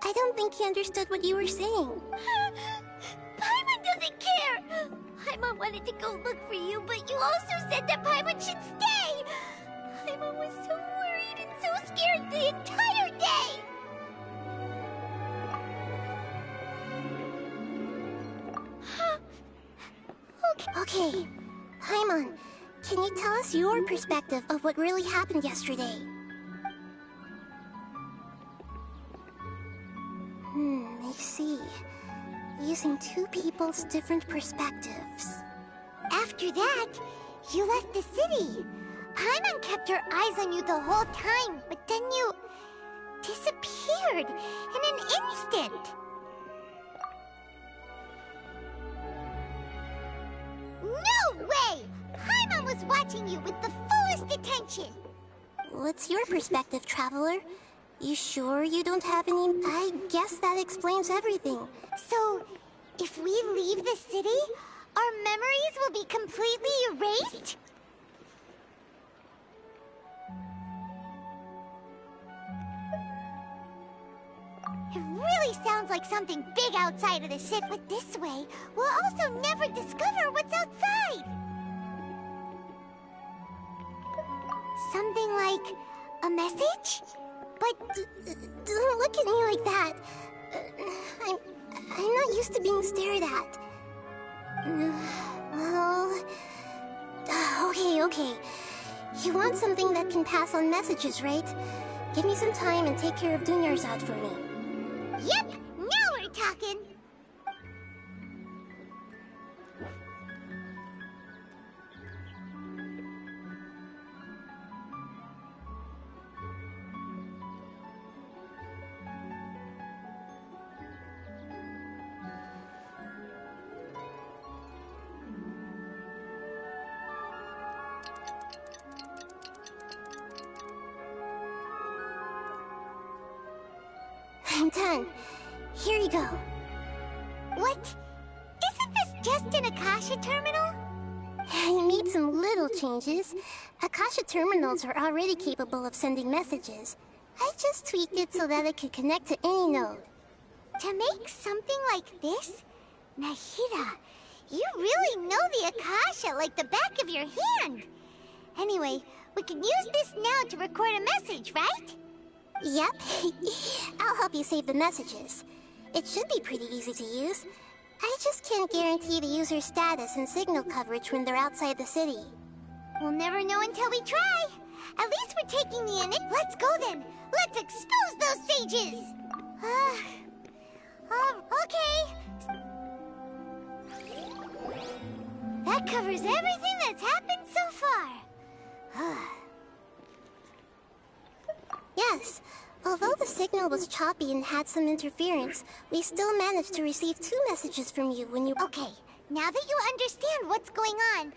I don't think he understood what you were saying. Paimon doesn't care! Paimon wanted to go look for you, but you also said that Paimon should stay! Paimon was so worried and so scared the entire day! Okay. Paimon, can you tell us your perspective of what really happened yesterday? I see. Using two people's different perspectives. After that, you left the city. Paimon kept her eyes on you the whole time, but then you disappeared in an instant. No way! Paimon was watching you with the fullest attention. What's your perspective, Traveler? You sure you don't have any... I guess that explains everything. So, if we leave the city, our memories will be completely erased? It really sounds like something big outside of the city. But this way, we'll also never discover what's outside. Something like a message? But don't look at me like that. I'm not used to being stared at. Well... Okay. You want something that can pass on messages, right? Give me some time and take care of Dunyarzad for me. Yep! Now we're talking! I'm done. Here you go. What? Isn't this just an Akasha terminal? You made some little changes. Akasha terminals are already capable of sending messages. I just tweaked it so that it could connect to any node. To make something like this? Nahida, you really know the Akasha like the back of your hand. Anyway, we can use this now to record a message, right? Yep. I'll help you save the messages. It should be pretty easy to use. I just can't guarantee the user's status and signal coverage when they're outside the city. We'll never know until we try. At least we're taking the init. Let's go then. Let's expose those sages. Okay. That covers everything that's happened so far. Yes. Although the signal was choppy and had some interference, we still managed to receive 2 messages from you when you... Okay, now that you understand what's going on...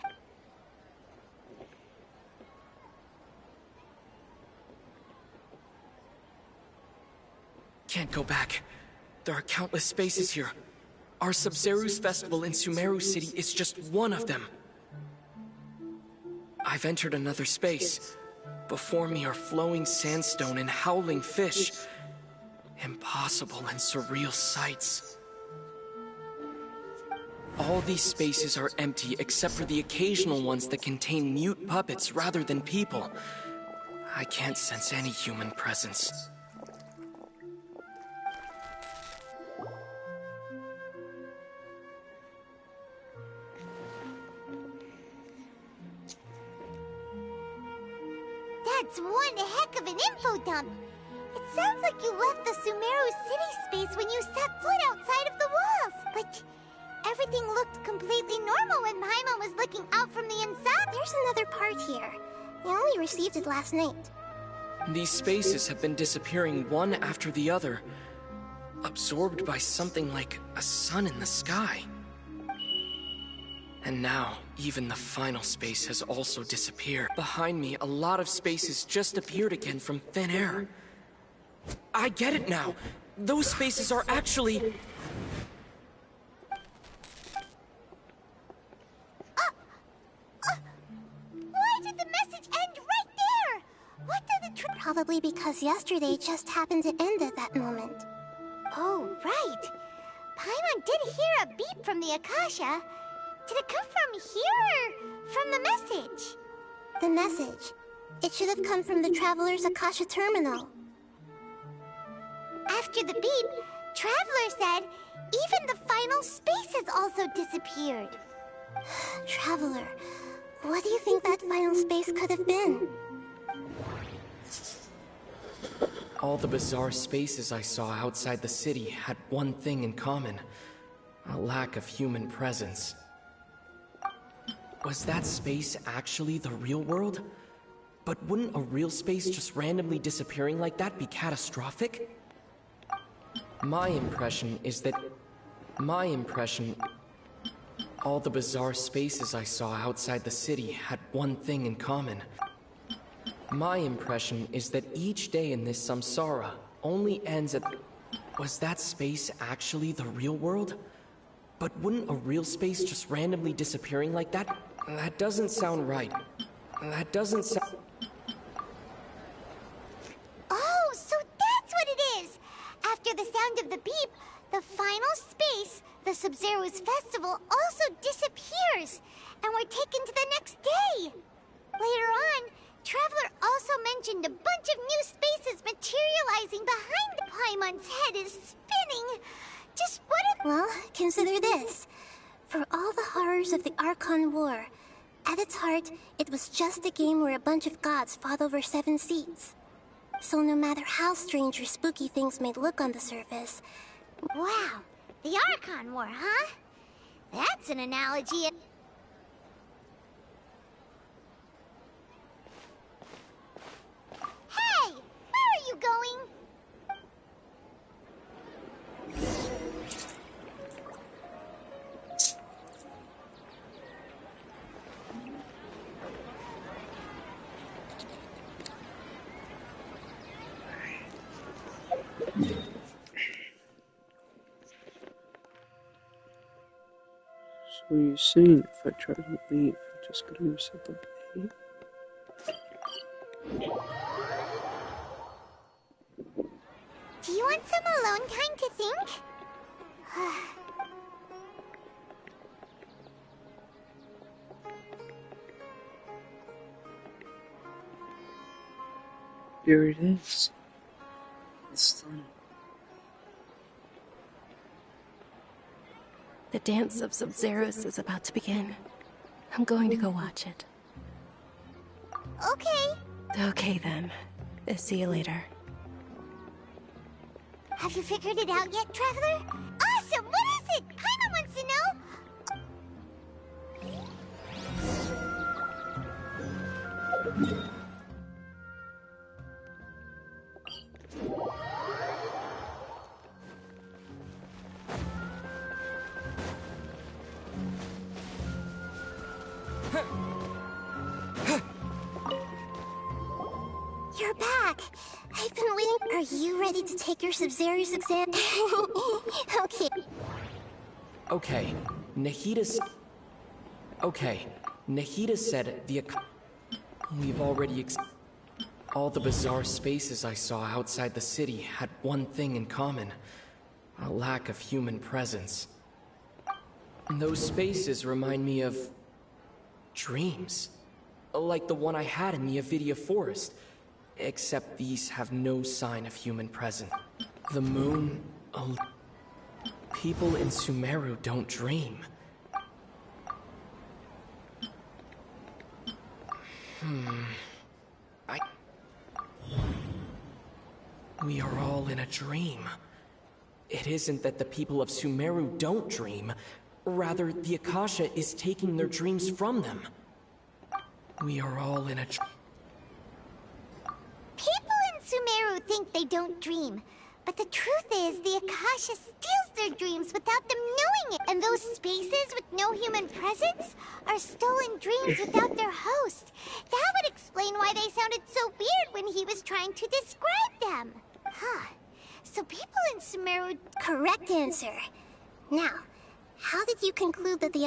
Can't go back. There are countless spaces here. Our Sub-Zeru's festival in Sumeru City is just one of them. I've entered another space. Before me are flowing sandstone and howling fish. Impossible and surreal sights. All these spaces are empty except for the occasional ones that contain mute puppets rather than people. I can't sense any human presence. That's one heck of an info dump. It sounds like you left the Sumeru city space when you set foot outside of the walls. But everything looked completely normal when Paimon was looking out from the inside. There's another part here. I only received it last night. These spaces have been disappearing one after the other, absorbed by something like a sun in the sky. And now, even the final space has also disappeared. Behind me, a lot of spaces just appeared again from thin air. I get it now. Those spaces are actually... Why did the message end right there? What did the Probably because yesterday just happened to end at that moment. Oh, right. Paimon did hear a beep from the Akasha. Did it come from here or from the message? The message. It should have come from the Traveler's Akasha terminal. After the beep, Traveler said even the final space has also disappeared. Traveler, what do you think that final space could have been? All the bizarre spaces I saw outside the city had one thing in common: a lack of human presence. Was that space actually the real world? But wouldn't a real space just randomly disappearing like that be catastrophic? My impression is that... all the bizarre spaces I saw outside the city had one thing in common. My impression is that each day in this samsara only ends at... Was that space actually the real world? But wouldn't a real space just randomly disappearing like that? That doesn't sound right. That doesn't sound... Oh, so that's what it is! After the sound of the beep, the final space, the Sub-Zero's festival, also disappears, and we're taken to the next day. Later on, Traveler also mentioned a bunch of new spaces materializing behind the Paimon's head is spinning. Just what if... Well, consider this. For all the horrors of the Archon War, at its heart, it was just a game where a bunch of gods fought over 7 seats. So no matter how strange or spooky things may look on the surface... Wow, the Archon War, huh? That's an analogy. Hey! Where are you going? So you're saying if I try to leave, I'm just gonna reset the page? Do you want some alone time to think? Here it is. It's done. The dance of Sub-Zeros is about to begin. I'm going to go watch it. Okay. Okay then. See you later. Have you figured it out yet, Traveler? Awesome! What is it? Paimon wants to know! You're back! I've been waiting. Are you ready to take your Sub-Zero's exam? Okay. Okay, Nahida said the... We've already all the bizarre spaces I saw outside the city had one thing in common: a lack of human presence. Those spaces remind me of dreams. Like the one I had in the Avidia Forest. Except these have no sign of human presence. The moon... People in Sumeru don't dream. We are all in a dream. It isn't that the people of Sumeru don't dream. Rather, the Akasha is taking their dreams from them. We are all in a dream. People in Sumeru think they don't dream. But the truth is, the Akasha steals their dreams without them knowing it. And those spaces with no human presence are stolen dreams without their host. That would explain why they sounded so weird when he was trying to describe them. Huh. So people in Sumeru... Correct answer. Now, how did you conclude that the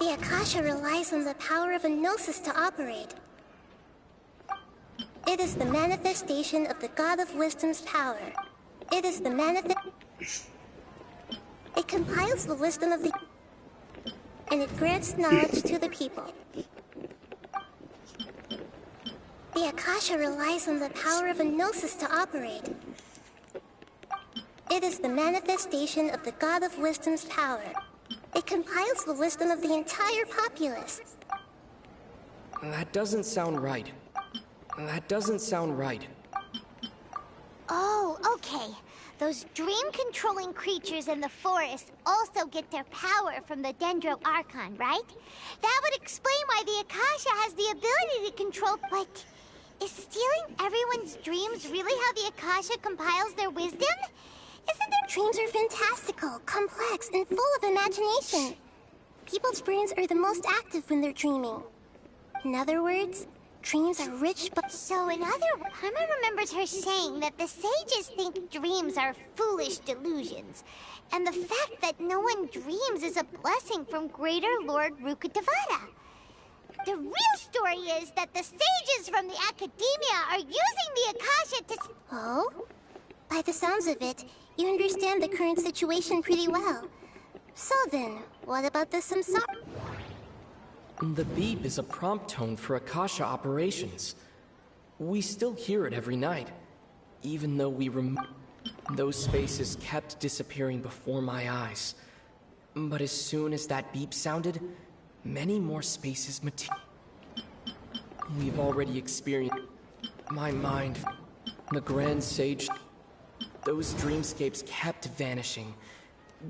Akasha relies on the power of a gnosis to operate? It is the manifestation of the God of Wisdom's power. It is the It compiles the wisdom of the... and it grants knowledge to the people. The Akasha relies on the power of a gnosis to operate. It is the manifestation of the God of Wisdom's power. It compiles the wisdom of the entire populace. That doesn't sound right. That doesn't sound right. Oh, okay. Those dream-controlling creatures in the forest also get their power from the Dendro Archon, right? That would explain why the Akasha has the ability to control... But is stealing everyone's dreams really how the Akasha compiles their wisdom? Isn't their... Dreams are fantastical, complex, and full of imagination. People's brains are the most active when they're dreaming. In other words... dreams are rich, but... So in other words, Paimon remembers her saying that the sages think dreams are foolish delusions. And the fact that no one dreams is a blessing from Greater Lord Rukkhadevata. The real story is that the sages from the Academia are using the Akasha to... Oh? By the sounds of it, you understand the current situation pretty well. So then, what about the samsara? The beep is a prompt tone for Akasha operations. We still hear it every night, even though we those spaces kept disappearing before my eyes. But as soon as that beep sounded, many more spaces We've already experienced my mind, the Grand Sage. Those dreamscapes kept vanishing.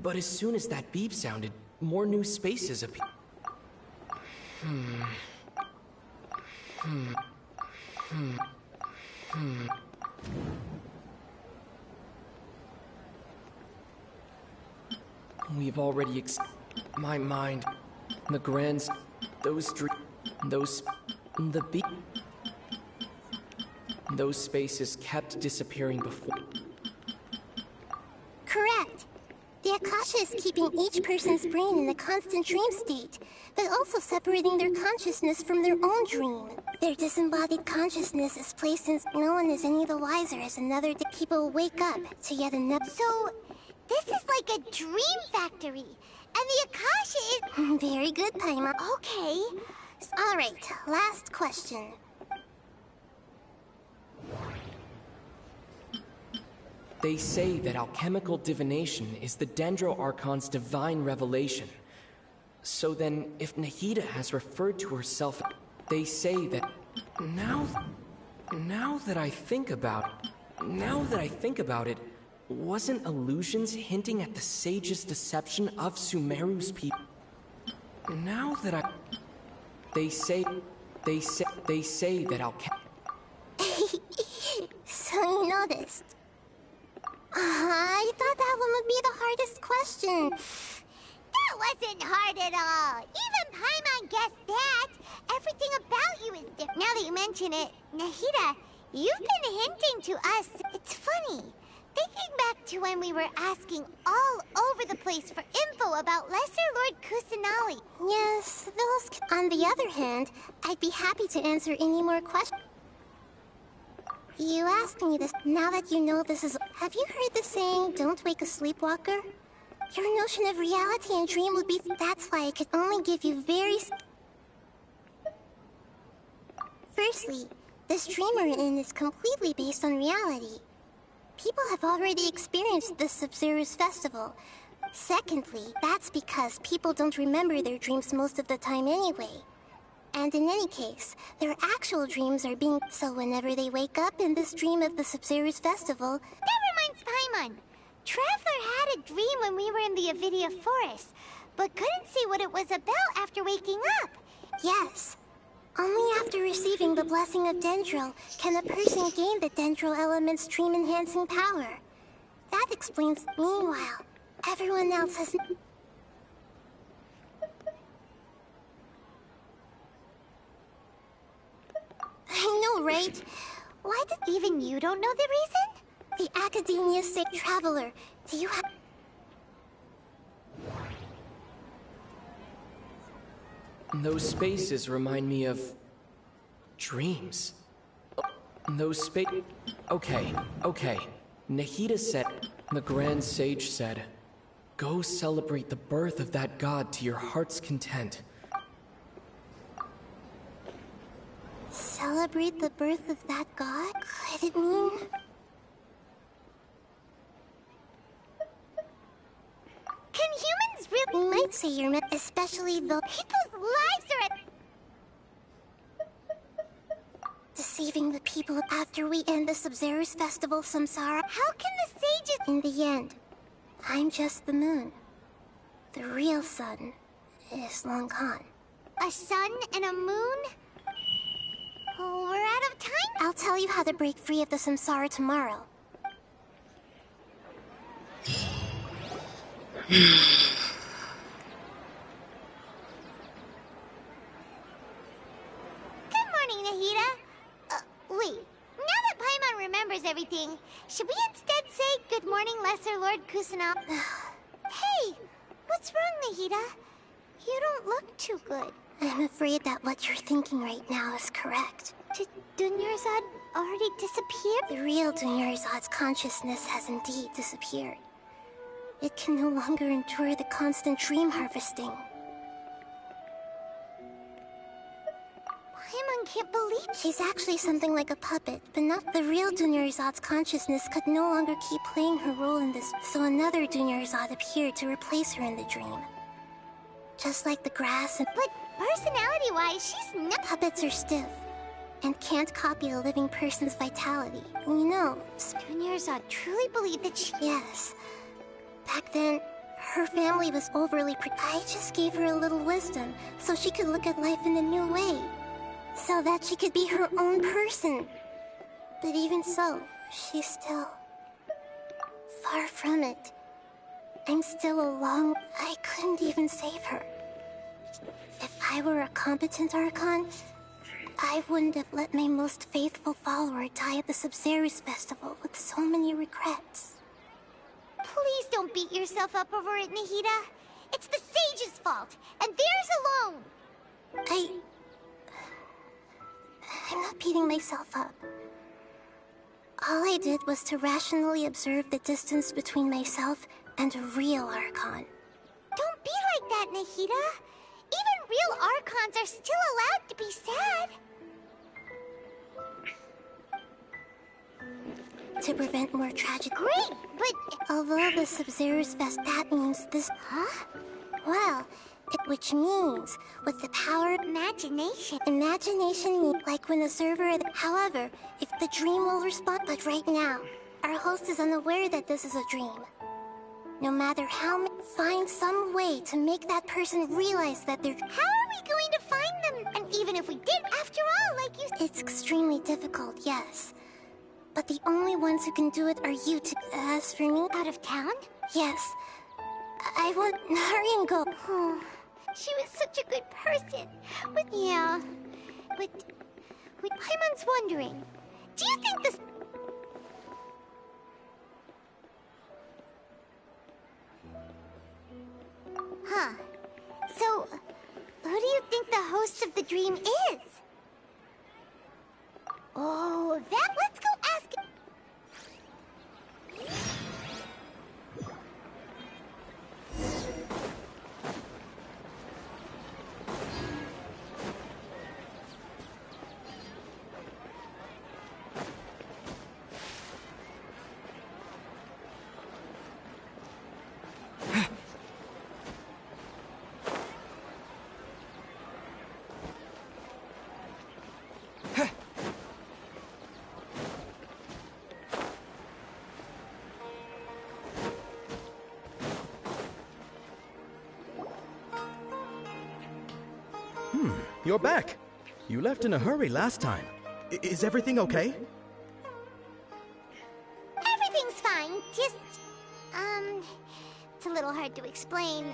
But as soon as that beep sounded, more new spaces appeared. We've already my mind, the Grand... Those spaces kept disappearing before. Correct. The Akasha is keeping each person's brain in a constant dream state, but also separating their consciousness from their own dream. Their disembodied consciousness is placed in... No one is any the wiser as another day people wake up to yet another... So, this is like a dream factory, and the Akasha is... Very good, Paimon. Okay. Alright, last question. They say that alchemical divination is the Dendro Archon's divine revelation. So then, if Nahida has referred to herself, they say that... Now that I think about it, wasn't illusions hinting at the sage's deception of Sumeru's people? They say that So you noticed. I thought that one would be the hardest question. That wasn't hard at all. Even Paimon guessed that. Everything about you is different. Now that you mention it, Nahida, you've been hinting to us. It's funny. Thinking back to when we were asking all over the place for info about Lesser Lord Kusanali. Yes, those... On the other hand, I'd be happy to answer any more questions. You asked me this. Now that you know this is... Have you heard the saying, don't wake a sleepwalker? Your notion of reality and dream would be... That's why I could only give you very... Firstly, this dream we're in is completely based on reality. People have already experienced this Sub-Zero's festival. Secondly, that's because people don't remember their dreams most of the time anyway. And in any case, their actual dreams are being... So whenever they wake up in this dream of the Sub-Zero's festival... That reminds Paimon. Traveler had a dream when we were in the Avidia Forest, but couldn't see what it was about after waking up. Yes. Only after receiving the blessing of Dendril can a person gain the Dendril element's dream-enhancing power. That explains... Meanwhile, everyone else has... I know, right? Why did... Even you don't know the reason? The Academia's sick traveler. Do you have... Those spaces remind me of... dreams. Those space... Okay. Nahida said... The Grand Sage said... Go celebrate the birth of that god to your heart's content. Celebrate the birth of that god? Could it mean... Can humans really... You might say you're meant, especially though... People's lives are at... Deceiving the people after we end the Sub-Zero's festival, Samsara. How can the sages... In the end, I'm just the moon. The real sun is long gone. A sun and a moon? Oh, we're out of time? I'll tell you how to break free of the Samsara tomorrow. Good morning, Nahida. Wait. Now that Paimon remembers everything, should we instead say good morning, Lesser Lord Kusanov? Hey, what's wrong, Nahida? You don't look too good. I'm afraid that what you're thinking right now is correct. Did Dunyarzad already disappear? The real Dunyarzad's consciousness has indeed disappeared. It can no longer endure the constant dream harvesting. Paimon can't believe... She's actually something like a puppet, but not the real Dunyarzad's consciousness could no longer keep playing her role in this, so another Dunyarzad appeared to replace her in the dream. Just like the grass and... But personality-wise, she's not... Puppets are stiff, and can't copy a living person's vitality. You know... Dunyarzad truly believed that she... Yes. Back then, her family was overly... I just gave her a little wisdom, so she could look at life in a new way. So that she could be her own person. But even so, she's still... far from it. I'm still a long... I couldn't even save her. If I were a competent Archon, I wouldn't have let my most faithful follower die at the Sub-Zero's festival with so many regrets. Please don't beat yourself up over it, Nahida. It's the Sage's fault, and theirs alone. I'm not beating myself up. All I did was to rationally observe the distance between myself and a real Archon. Don't be like that, Nahida. Even real Archons are still allowed to be sad. To prevent more tragic... Great, but... Although the Sub-Zero's fest, that means this... Huh? Well, which means, with the power of... Imagination. Imagination means like when a server... However, if the dream will respond... But right now, our host is unaware that this is a dream. No matter how... Find some way to make that person realize that they're... How are we going to find them? And even if we did, after all, like you... It's extremely difficult, yes. But the only ones who can do it are you two. As for me... Out of town? Yes. I want Narian go. Oh, she was such a good person. But yeah. But Paimon's wondering. Do you think this... Huh. So, who do you think the host of the dream is? Oh, let's go You're back. You left in a hurry last time. Is everything okay? Everything's fine. Just, it's a little hard to explain.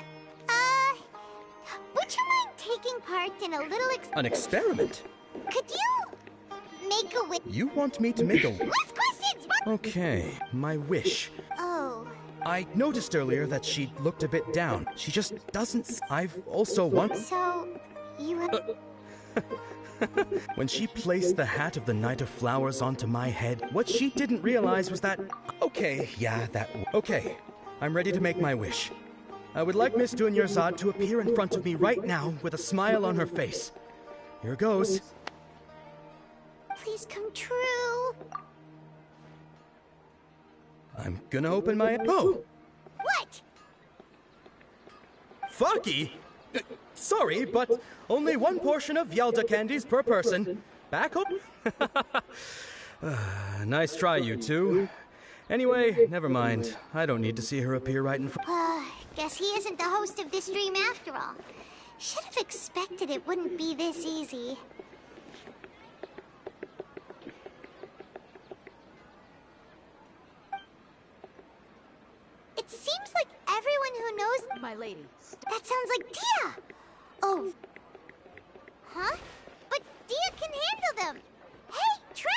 Would you mind taking part in a little An experiment? Could you make a wish? You want me to make a... Last questions! Okay, my wish. Oh. I noticed earlier that she looked a bit down. She just doesn't... I've also So, you have... When she placed the hat of the Knight of Flowers onto my head, what she didn't realize was that... Okay, yeah, that... Okay, I'm ready to make my wish. I would like Miss Dunyarzad to appear in front of me right now with a smile on her face. Here goes. Please come true. I'm gonna open my... Oh! What? Fucky? Sorry, but only one portion of Yelda candies per person. Back up? Nice try, you two. Anyway, never mind. I don't need to see her appear right in front. Guess he isn't the host of this dream after all. Should have expected it wouldn't be this easy. It seems like everyone who knows... My lady. That sounds like Dia! Oh. Huh? But Dia can handle them! Hey, Traveler!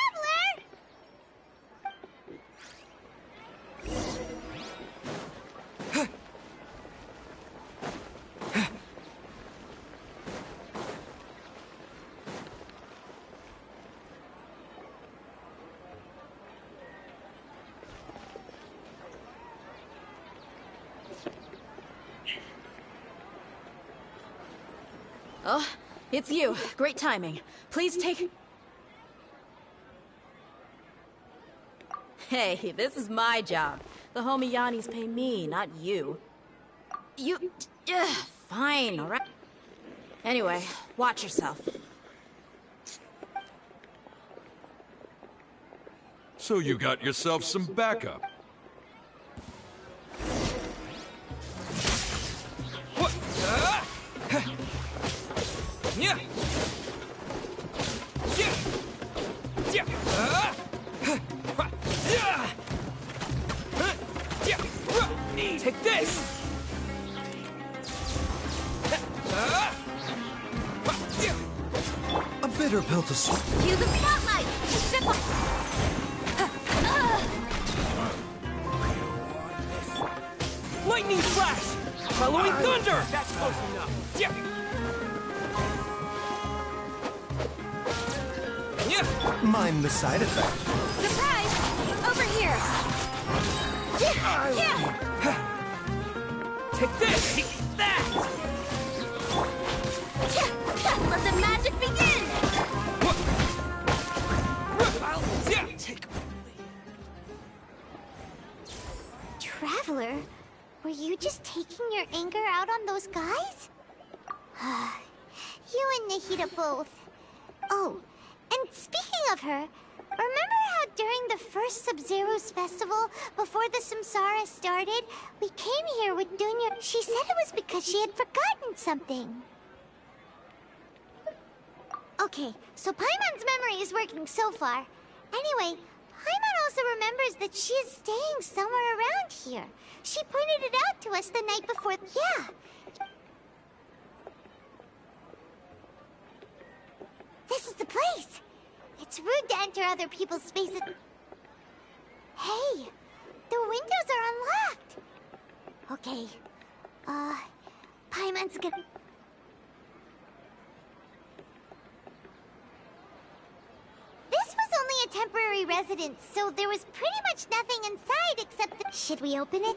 Oh, it's you. Great timing. Please take... Hey, this is my job. The homie Yannis pay me, not you. You... fine, alright? Anyway, watch yourself. So you got yourself some backup. Yeah. Take this. A bitter pill to swallow. Use the spotlight! Lightning flash! Following thunder! That's close enough. Yeah. Mind the side effect. Surprise! Over here! Take this! Take that! Let the magic begin! Traveler, were you just taking your anger out on those guys? You and Nahida both. Oh, and speaking of her, remember how during the first Sub-Zero's festival, before the Samsara started, we came here with Dunya? She said it was because she had forgotten something. Okay, so Paimon's memory is working so far. Anyway, Paimon also remembers that she is staying somewhere around here. She pointed it out to us the night before. Yeah. This is the place. It's rude to enter other people's spaces. Hey, the windows are unlocked. Okay. Paimon's gonna... This was only a temporary residence, so there was pretty much nothing inside except the... Should we open it?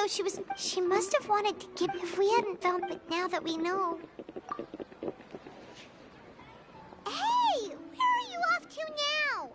though she must have wanted to give if we hadn't found, but now that we know. Hey! Where are you off to now?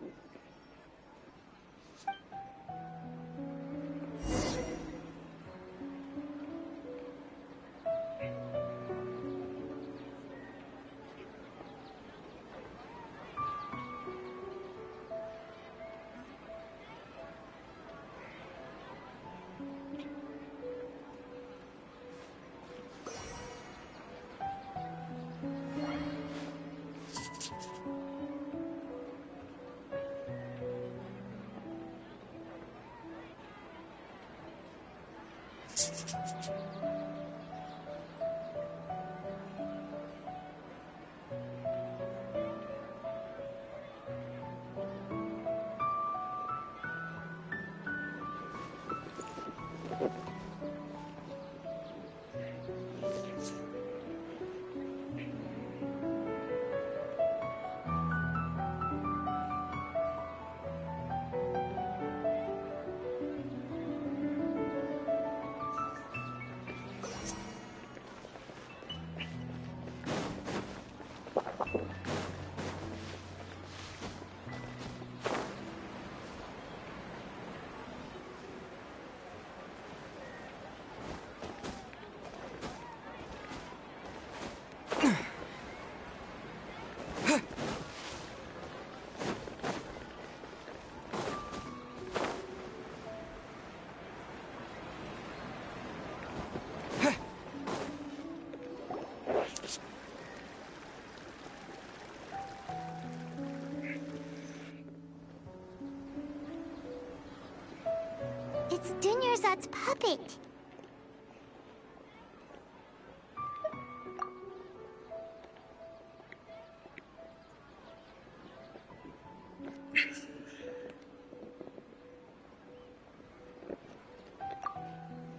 It's Dunyarzad's puppet.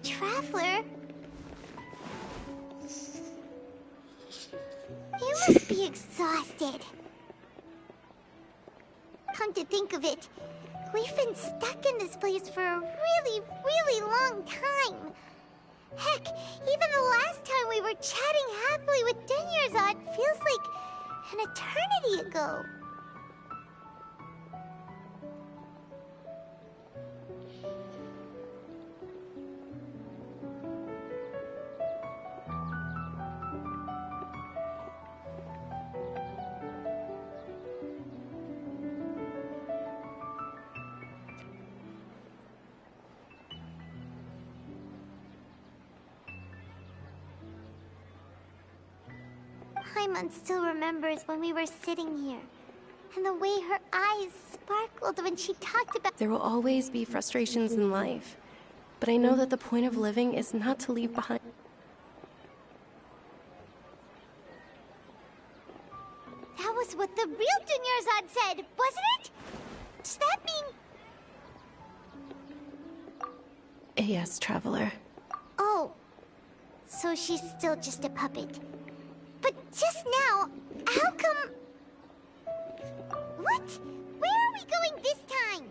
Traveler? You must be exhausted. Come to think of it, we've been stuck in this place for a really, really long time. Heck, even the last time we were chatting happily with Dunyarzad feels like an eternity ago. Paimon still remembers when we were sitting here, and the way her eyes sparkled when she talked about— There will always be frustrations in life, but I know that the point of living is not to leave behind. That was what the real Dunyarzad said, wasn't it? Does that mean— Yes, Traveler. Oh, so she's still just a puppet. But just now, how come— What? Where are we going this time?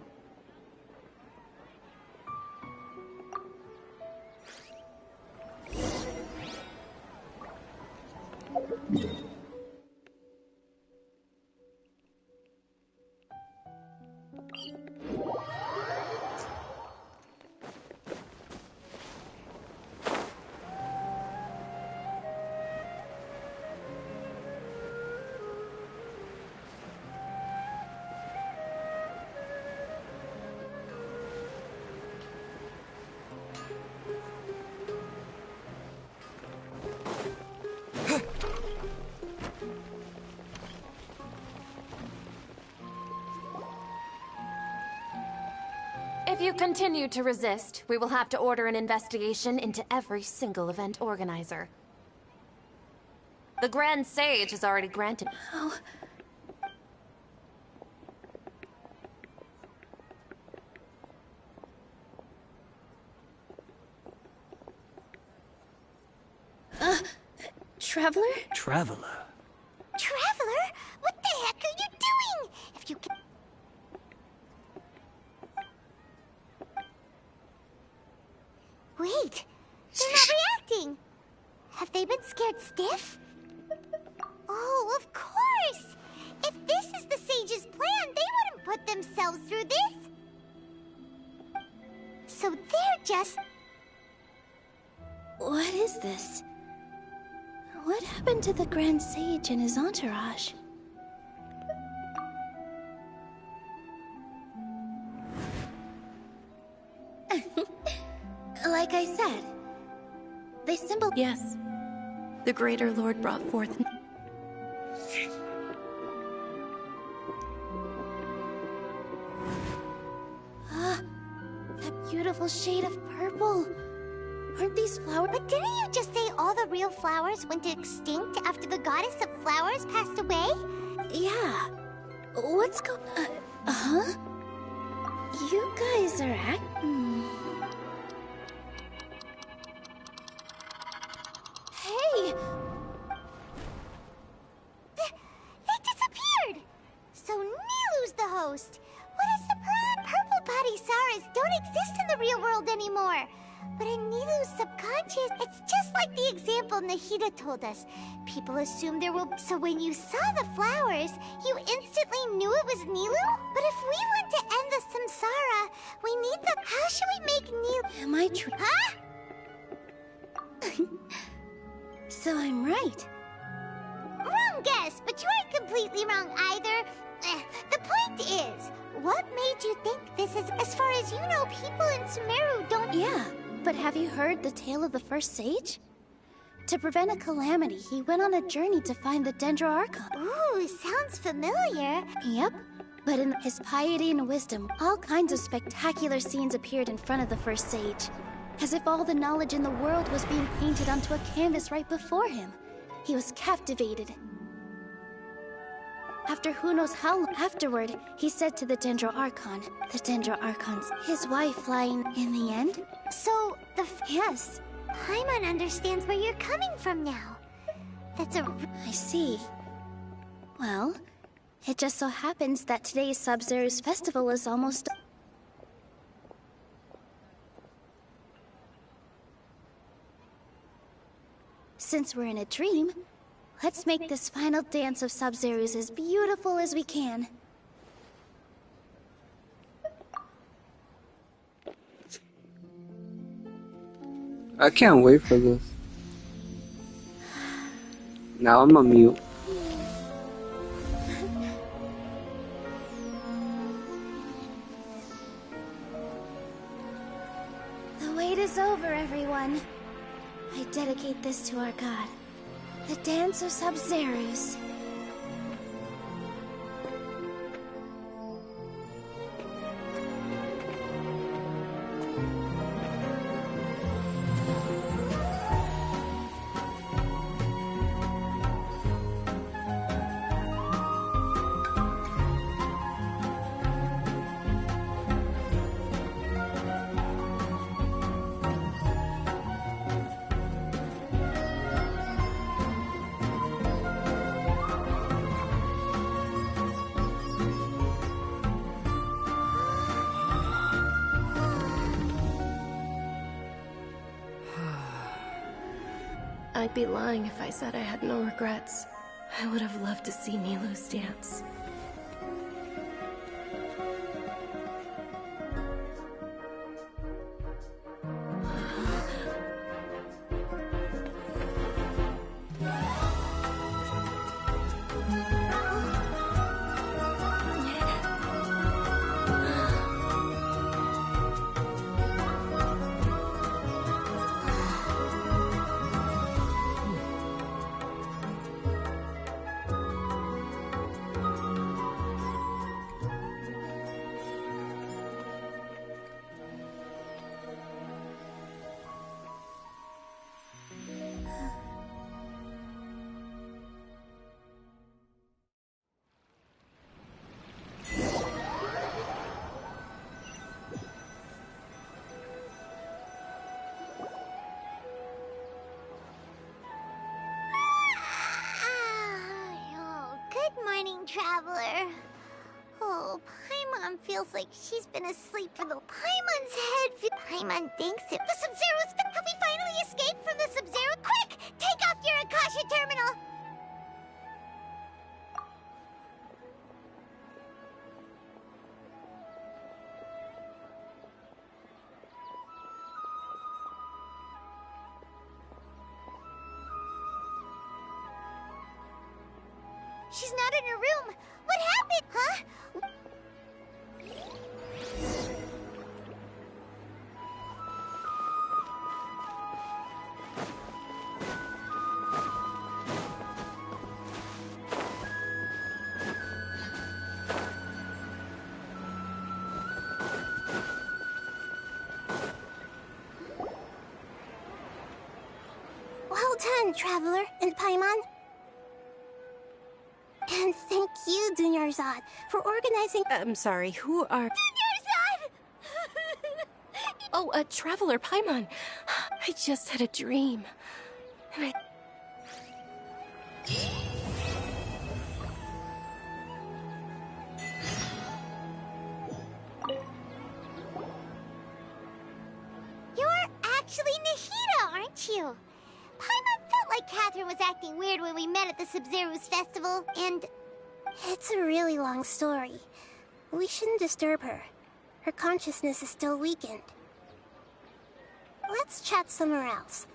If you continue to resist, we will have to order an investigation into every single event organizer. The Grand Sage has already granted— Oh. Traveler? Traveler? Traveler? What the heck are you doing? If you can— Wait, Of course! If this is the sage's plan, they wouldn't put themselves through this. So they're just... What is this? What happened to the Grand Sage and his entourage? Like I said, they symbol... Yes. The Greater Lord brought forth... Ah, that beautiful shade of purple. Aren't these flowers? But didn't you just say all the real flowers went extinct after the goddess of flowers passed away? Yeah. What's going... huh? You guys are Hey! They disappeared! So Nilu's the host. What is the problem? Purple body Saras don't exist in the real world anymore. But in Nilu's subconscious, it's just like the example Nahida told us. People assume there will... So when you saw the flowers, you instantly knew it was Nilu? But if we want to end the samsara, we need the... How should we make Nilu... Am I true? Huh? So I'm right. Wrong guess, but you aren't completely wrong either. The point is, what made you think this is... As far as you know, people in Sumeru don't... Yeah, but have you heard the tale of the first sage? To prevent a calamity, he went on a journey to find the Dendro Archon. Ooh, sounds familiar. Yep. But in his piety and wisdom, all kinds of spectacular scenes appeared in front of the first sage. As if all the knowledge in the world was being painted onto a canvas right before him. He was captivated. After who knows how long afterward, he said to the Dendro Archon, the Dendro Archon's his wife lying in the end? So, Yes. Paimon understands where you're coming from now. That's a... I see. Well, it just so happens that today's Sub-Zero's festival is almost... Since we're in a dream, let's make this final dance of Sub-Zero's as beautiful as we can. I can't wait for this. Now I'm a mute. The wait is over, everyone. I dedicate this to our god, the dance of Sub-Zero's. I'd be lying if I said I had no regrets. I would have loved to see Nilu's dance. Traveler. Oh, Paimon feels like she's been asleep for the... Paimon's head... Paimon thinks it... The Sub-Zero's... Have we finally escaped from the Sub-Zero? Quick! Take off your Akasha terminal! She's not in her room. What happened? Huh? Well done, Traveler and Paimon. And thank you, Dunyarzad, for organizing— I'm sorry, who are— Dunyarzad! Oh, Traveler Paimon. I just had a dream. And I... You're actually Nahida, aren't you? Paimon felt like Catherine was acting weird when we met at the Sub-Zero's festival, and— It's a really long story. We shouldn't disturb her. Her consciousness is still weakened. Let's chat somewhere else.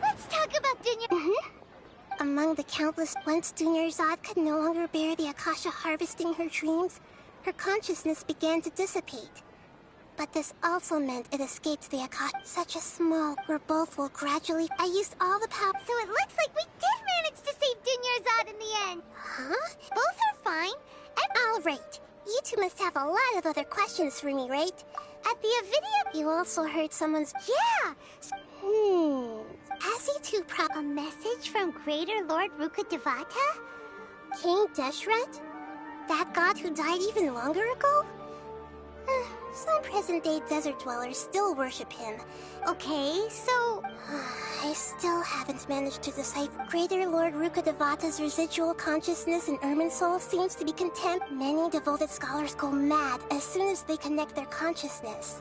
Let's talk about Dunya. Among the countless, once Dunyarzad could no longer bear the Akasha harvesting her dreams, her consciousness began to dissipate. But this also meant it escaped the Akasha. Such a small, where both will gradually— I used all the power, so it looks like we did manage to save Dunyarzad in the end. Huh? Both are fine. All right. You two must have a lot of other questions for me, right? At the video, you also heard someone's— Yeah! As you two a message from Greater Lord Rukkhadevata? King Deshret? That god who died even longer ago? Some present-day desert dwellers still worship him. Okay, so— I still haven't managed to decipher. Greater Lord Rukkhadevata's residual consciousness in Irminsul seems to be contempt. Many devoted scholars go mad as soon as they connect their consciousness.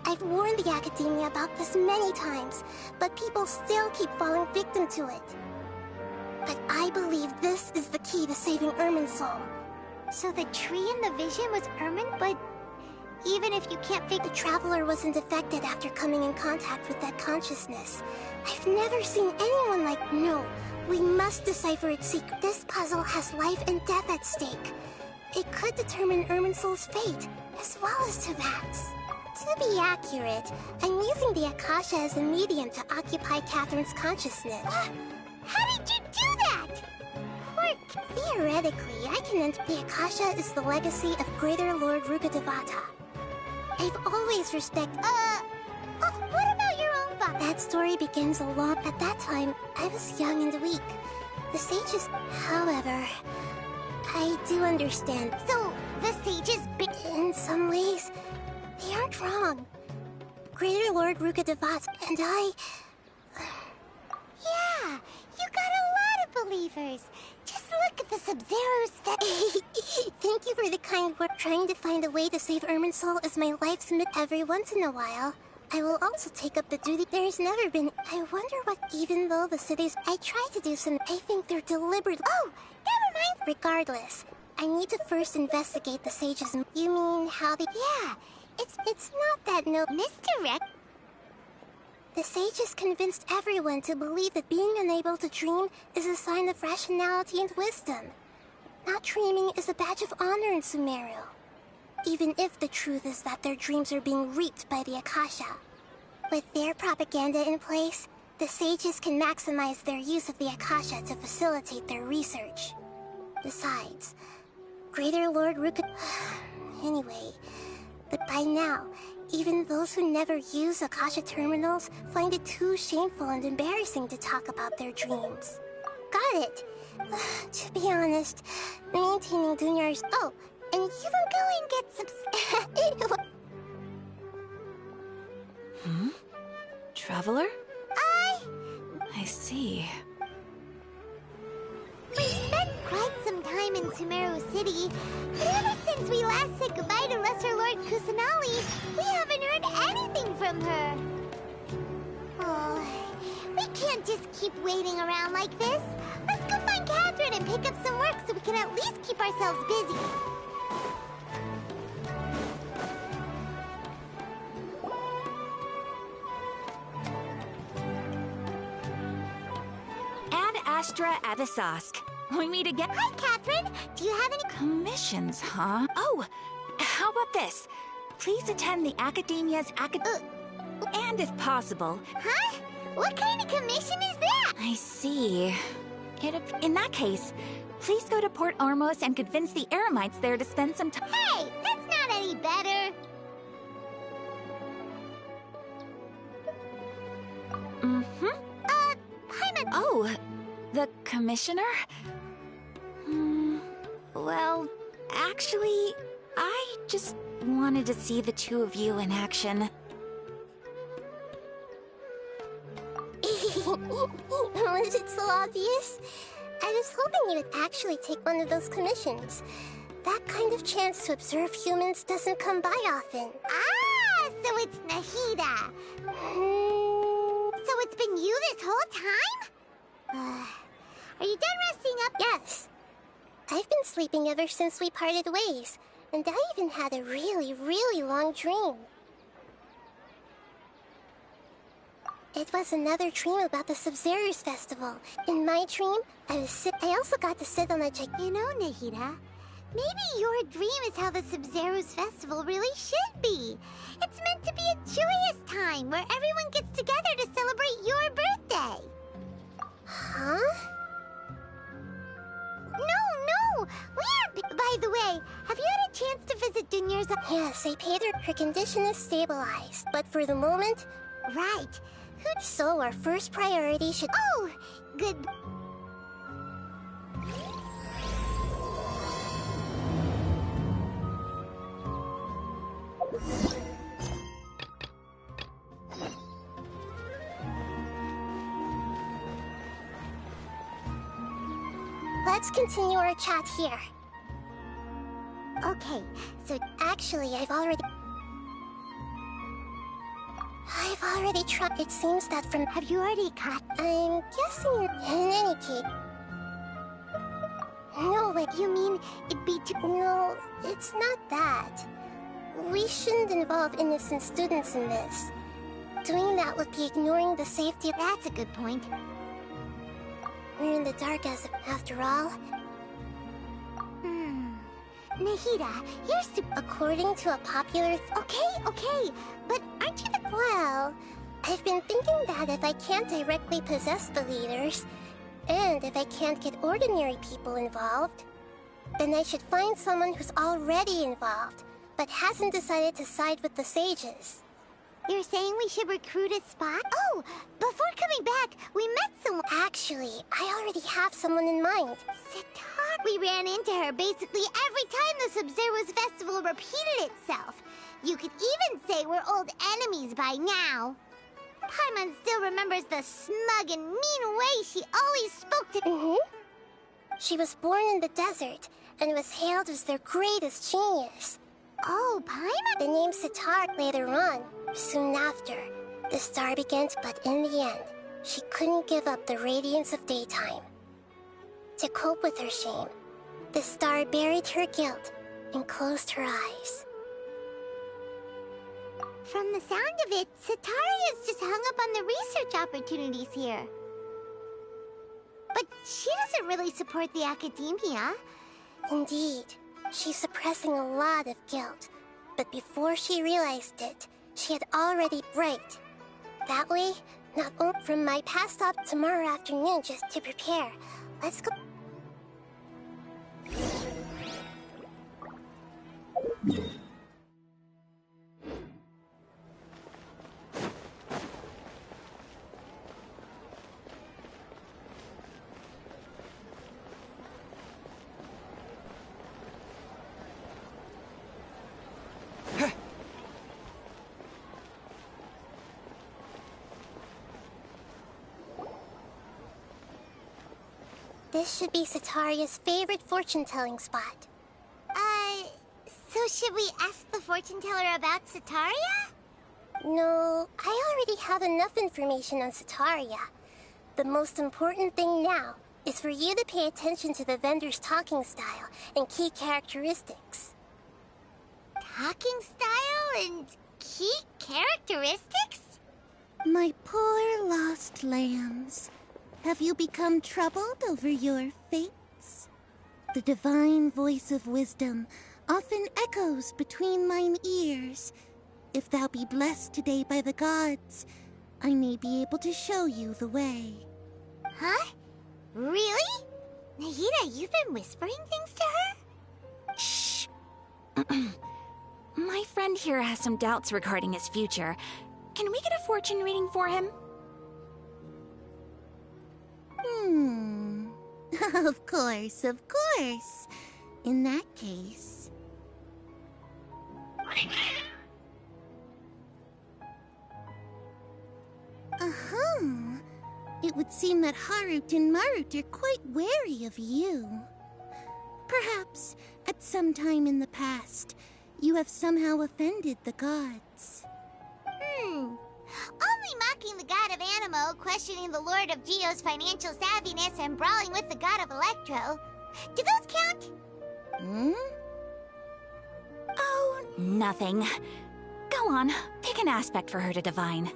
I've warned the Academia about this many times, but people still keep falling victim to it. But I believe this is the key to saving Irminsul. So the tree in the vision was Irmin, but even if you can't fake— the Traveler wasn't affected after coming in contact with that consciousness. I've never seen anyone like— No, we must decipher its secret. This puzzle has life and death at stake. It could determine Irminsul's fate, as well as Teyvat's. To be accurate, I'm using the Akasha as a medium to occupy Catherine's consciousness. How did you do that? Theoretically, I can enter— The Akasha is the legacy of Greater Lord Rukkhadevata. I've always respected— what about your own father? That story begins along— At that time, I was young and weak. The sages— However, I do understand. So, the sages— In some ways, they aren't wrong. Greater Lord Rukkhadevata and I— Yeah, you got a lot of believers. Just look at the Sub-Zero's— Thank you for the kind word. Trying to find a way to save Irminsul is my life's mission. Every once in a while, I will also take up the duty. There's never been— I wonder what— Even though the cities— I try to do some— I think they're deliberate— Oh, never mind! Regardless, I need to first investigate the sages— You mean how they— Yeah, it's not that no— Misdirect— The sages convinced everyone to believe that being unable to dream is a sign of rationality and wisdom. Not dreaming is a badge of honor in Sumeru. Even if the truth is that their dreams are being reaped by the Akasha. With their propaganda in place, the sages can maximize their use of the Akasha to facilitate their research. Besides, Greater Lord Ruka— Anyway, but by now, even those who never use Akasha terminals find it too shameful and embarrassing to talk about their dreams. Got it. To be honest, maintaining Dunyar's— Oh, and you can go and get some— Traveler? I see. We spent quite some time in Sumeru City, but ever since we last said goodbye to Lesser Lord Kusanali, we haven't heard anything from her. Oh, we can't just keep waiting around like this. Let's go find Catherine and pick up some work so we can at least keep ourselves busy. Ad Astra Avisask. We meet again. Hi, Catherine. Do you have any commissions, huh? Oh, how about this? Please attend the Academia's and if possible. Huh? What kind of commission is that? I see. In that case, please go to Port Ormos and convince the Eremites there to spend some time. Hey, that's not any better. Paimon. Oh, the commissioner? Well, actually, I just wanted to see the two of you in action. Was it so obvious? I was hoping you would actually take one of those commissions. That kind of chance to observe humans doesn't come by often. Ah, so it's Nahida. So it's been you this whole time? Are you done resting up? Yes. I've been sleeping ever since we parted ways, and I even had a really, really long dream. It was another dream about the Sub-Zero's festival. In my dream, I also got to sit on a You know, Nahida, maybe your dream is how the Sub-Zero's festival really should be. It's meant to be a joyous time where everyone gets together to celebrate your birthday. Huh? No! We aren't... By the way, have you had a chance to visit Dunya's... Yes, I paid her. Her condition is stabilized, but for the moment... Right. So our first priority should... Oh! Good... Let's continue our chat here. Okay, so actually, I've already tried. It seems that from... Have you already caught? I'm guessing in any case... No, wait, you mean it'd be too... No, it's not that. We shouldn't involve innocent students in this. Doing that would be ignoring the safety of... That's a good point. We're in the dark after all. Nahida, here's to... According to a popular... Okay, but aren't you the... Well, I've been thinking that if I can't directly possess the leaders, and if I can't get ordinary people involved, then I should find someone who's already involved, but hasn't decided to side with the sages. You're saying we should recruit a spot? Oh, before coming back, we met someone. Actually, I already have someone in mind. Sitar. We ran into her basically every time the Sub-Zero's festival repeated itself. You could even say we're old enemies by now. Paimon still remembers the smug and mean way she always spoke to... She was born in the desert, and was hailed as their greatest genius. Oh, Paimon? The name Sitar later on, soon after. The star began, but in the end, she couldn't give up the radiance of daytime. To cope with her shame, the star buried her guilt and closed her eyes. From the sound of it, Sitari is just hung up on the research opportunities here. But she doesn't really support the academia. Indeed. She's suppressing a lot of guilt. But before she realized it, she had already right. That way, not only from my past stop tomorrow afternoon just to prepare. Let's go. This should be Sataria's favorite fortune-telling spot. So should we ask the fortune teller about Sataria? No, I already have enough information on Sataria. The most important thing now is for you to pay attention to the vendor's talking style and key characteristics. Talking style and key characteristics? My poor lost lambs. Have you become troubled over your fates? The divine voice of wisdom often echoes between mine ears. If thou be blessed today by the gods, I may be able to show you the way. Huh? Really? Nahida, you've been whispering things to her? Shh. My friend here has some doubts regarding his future. Can we get a fortune reading for him? Of course, of course. In that case... It would seem that Harut and Marut are quite wary of you. Perhaps, at some time in the past, you have somehow offended the gods. Only mocking the god of Animo, questioning the lord of Geo's financial savviness, and brawling with the god of Electro. Do those count? Oh, nothing. Go on, pick an aspect for her to divine.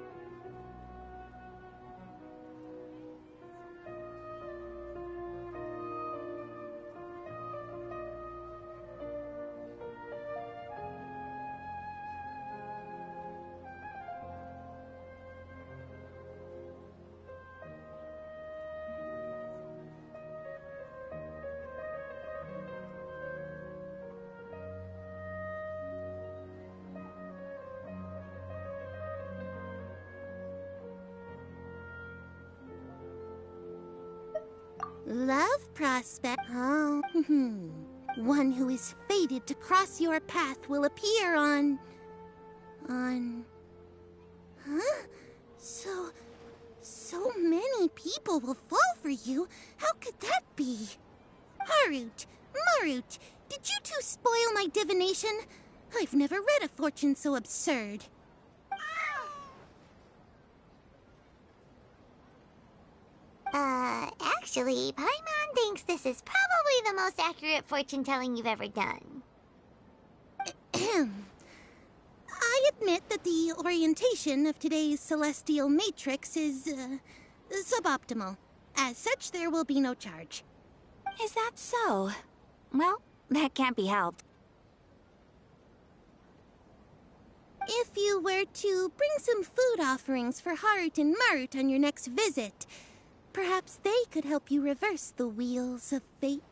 Love prospect? Oh, one who is fated to cross your path will appear on... Huh? So many people will fall for you. How could that be? Harut, Marut, did you two spoil my divination? I've never read a fortune so absurd. Actually, Paimon thinks this is probably the most accurate fortune-telling you've ever done. I admit that the orientation of today's celestial matrix is, suboptimal. As such, there will be no charge. Is that so? Well, that can't be helped. If you were to bring some food offerings for Harut and Marut on your next visit, perhaps they could help you reverse the wheels of fate.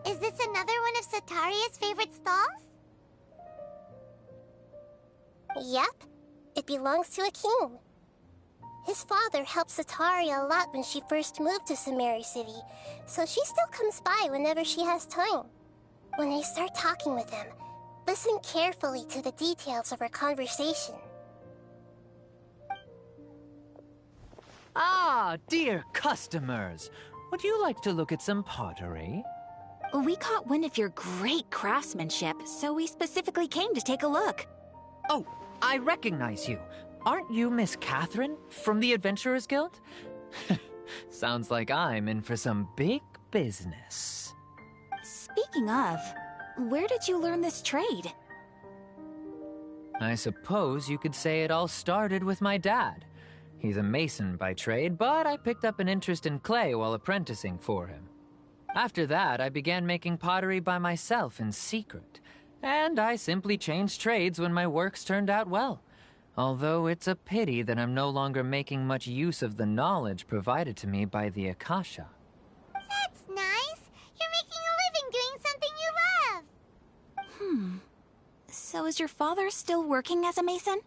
Is this another one of Sataria's favorite stalls? Yep, it belongs to a king. His father helped Sataria a lot when she first moved to Samari City, so she still comes by whenever she has time. When I start talking with him, listen carefully to the details of our conversation. Ah, dear customers, would you like to look at some pottery? We caught wind of your great craftsmanship, so we specifically came to take a look. Oh, I recognize you. Aren't you Miss Catherine from the Adventurers Guild? Sounds like I'm in for some big business. Speaking of, where did you learn this trade? I suppose you could say it all started with my dad. He's a mason by trade, but I picked up an interest in clay while apprenticing for him. After that, I began making pottery by myself in secret, and I simply changed trades when my works turned out well. Although it's a pity that I'm no longer making much use of the knowledge provided to me by the Akasha. That's nice. You're making a living doing something you love. So is your father still working as a mason?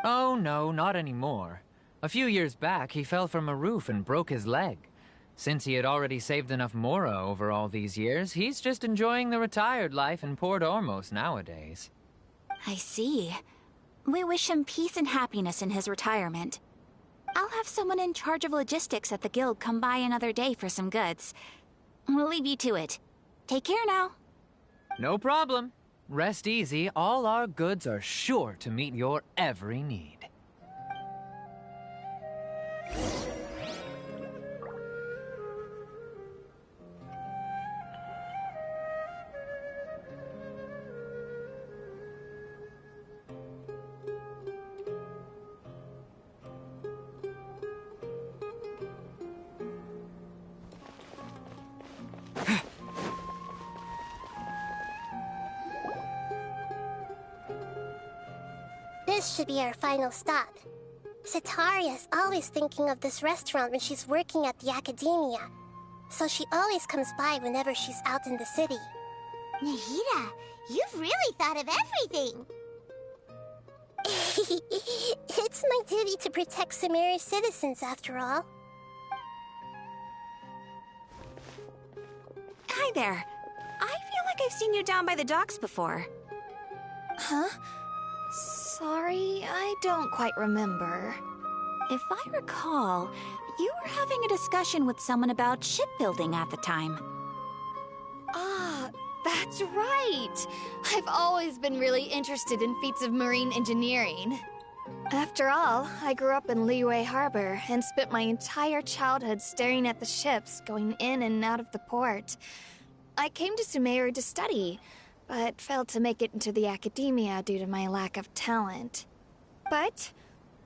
Oh no, not anymore. A few years back, he fell from a roof and broke his leg. Since he had already saved enough mora over all these years, he's just enjoying the retired life in Port Ormos nowadays. I see. We wish him peace and happiness in his retirement. I'll have someone in charge of logistics at the guild come by another day for some goods. We'll leave you to it. Take care now. No problem. Rest easy, all our goods are sure to meet your every need. This should be our final stop. Setaria's always thinking of this restaurant when she's working at the academia, so she always comes by whenever she's out in the city. Nahida, you've really thought of everything! It's my duty to protect Sumeru's citizens, after all. Hi there. I feel like I've seen you down by the docks before. Huh? Sorry, I don't quite remember. If I recall, you were having a discussion with someone about shipbuilding at the time. Ah, that's right! I've always been really interested in feats of marine engineering. After all, I grew up in Liyue Harbor and spent my entire childhood staring at the ships going in and out of the port. I came to Sumeru to study, but failed to make it into the academia due to my lack of talent. But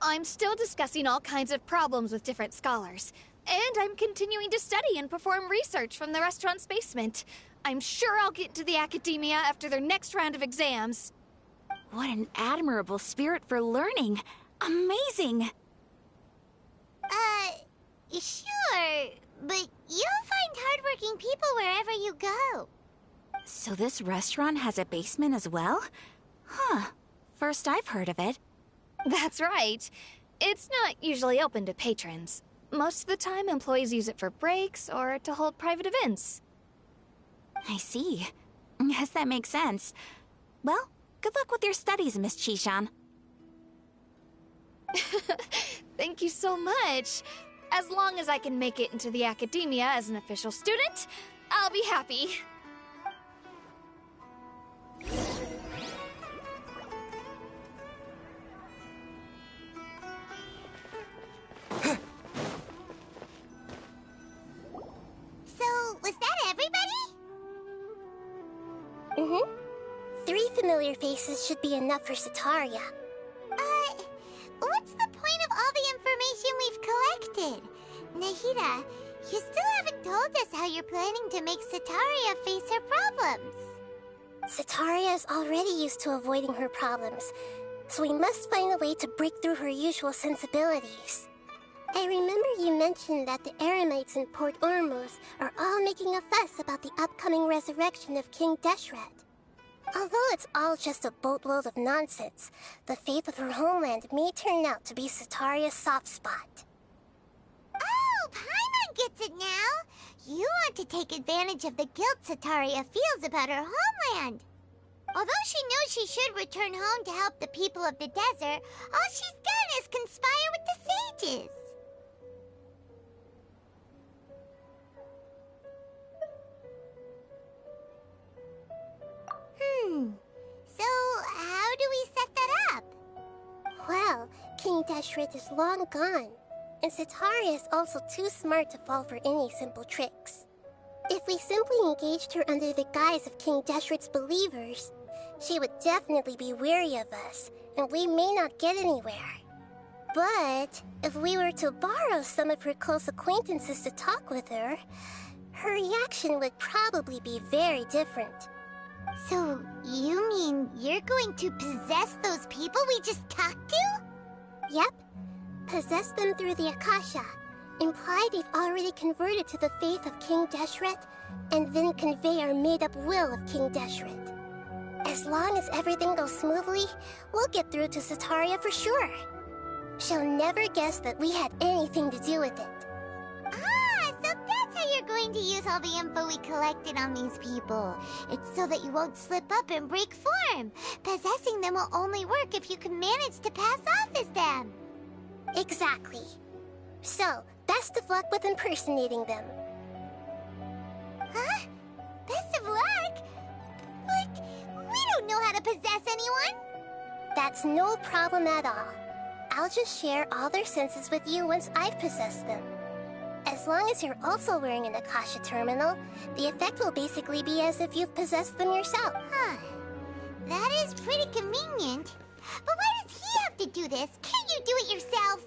I'm still discussing all kinds of problems with different scholars, and I'm continuing to study and perform research from the restaurant's basement. I'm sure I'll get into the academia after their next round of exams. What an admirable spirit for learning! Amazing! Sure, but you'll find hardworking people wherever you go. So this restaurant has a basement as well? Huh. First I've heard of it. That's right. It's not usually open to patrons. Most of the time, employees use it for breaks or to hold private events. I see. Guess that makes sense. Well, good luck with your studies, Miss Chishan. Thank you so much. As long as I can make it into the academia as an official student, I'll be happy. So, was that everybody? Mm-hmm. 3 familiar faces should be enough for Setaria. What's the point of all the information we've collected? Nahida, you still haven't told us how you're planning to make Setaria face her problems. Setaria is already used to avoiding her problems, so we must find a way to break through her usual sensibilities. I remember you mentioned that the Eremites in Port Ormos are all making a fuss about the upcoming resurrection of King Deshret. Although it's all just a boatload of nonsense, the fate of her homeland may turn out to be Setaria's soft spot. Oh, Paimon gets it now! You want to take advantage of the guilt Setaria feels about her homeland. Although she knows she should return home to help the people of the desert, all she's done is conspire with the sages. So how do we set that up? Well, King Deshret is long gone, and Setaria is also too smart to fall for any simple tricks. If we simply engaged her under the guise of King Deshret's believers, she would definitely be weary of us, and we may not get anywhere. But if we were to borrow some of her close acquaintances to talk with her, her reaction would probably be very different. So, you mean you're going to possess those people we just talked to? Yep. Possess them through the Akasha. Imply they've already converted to the faith of King Deshret, and then convey our made-up will of King Deshret. As long as everything goes smoothly, we'll get through to Sataria for sure. She'll never guess that we had anything to do with it. Ah, so that's how you're going to use all the info we collected on these people. It's so that you won't slip up and break form. Possessing them will only work if you can manage to pass off as them. Exactly. So, best of luck with impersonating them. Huh? Best of luck? But we don't know how to possess anyone. That's no problem at all. I'll just share all their senses with you once I've possessed them. As long as you're also wearing an Akasha terminal, the effect will basically be as if you've possessed them yourself. Huh. That is pretty convenient. But why does he have to do this? Can't you do it yourself?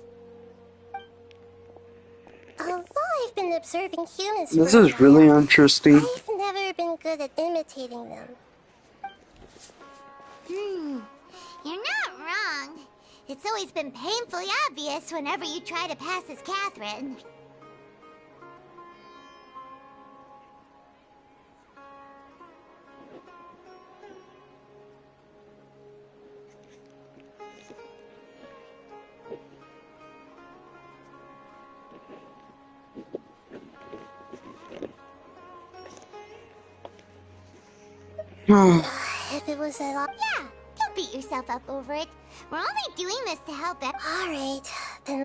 Although I've been observing humans This for a is really while, interesting. I've never been good at imitating them. You're not wrong. It's always been painfully obvious whenever you try to pass as Catherine. If it was at all... Yeah, don't beat yourself up over it. We're only doing this to help it. Alright, then...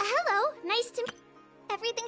Hello, nice to meet everything.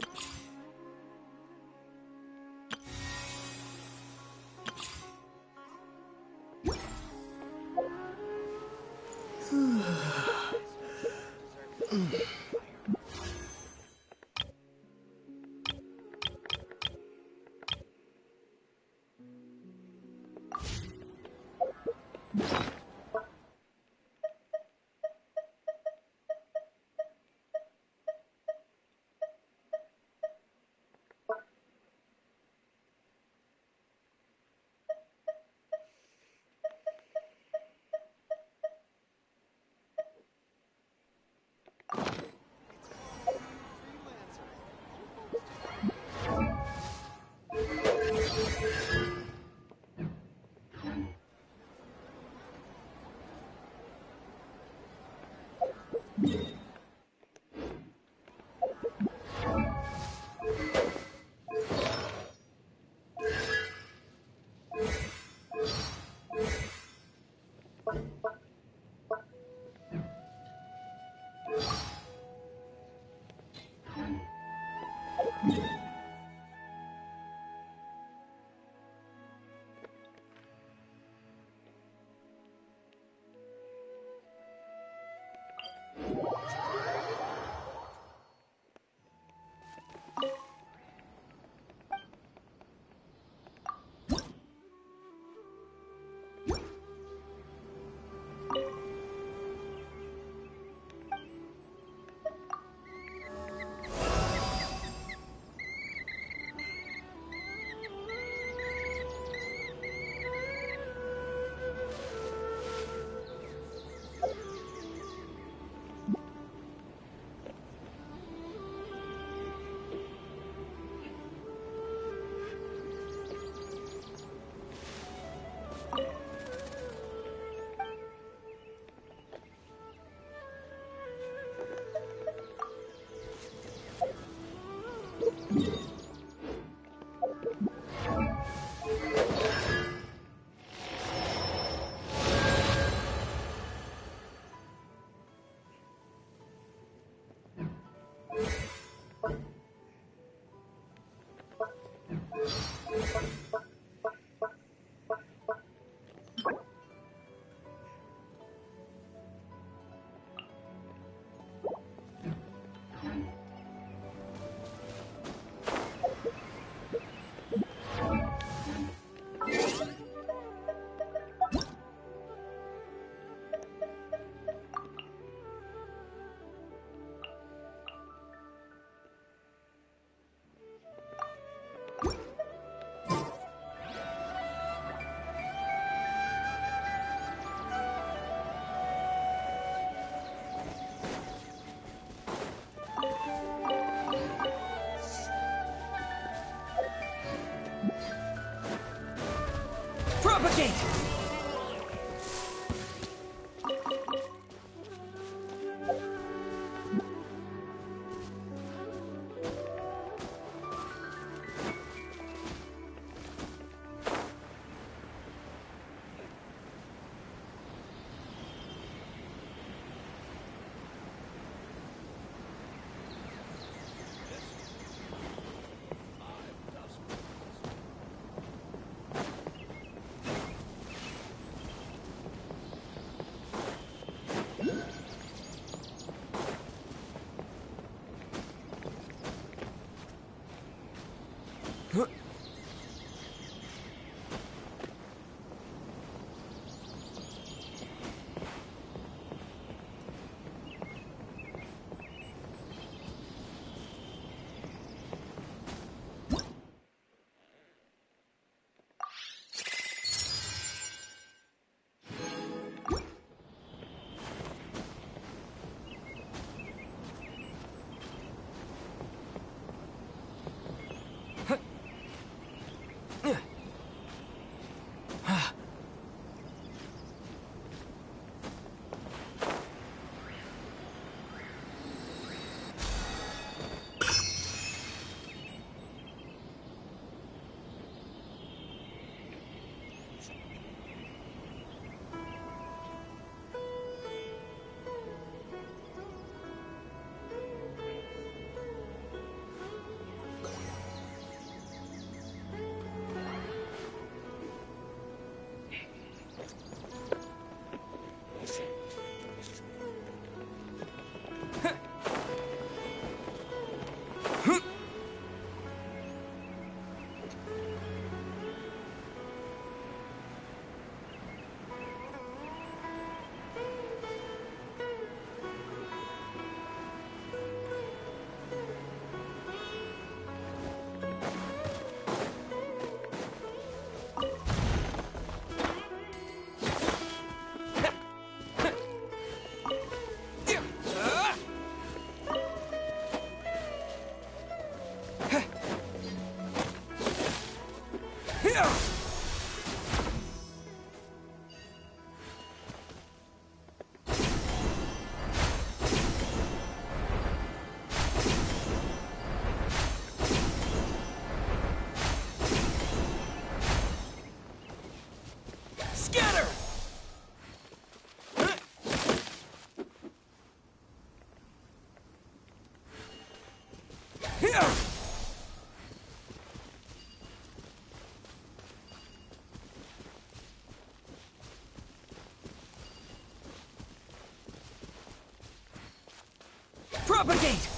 Propagate! Propagate!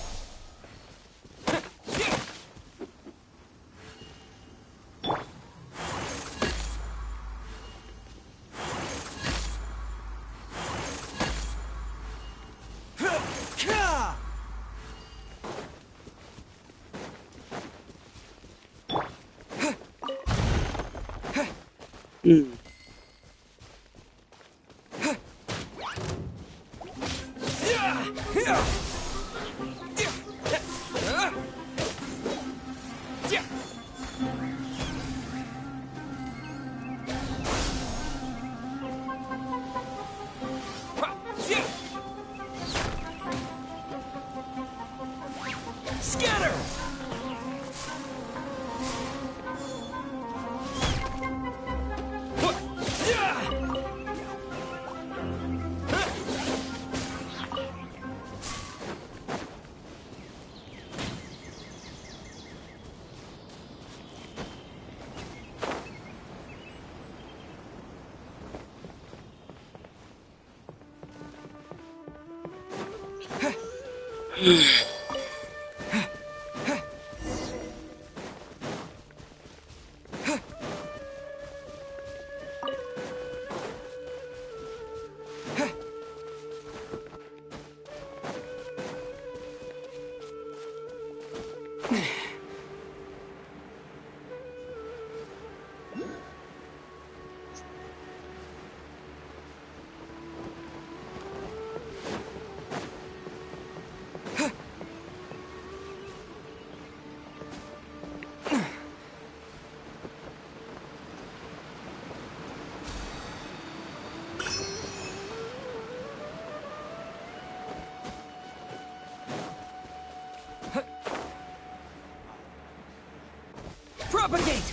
Propagate!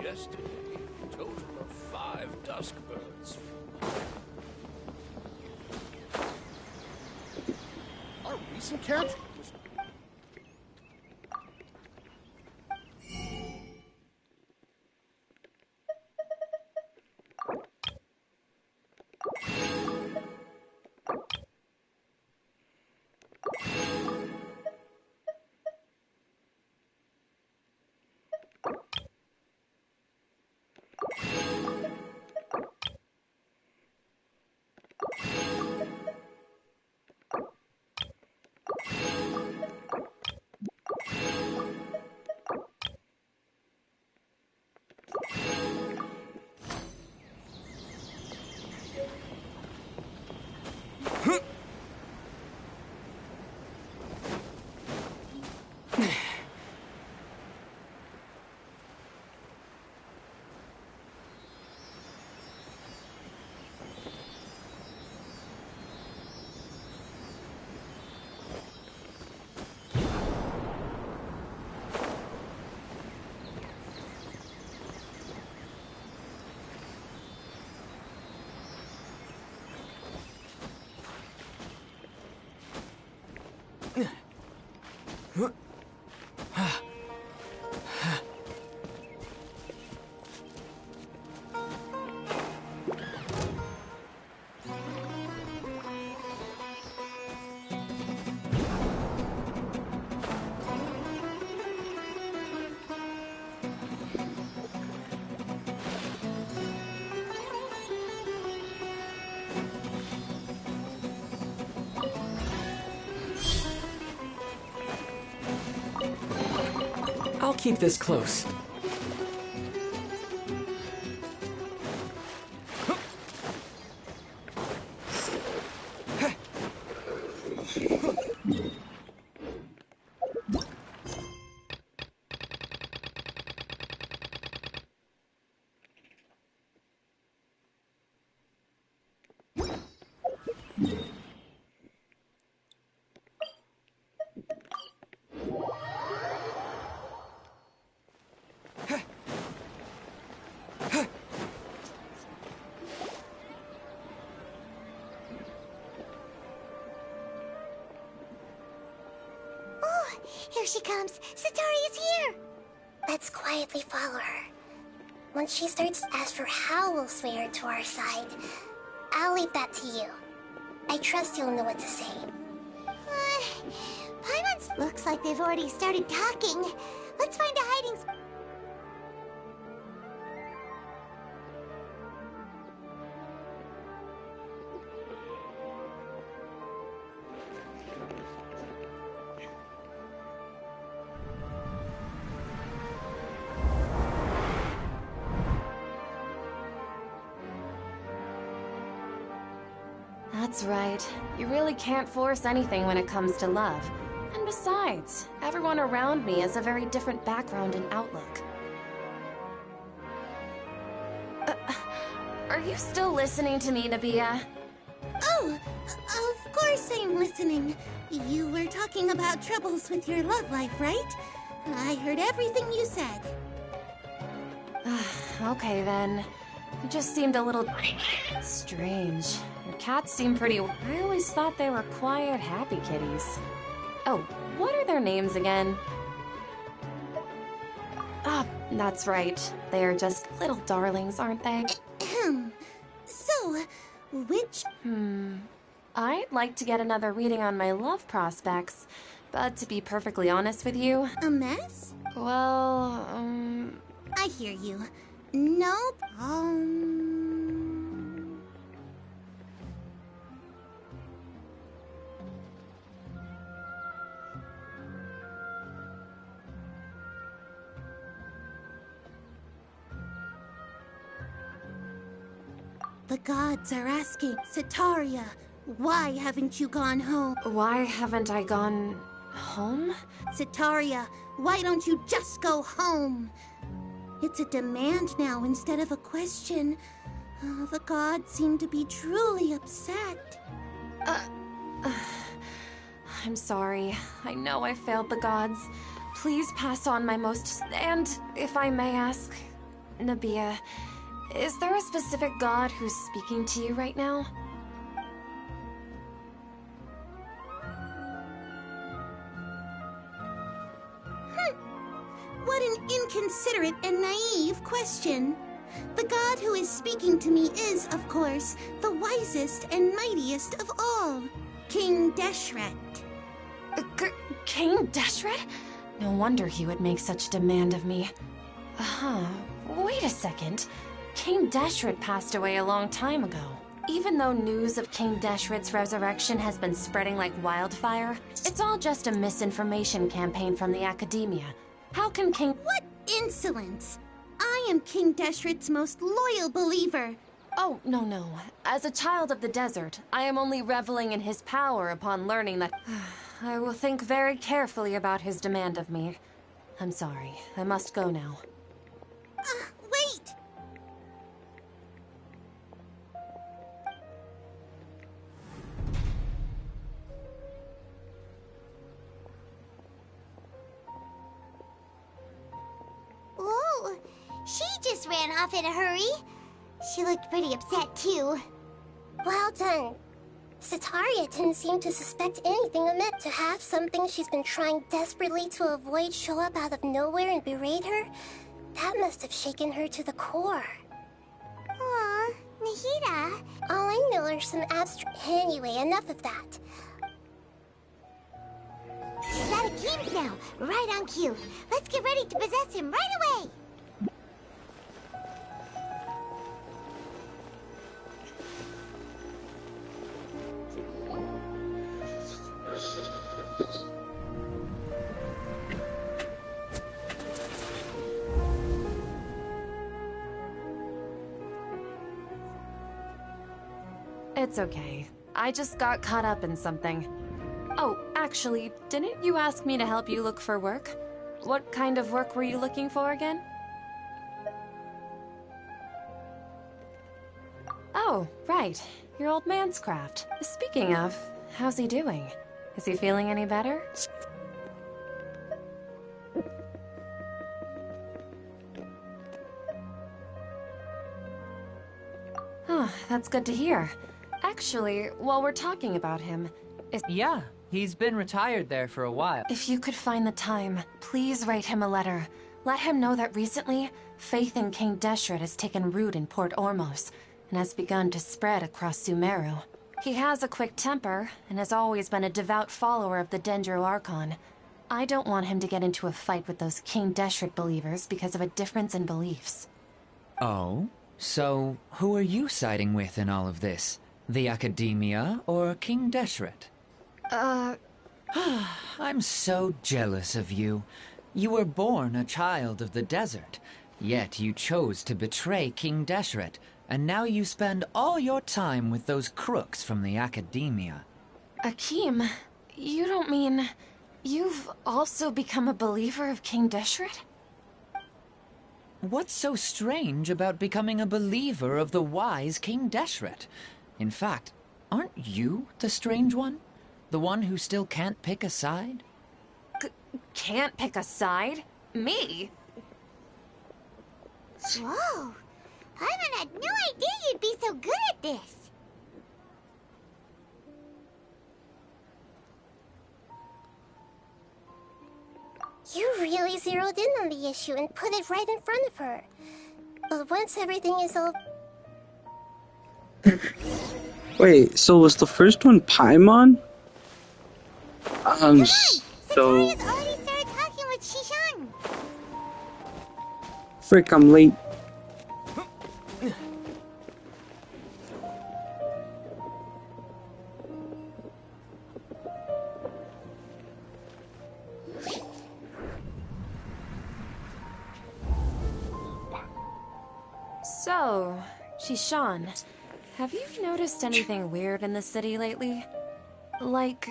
Yesterday, a total of 5 dusk birds. Our recent catch was... I'll keep this close. Here she comes! Satari is here! Let's quietly follow her. Once she starts to ask for how we'll sway her to our side, I'll leave that to you. I trust you'll know what to say. Paimon's looks like they've already started talking. Let's find a hiding spot. That's right. You really can't force anything when it comes to love. And besides, everyone around me has a very different background and outlook. Are you still listening to me, Nabiya? Oh, of course I'm listening. You were talking about troubles with your love life, right? I heard everything you said. Okay then. It just seemed a little strange. Your cats seem pretty... I always thought they were quiet, happy kitties. Oh, what are their names again? Ah, that's right. They are just little darlings, aren't they? So, which... I'd like to get another reading on my love prospects, but to be perfectly honest with you... A mess? Well, I hear you. Nope. The gods are asking, Sitaria, why haven't you gone home? Why haven't I gone... home? Sitaria, why don't you just go home? It's a demand now instead of a question. The gods seem to be truly upset. I'm sorry. I know I failed the gods. Please pass on my most... And, if I may ask, Nabia, is there a specific god who's speaking to you right now? What an inconsiderate and naive question. The god who is speaking to me is, of course, the wisest and mightiest of all, King Deshret. King Deshret? No wonder he would make such demand of me. Wait a second. King Deshret passed away a long time ago. Even though news of King Deshret's resurrection has been spreading like wildfire, it's all just a misinformation campaign from the academia. How can King... What insolence! I am King Deshret's most loyal believer. Oh, no. As a child of the desert, I am only reveling in his power upon learning that... I will think very carefully about his demand of me. I'm sorry. I must go now. Wait! Ooh, she just ran off in a hurry. She looked pretty upset, too. Well done. Sitaria didn't seem to suspect anything amiss. To have something she's been trying desperately to avoid show up out of nowhere and berate her, that must have shaken her to the core. Aw, Nahida. All I know are some abstract... Anyway, enough of that. She's out of games now, right on cue. Let's get ready to possess him right away. It's okay. I just got caught up in something. Oh, actually, didn't you ask me to help you look for work? What kind of work were you looking for again? Oh, right. Your old man's craft. Speaking of, how's he doing? Is he feeling any better? Oh, that's good to hear. Actually, while we're talking about him, Yeah, he's been retired there for a while. if you could find the time, please write him a letter. Let him know that recently, faith in King Deshret has taken root in Port Ormos and has begun to spread across Sumeru. He has a quick temper and has always been a devout follower of the Dendro Archon. I don't want him to get into a fight with those King Deshret believers because of a difference in beliefs. Oh? So, who are you siding with in all of this? The Academia or King Deshret? I'm so jealous of you. You were born a child of the desert, yet you chose to betray King Deshret, and now you spend all your time with those crooks from the Academia. Akeem, you don't mean... You've also become a believer of King Deshret? What's so strange about becoming a believer of the wise King Deshret? In fact, aren't you the strange one? The one who still can't pick a side? Can't pick a side? Me? Whoa! Paimon had no idea you'd be so good at this. You really zeroed in on the issue and put it right in front of her. But once everything is all... Wait, so was the first one Paimon? So... Sataria's already started talking with Shishan. Frick, I'm late. So, Shishan, have you noticed anything weird in the city lately? Like,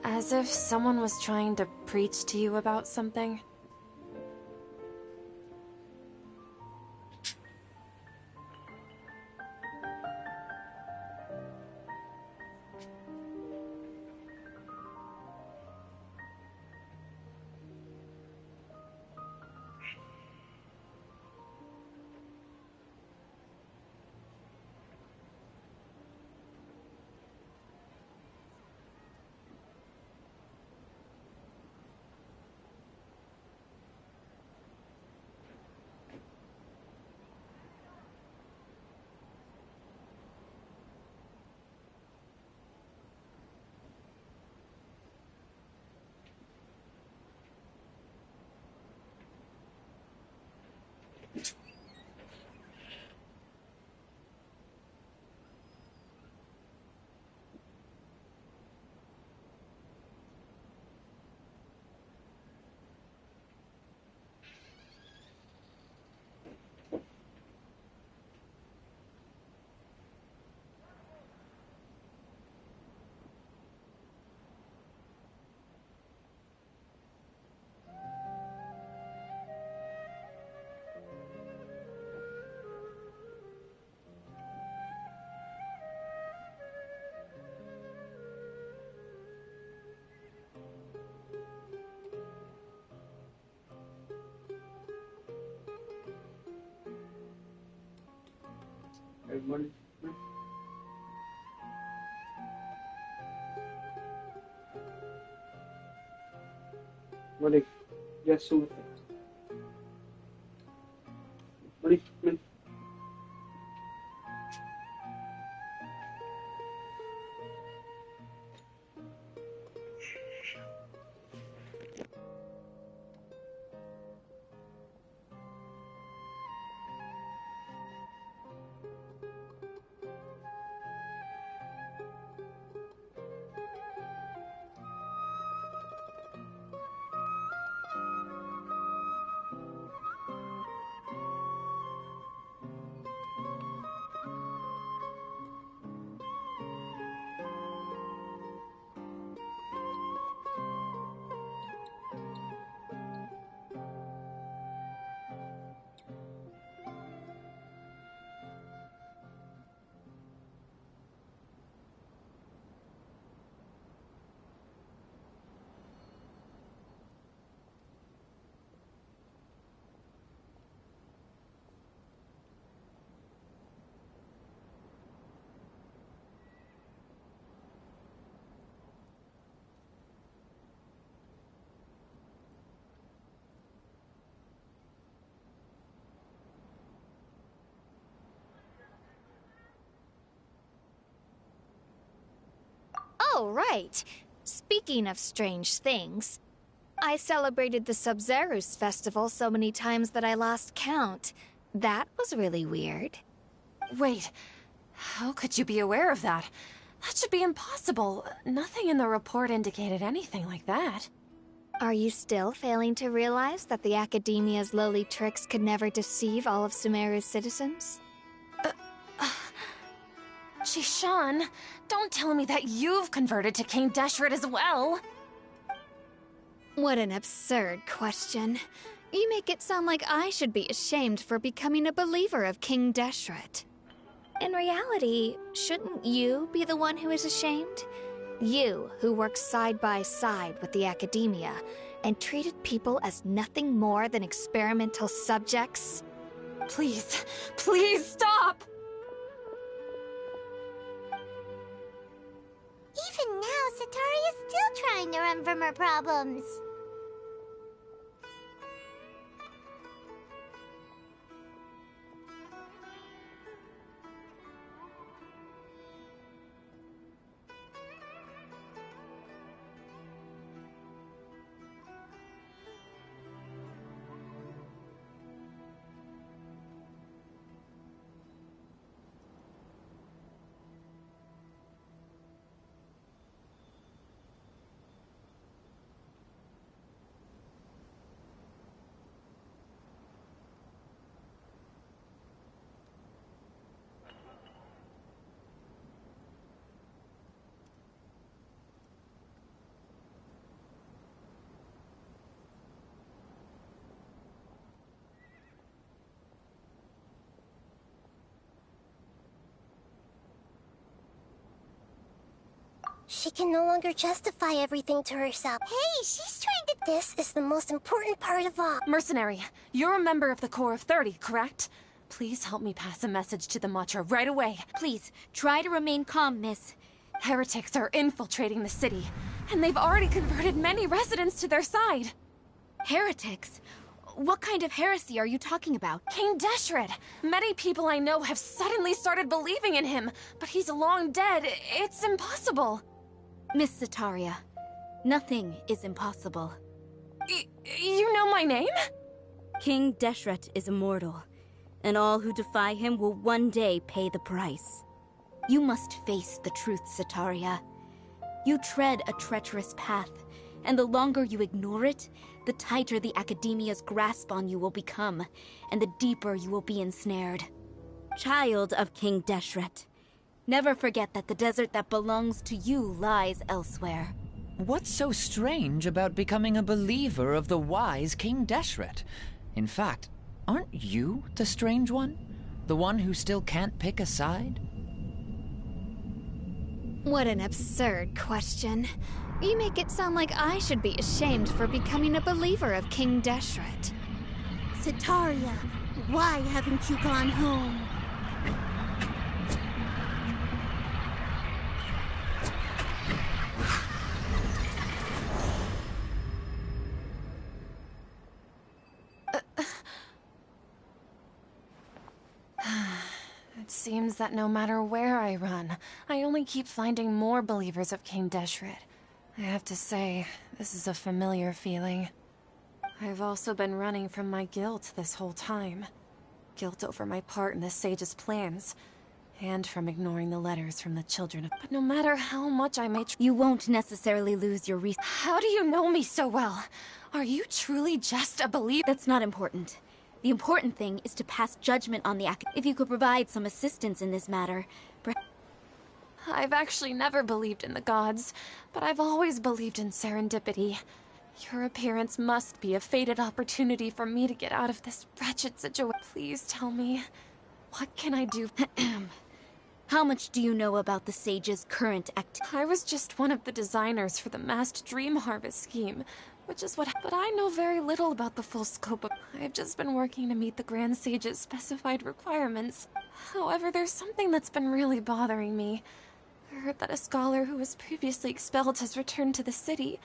as if someone was trying to preach to you about something? Everybody. Ready? Yes, sir. Ready? Oh, right. Speaking of strange things, I celebrated the Sub-Zerus festival so many times that I lost count. That was really weird. Wait, how could you be aware of that? That should be impossible. Nothing in the report indicated anything like that. Are you still failing to realize that the Academia's lowly tricks could never deceive all of Sumeru's citizens? Shishan, don't tell me that you've converted to King Deshret as well. What an absurd question. You make it sound like I should be ashamed for becoming a believer of King Deshret. In reality, shouldn't you be the one who is ashamed? You, who worked side by side with the Academia and treated people as nothing more than experimental subjects? Please, please stop! Even now, Satari is still trying to run from her problems. She can no longer justify everything to herself. Hey, she's trying to... This is the most important part of all. Mercenary, you're a member of the Corps of 30, correct? Please help me pass a message to the Matcha right away. Please, try to remain calm, miss. Heretics are infiltrating the city, and they've already converted many residents to their side. Heretics? What kind of heresy are you talking about? King Deshret. Many people I know have suddenly started believing in him, but he's long dead. It's impossible. Miss Sataria, nothing is impossible. You know my name? King Deshret is immortal, and all who defy him will one day pay the price. You must face the truth, Sataria. You tread a treacherous path, and the longer you ignore it, the tighter the Academia's grasp on you will become, and the deeper you will be ensnared. Child of King Deshret, never forget that the desert that belongs to you lies elsewhere. What's so strange about becoming a believer of the wise King Deshret? In fact, aren't you the strange one? The one who still can't pick a side? What an absurd question. You make it sound like I should be ashamed for becoming a believer of King Deshret. Sataria, why haven't you gone home? It seems that no matter where I run, I only keep finding more believers of King Deshret. I have to say, this is a familiar feeling. I've also been running from my guilt this whole time. Guilt over my part in the Sage's plans, and from ignoring the letters from the children. But no matter how much I may you won't necessarily lose your How do you know me so well? Are you truly just a believer? That's not important. The important thing is to pass judgment on the If you could provide some assistance in this matter, I've actually never believed in the gods, but I've always believed in serendipity. Your appearance must be a fated opportunity for me to get out of this wretched situation. Please tell me, what can I do? How much do you know about the Sage's current I was just one of the designers for the massed dream harvest scheme, which is what. But I know very little about the full scope of. I've just been working to meet the Grand Sage's specified requirements. However, there's something that's been really bothering me. I heard that a scholar who was previously expelled has returned to the city.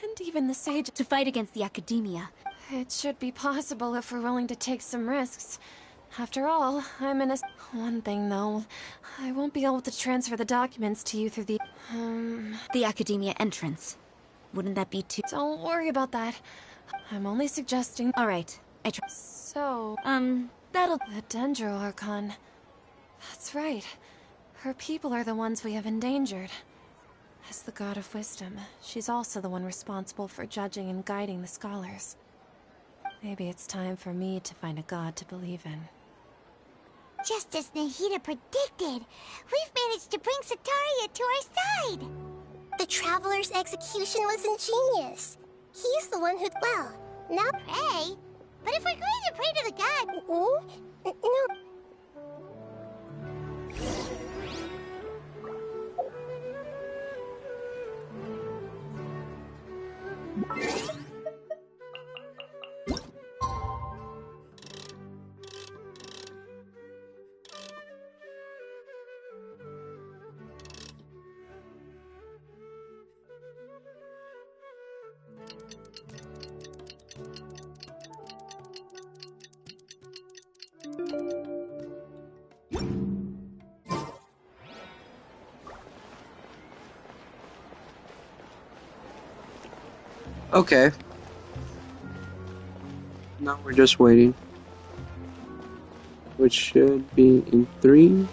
And even the Sage... To fight against the Academia. It should be possible if we're willing to take some risks. After all, I'm in a... One thing, though. I won't be able to transfer the documents to you through the... The Academia entrance. Wouldn't that be too... Don't worry about that. I'm only suggesting... Alright, I try... So... that'll... The Dendro Archon. That's right. Her people are the ones we have endangered. As the God of Wisdom, she's also the one responsible for judging and guiding the scholars. Maybe it's time for me to find a god to believe in. Just as Nahida predicted, we've managed to bring Sataria to our side! The Traveler's execution was ingenious. He's the one who... Well, now... Pray? But if we're going to pray to the god... No... Okay. Now we're just waiting. Which should be in 3,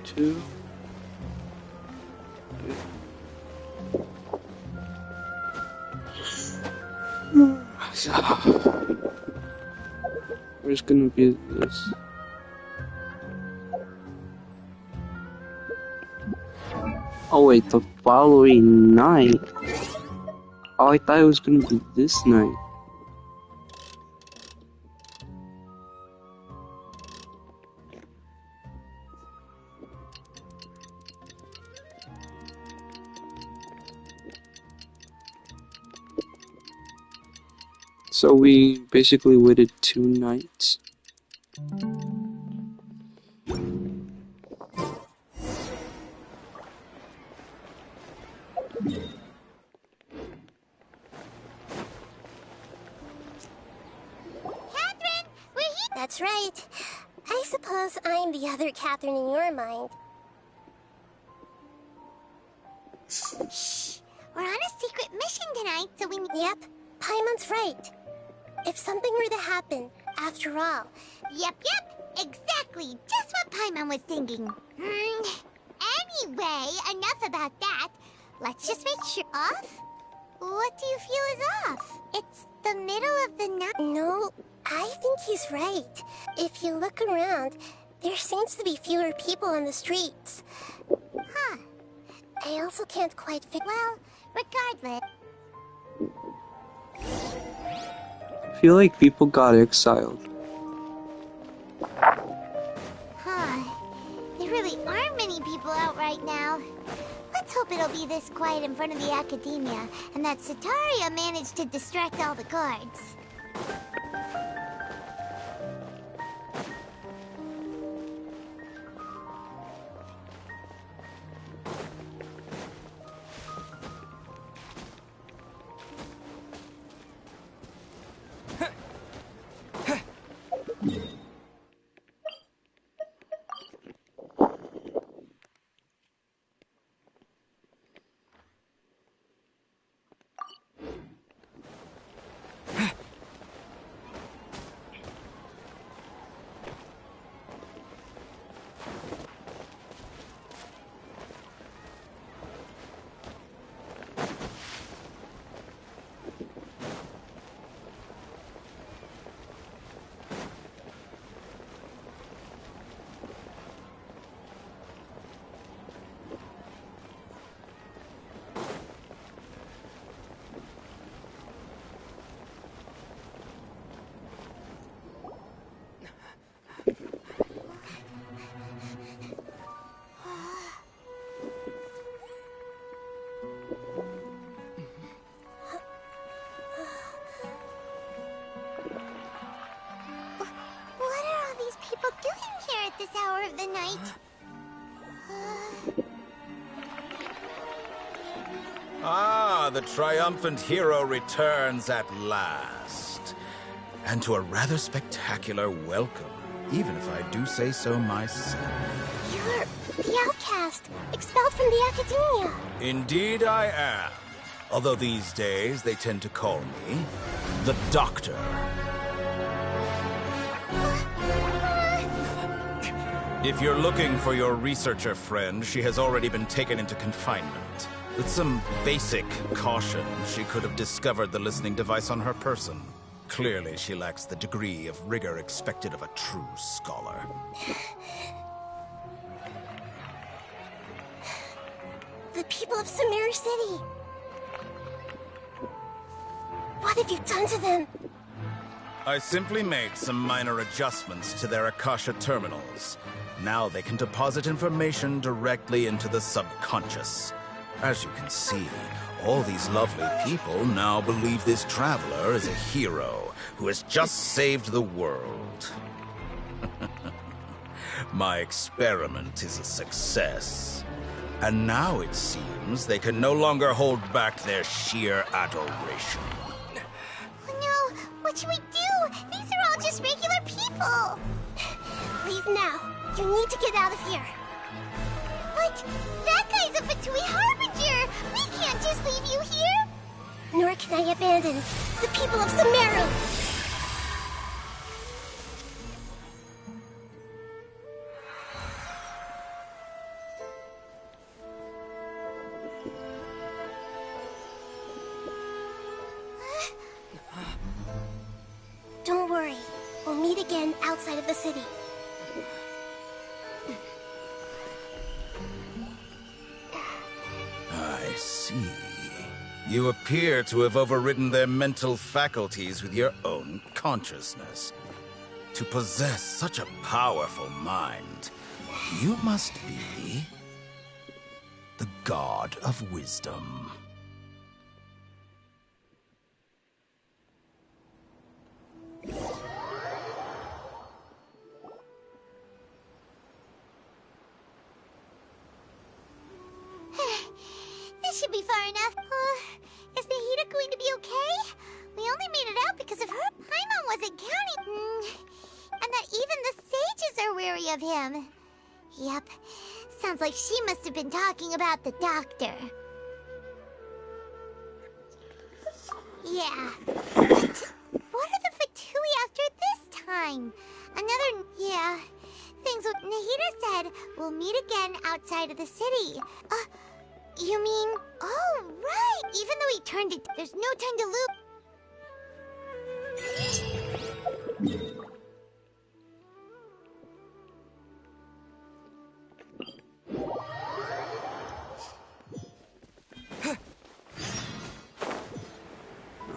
2. Where's gonna be this? Oh wait, the following night? Oh, I thought it was gonna be this night. So we basically waited 2 nights. That's right. I suppose I'm the other Catherine in your mind. Shh! We're on a secret mission tonight, so we... Yep, Paimon's right. If something were to happen, after all... Yep, exactly. Just what Paimon was thinking. Anyway, enough about that. Let's just make sure... Off? What do you feel is off? It's the middle of the night. No, I think he's right. If you look around, there seems to be fewer people on the streets. Huh. I also can't quite Well, regardless... I feel like people got exiled. Huh. There really aren't many people out right now. Let's hope it'll be this quiet in front of the Academia, and that Sataria managed to distract all the guards. This hour of the night. Ah, the triumphant hero returns at last. And to a rather spectacular welcome, even if I do say so myself. You're the outcast, expelled from the Academia. Indeed I am. Although these days they tend to call me the Doctor. If you're looking for your researcher friend, she has already been taken into confinement. With some basic caution, she could have discovered the listening device on her person. Clearly, she lacks the degree of rigor expected of a true scholar. The people of Sumeru City. What have you done to them? I simply made some minor adjustments to their Akasha terminals. Now they can deposit information directly into the subconscious. As you can see, all these lovely people now believe this traveler is a hero who has just saved the world. My experiment is a success. And now it seems they can no longer hold back their sheer adoration. Oh no! What should we do? These are all just regular people! Leave now. You need to get out of here. But that guy's a Fatui Harbinger! We can't just leave you here! nor can I abandon the people of Sumeru! Don't worry. We'll meet again outside of the city. I see. You appear to have overridden their mental faculties with your own consciousness. To possess such a powerful mind, you must be the God of Wisdom. This should be far enough. Is Nahida going to be okay? We only made it out because of her. Paimon wasn't counting. And that even the sages are weary of him. Yep. Sounds like she must have been talking about the doctor. Yeah. What are the Fatui after this time? Another... yeah. Things what Nahida said. We'll meet again outside of the city. You mean... oh, right! Even though he turned it... there's no time to lose...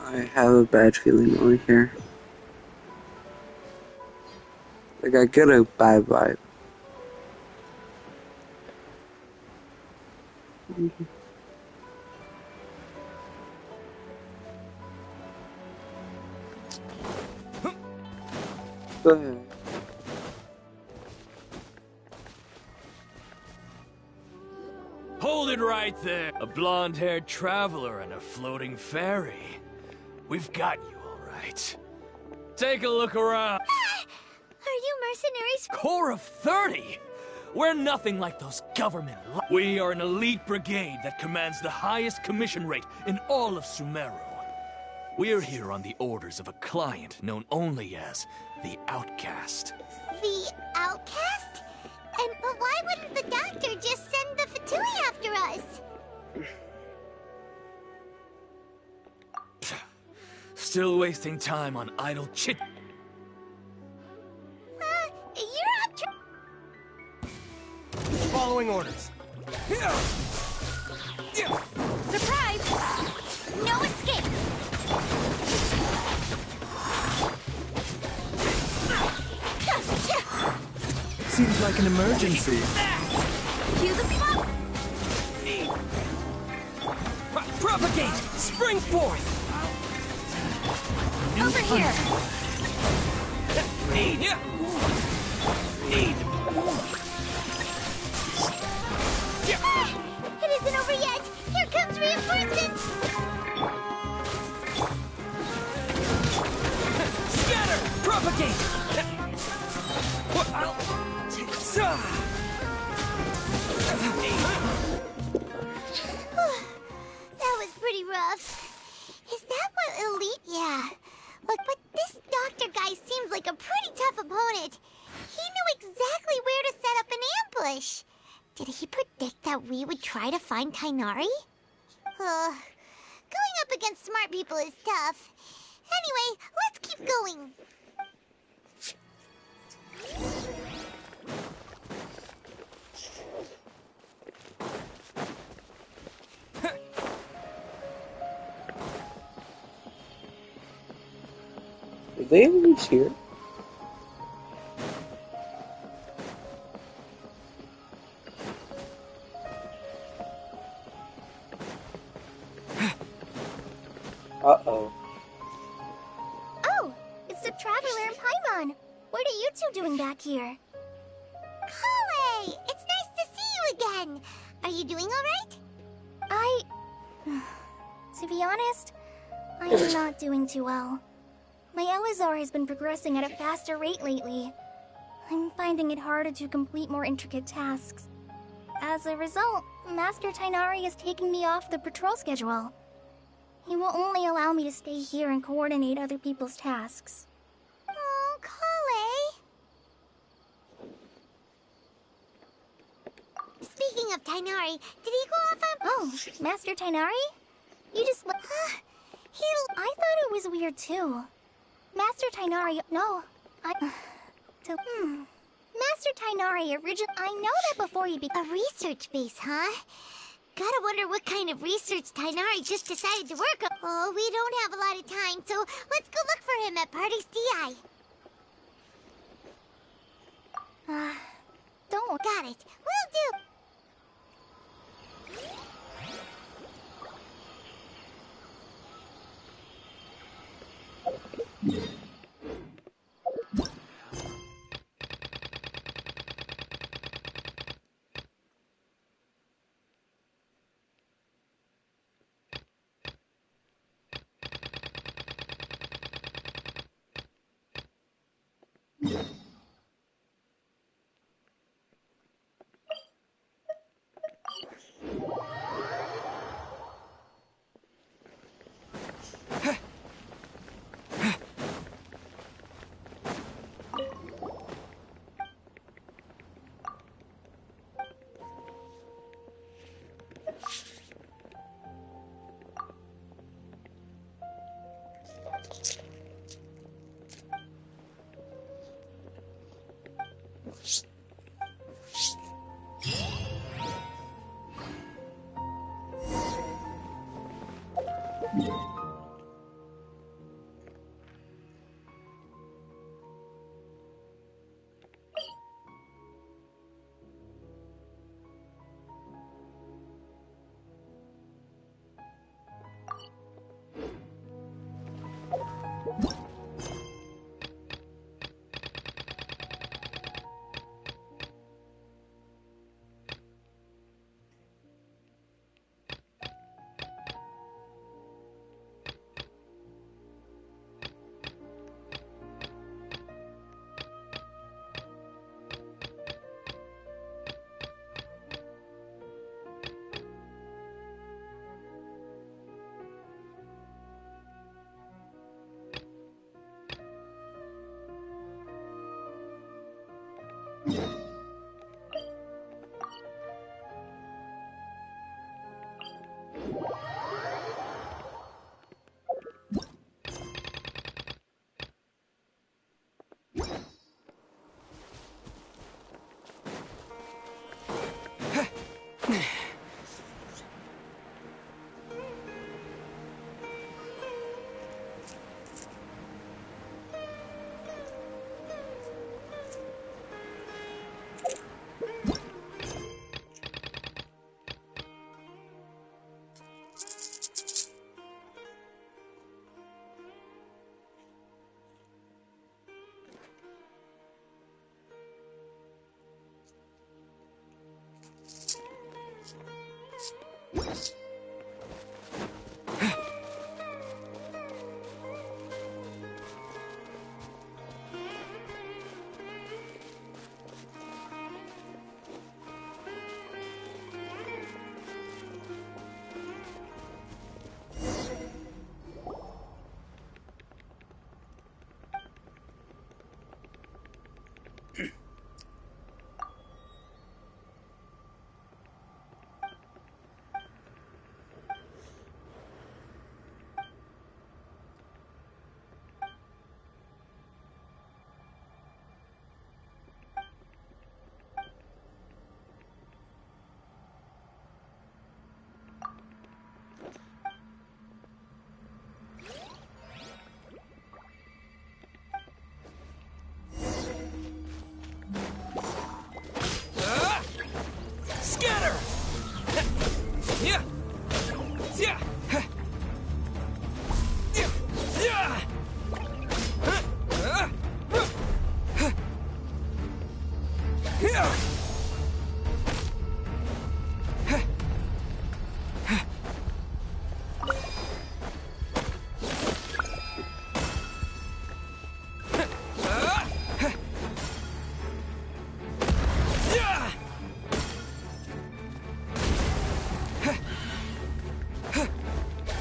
I have a bad feeling over here. Like I get a bad vibe. Go ahead. Hold it right there. A blonde-haired traveler and a floating fairy. We've got you, all right. Take a look around. Are you mercenaries? Corps of 30? We're nothing like those government... We are an elite brigade that commands the highest commission rate in all of Sumeru. We're here on the orders of a client known only as the Outcast. The Outcast? But why wouldn't the doctor just send the Fatui after us? Still wasting time on idle chit... You're up to... Following orders. Surprise! No escape! Seems like an emergency. Cue the pop! Propagate! Spring forth! Over here! Need! It isn't over yet! Here comes reinforcements! Scatter! Propagate! That was pretty rough. Is that what elite... yeah. Look, but this doctor guy seems like a pretty tough opponent. He knew exactly where to set up an ambush. Did he predict that we would try to find Tighnari? Going up against smart people is tough. Anyway, let's keep going. Are they always here? Uh-oh. Oh, it's the Traveler and Paimon. What are you two doing back here? Kale! It's nice to see you again. Are you doing all right? To be honest, I am not doing too well. My Elazar has been progressing at a faster rate lately. I'm finding it harder to complete more intricate tasks. As a result, Master Tighnari is taking me off the patrol schedule. He will only allow me to stay here and coordinate other people's tasks. Oh, Kale. Speaking of Tainari, did he go off on... Oh, Master Tainari? You just... I thought it was weird, too. Master Tainari... No, Master Tainari I know that before he became... A research base, huh? Gotta wonder what kind of research Tainari just decided to work on. Oh, we don't have a lot of time, so let's go look for him at Party's DI. Don't... Got it. Will do.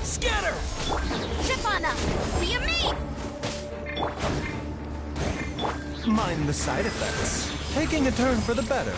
Scatter! side effects. Taking a turn for the better.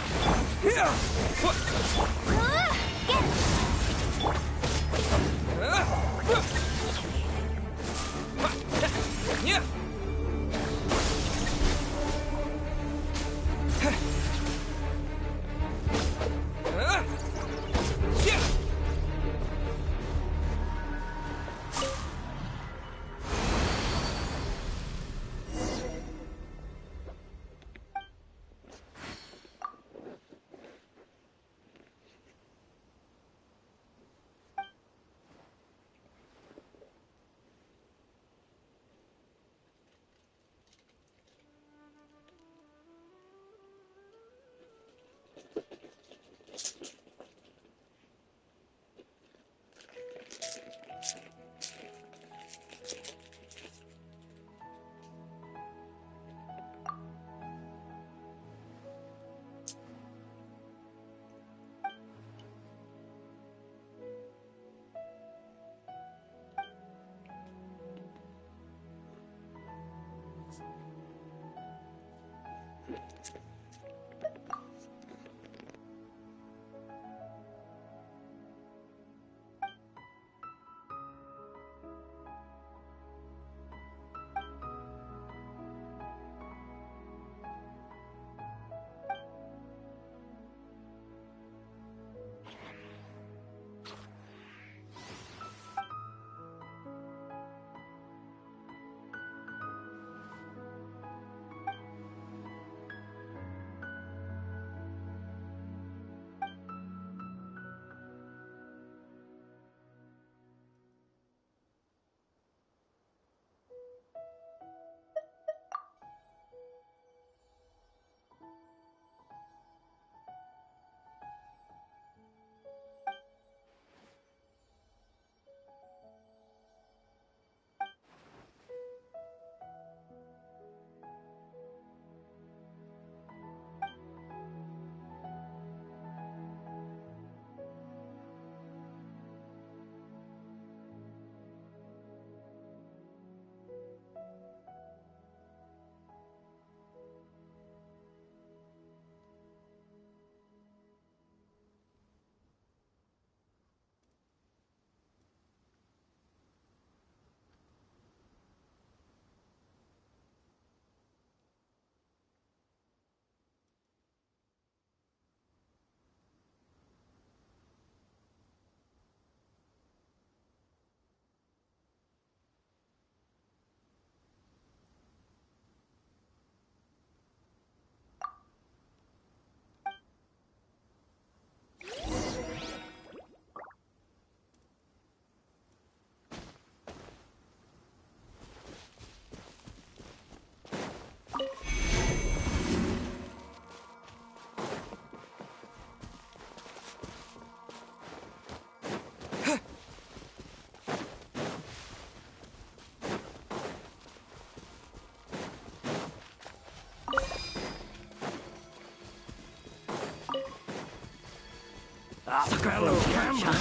Fellow camera.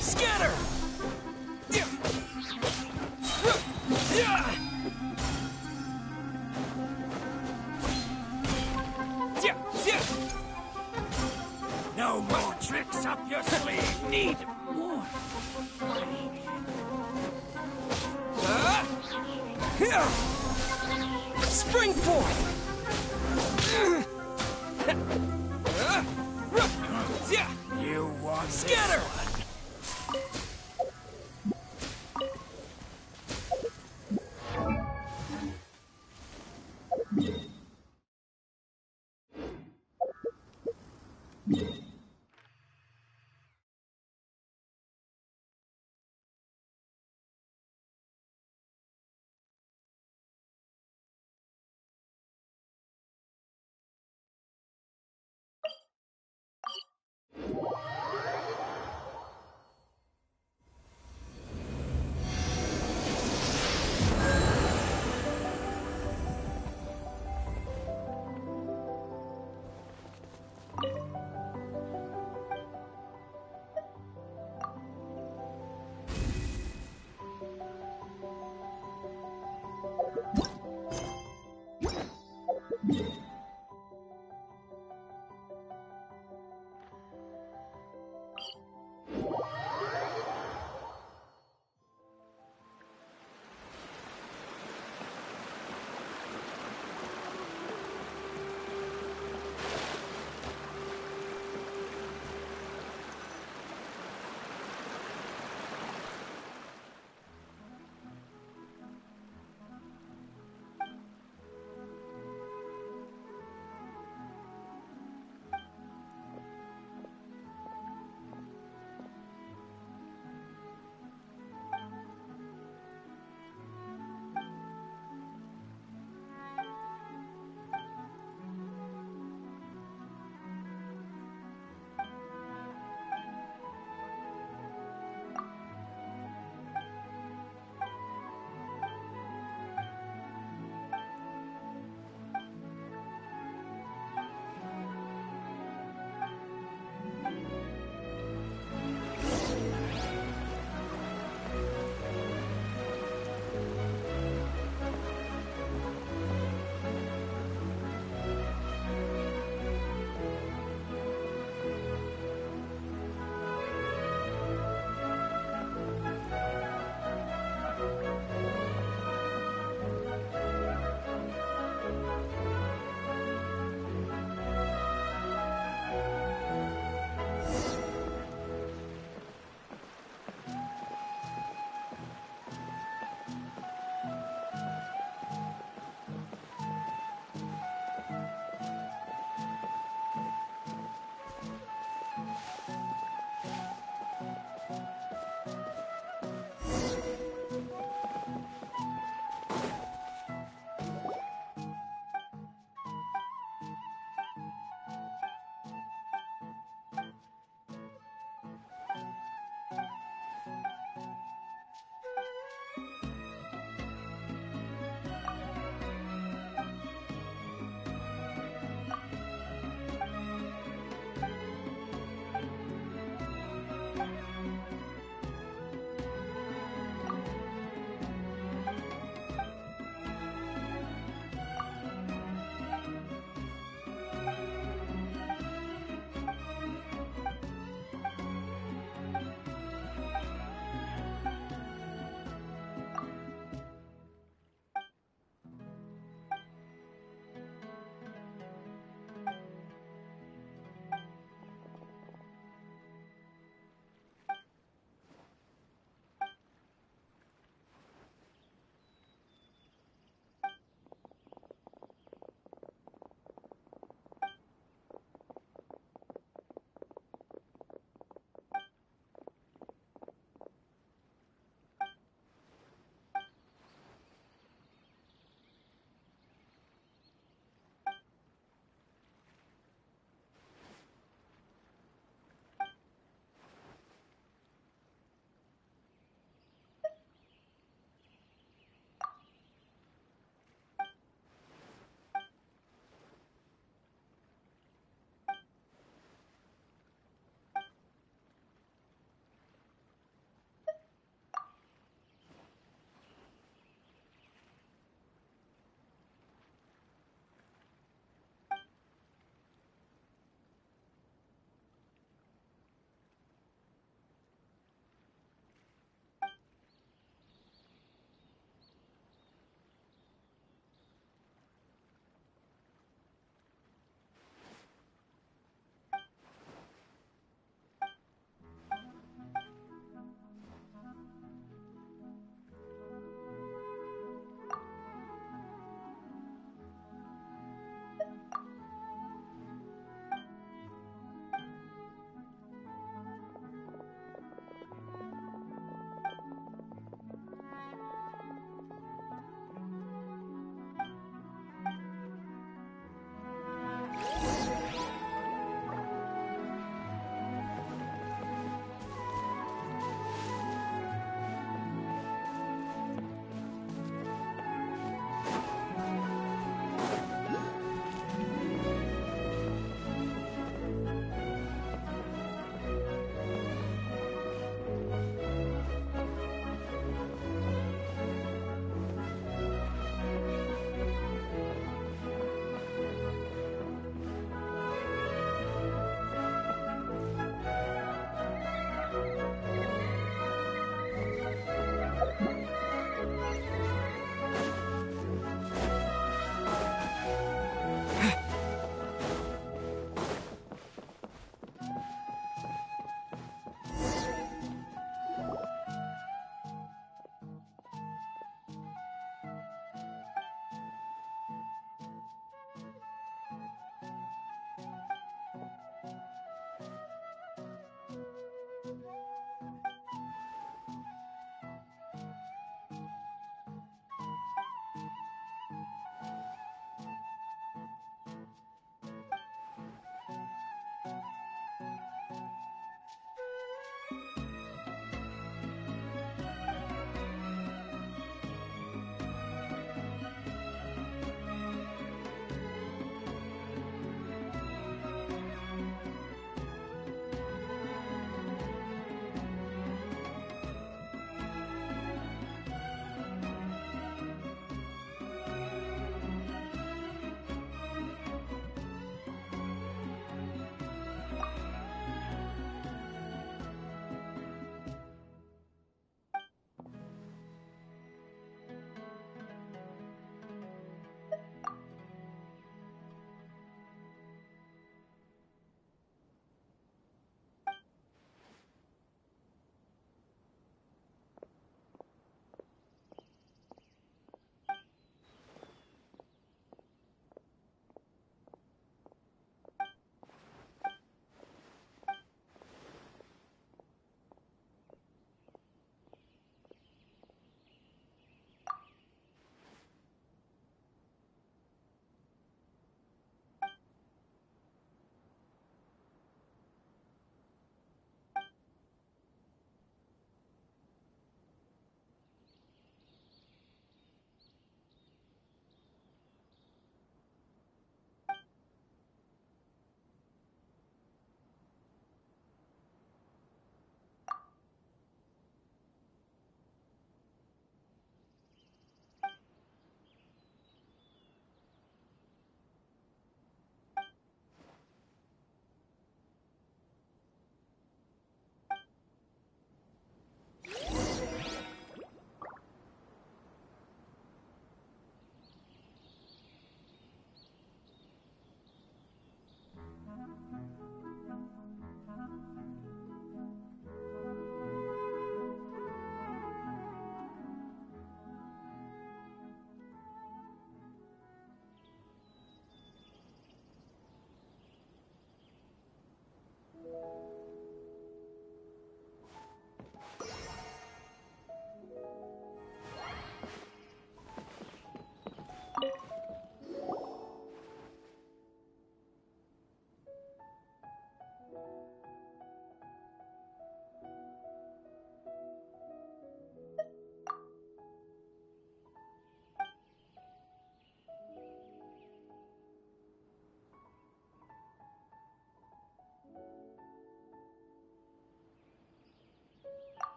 Scatter! No more tricks up your sleeve. Need more. Spring forth! You want Scatter!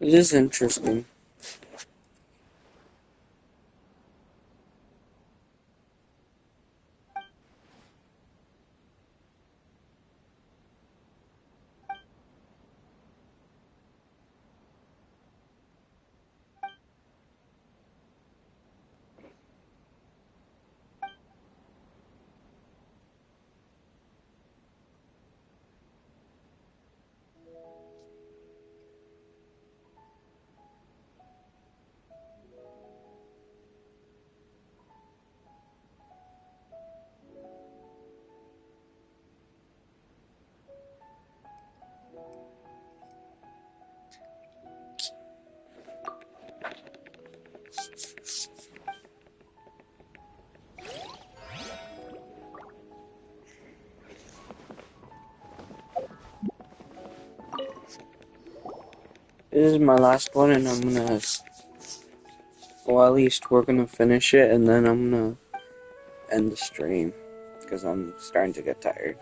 It is interesting. This is my last one, and I'm gonna, well, at least we're gonna finish it, and then I'm gonna end the stream, because I'm starting to get tired.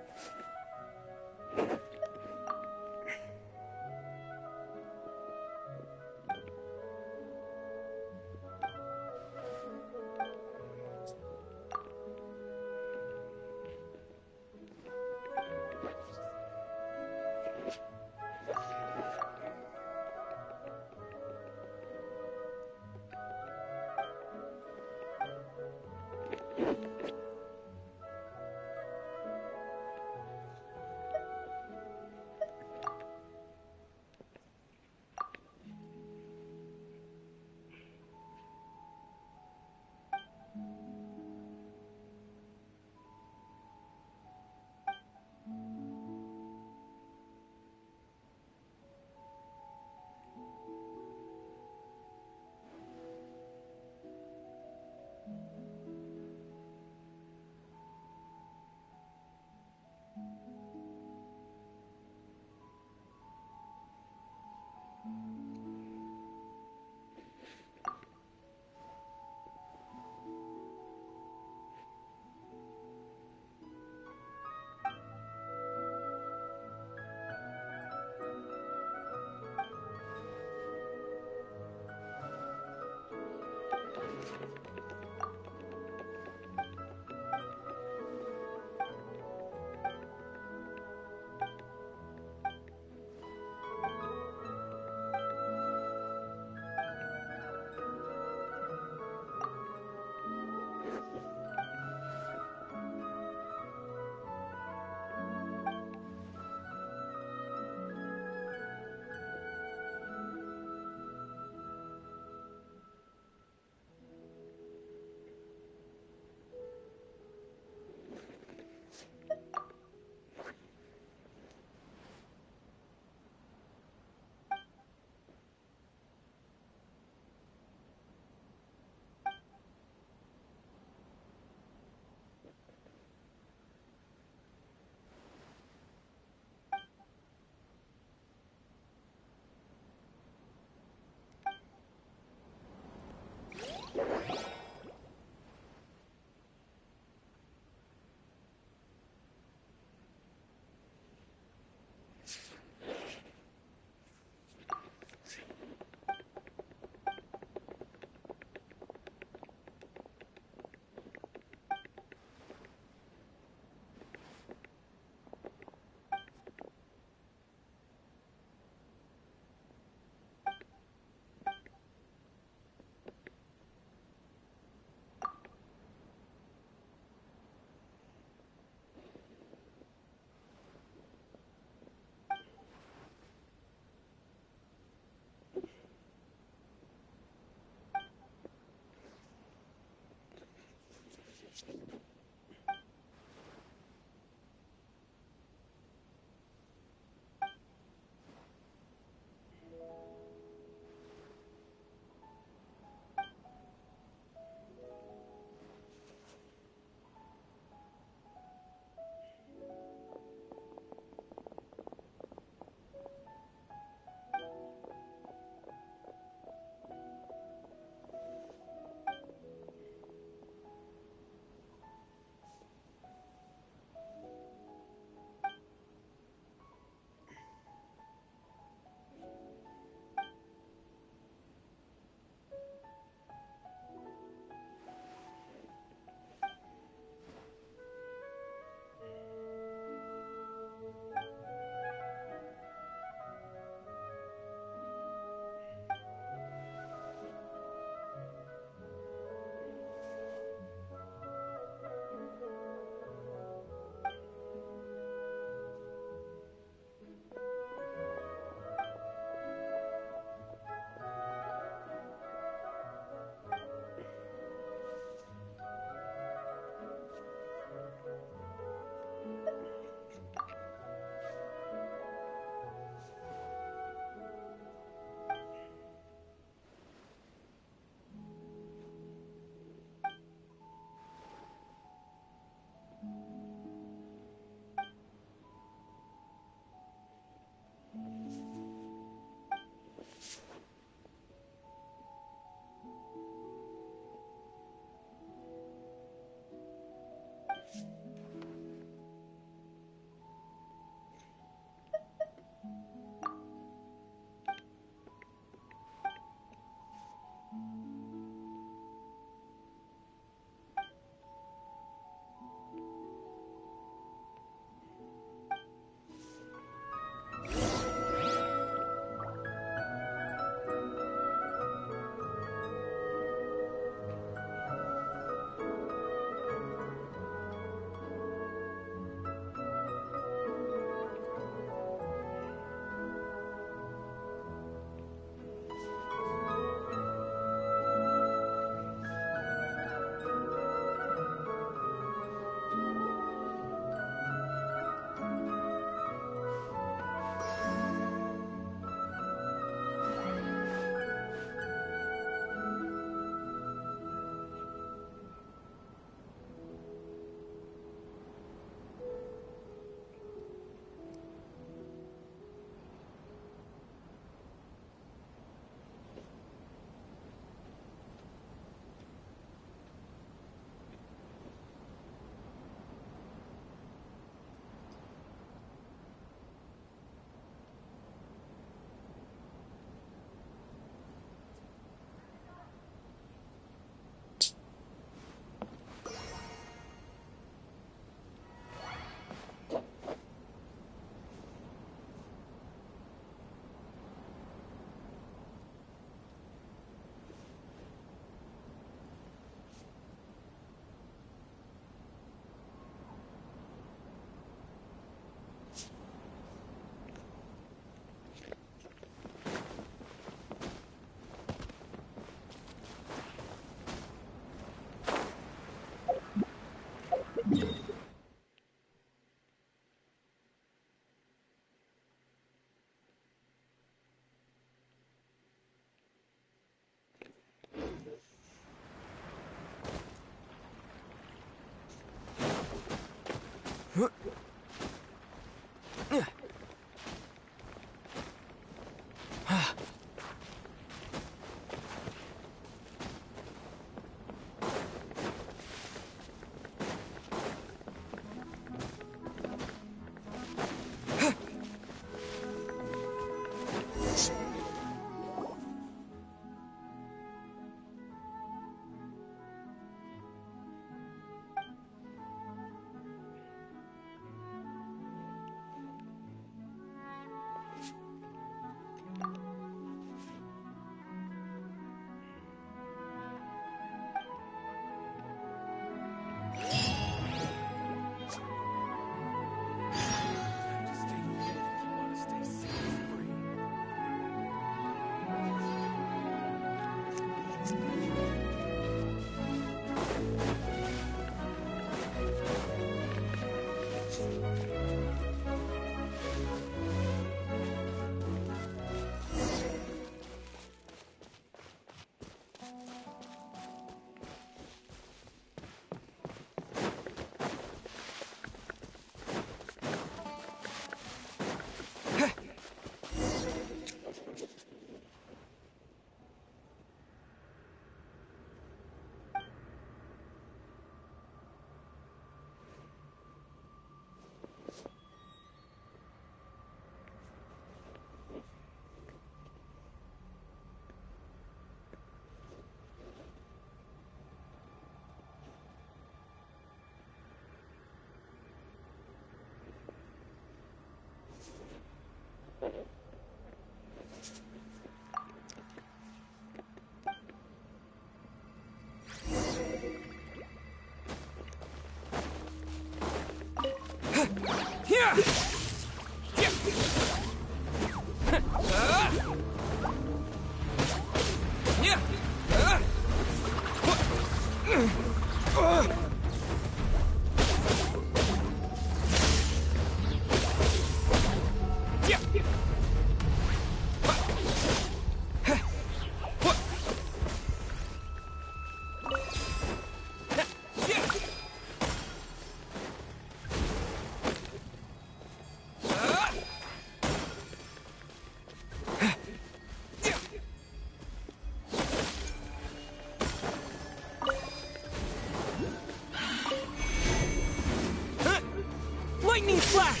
Lightning flash!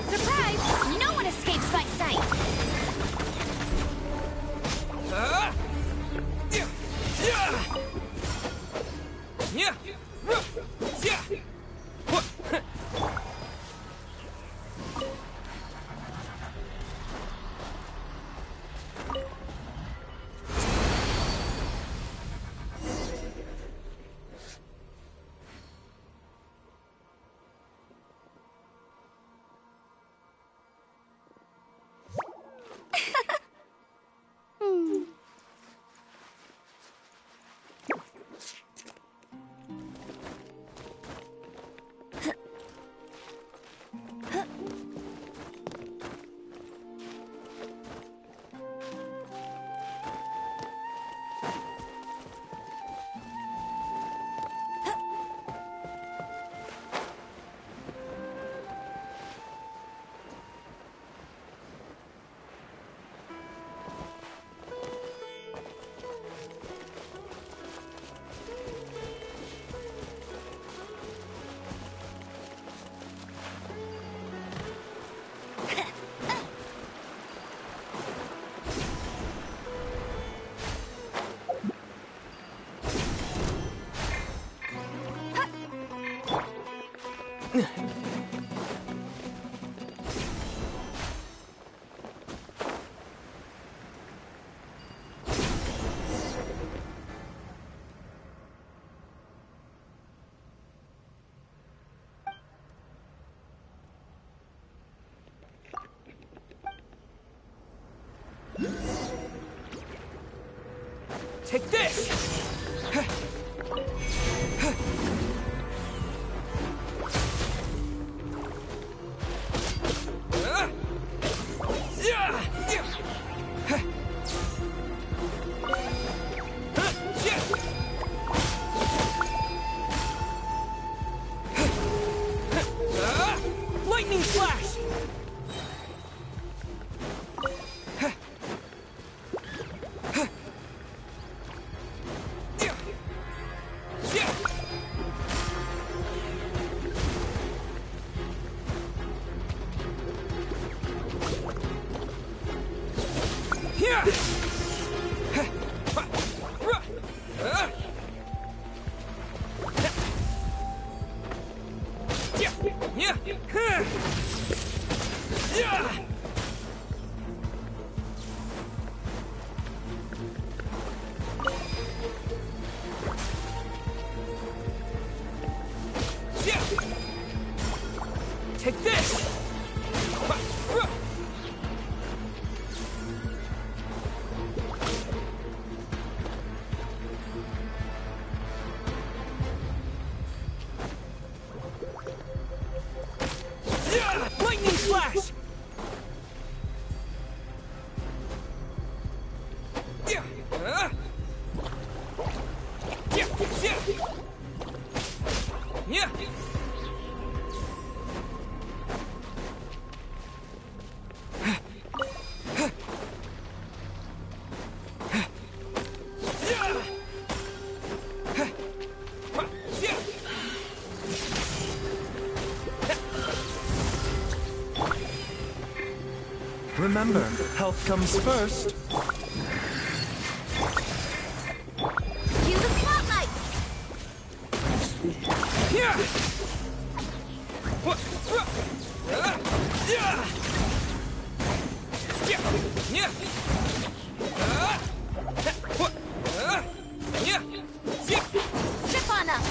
Surprise! No one escapes my sight! Take this! Take this! Lightning flash! Remember, health comes first. Cue the spotlight! Step on up!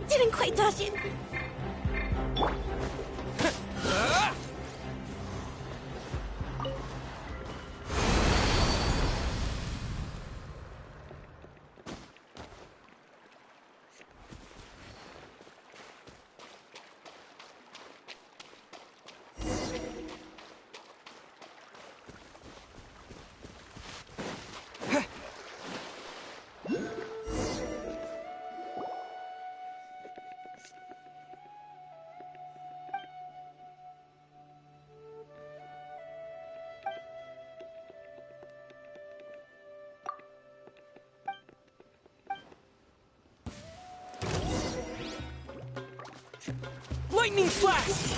Didn't quite dodge it. Lightning flash!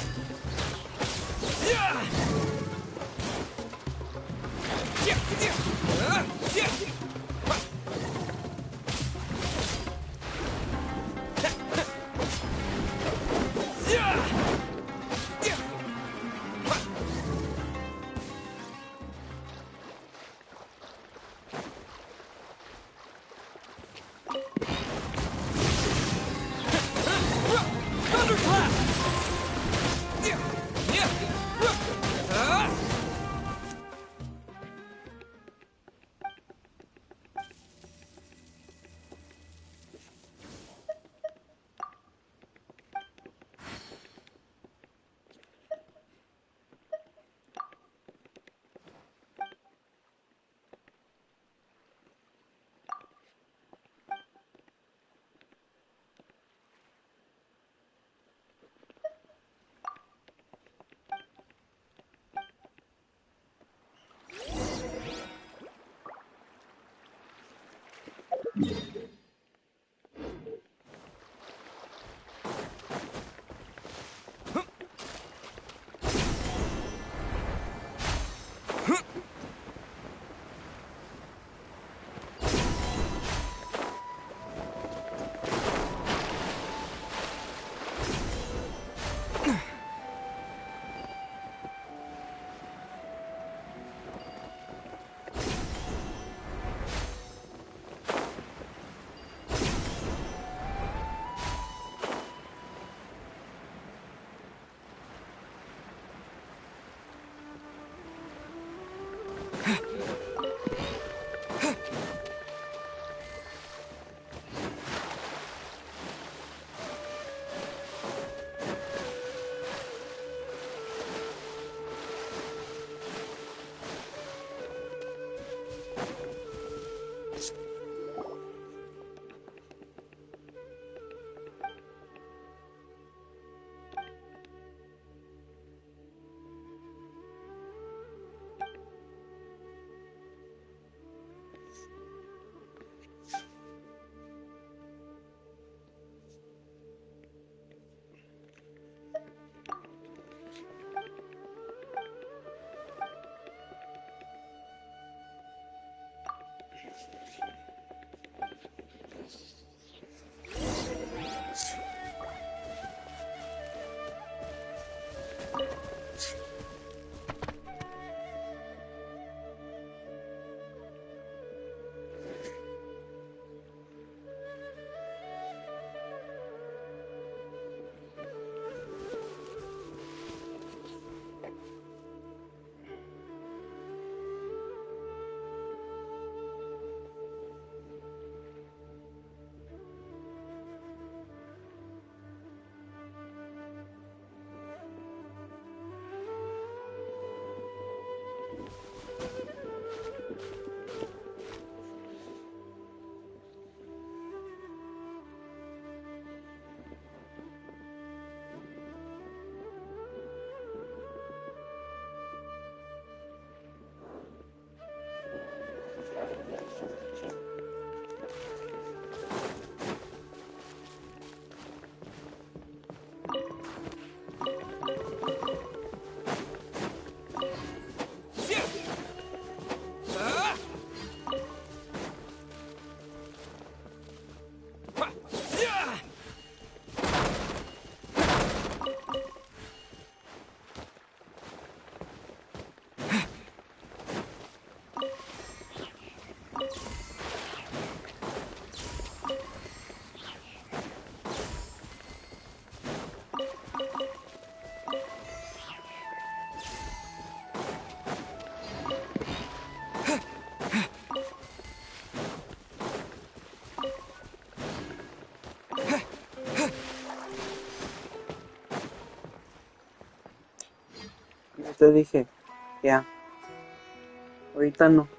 Thunderclap! Yo te dije, ya, ahorita no.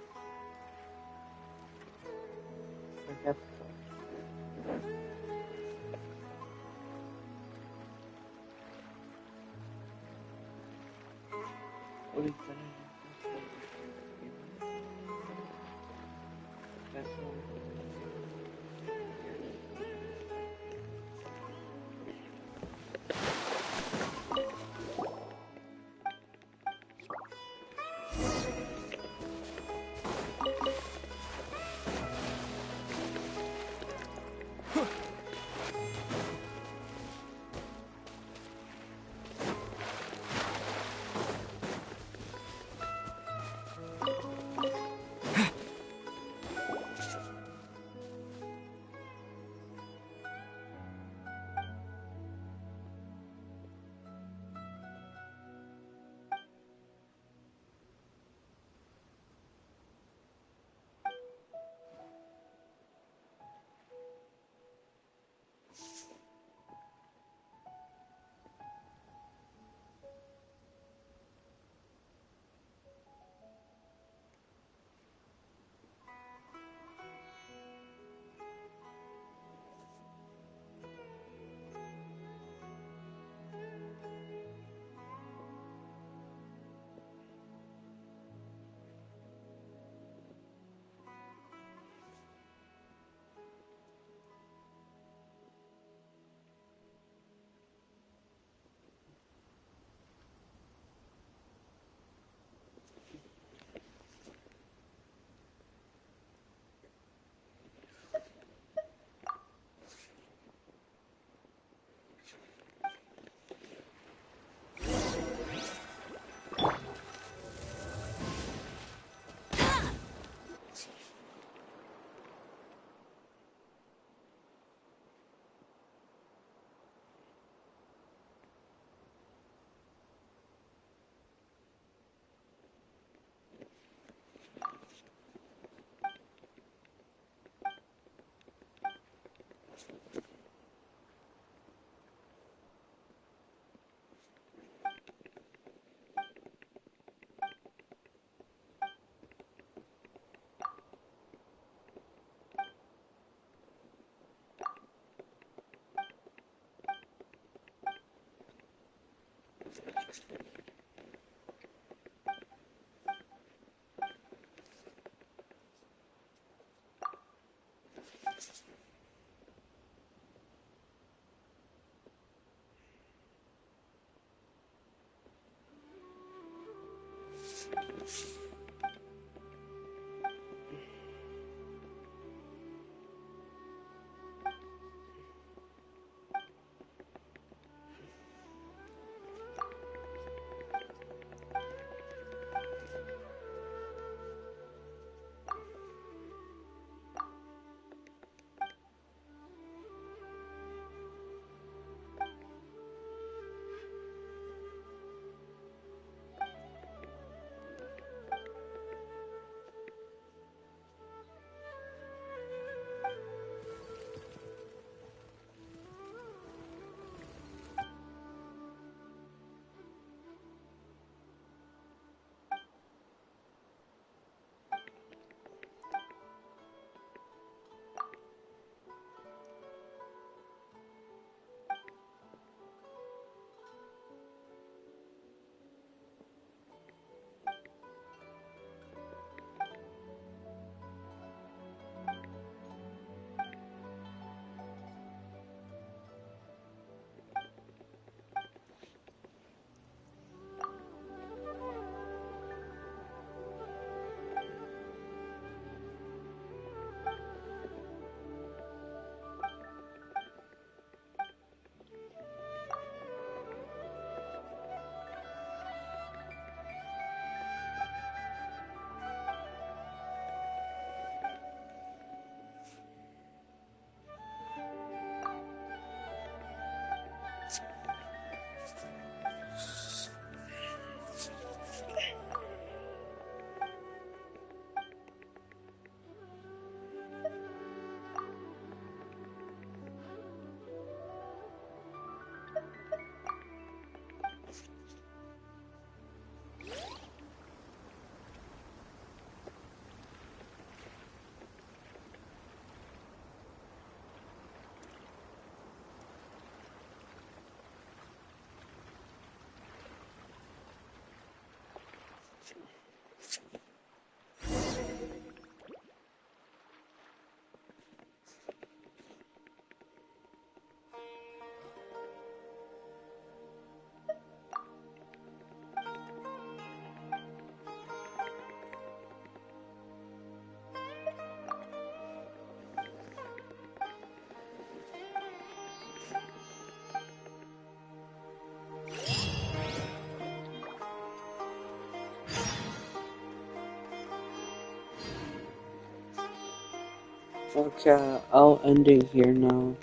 Okay, I'll end it here now.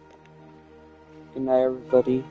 Good night, everybody.